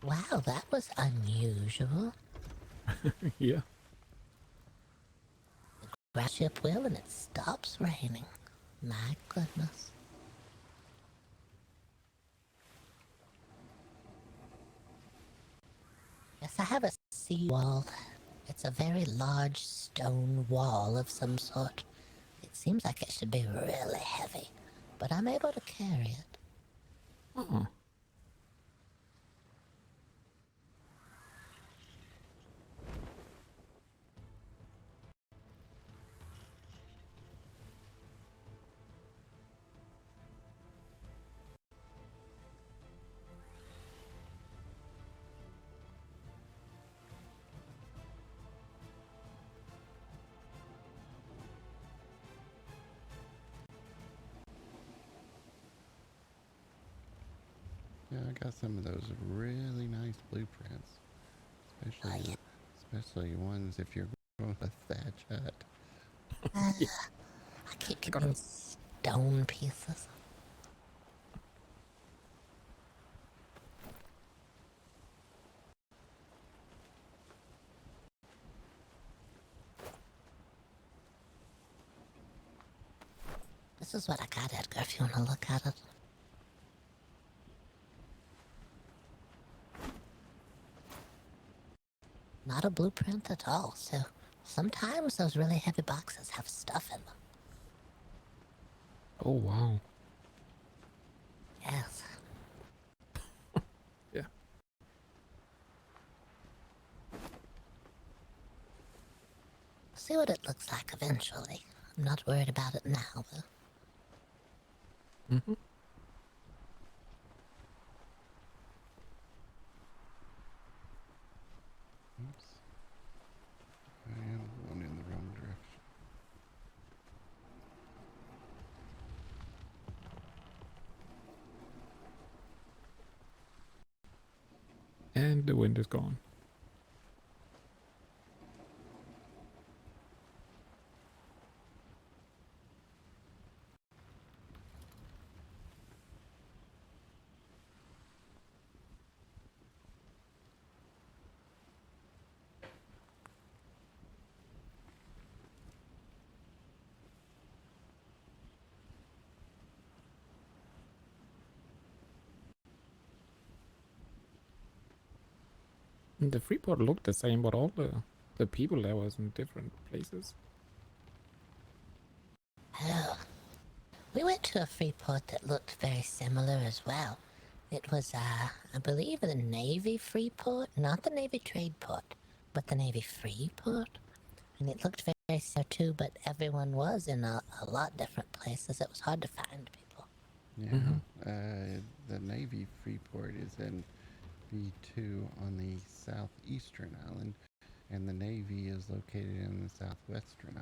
Wow, that was unusual. Yeah. Grab ship will and it stops raining. My goodness. Yes, I have a sea wall. It's a very large stone wall of some sort. It seems like it should be really heavy, but I'm able to carry it. Oh. Yeah, I got some of those really nice blueprints, especially ones if you're going with a thatch hut. I keep getting stone pieces. This is what I got, Edgar, if you want to look at it. Not a blueprint at all, so sometimes those really heavy boxes have stuff in them. Oh, wow. Yes. Yeah. See what it looks like eventually. I'm not worried about it now, though. Mm-hmm. Oops. I am going in the wrong direction. And the wind is gone. The Freeport looked the same, but all the people there was in different places. Oh. We went to a free port that looked very similar as well. It was, I believe, the Navy free port, not the Navy trade port, but the Navy free port. And it looked very similar too, but everyone was in a lot different places. It was hard to find people. Yeah, the Navy Freeport is in B2 on the southeastern island, and the Navy is located in the southwestern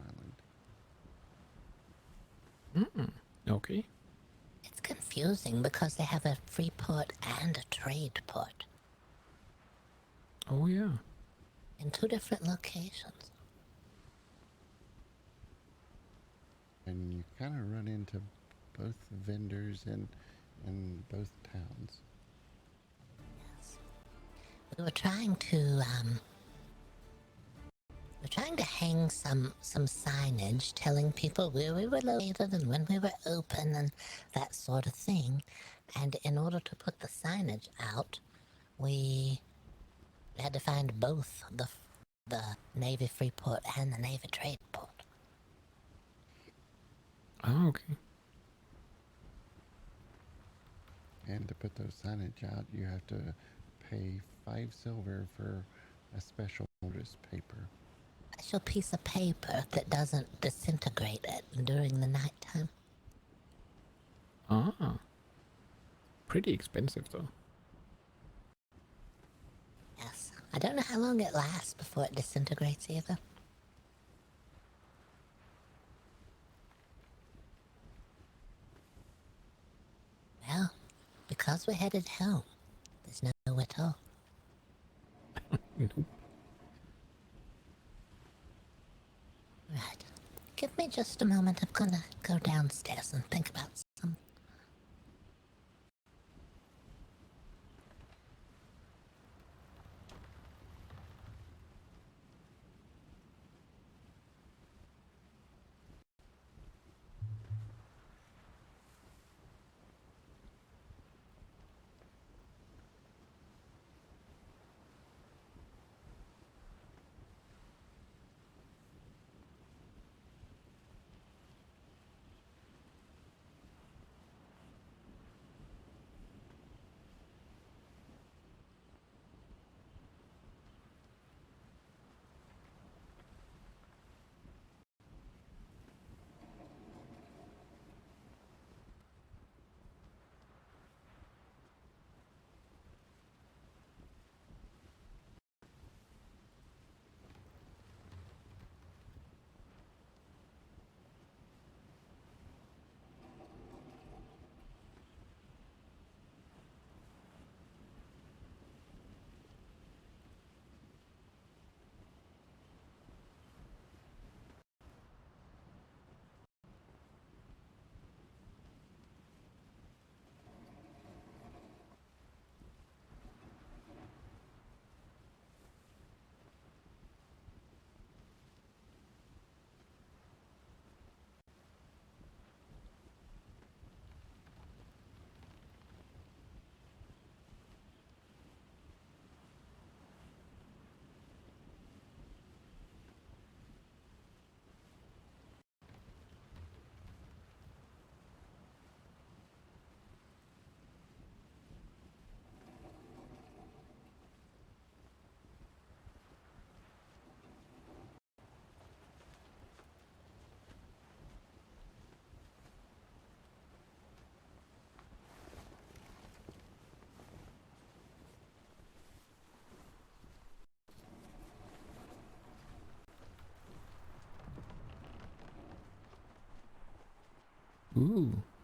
island. Okay. It's confusing because they have a free port and a trade port. Oh, yeah. In two different locations. And you kind of run into both vendors in both towns. Yes. We were trying to hang some signage telling people where we were located and when we were open and that sort of thing. And in order to put the signage out, we had to find both the Navy free port and the Navy trade port. Oh, okay. And to put those signage out, you have to pay 5 silver for a special notice paper. Special piece of paper that doesn't disintegrate during the nighttime. Ah. Pretty expensive, though. Yes. I don't know how long it lasts before it disintegrates either. Well, because we're headed home, there's nowhere to go. Nope. Right. Give me just a moment. I'm gonna go downstairs and think about something.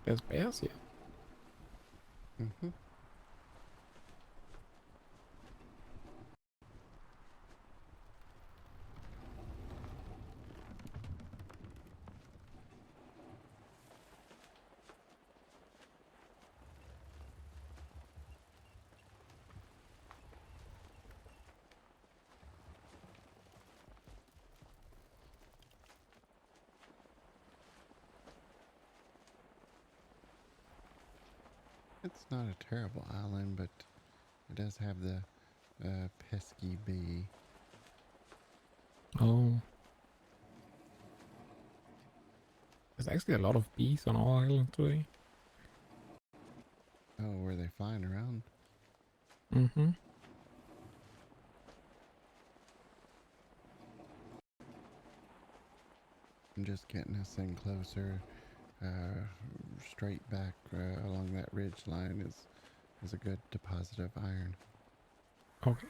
There's bears here. Mm-hmm. It's not a terrible island, but it does have the pesky bee. Oh. There's actually a lot of bees on our island today. Oh, were they flying around? Mm-hmm. I'm just getting us in closer. Straight back along that ridge line is a good deposit of iron. Okay.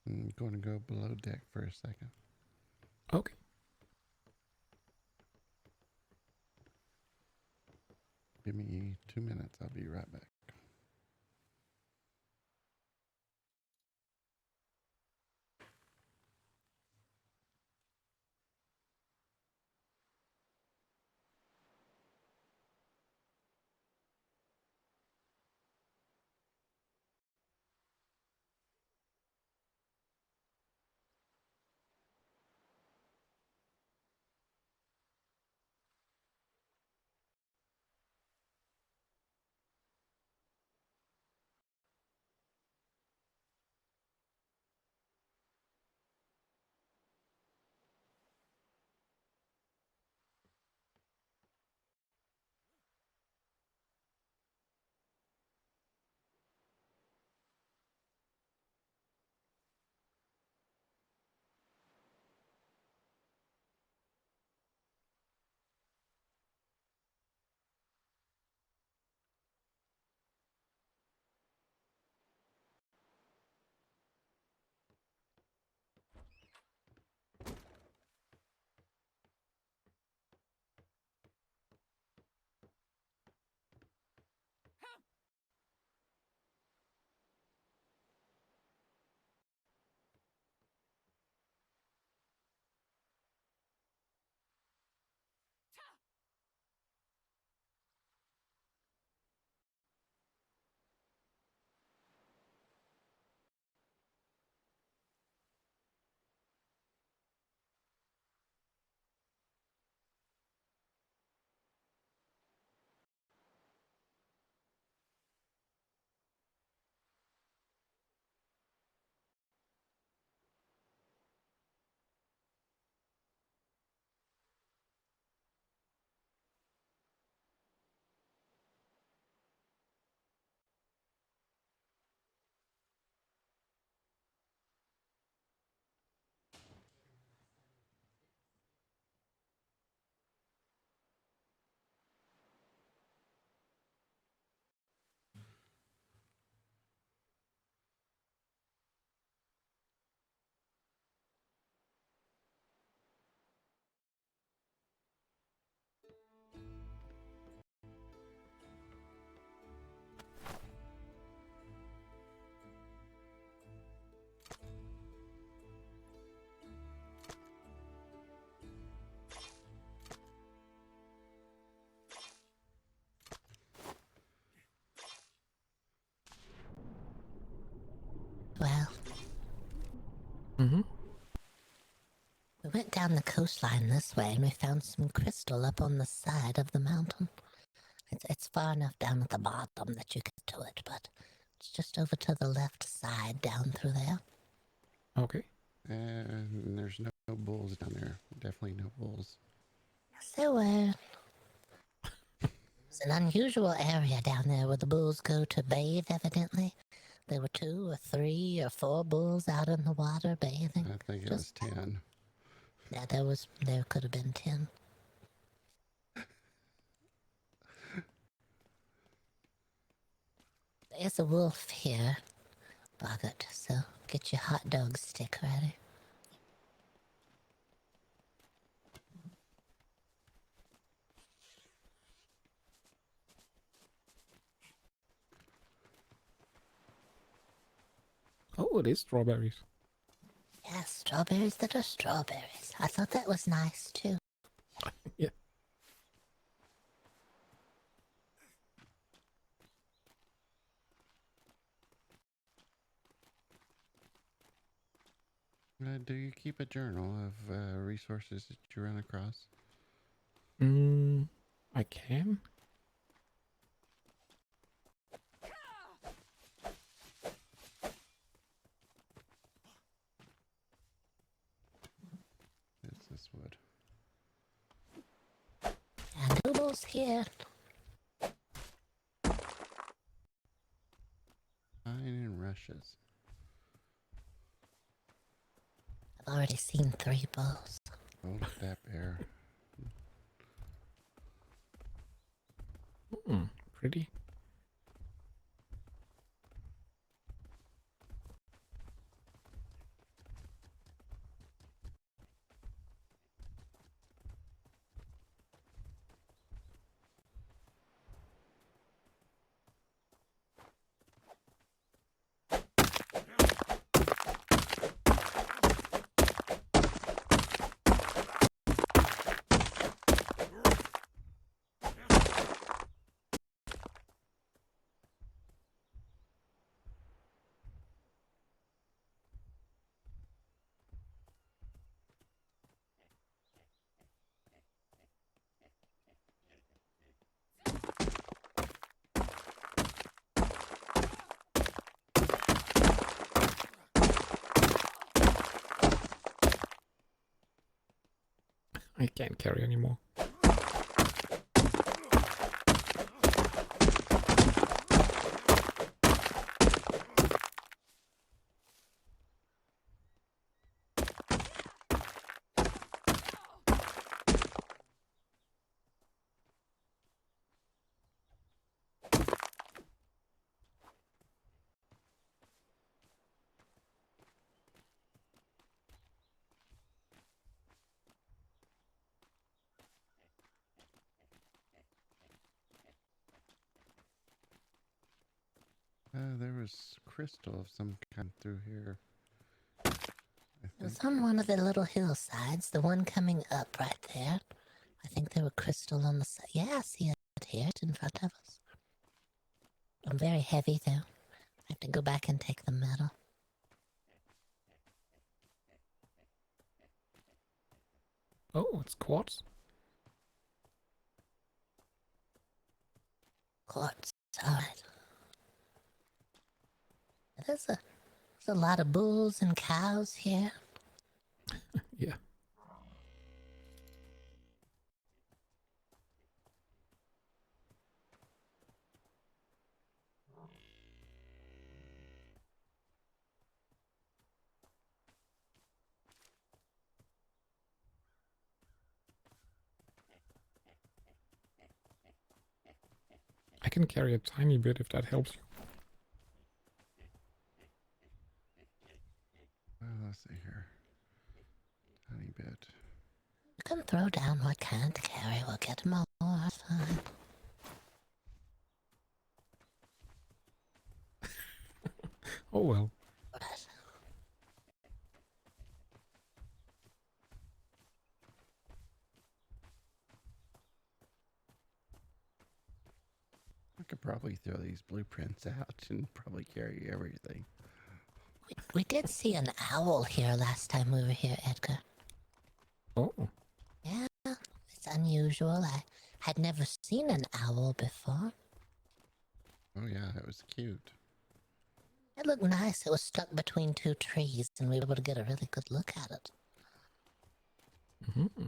I'm going to go below deck for a second. Okay. Give me 2 minutes. I'll be right back. went down the coastline this way and we found some crystal up on the side of the mountain. It's far enough down at the bottom that you get to it, but it's just over to the left side down through there. Okay. And there's no bulls down there. Definitely no bulls. Yes, there were. It's an unusual area down there where the bulls go to bathe, evidently. There were 2 or 3 or 4 bulls out in the water bathing. I think it was 10. Yeah, there could have been 10. There's a wolf here, Boggert, so get your hot dog stick ready. Oh, it is strawberries. Yeah, strawberries that are strawberries. I thought that was nice, too. Yeah. Do you keep a journal of resources that you run across? I can. It's this wood. And noodles here. Pine and rushes. I've already seen 3 bulls. Oh, that bear. Pretty. I can't carry anymore. There was crystal of some kind through here. It was on one of the little hillsides, the one coming up right there. I think there were crystal on the side. Yeah, I see it here. It's in front of us. I'm very heavy, though. I have to go back and take the metal. Oh, it's quartz. Quartz. All right. There's a lot of bulls and cows here. Yeah. I can carry a tiny bit if that helps you. Let's see here. Tiny bit. You can throw down what can't carry. We'll get them all. That's fine. Oh well. I could probably throw these blueprints out and probably carry everything. We did see an owl here last time we were here, Edgar. unusual. I had never seen an owl before. Oh yeah, it was cute. It looked nice. It was stuck between two trees, and we were able to get a really good look at it. Mm-hmm.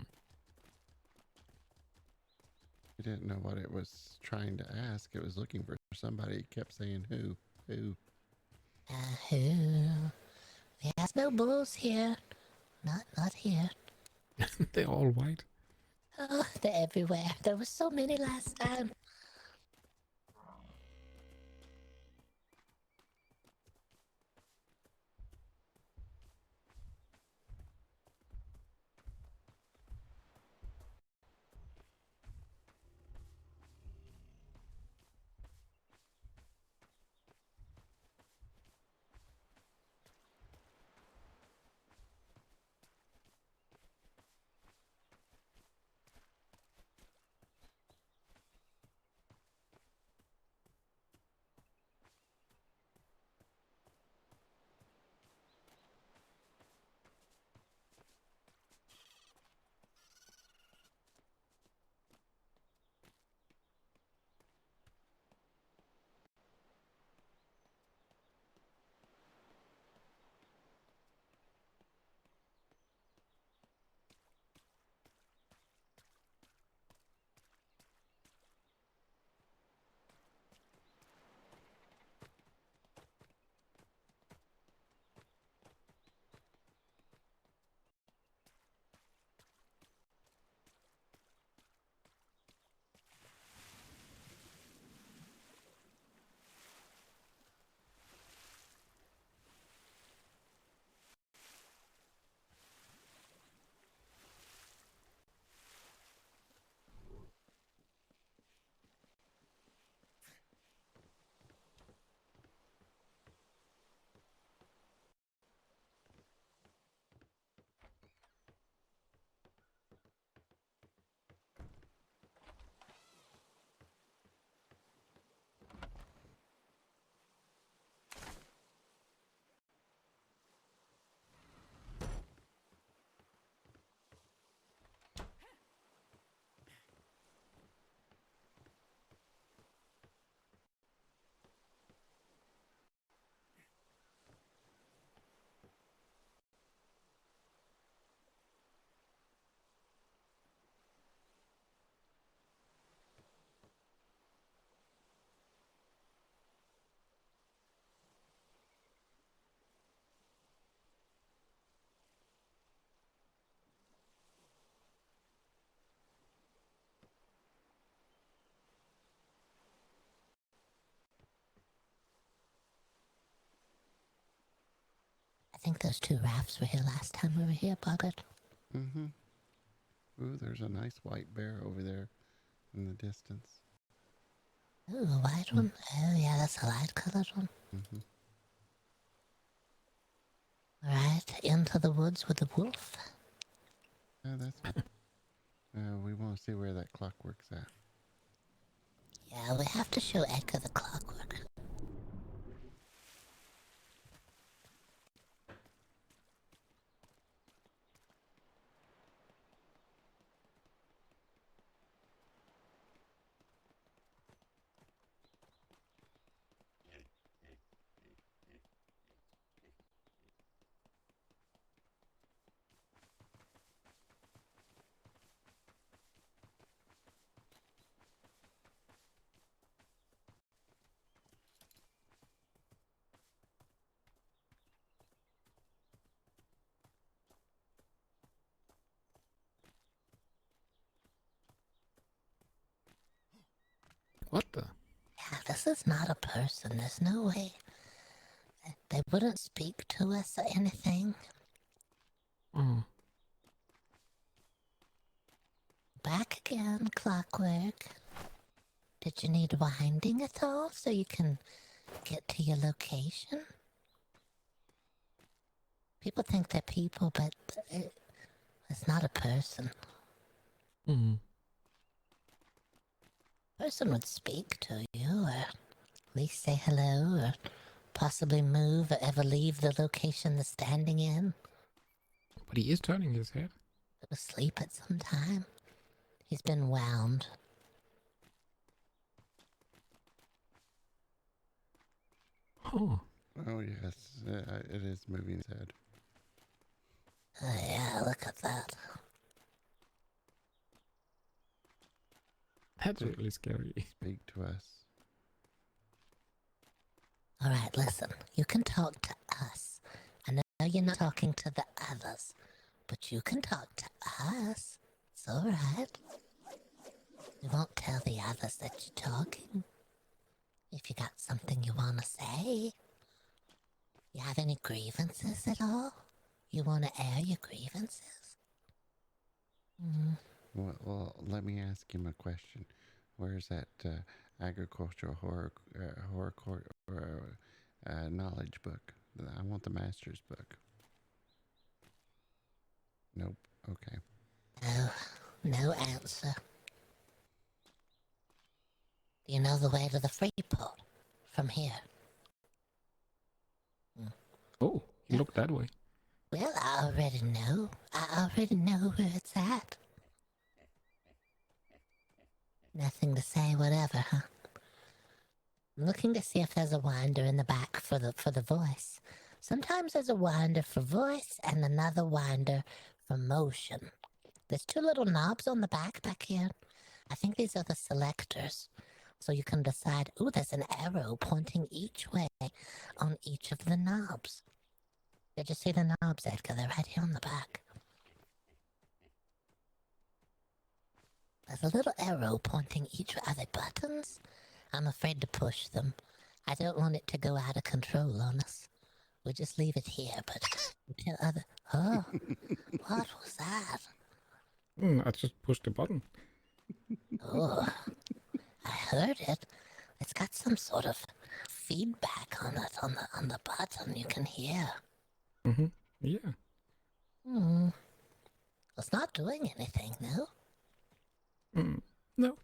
We didn't know what it was trying to ask. It was looking for somebody. It kept saying who. Who? We have no bulls here. Not here. They're all white. Oh, they're everywhere. There were so many last time. I think those two rafts were here last time we were here, Boggert. Mm-hmm. Ooh, there's a nice white bear over there in the distance. Ooh, a white one? Oh, yeah, that's a light-colored one. Mm-hmm. Right, into the woods with the wolf. Yeah, that's... we want to see where that clockwork's at. Yeah, we have to show Edgar the clockwork. What the? Yeah, this is not a person. There's no way. They wouldn't speak to us or anything. Oh. Back again, clockwork. Did you need winding at all so you can get to your location? People think they're people, but it's not a person. Mm-hmm. Person would speak to you, or at least say hello, or possibly move or ever leave the location they're standing in. But he is turning his head. Go to sleep at some time. He's been wound. Oh. Oh, yes. It is moving his head. Oh, yeah, look at that. That's really scary. Speak to us. All right, listen. You can talk to us. I know you're not talking to the others, but you can talk to us. It's all right. We won't tell the others that you're talking. If you got something you want to say. You have any grievances at all? You want to air your grievances? Well, let me ask him a question. Where's that agricultural knowledge book? I want the master's book. Nope. Okay. No answer. Do you know the way to the free port from here? Oh, you look that way. Well, I already know. I already know where it's at. Nothing to say, whatever, huh? I'm looking to see if there's a winder in the back for the voice. Sometimes there's a winder for voice and another winder for motion. There's two little knobs on the back here. I think these are the selectors. So you can decide, ooh, there's an arrow pointing each way on each of the knobs. Did you see the knobs, Edgar? They're right here on the back. There's a little arrow pointing each way. Are they buttons? I'm afraid to push them. I don't want it to go out of control on us. We'll just leave it here, but tell other... Oh, what was that? I just pushed the button. Oh, I heard it. It's got some sort of feedback on it, on the button you can hear. Mm-hmm. Yeah. It's not doing anything, no? No.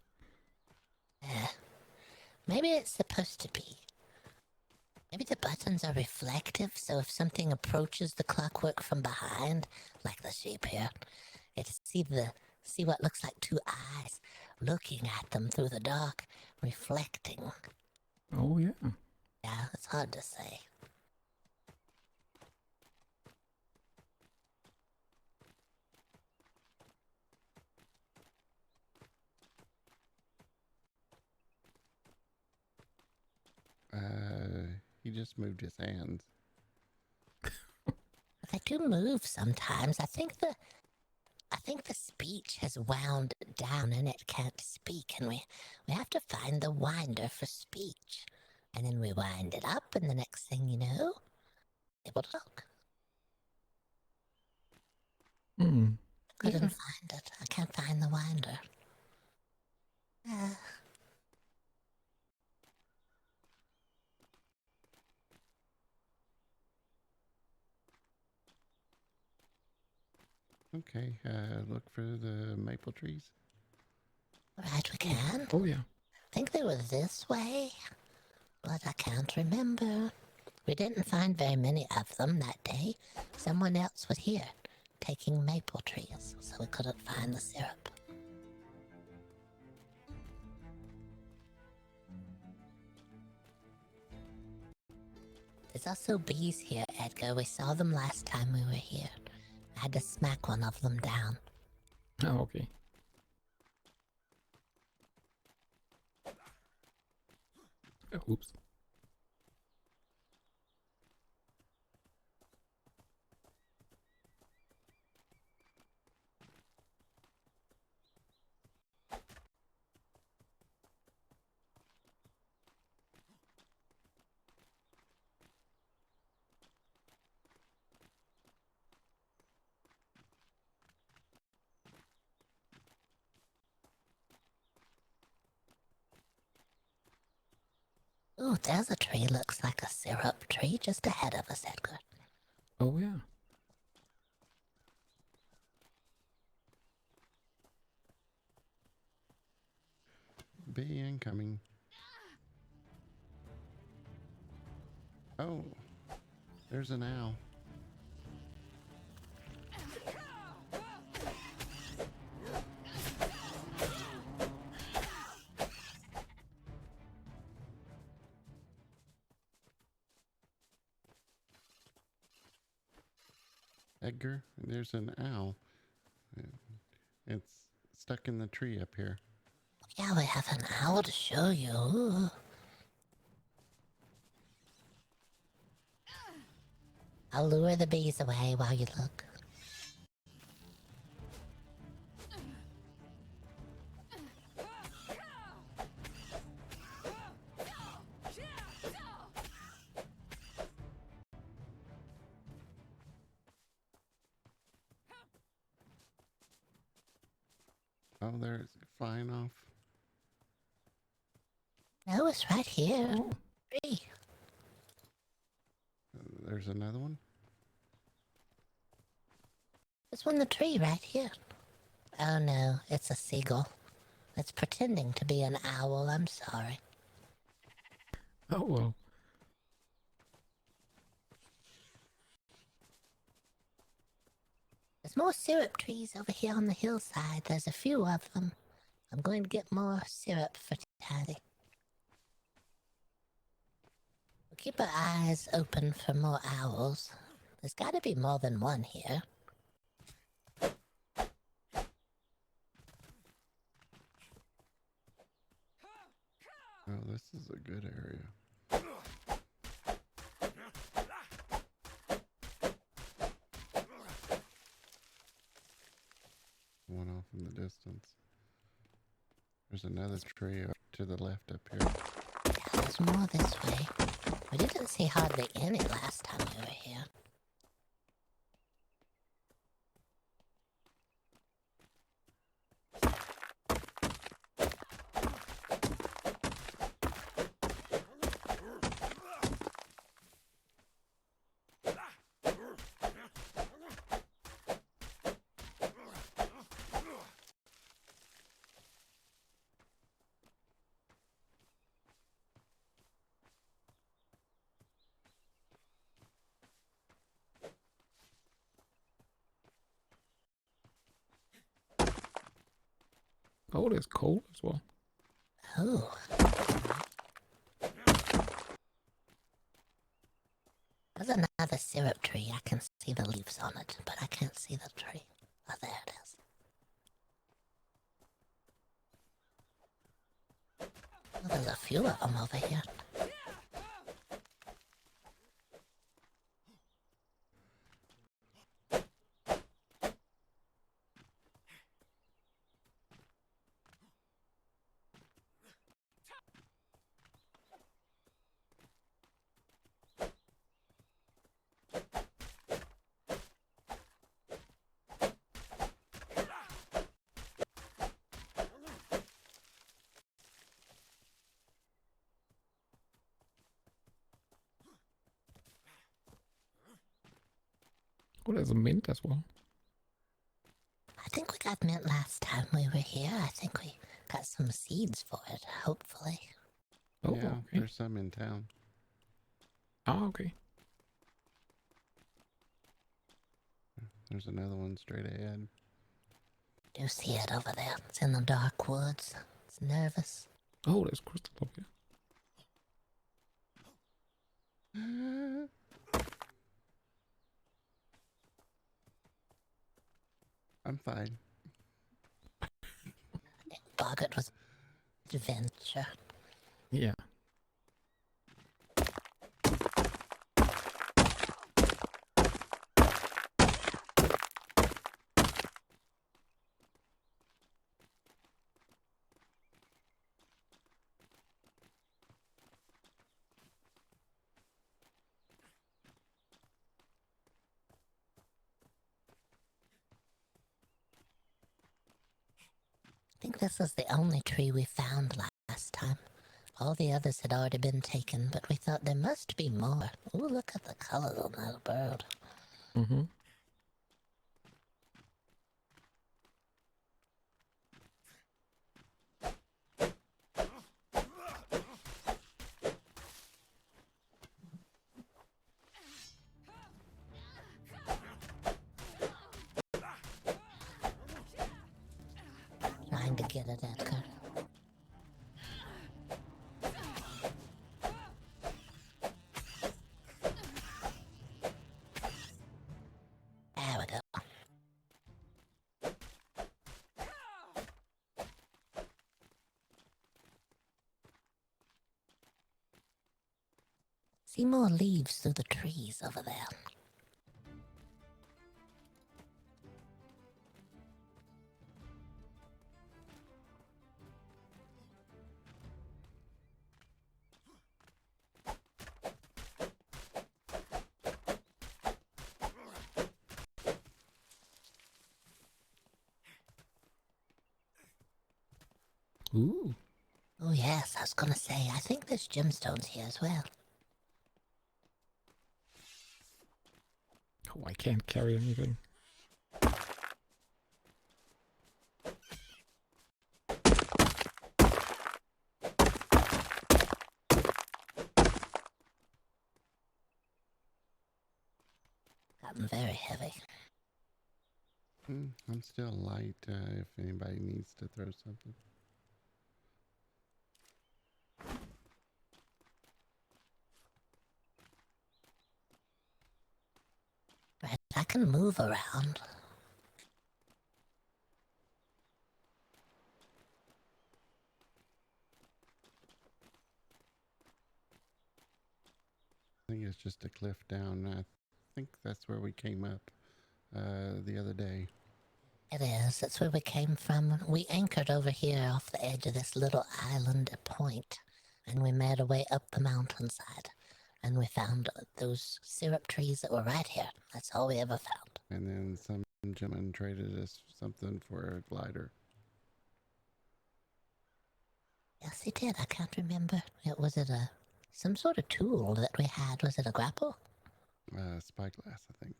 Maybe it's supposed to be. Maybe the buttons are reflective, so if something approaches the clockwork from behind, like the sheep here, it's see what looks like two eyes looking at them through the dark, reflecting. Oh, yeah. Yeah, it's hard to say. He just moved his hands. They do move sometimes. I think the speech has wound down and it can't speak, and we have to find the winder for speech. And then we wind it up, and the next thing you know, able to talk. Couldn't find it. I can't find the winder. Okay, look for the maple trees. Right, we can. Oh, yeah. I think they were this way, but I can't remember. We didn't find very many of them that day. Someone else was here, taking maple trees, so we couldn't find the syrup. There's also bees here, Edgar. We saw them last time we were here. I had to smack one of them down. Oh, okay. Oh, oops. Ooh, there's a tree looks like a syrup tree just ahead of us, Edgar. Oh, yeah. Bee incoming. Oh, there's an owl. Edgar, there's an owl. It's stuck in the tree up here. Yeah, we have an owl to show you. Ooh. I'll lure the bees away while you look. Oh, there's flying off. No, it's right here. Tree. There's another one. It's on the tree right here. Oh no, it's a seagull. It's pretending to be an owl, I'm sorry. Oh well. There's more syrup trees over here on the hillside. There's a few of them. I'm going to get more syrup for Tally. We'll keep our eyes open for more owls. There's got to be more than one here. Oh, this is a good area. One off in the distance. There's another tree up to the left up here. Yeah, there's more this way. We didn't see hardly any last time we were here. Oh, there's coal as well. Oh. There's another syrup tree. I can see the leaves on it, but I can't see the tree. Oh, there it is. Oh, there's a few of them over here. Oh, there's a mint as well. I think we got mint last time we were here. I think we got some seeds for it, hopefully. Oh, yeah, okay. there's some in town. Oh, okay. There's another one straight ahead. Do see it over there. It's in the dark woods. It's nervous. Oh, there's crystal up here. I'm fine. Boggert was adventure. Yeah. I think this is the only tree we found last time. All the others had already been taken, but we thought there must be more. Ooh, look at the colors on that bird. Mm-hmm. Trying to get it, Edgar. There See more leaves through the trees over there. Ooh. Oh yes, I was gonna say, I think there's gemstones here as well. Oh, I can't carry anything. Gotten very heavy. I'm still light if anybody needs to throw something. Right, I can move around. I think it's just a cliff down. I think that's where we came up the other day. It is. That's where we came from. We anchored over here off the edge of this little island point, and we made our way up the mountainside, and we found those syrup trees that were right here. That's all we ever found. And then some gentleman traded us something for a glider. Yes, he did. I can't remember. Was it some sort of tool that we had? Was it a grapple? Spyglass, I think.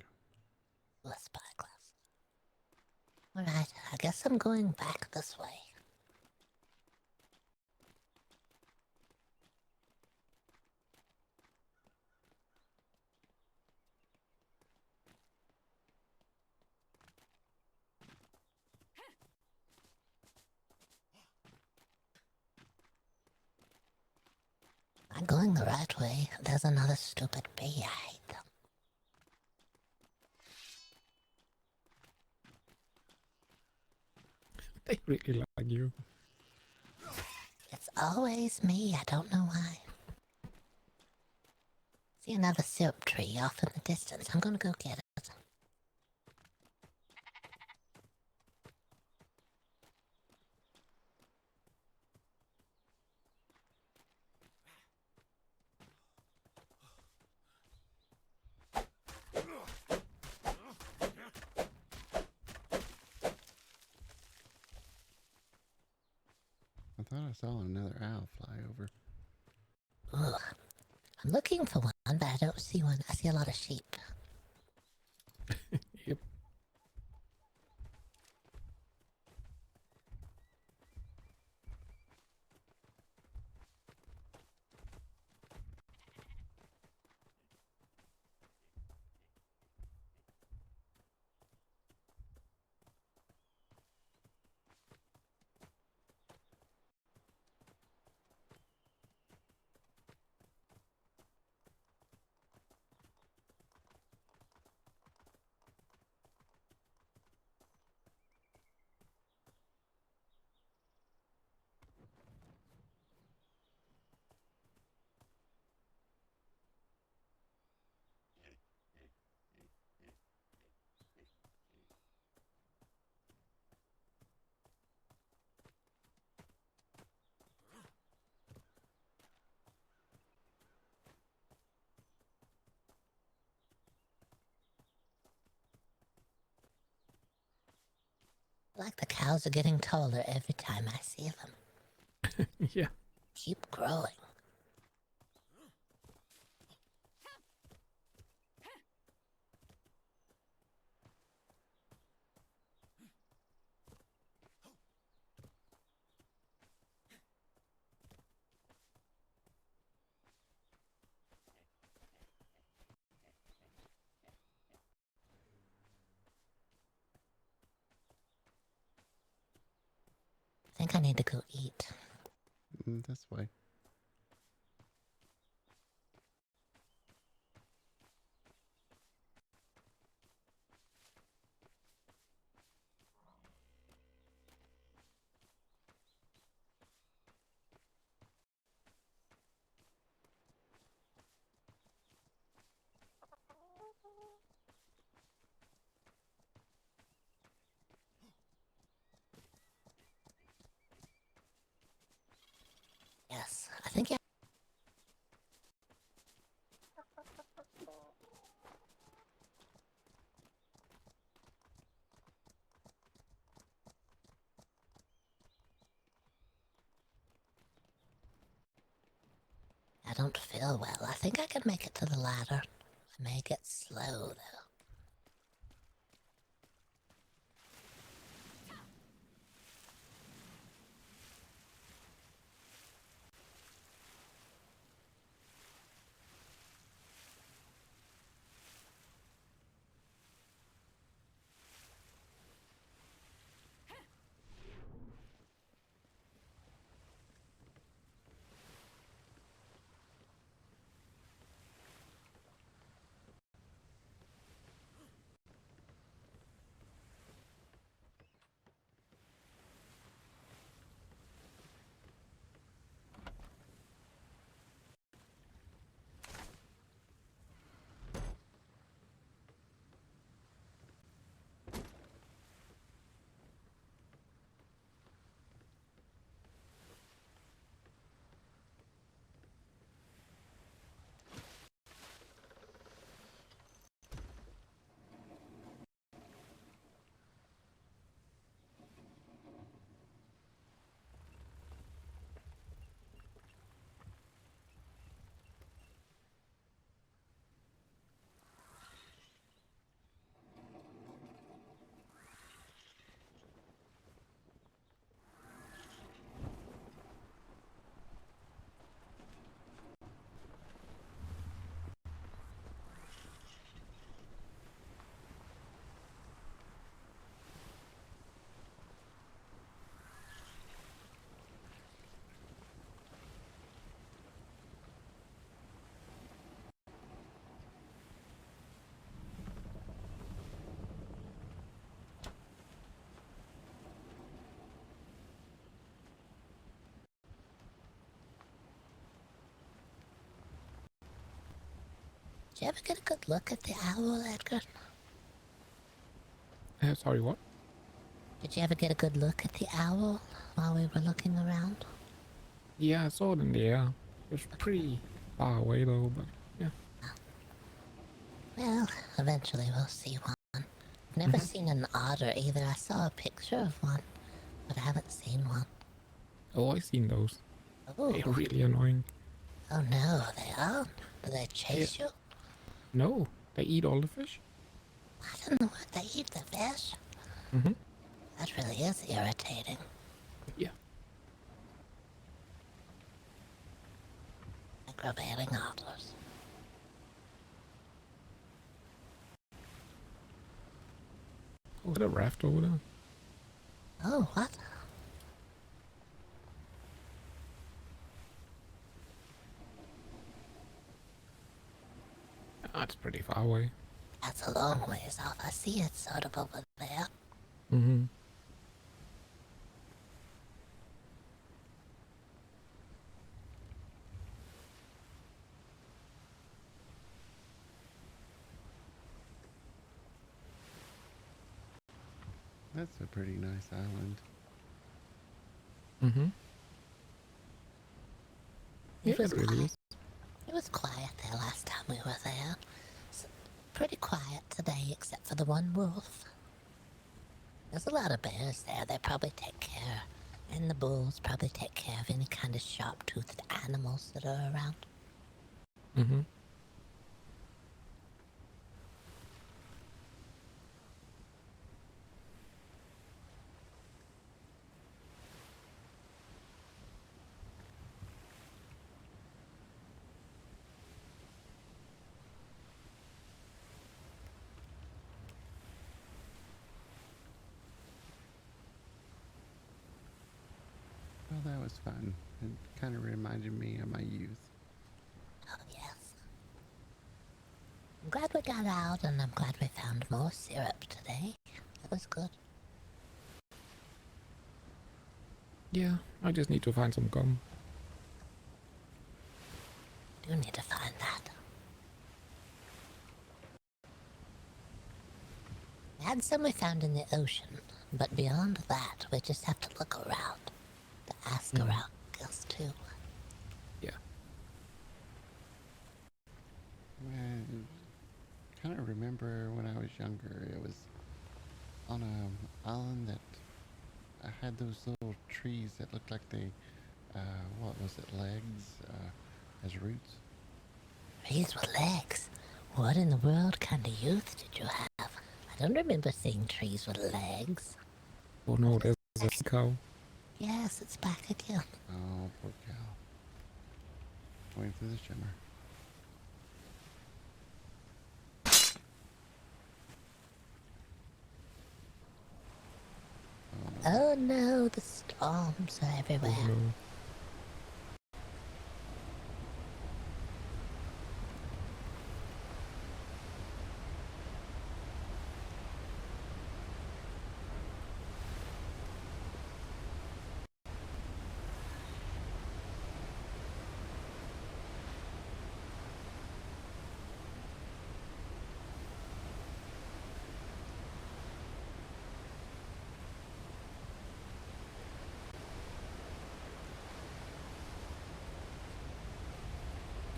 A spyglass. All right, I guess I'm going back this way. I'm going the right way. There's another stupid bee. I hate them. They really like you. It's always me. I don't know why. See another syrup tree off in the distance. I'm gonna go get it. I thought I saw another owl fly over. Ugh. I'm looking for one, but I don't see one. I see a lot of sheep. Yep. Like the cows are getting taller every time I see them. Yeah. Keep growing. I think I need to go eat. This way. I don't feel well. I think I can make it to the ladder. I may get slow, though. Did you ever get a good look at the owl, Edgar? Sorry, what? Did you ever get a good look at the owl while we were looking around? Yeah, I saw it in the air. It was pretty far away though, but yeah. Well, eventually we'll see one. I've never seen an otter either. I saw a picture of one, but I haven't seen one. Oh, I've seen those. Oh. They're really annoying. Oh no, they are? Do they chase you? No, they eat all the fish. What in the world? They eat the fish? Mm-hmm. That really is irritating. Yeah. Aggravating otters. Oh, the raft over there. Oh, what? That's pretty far away. That's a long ways off. I see it sort of over there. Mm-hmm. That's a pretty nice island. Mm-hmm. It was quiet there last time we were there. Pretty quiet today, except for the one wolf. There's a lot of bears there. They probably take care, and the bulls probably take care of any kind of sharp-toothed animals that are around. Mm-hmm. Well, that was fun. It kind of reminded me of my youth. Oh, yes. I'm glad we got out, and I'm glad we found more syrup today. It was good. Yeah, I just need to find some gum. Do need to find that. We had some we found in the ocean, but beyond that, we just have to look around. To ask around, I guess, too. Yeah. I kind of remember when I was younger, it was on an island that had those little trees that looked like they, what was it, legs? Has roots. Trees with legs. What in the world kind of youth did you have? I don't remember seeing trees with legs. Oh no, there's a cow. Yes, it's back again. Oh, poor cow. Going through the shimmer. Oh no, the storms are everywhere. Oh no.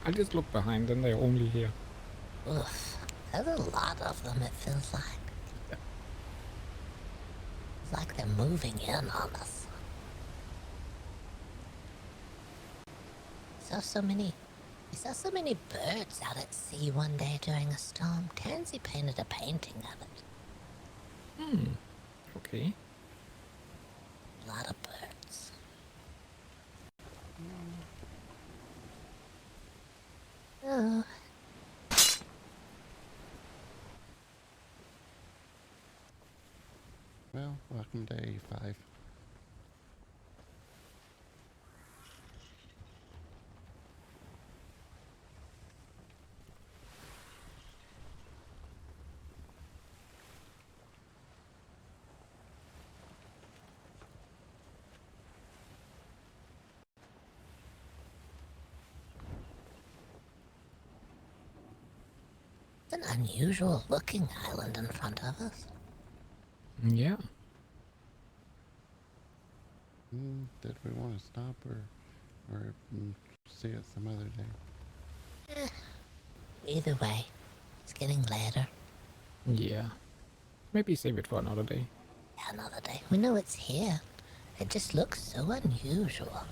I just look behind and they're only here. Oof, there's a lot of them, it feels like. It's like they're moving in on us. I saw so many birds out at sea one day during a storm. Tansy painted a painting of it. Okay. A lot of birds. Oh. Well, welcome to A5. It's an unusual looking island in front of us. Yeah. Did we want to stop or see it some other day? Either way, it's getting later. Yeah. Maybe save it for another day. Yeah, another day. We know it's here. It just looks so unusual.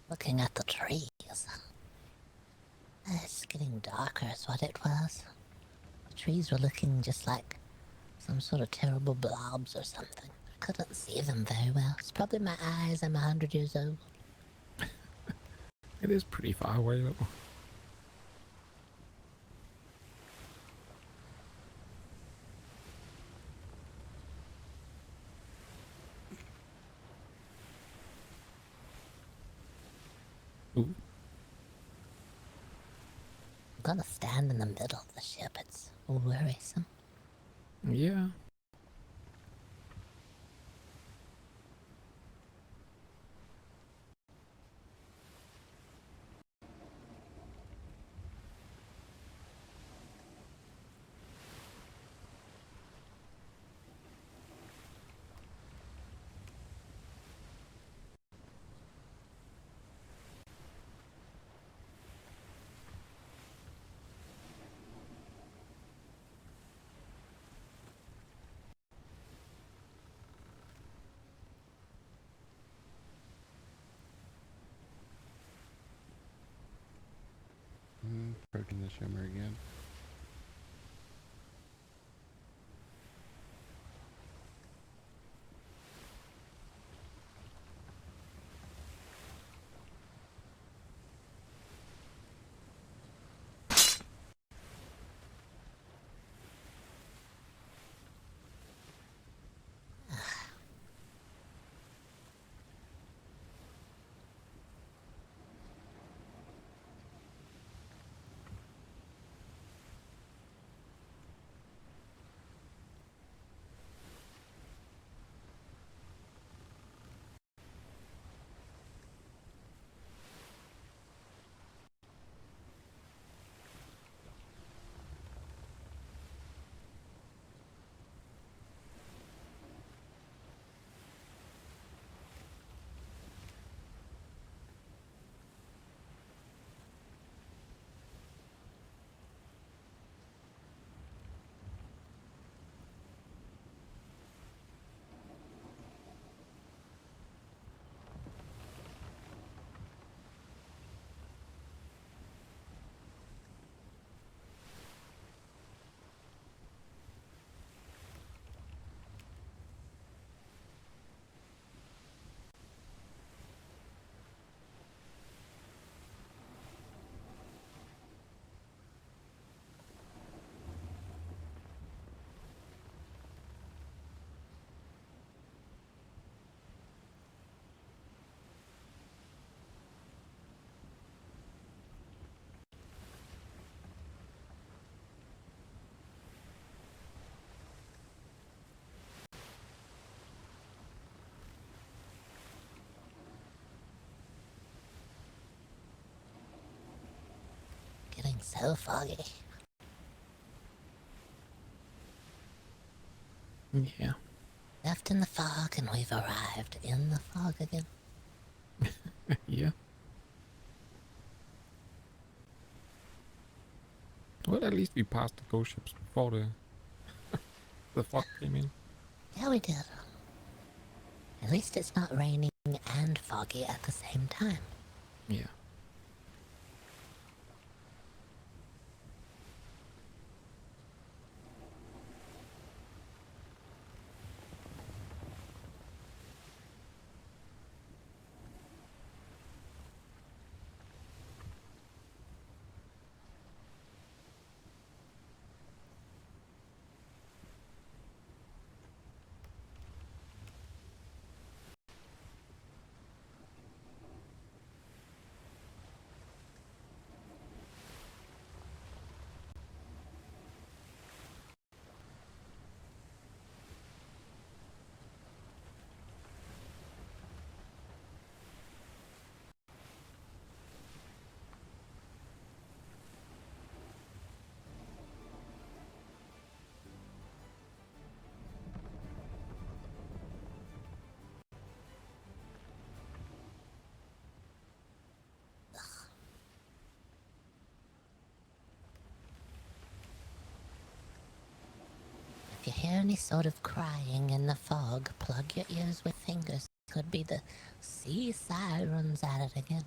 Looking at the trees. It's getting darker is what it was. The trees were looking just like some sort of terrible blobs or something. I couldn't see them very well. It's probably my eyes. I'm 100 years old. It is pretty far away though. Ooh. I'm gonna stand in the middle of the ship. It's worrisome. Yeah. Approaching the shimmer again. so foggy. Yeah. Left in the fog, and we've arrived in the fog again. Yeah. Well, at least we passed the ghost ships before the fog came in. Yeah, we did. At least it's not raining and foggy at the same time. Yeah. If you hear any sort of crying in the fog, plug your ears with fingers. Could be the sea sirens at it again.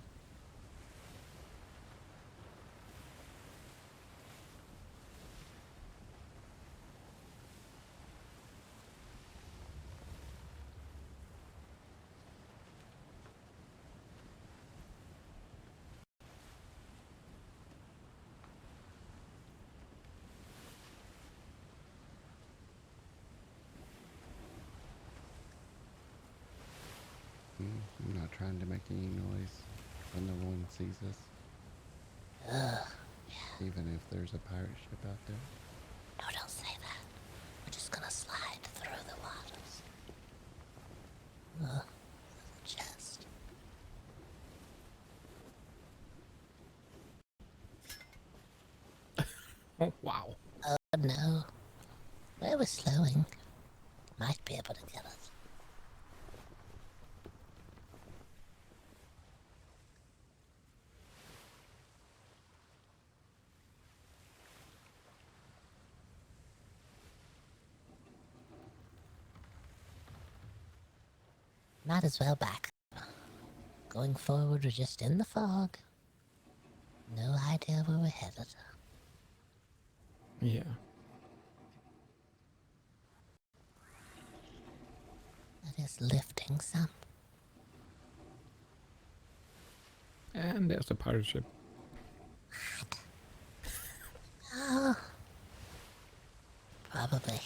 I'm not trying to make any noise when no one sees us. Ugh. Even if there's a pirate ship out there. No, don't say that. We're just gonna slide through the waters. Ugh. There's a chest. Oh, wow. Oh, no. Where we're slowing. Might be able to get us. Might as well back. Going forward, we're just in the fog. No idea where we're headed. Yeah. That is lifting some. And there's a pirate ship. Oh. Probably.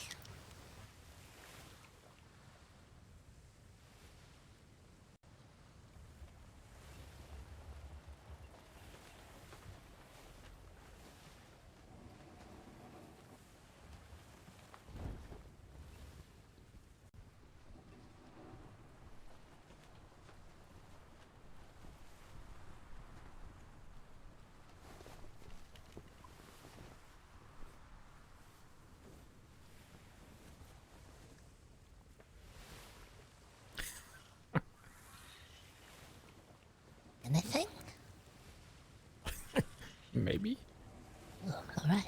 Anything? Maybe. Oh, all right.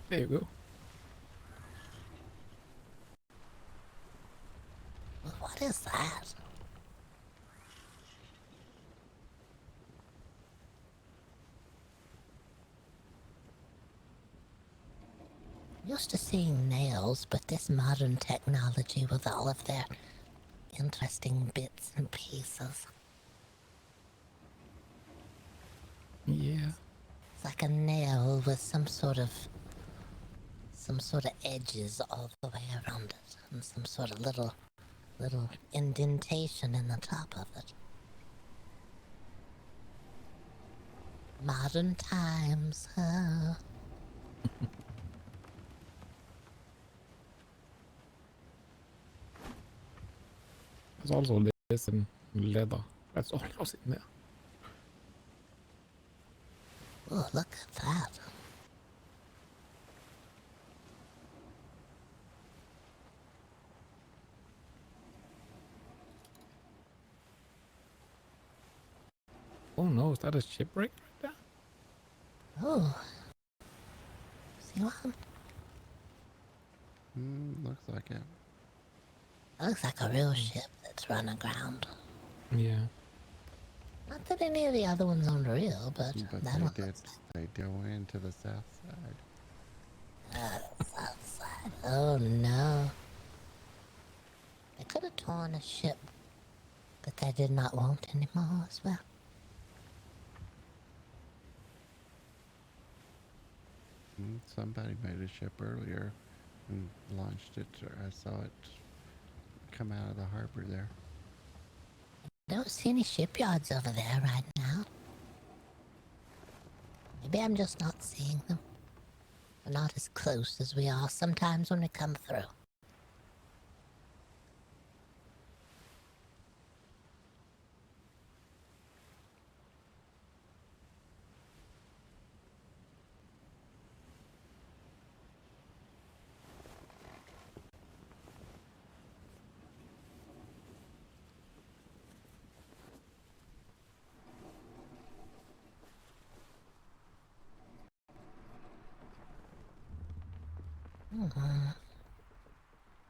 There you go. Well, what is that? Used to seeing nails, but this modern technology with all of their interesting bits and pieces. Yeah. It's like a nail with some sort of edges all the way around it, and some sort of little indentation in the top of it. Modern times, huh? There's also this and leather. That's all else in there. Oh, look at that. Oh no, is that a shipwreck right there? Oh. See one? Looks like it. It looks like a real ship that's run aground. Yeah. Not that any of the other ones aren't real, but that one. They go into the south side. South side. Oh no. They could have torn a ship that they did not want anymore as well. Somebody made a ship earlier and launched it. I saw it come out of the harbor there. Don't see any shipyards over there right now. Maybe I'm just not seeing them. They're not as close as we are sometimes when we come through.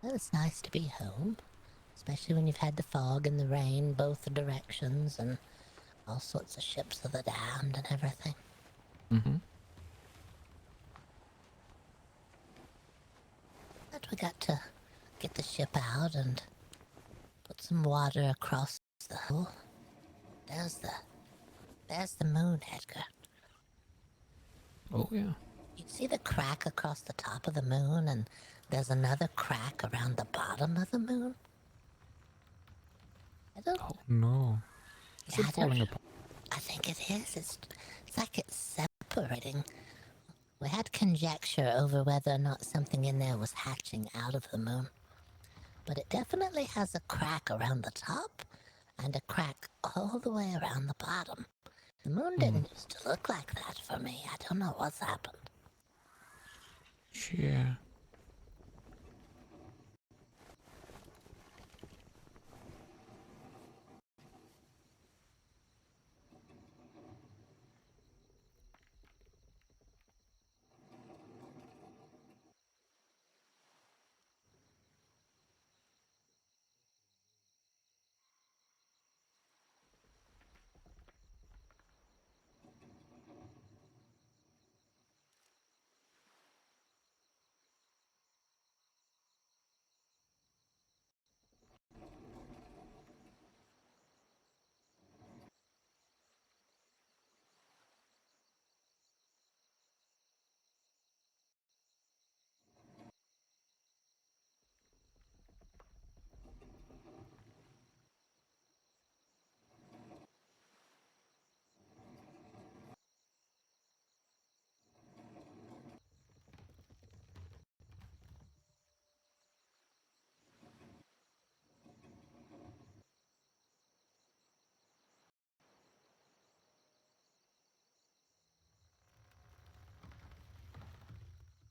Well, it's nice to be home, especially when you've had the fog and the rain both directions and all sorts of ships of the damned and everything. Mm-hmm. But we got to get the ship out and put some water across the hull. There's the moon, Edgar. Oh yeah. You see the crack across the top of the moon, and there's another crack around the bottom of the moon? Oh no. Is it falling apart? I think it is. It's like it's separating. We had conjecture over whether or not something in there was hatching out of the moon. But it definitely has a crack around the top and a crack all the way around the bottom. The moon didn't used to look like that for me. I don't know what's happened. Yeah.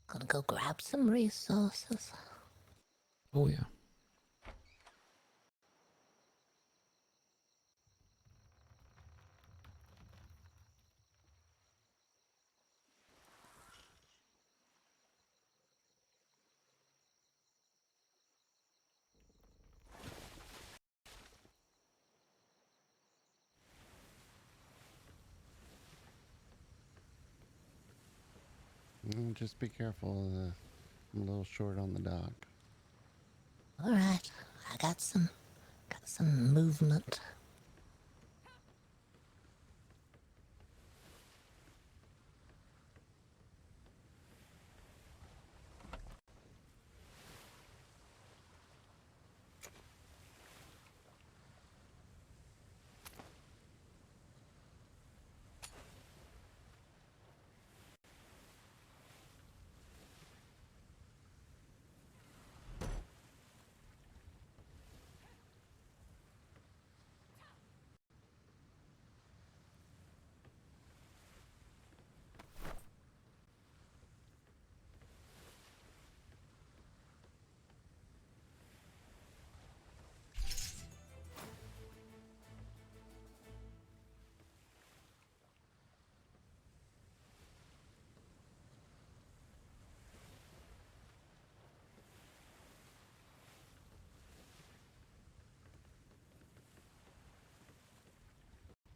Gonna go grab some resources. Oh yeah. Just be careful. I'm a little short on the dock. All right, I got some movement.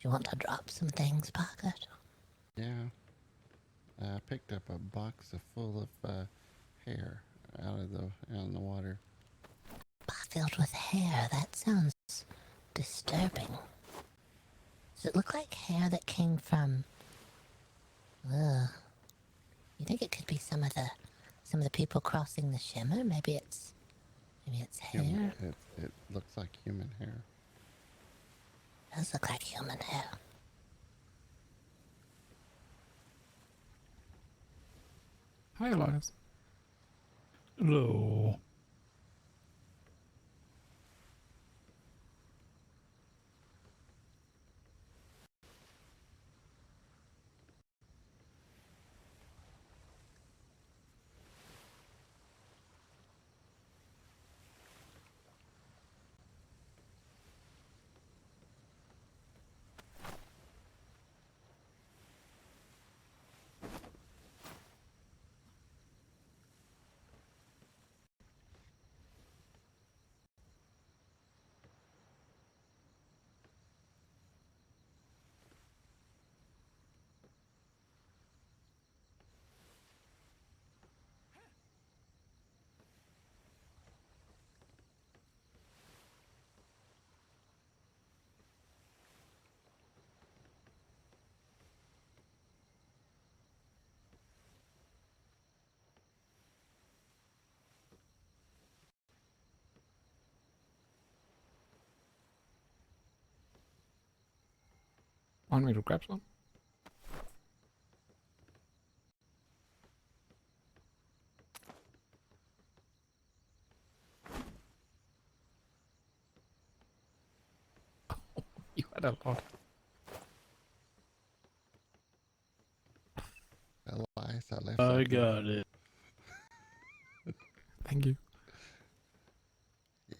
You want to drop some things, Boggert? Yeah. I picked up a box full of hair out in the water. Filled with hair. That sounds disturbing. Does it look like hair that came from? You think it could be some of the people crossing the shimmer? Maybe it's hair. It looks like human hair. It does look like human hair. Hi, Elias. Hello. Want me to grab some? You had a lot. Elias, I left. I got it. Thank you.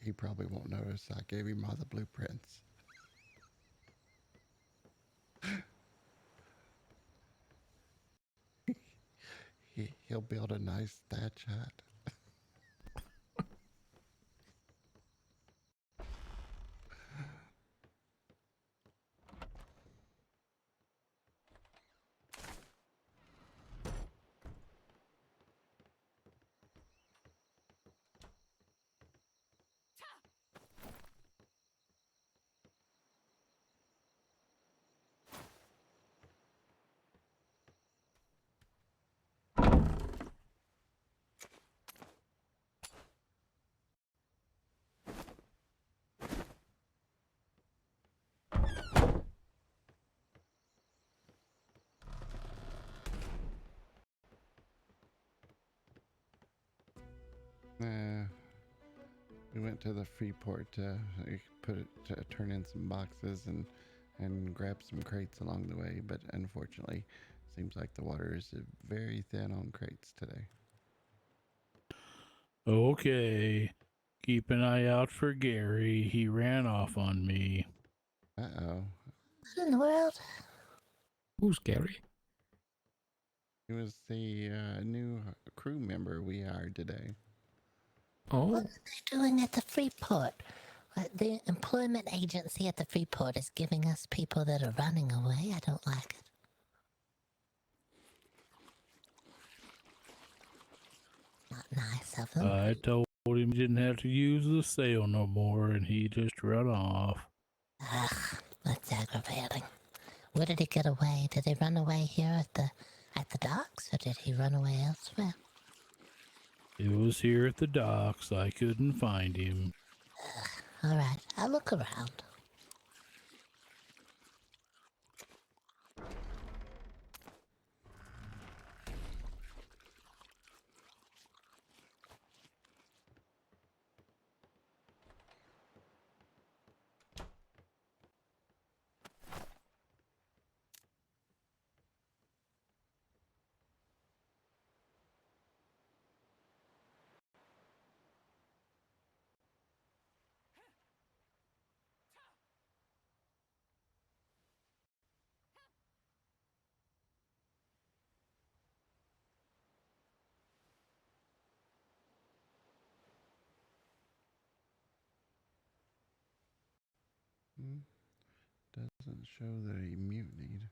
He probably won't notice. I gave him all the blueprints. He'll build a nice thatch hut. We went to the Freeport to turn in some boxes and grab some crates along the way, but unfortunately, seems like the water is very thin on crates today. Okay. Keep an eye out for Gary. He ran off on me. Uh-oh. What in the world? Who's Gary? He was the new crew member we hired today. Oh. What are they doing at the Freeport? The employment agency at the Freeport is giving us people that are running away. I don't like it. Not nice of them. I told him he didn't have to use the sail no more, and he just run off. Ugh, that's aggravating. Where did he get away? Did he run away here at the docks, or did he run away elsewhere? It was here at the docks. I couldn't find him. All right, I'll look around. Doesn't show that he mutinied.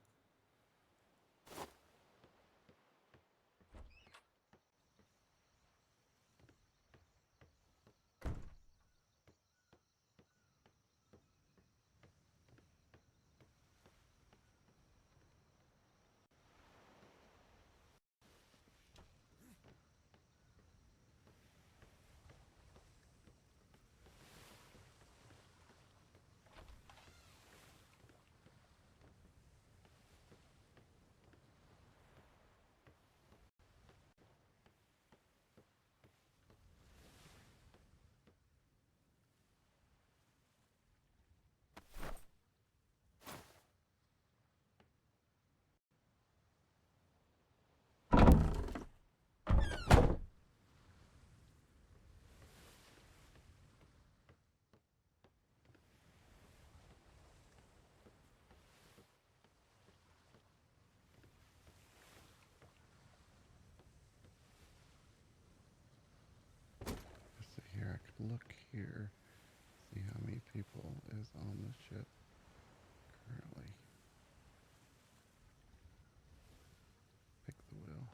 Here, I could look here, see how many people is on the ship currently. Pick the wheel.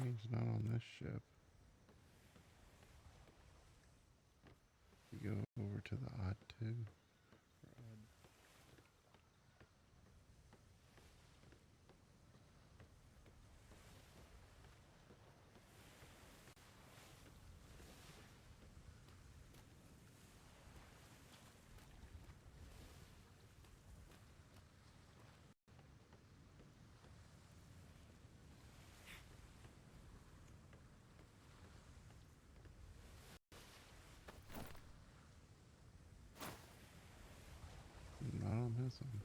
He's not on this ship. You go over to the odd 2. Not on this one.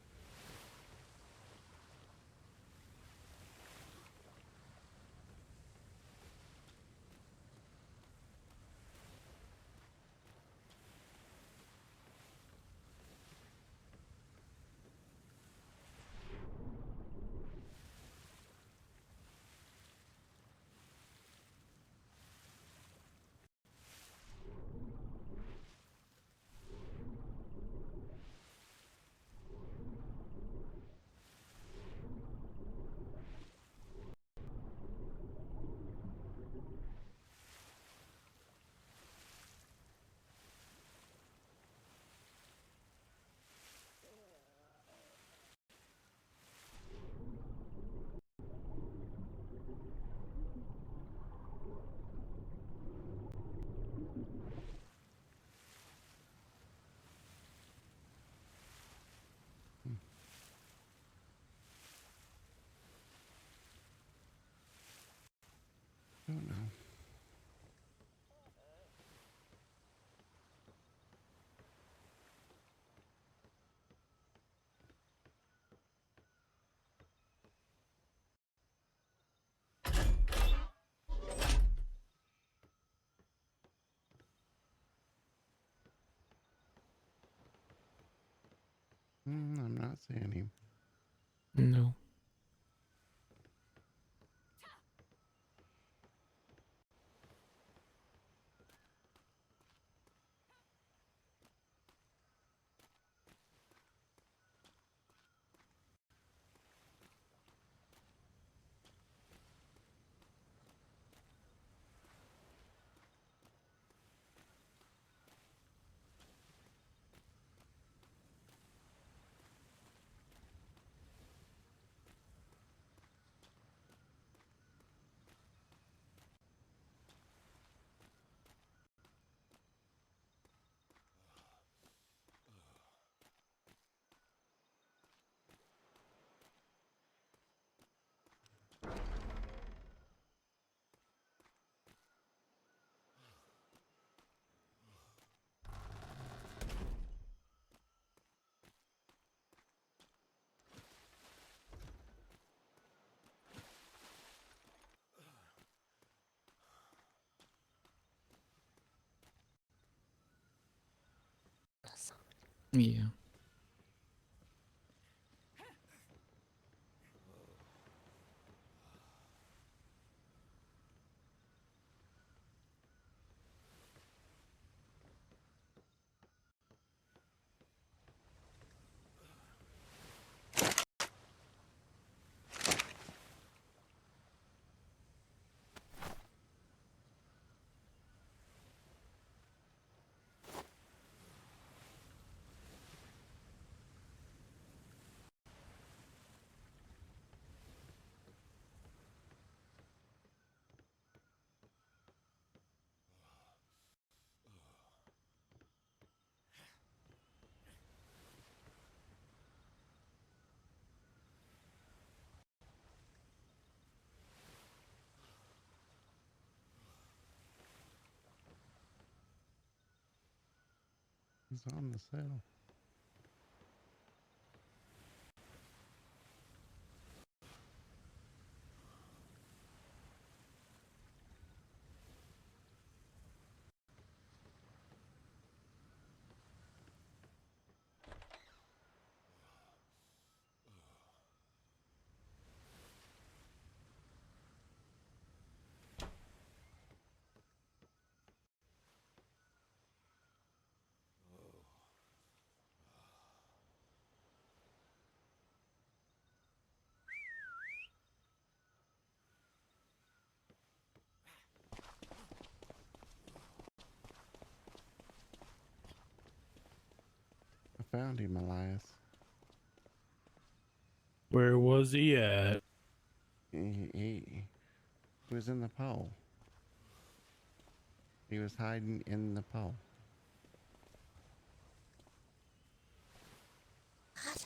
Don't know. I'm not seeing him. No. Yeah. He's on the cell. I found him, Elias. Where was he at? He was in the pole. He was hiding in the pole.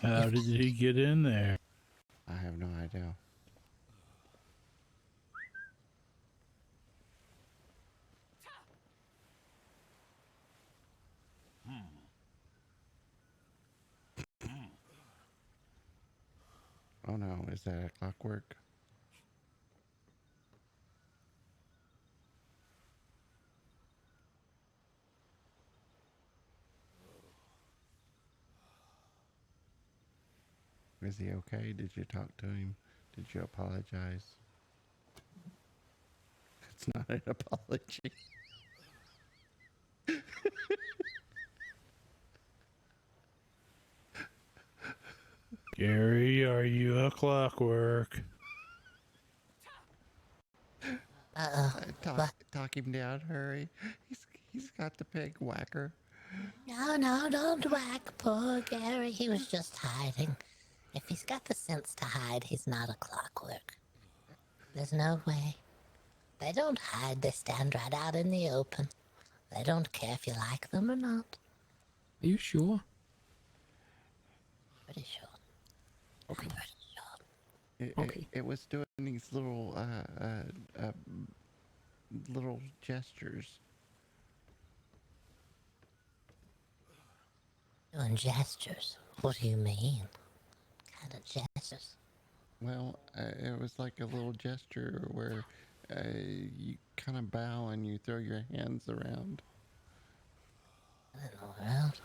How did he get in there? I have no idea. Oh no, is that a clockwork? Is he okay? Did you talk to him? Did you apologize? It's not an apology. Gary, are you a clockwork? Talk him down, hurry. He's got the pig whacker. No, don't whack poor Gary. He was just hiding. If he's got the sense to hide, he's not a clockwork. There's no way. They don't hide. They stand right out in the open. They don't care if you like them or not. Are you sure? Pretty sure. Okay. It was doing these little little gestures. Doing gestures? What do you mean? What kind of gestures? Well, it was like a little gesture where you kind of bow and you throw your hands around. I don't know around.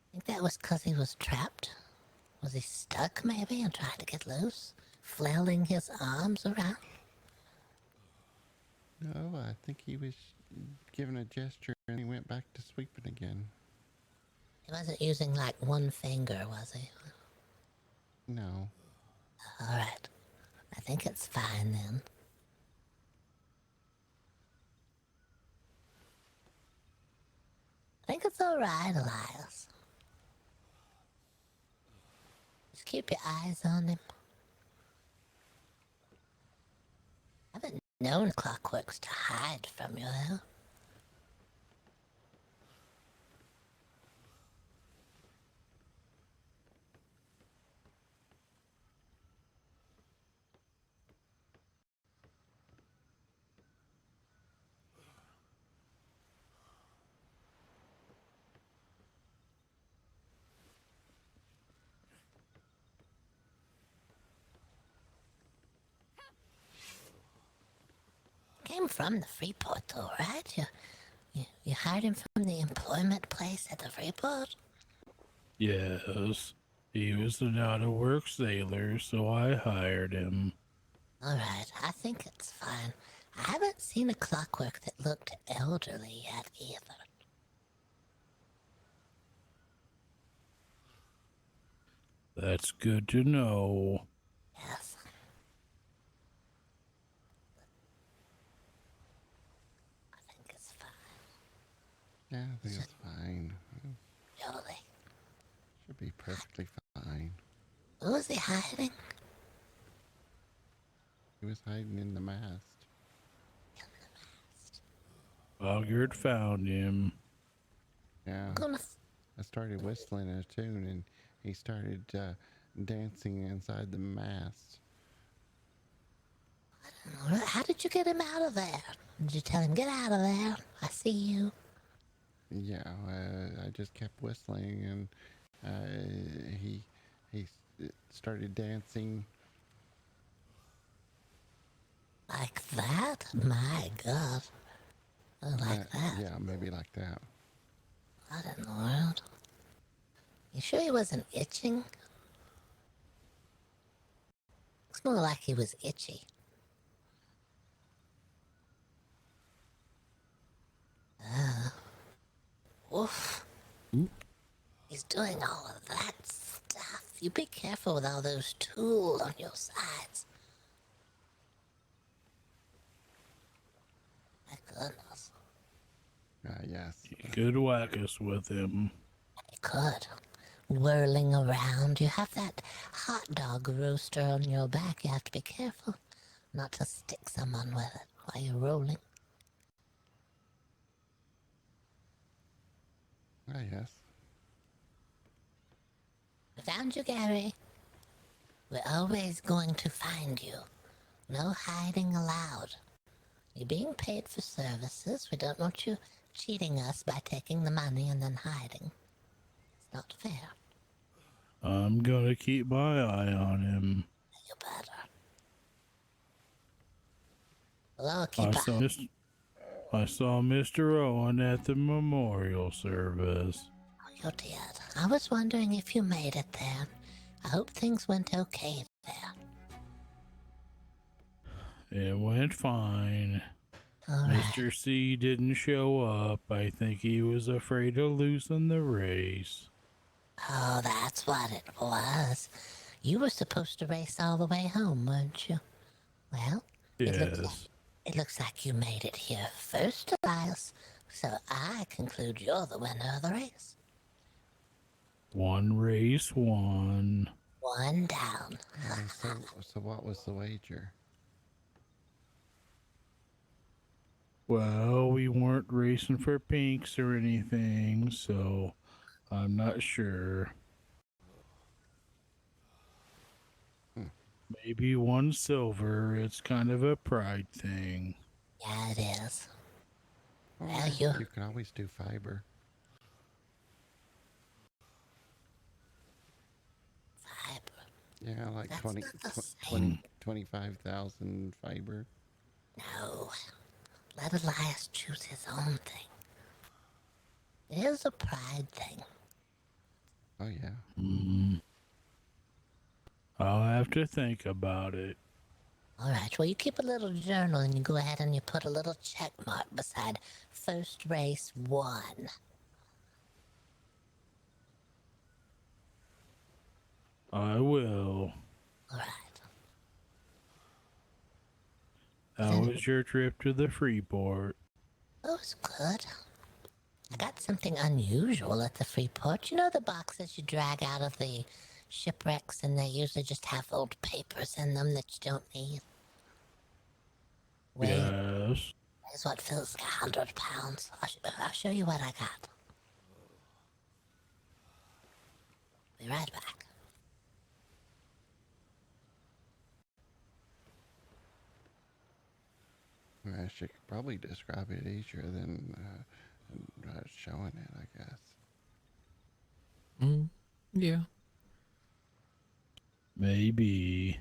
I think that was because he was trapped. Was he stuck maybe and tried to get loose? Flailing his arms around? No, I think he was giving a gesture and he went back to sweeping again. He wasn't using like one finger, was he? No. Alright. I think it's fine then. I think it's alright, Elias. Just keep your eyes on him. I haven't known clockworks to hide from you, though. Came from the Freeport, though, right? You hired him from the employment place at the Freeport? Yes. He was an out-of-work sailor, so I hired him. Alright, I think it's fine. I haven't seen a clockwork that looked elderly yet, either. That's good to know. Yes. I think it's fine. Yeah, I think it's fine. Surely. Should be perfectly fine. Who was he hiding? He was hiding in the mast. Boggert found him. Yeah. I started whistling a tune and he started dancing inside the mast. How did you get him out of there? Did you tell him, get out of there? I see you. Yeah, I just kept whistling, and he started dancing. Like that? My God. Oh, like that? Yeah, maybe like that. What in the world? You sure he wasn't itching? Looks more like he was itchy. Oof. He's doing all of that stuff. You be careful with all those tools on your sides. My goodness. Yes. You could whack us with him. You could. Whirling around. You have that hot dog roaster on your back. You have to be careful not to stick someone with it while you're rolling. Yes. We found you, Gary. We're always going to find you. No hiding allowed. You're being paid for services. We don't want you cheating us by taking the money and then hiding. It's not fair. I'm gonna keep my eye on him. You better. Well, I'll keep I saw Mr. Owen at the memorial service. You did. I was wondering if you made it there. I hope things went okay there. It went fine. All right. Mr. C didn't show up. I think he was afraid to loosen the race. Oh, that's what it was. You were supposed to race all the way home, weren't you? Well, Yes. it looks like you made it here first, Elias. So I conclude you're the winner of the race. One race won. One down. So what was the wager? Well, we weren't racing for pinks or anything, so I'm not sure. Maybe one silver. It's kind of a pride thing. Yeah, it is. Well, you can always do fiber. Yeah, like 25,000 fiber. No. Let Elias choose his own thing. It is a pride thing. Oh, yeah. I'll have to think about it. All right, well, you keep a little journal and you go ahead and you put a little check mark beside first race won. I will. All right. How was your trip to the Freeport? That was good. I got something unusual at the Freeport. You know the boxes you drag out of the shipwrecks and they usually just have old papers in them that you don't need? Yes. Here's what feels like 100 pounds. I'll show you what I got. Be right back. She could probably describe it easier than showing it, I guess. Yeah. Maybe.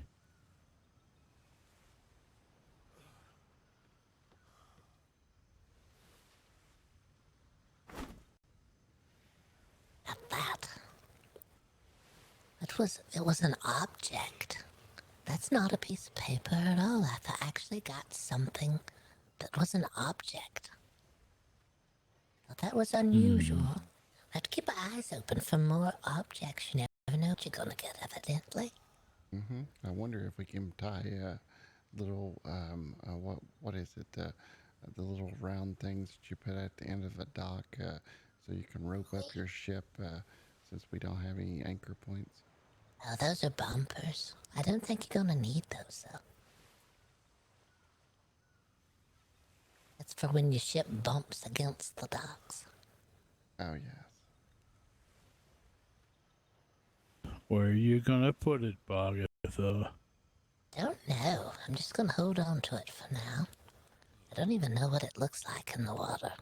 At that. It was an object. That's not a piece of paper at all. I actually got something that was an object. Thought that was unusual. Have to keep our eyes open for more objects. You never know what you're gonna get, evidently. I wonder if we can tie little what is it? The little round things that you put at the end of a dock, so you can rope up your ship. Since we don't have any anchor points. Oh, those are bumpers. I don't think you're gonna need those, though. It's for when your ship bumps against the docks. Oh, yes. Where are you gonna put it, Boggert? Don't know. I'm just gonna hold on to it for now. I don't even know what it looks like in the water.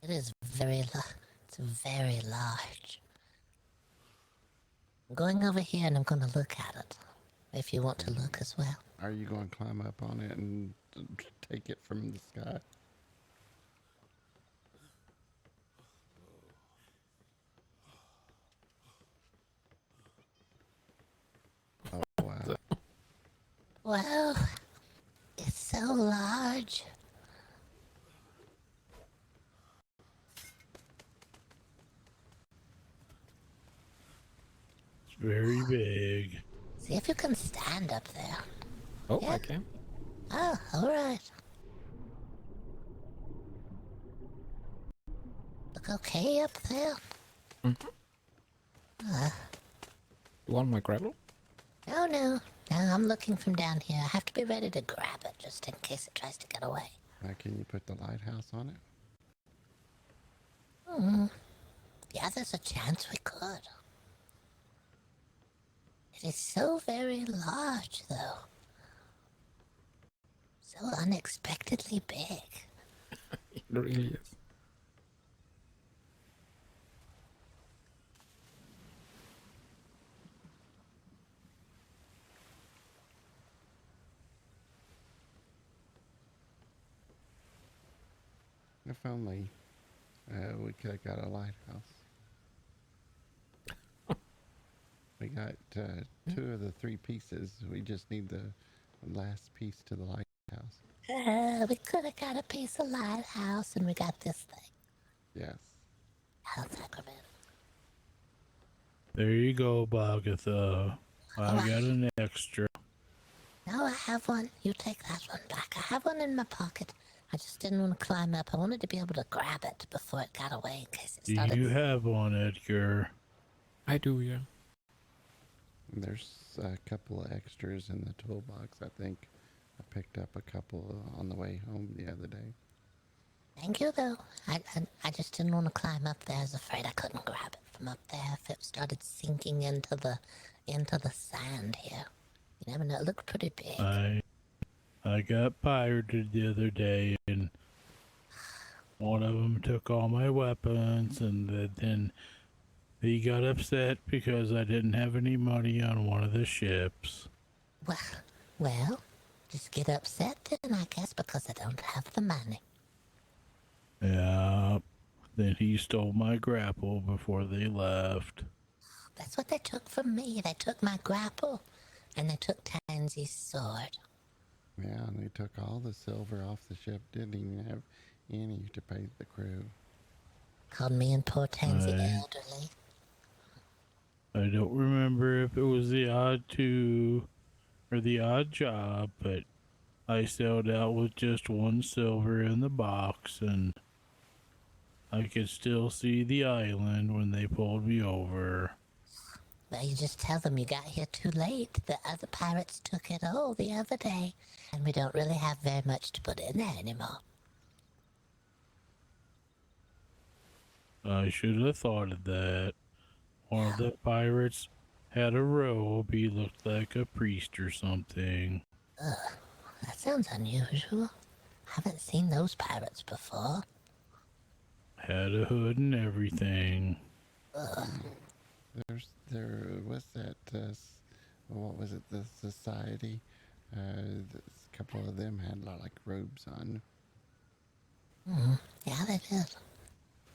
It is it's very large. I'm going over here and I'm going to look at it. If you want to look as well. Are you going to climb up on it and take it from the sky? Oh, wow. Well, it's so large. It's very big. See if you can stand up there. Oh, Yeah. I can. Oh, alright. Look okay up there? You want my grapple? No, no. No, I'm looking from down here. I have to be ready to grab it just in case it tries to get away. Can you put the lighthouse on it? Yeah, there's a chance we could. It is so very large, though. So unexpectedly big. It really is. If only we could have got a lighthouse. We got 2 of the 3 pieces. We just need the last piece to the lighthouse. We could have got a piece of lighthouse and we got this thing. Yes. Health sacrament. There you go, Boggett. I got an extra. No, I have one. You take that one back. I have one in my pocket. I just didn't want to climb up. I wanted to be able to grab it before it got away in case it Do started. you have one, Edgar? I do, yeah. There's a couple of extras in the toolbox, I think. I picked up a couple on the way home the other day. Thank you, though. I just didn't want to climb up there. I was afraid I couldn't grab it from up there if it started sinking into the sand here. You never know. It looked pretty big. I got pirated the other day, and one of them took all my weapons, and then he got upset because I didn't have any money on one of the ships. Well, just get upset then, I guess, because I don't have the money. Yeah. Then he stole my grapple before they left. That's what they took from me. They took my grapple, and they took Tansy's sword. Yeah, and they took all the silver off the ship. Didn't even have any to pay the crew. Called me and poor Tansy elderly. I don't remember if it was the odd 2 or the odd job, but I sailed out with just 1 silver in the box, and I could still see the island when they pulled me over. Well, you just tell them you got here too late. The other pirates took it all the other day, and we don't really have very much to put in there anymore. I should have thought of that. One of the pirates had a robe. He looked like a priest or something. Ugh, that sounds unusual. Haven't seen those pirates before. Had a hood and everything. Ugh. There was that, what was it, the society? A couple of them had like robes on. Yeah, they did.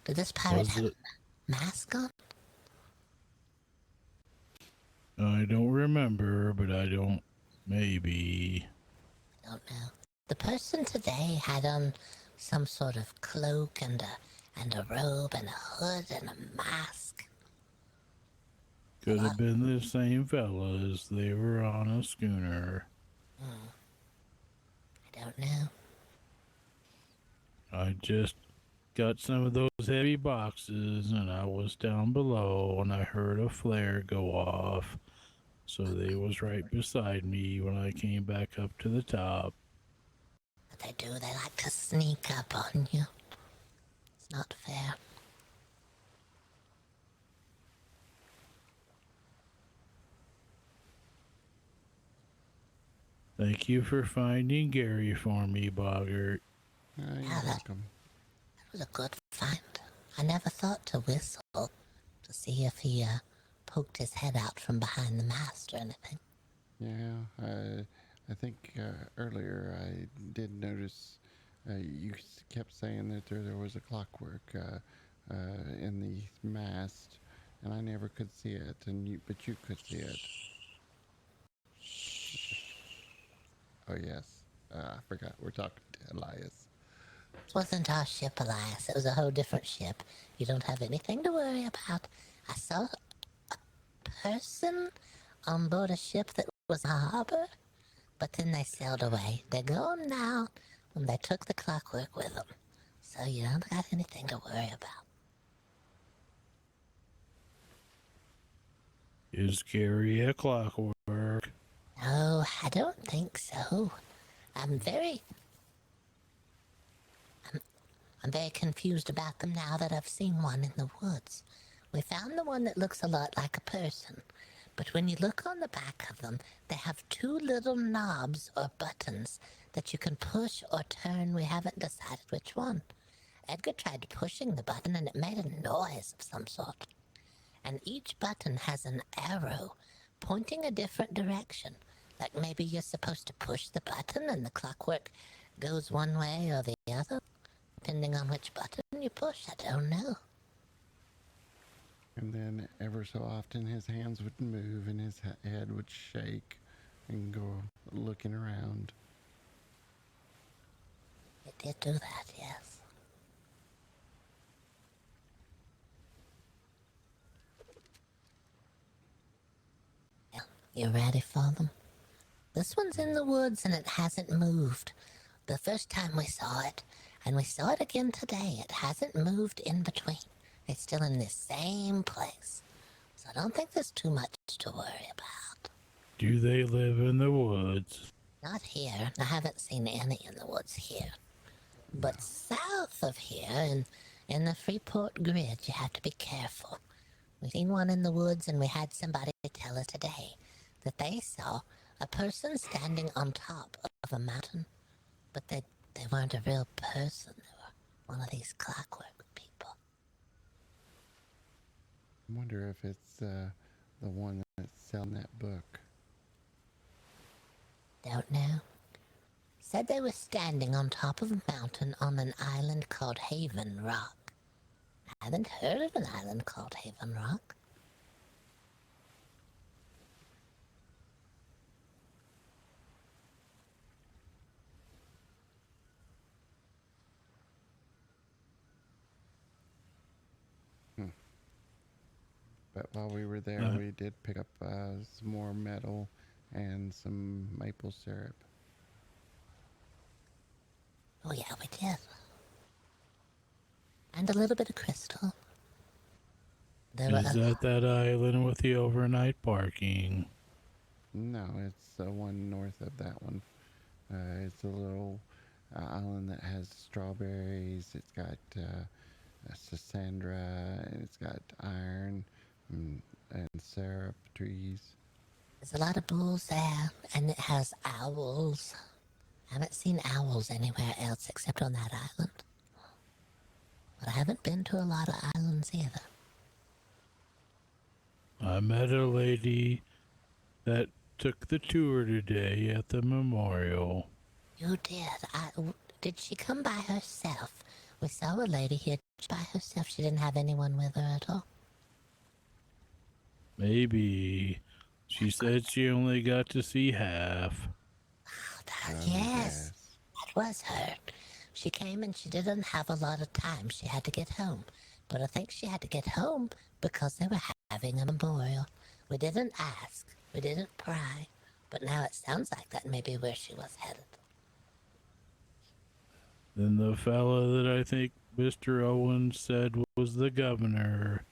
Did this pirate have a mask on? I don't remember, but I don't. Maybe. I don't know. The person today had on some sort of cloak and a robe and a hood and a mask. Could have been the same fellas. They were on a schooner. I don't know. I just got some of those heavy boxes, and I was down below, and I heard a flare go off. So they was right beside me when I came back up to the top. What they do, they like to sneak up on you. It's not fair. Thank you for finding Gary for me, Boggert. You're welcome. That was a good find. I never thought to whistle to see if he poked his head out from behind the mast or anything. Yeah, I think earlier I did notice you kept saying that there was a clockwork in the mast, and I never could see it, but you could see it. Oh yes, I forgot we're talking to Elias. It wasn't our ship, Elias. It was a whole different ship. You don't have anything to worry about. I saw a person on board a ship that was in the harbor, but then they sailed away. They're gone now, and they took the clockwork with them. So you don't got anything to worry about. Is Gary a clockwork? No, I don't think so. I'm very confused about them now that I've seen one in the woods. We found the one that looks a lot like a person, but when you look on the back of them, they have two little knobs or buttons that you can push or turn. We haven't decided which one. Edgar tried pushing the button and it made a noise of some sort. And each button has an arrow pointing a different direction. Like maybe you're supposed to push the button and the clockwork goes one way or the other, depending on which button you push. I don't know. And then ever so often his hands would move and his head would shake and go looking around. It did do that, yes. You ready for them? This one's in the woods and it hasn't moved. The first time we saw it, and we saw it again today, it hasn't moved in between. It's still in the same place. So I don't think there's too much to worry about. Do they live in the woods? Not here. I haven't seen any in the woods here. But south of here, in the Freeport grid, you have to be careful. We've seen one in the woods, and we had somebody tell us today that they saw a person standing on top of a mountain, but they weren't a real person. They were one of these clockwork people. I wonder if it's the one that's selling that book. Don't know. Said they were standing on top of a mountain on an island called Haven Rock. I haven't heard of an island called Haven Rock. But while we were there, we did pick up some more metal and some maple syrup. Oh yeah, we did. And a little bit of crystal. Is that island with the overnight parking? No, it's the one north of that one. It's a little island that has strawberries. It's got Cassandra, and it's got iron and syrup trees. There's a lot of bulls there, and it has owls. I haven't seen owls anywhere else except on that island. But I haven't been to a lot of islands either. I met a lady that took the tour today at the memorial. You did? Did she come by herself? We saw a lady here by herself. She didn't have anyone with her at all. Maybe. She said she only got to see half. Yes, that was her. She came and she didn't have a lot of time. She had to get home. But I think she had to get home because they were having a memorial. We didn't ask. We didn't pry. But now it sounds like that may be where she was headed. Then the fella that I think Mr. Owens said was the governor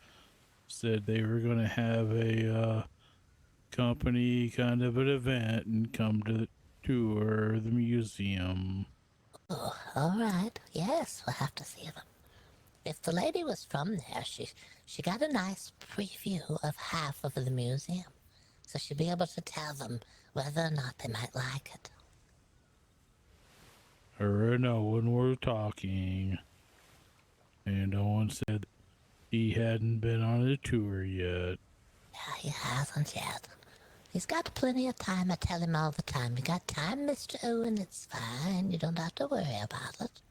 said they were going to have a company kind of an event and come to tour the museum. Oh, all right. Yes, we'll have to see them. If the lady was from there, she got a nice preview of half of the museum. So she'll be able to tell them whether or not they might like it. Her and Owen were talking. And Owen said he hadn't been on a tour yet. Yeah, he hasn't yet. He's got plenty of time. I tell him all the time. You got time, Mr. Owen? It's fine. You don't have to worry about it.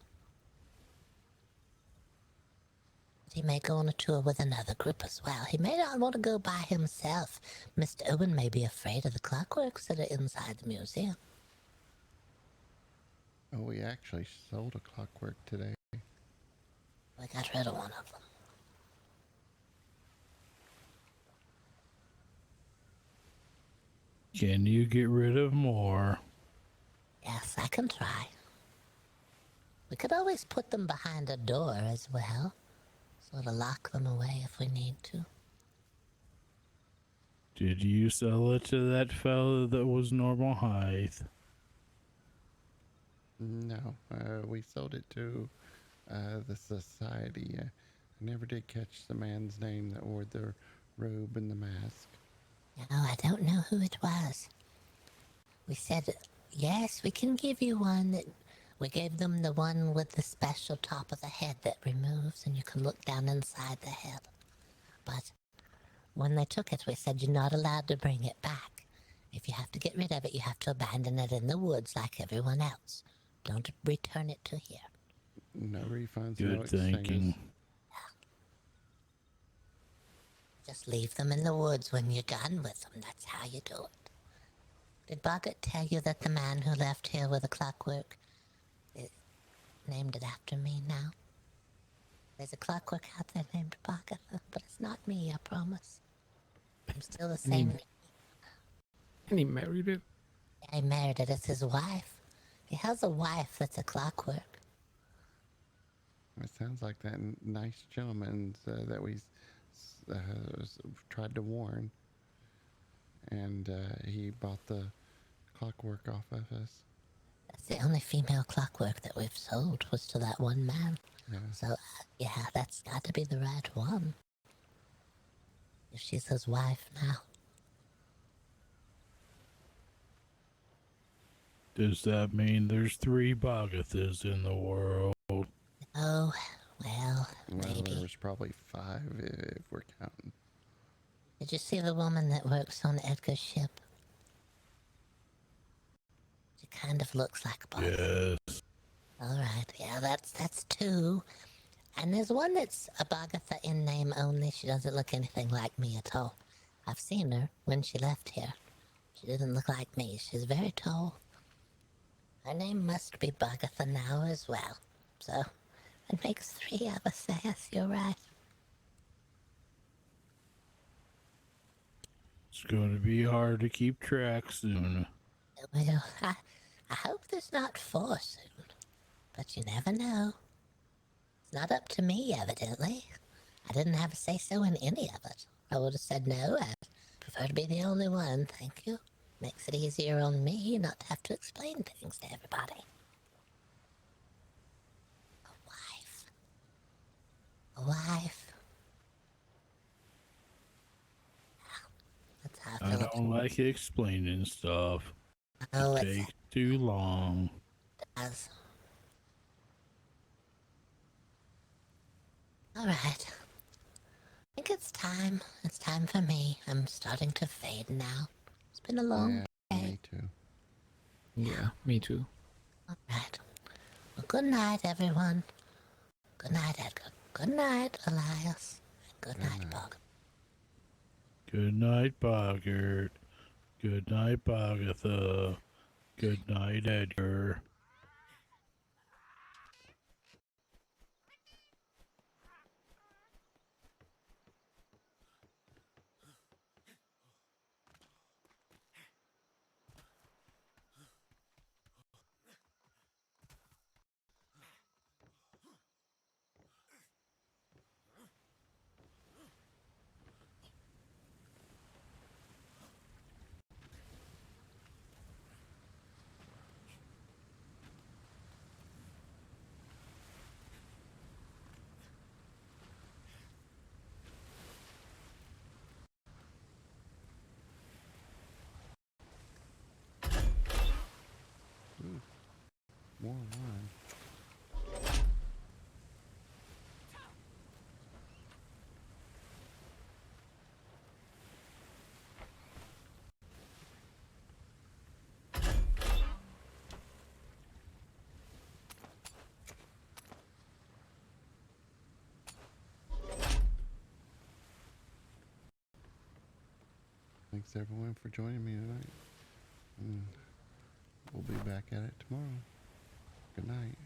He may go on a tour with another group as well. He may not want to go by himself. Mr. Owen may be afraid of the clockworks that are inside the museum. Oh, we actually sold a clockwork today. We got rid of one of them. Can you get rid of more? Yes, I can try. We could always put them behind a door as well. Sort of lock them away if we need to. Did you sell it to that fellow that was normal height? No, we sold it to the society. I never did catch the man's name that wore the robe and the mask. No, I don't know who it was. We said, yes, we can give you one. We gave them the one with the special top of the head that removes and you can look down inside the head. But when they took it, we said you're not allowed to bring it back. If you have to get rid of it, you have to abandon it in the woods like everyone else. Don't return it to here. No refunds, Good no exchanges. thinking. Just leave them in the woods when you're done with them. That's how you do it. Did Boggert tell you that the man who left here with the clockwork named it after me now? There's a clockwork out there named Boggert, but it's not me, I promise. I'm still the same. And he married it? Yeah, he married it. It's his wife. He has a wife that's a clockwork. It sounds like that nice gentleman that we tried to warn. And he bought the clockwork off of us. That's the only female clockwork that we've sold was to that one man. Yeah. So, yeah, that's got to be the right one. If she's his wife now. Does that mean there's 3 Boggarths in the world? Oh, well, maybe. There's probably 5 if we're counting. Did you see the woman that works on Edgar's ship? She kind of looks like a Boggart. Yes. All right, yeah, that's 2. And there's one that's a Boggartha in name only. She doesn't look anything like me at all. I've seen her when she left here. She doesn't look like me. She's very tall. Her name must be Boggartha now as well. So, it makes 3 of us, yes, you're right. It's going to be hard to keep track soon. Well, I hope there's not 4 soon. But you never know. It's not up to me, evidently. I didn't have a say-so in any of it. I would have said no. I prefer to be the only one, thank you. Makes it easier on me not to have to explain things to everybody. A wife. That's how I don't like explaining stuff. Oh, it takes too long. does. All right. I think it's time. It's time for me. I'm starting to fade now. It's been a long day. Me too. Yeah, me too. All right. Well, good night, everyone. Good night, Edgar. Good night, Elias. And good night, Boggert. Good night, Boggert. Good night, Boggartha. Good night, Edgar. More wine. Thanks everyone for joining me tonight. And we'll be back at it tomorrow. Good night.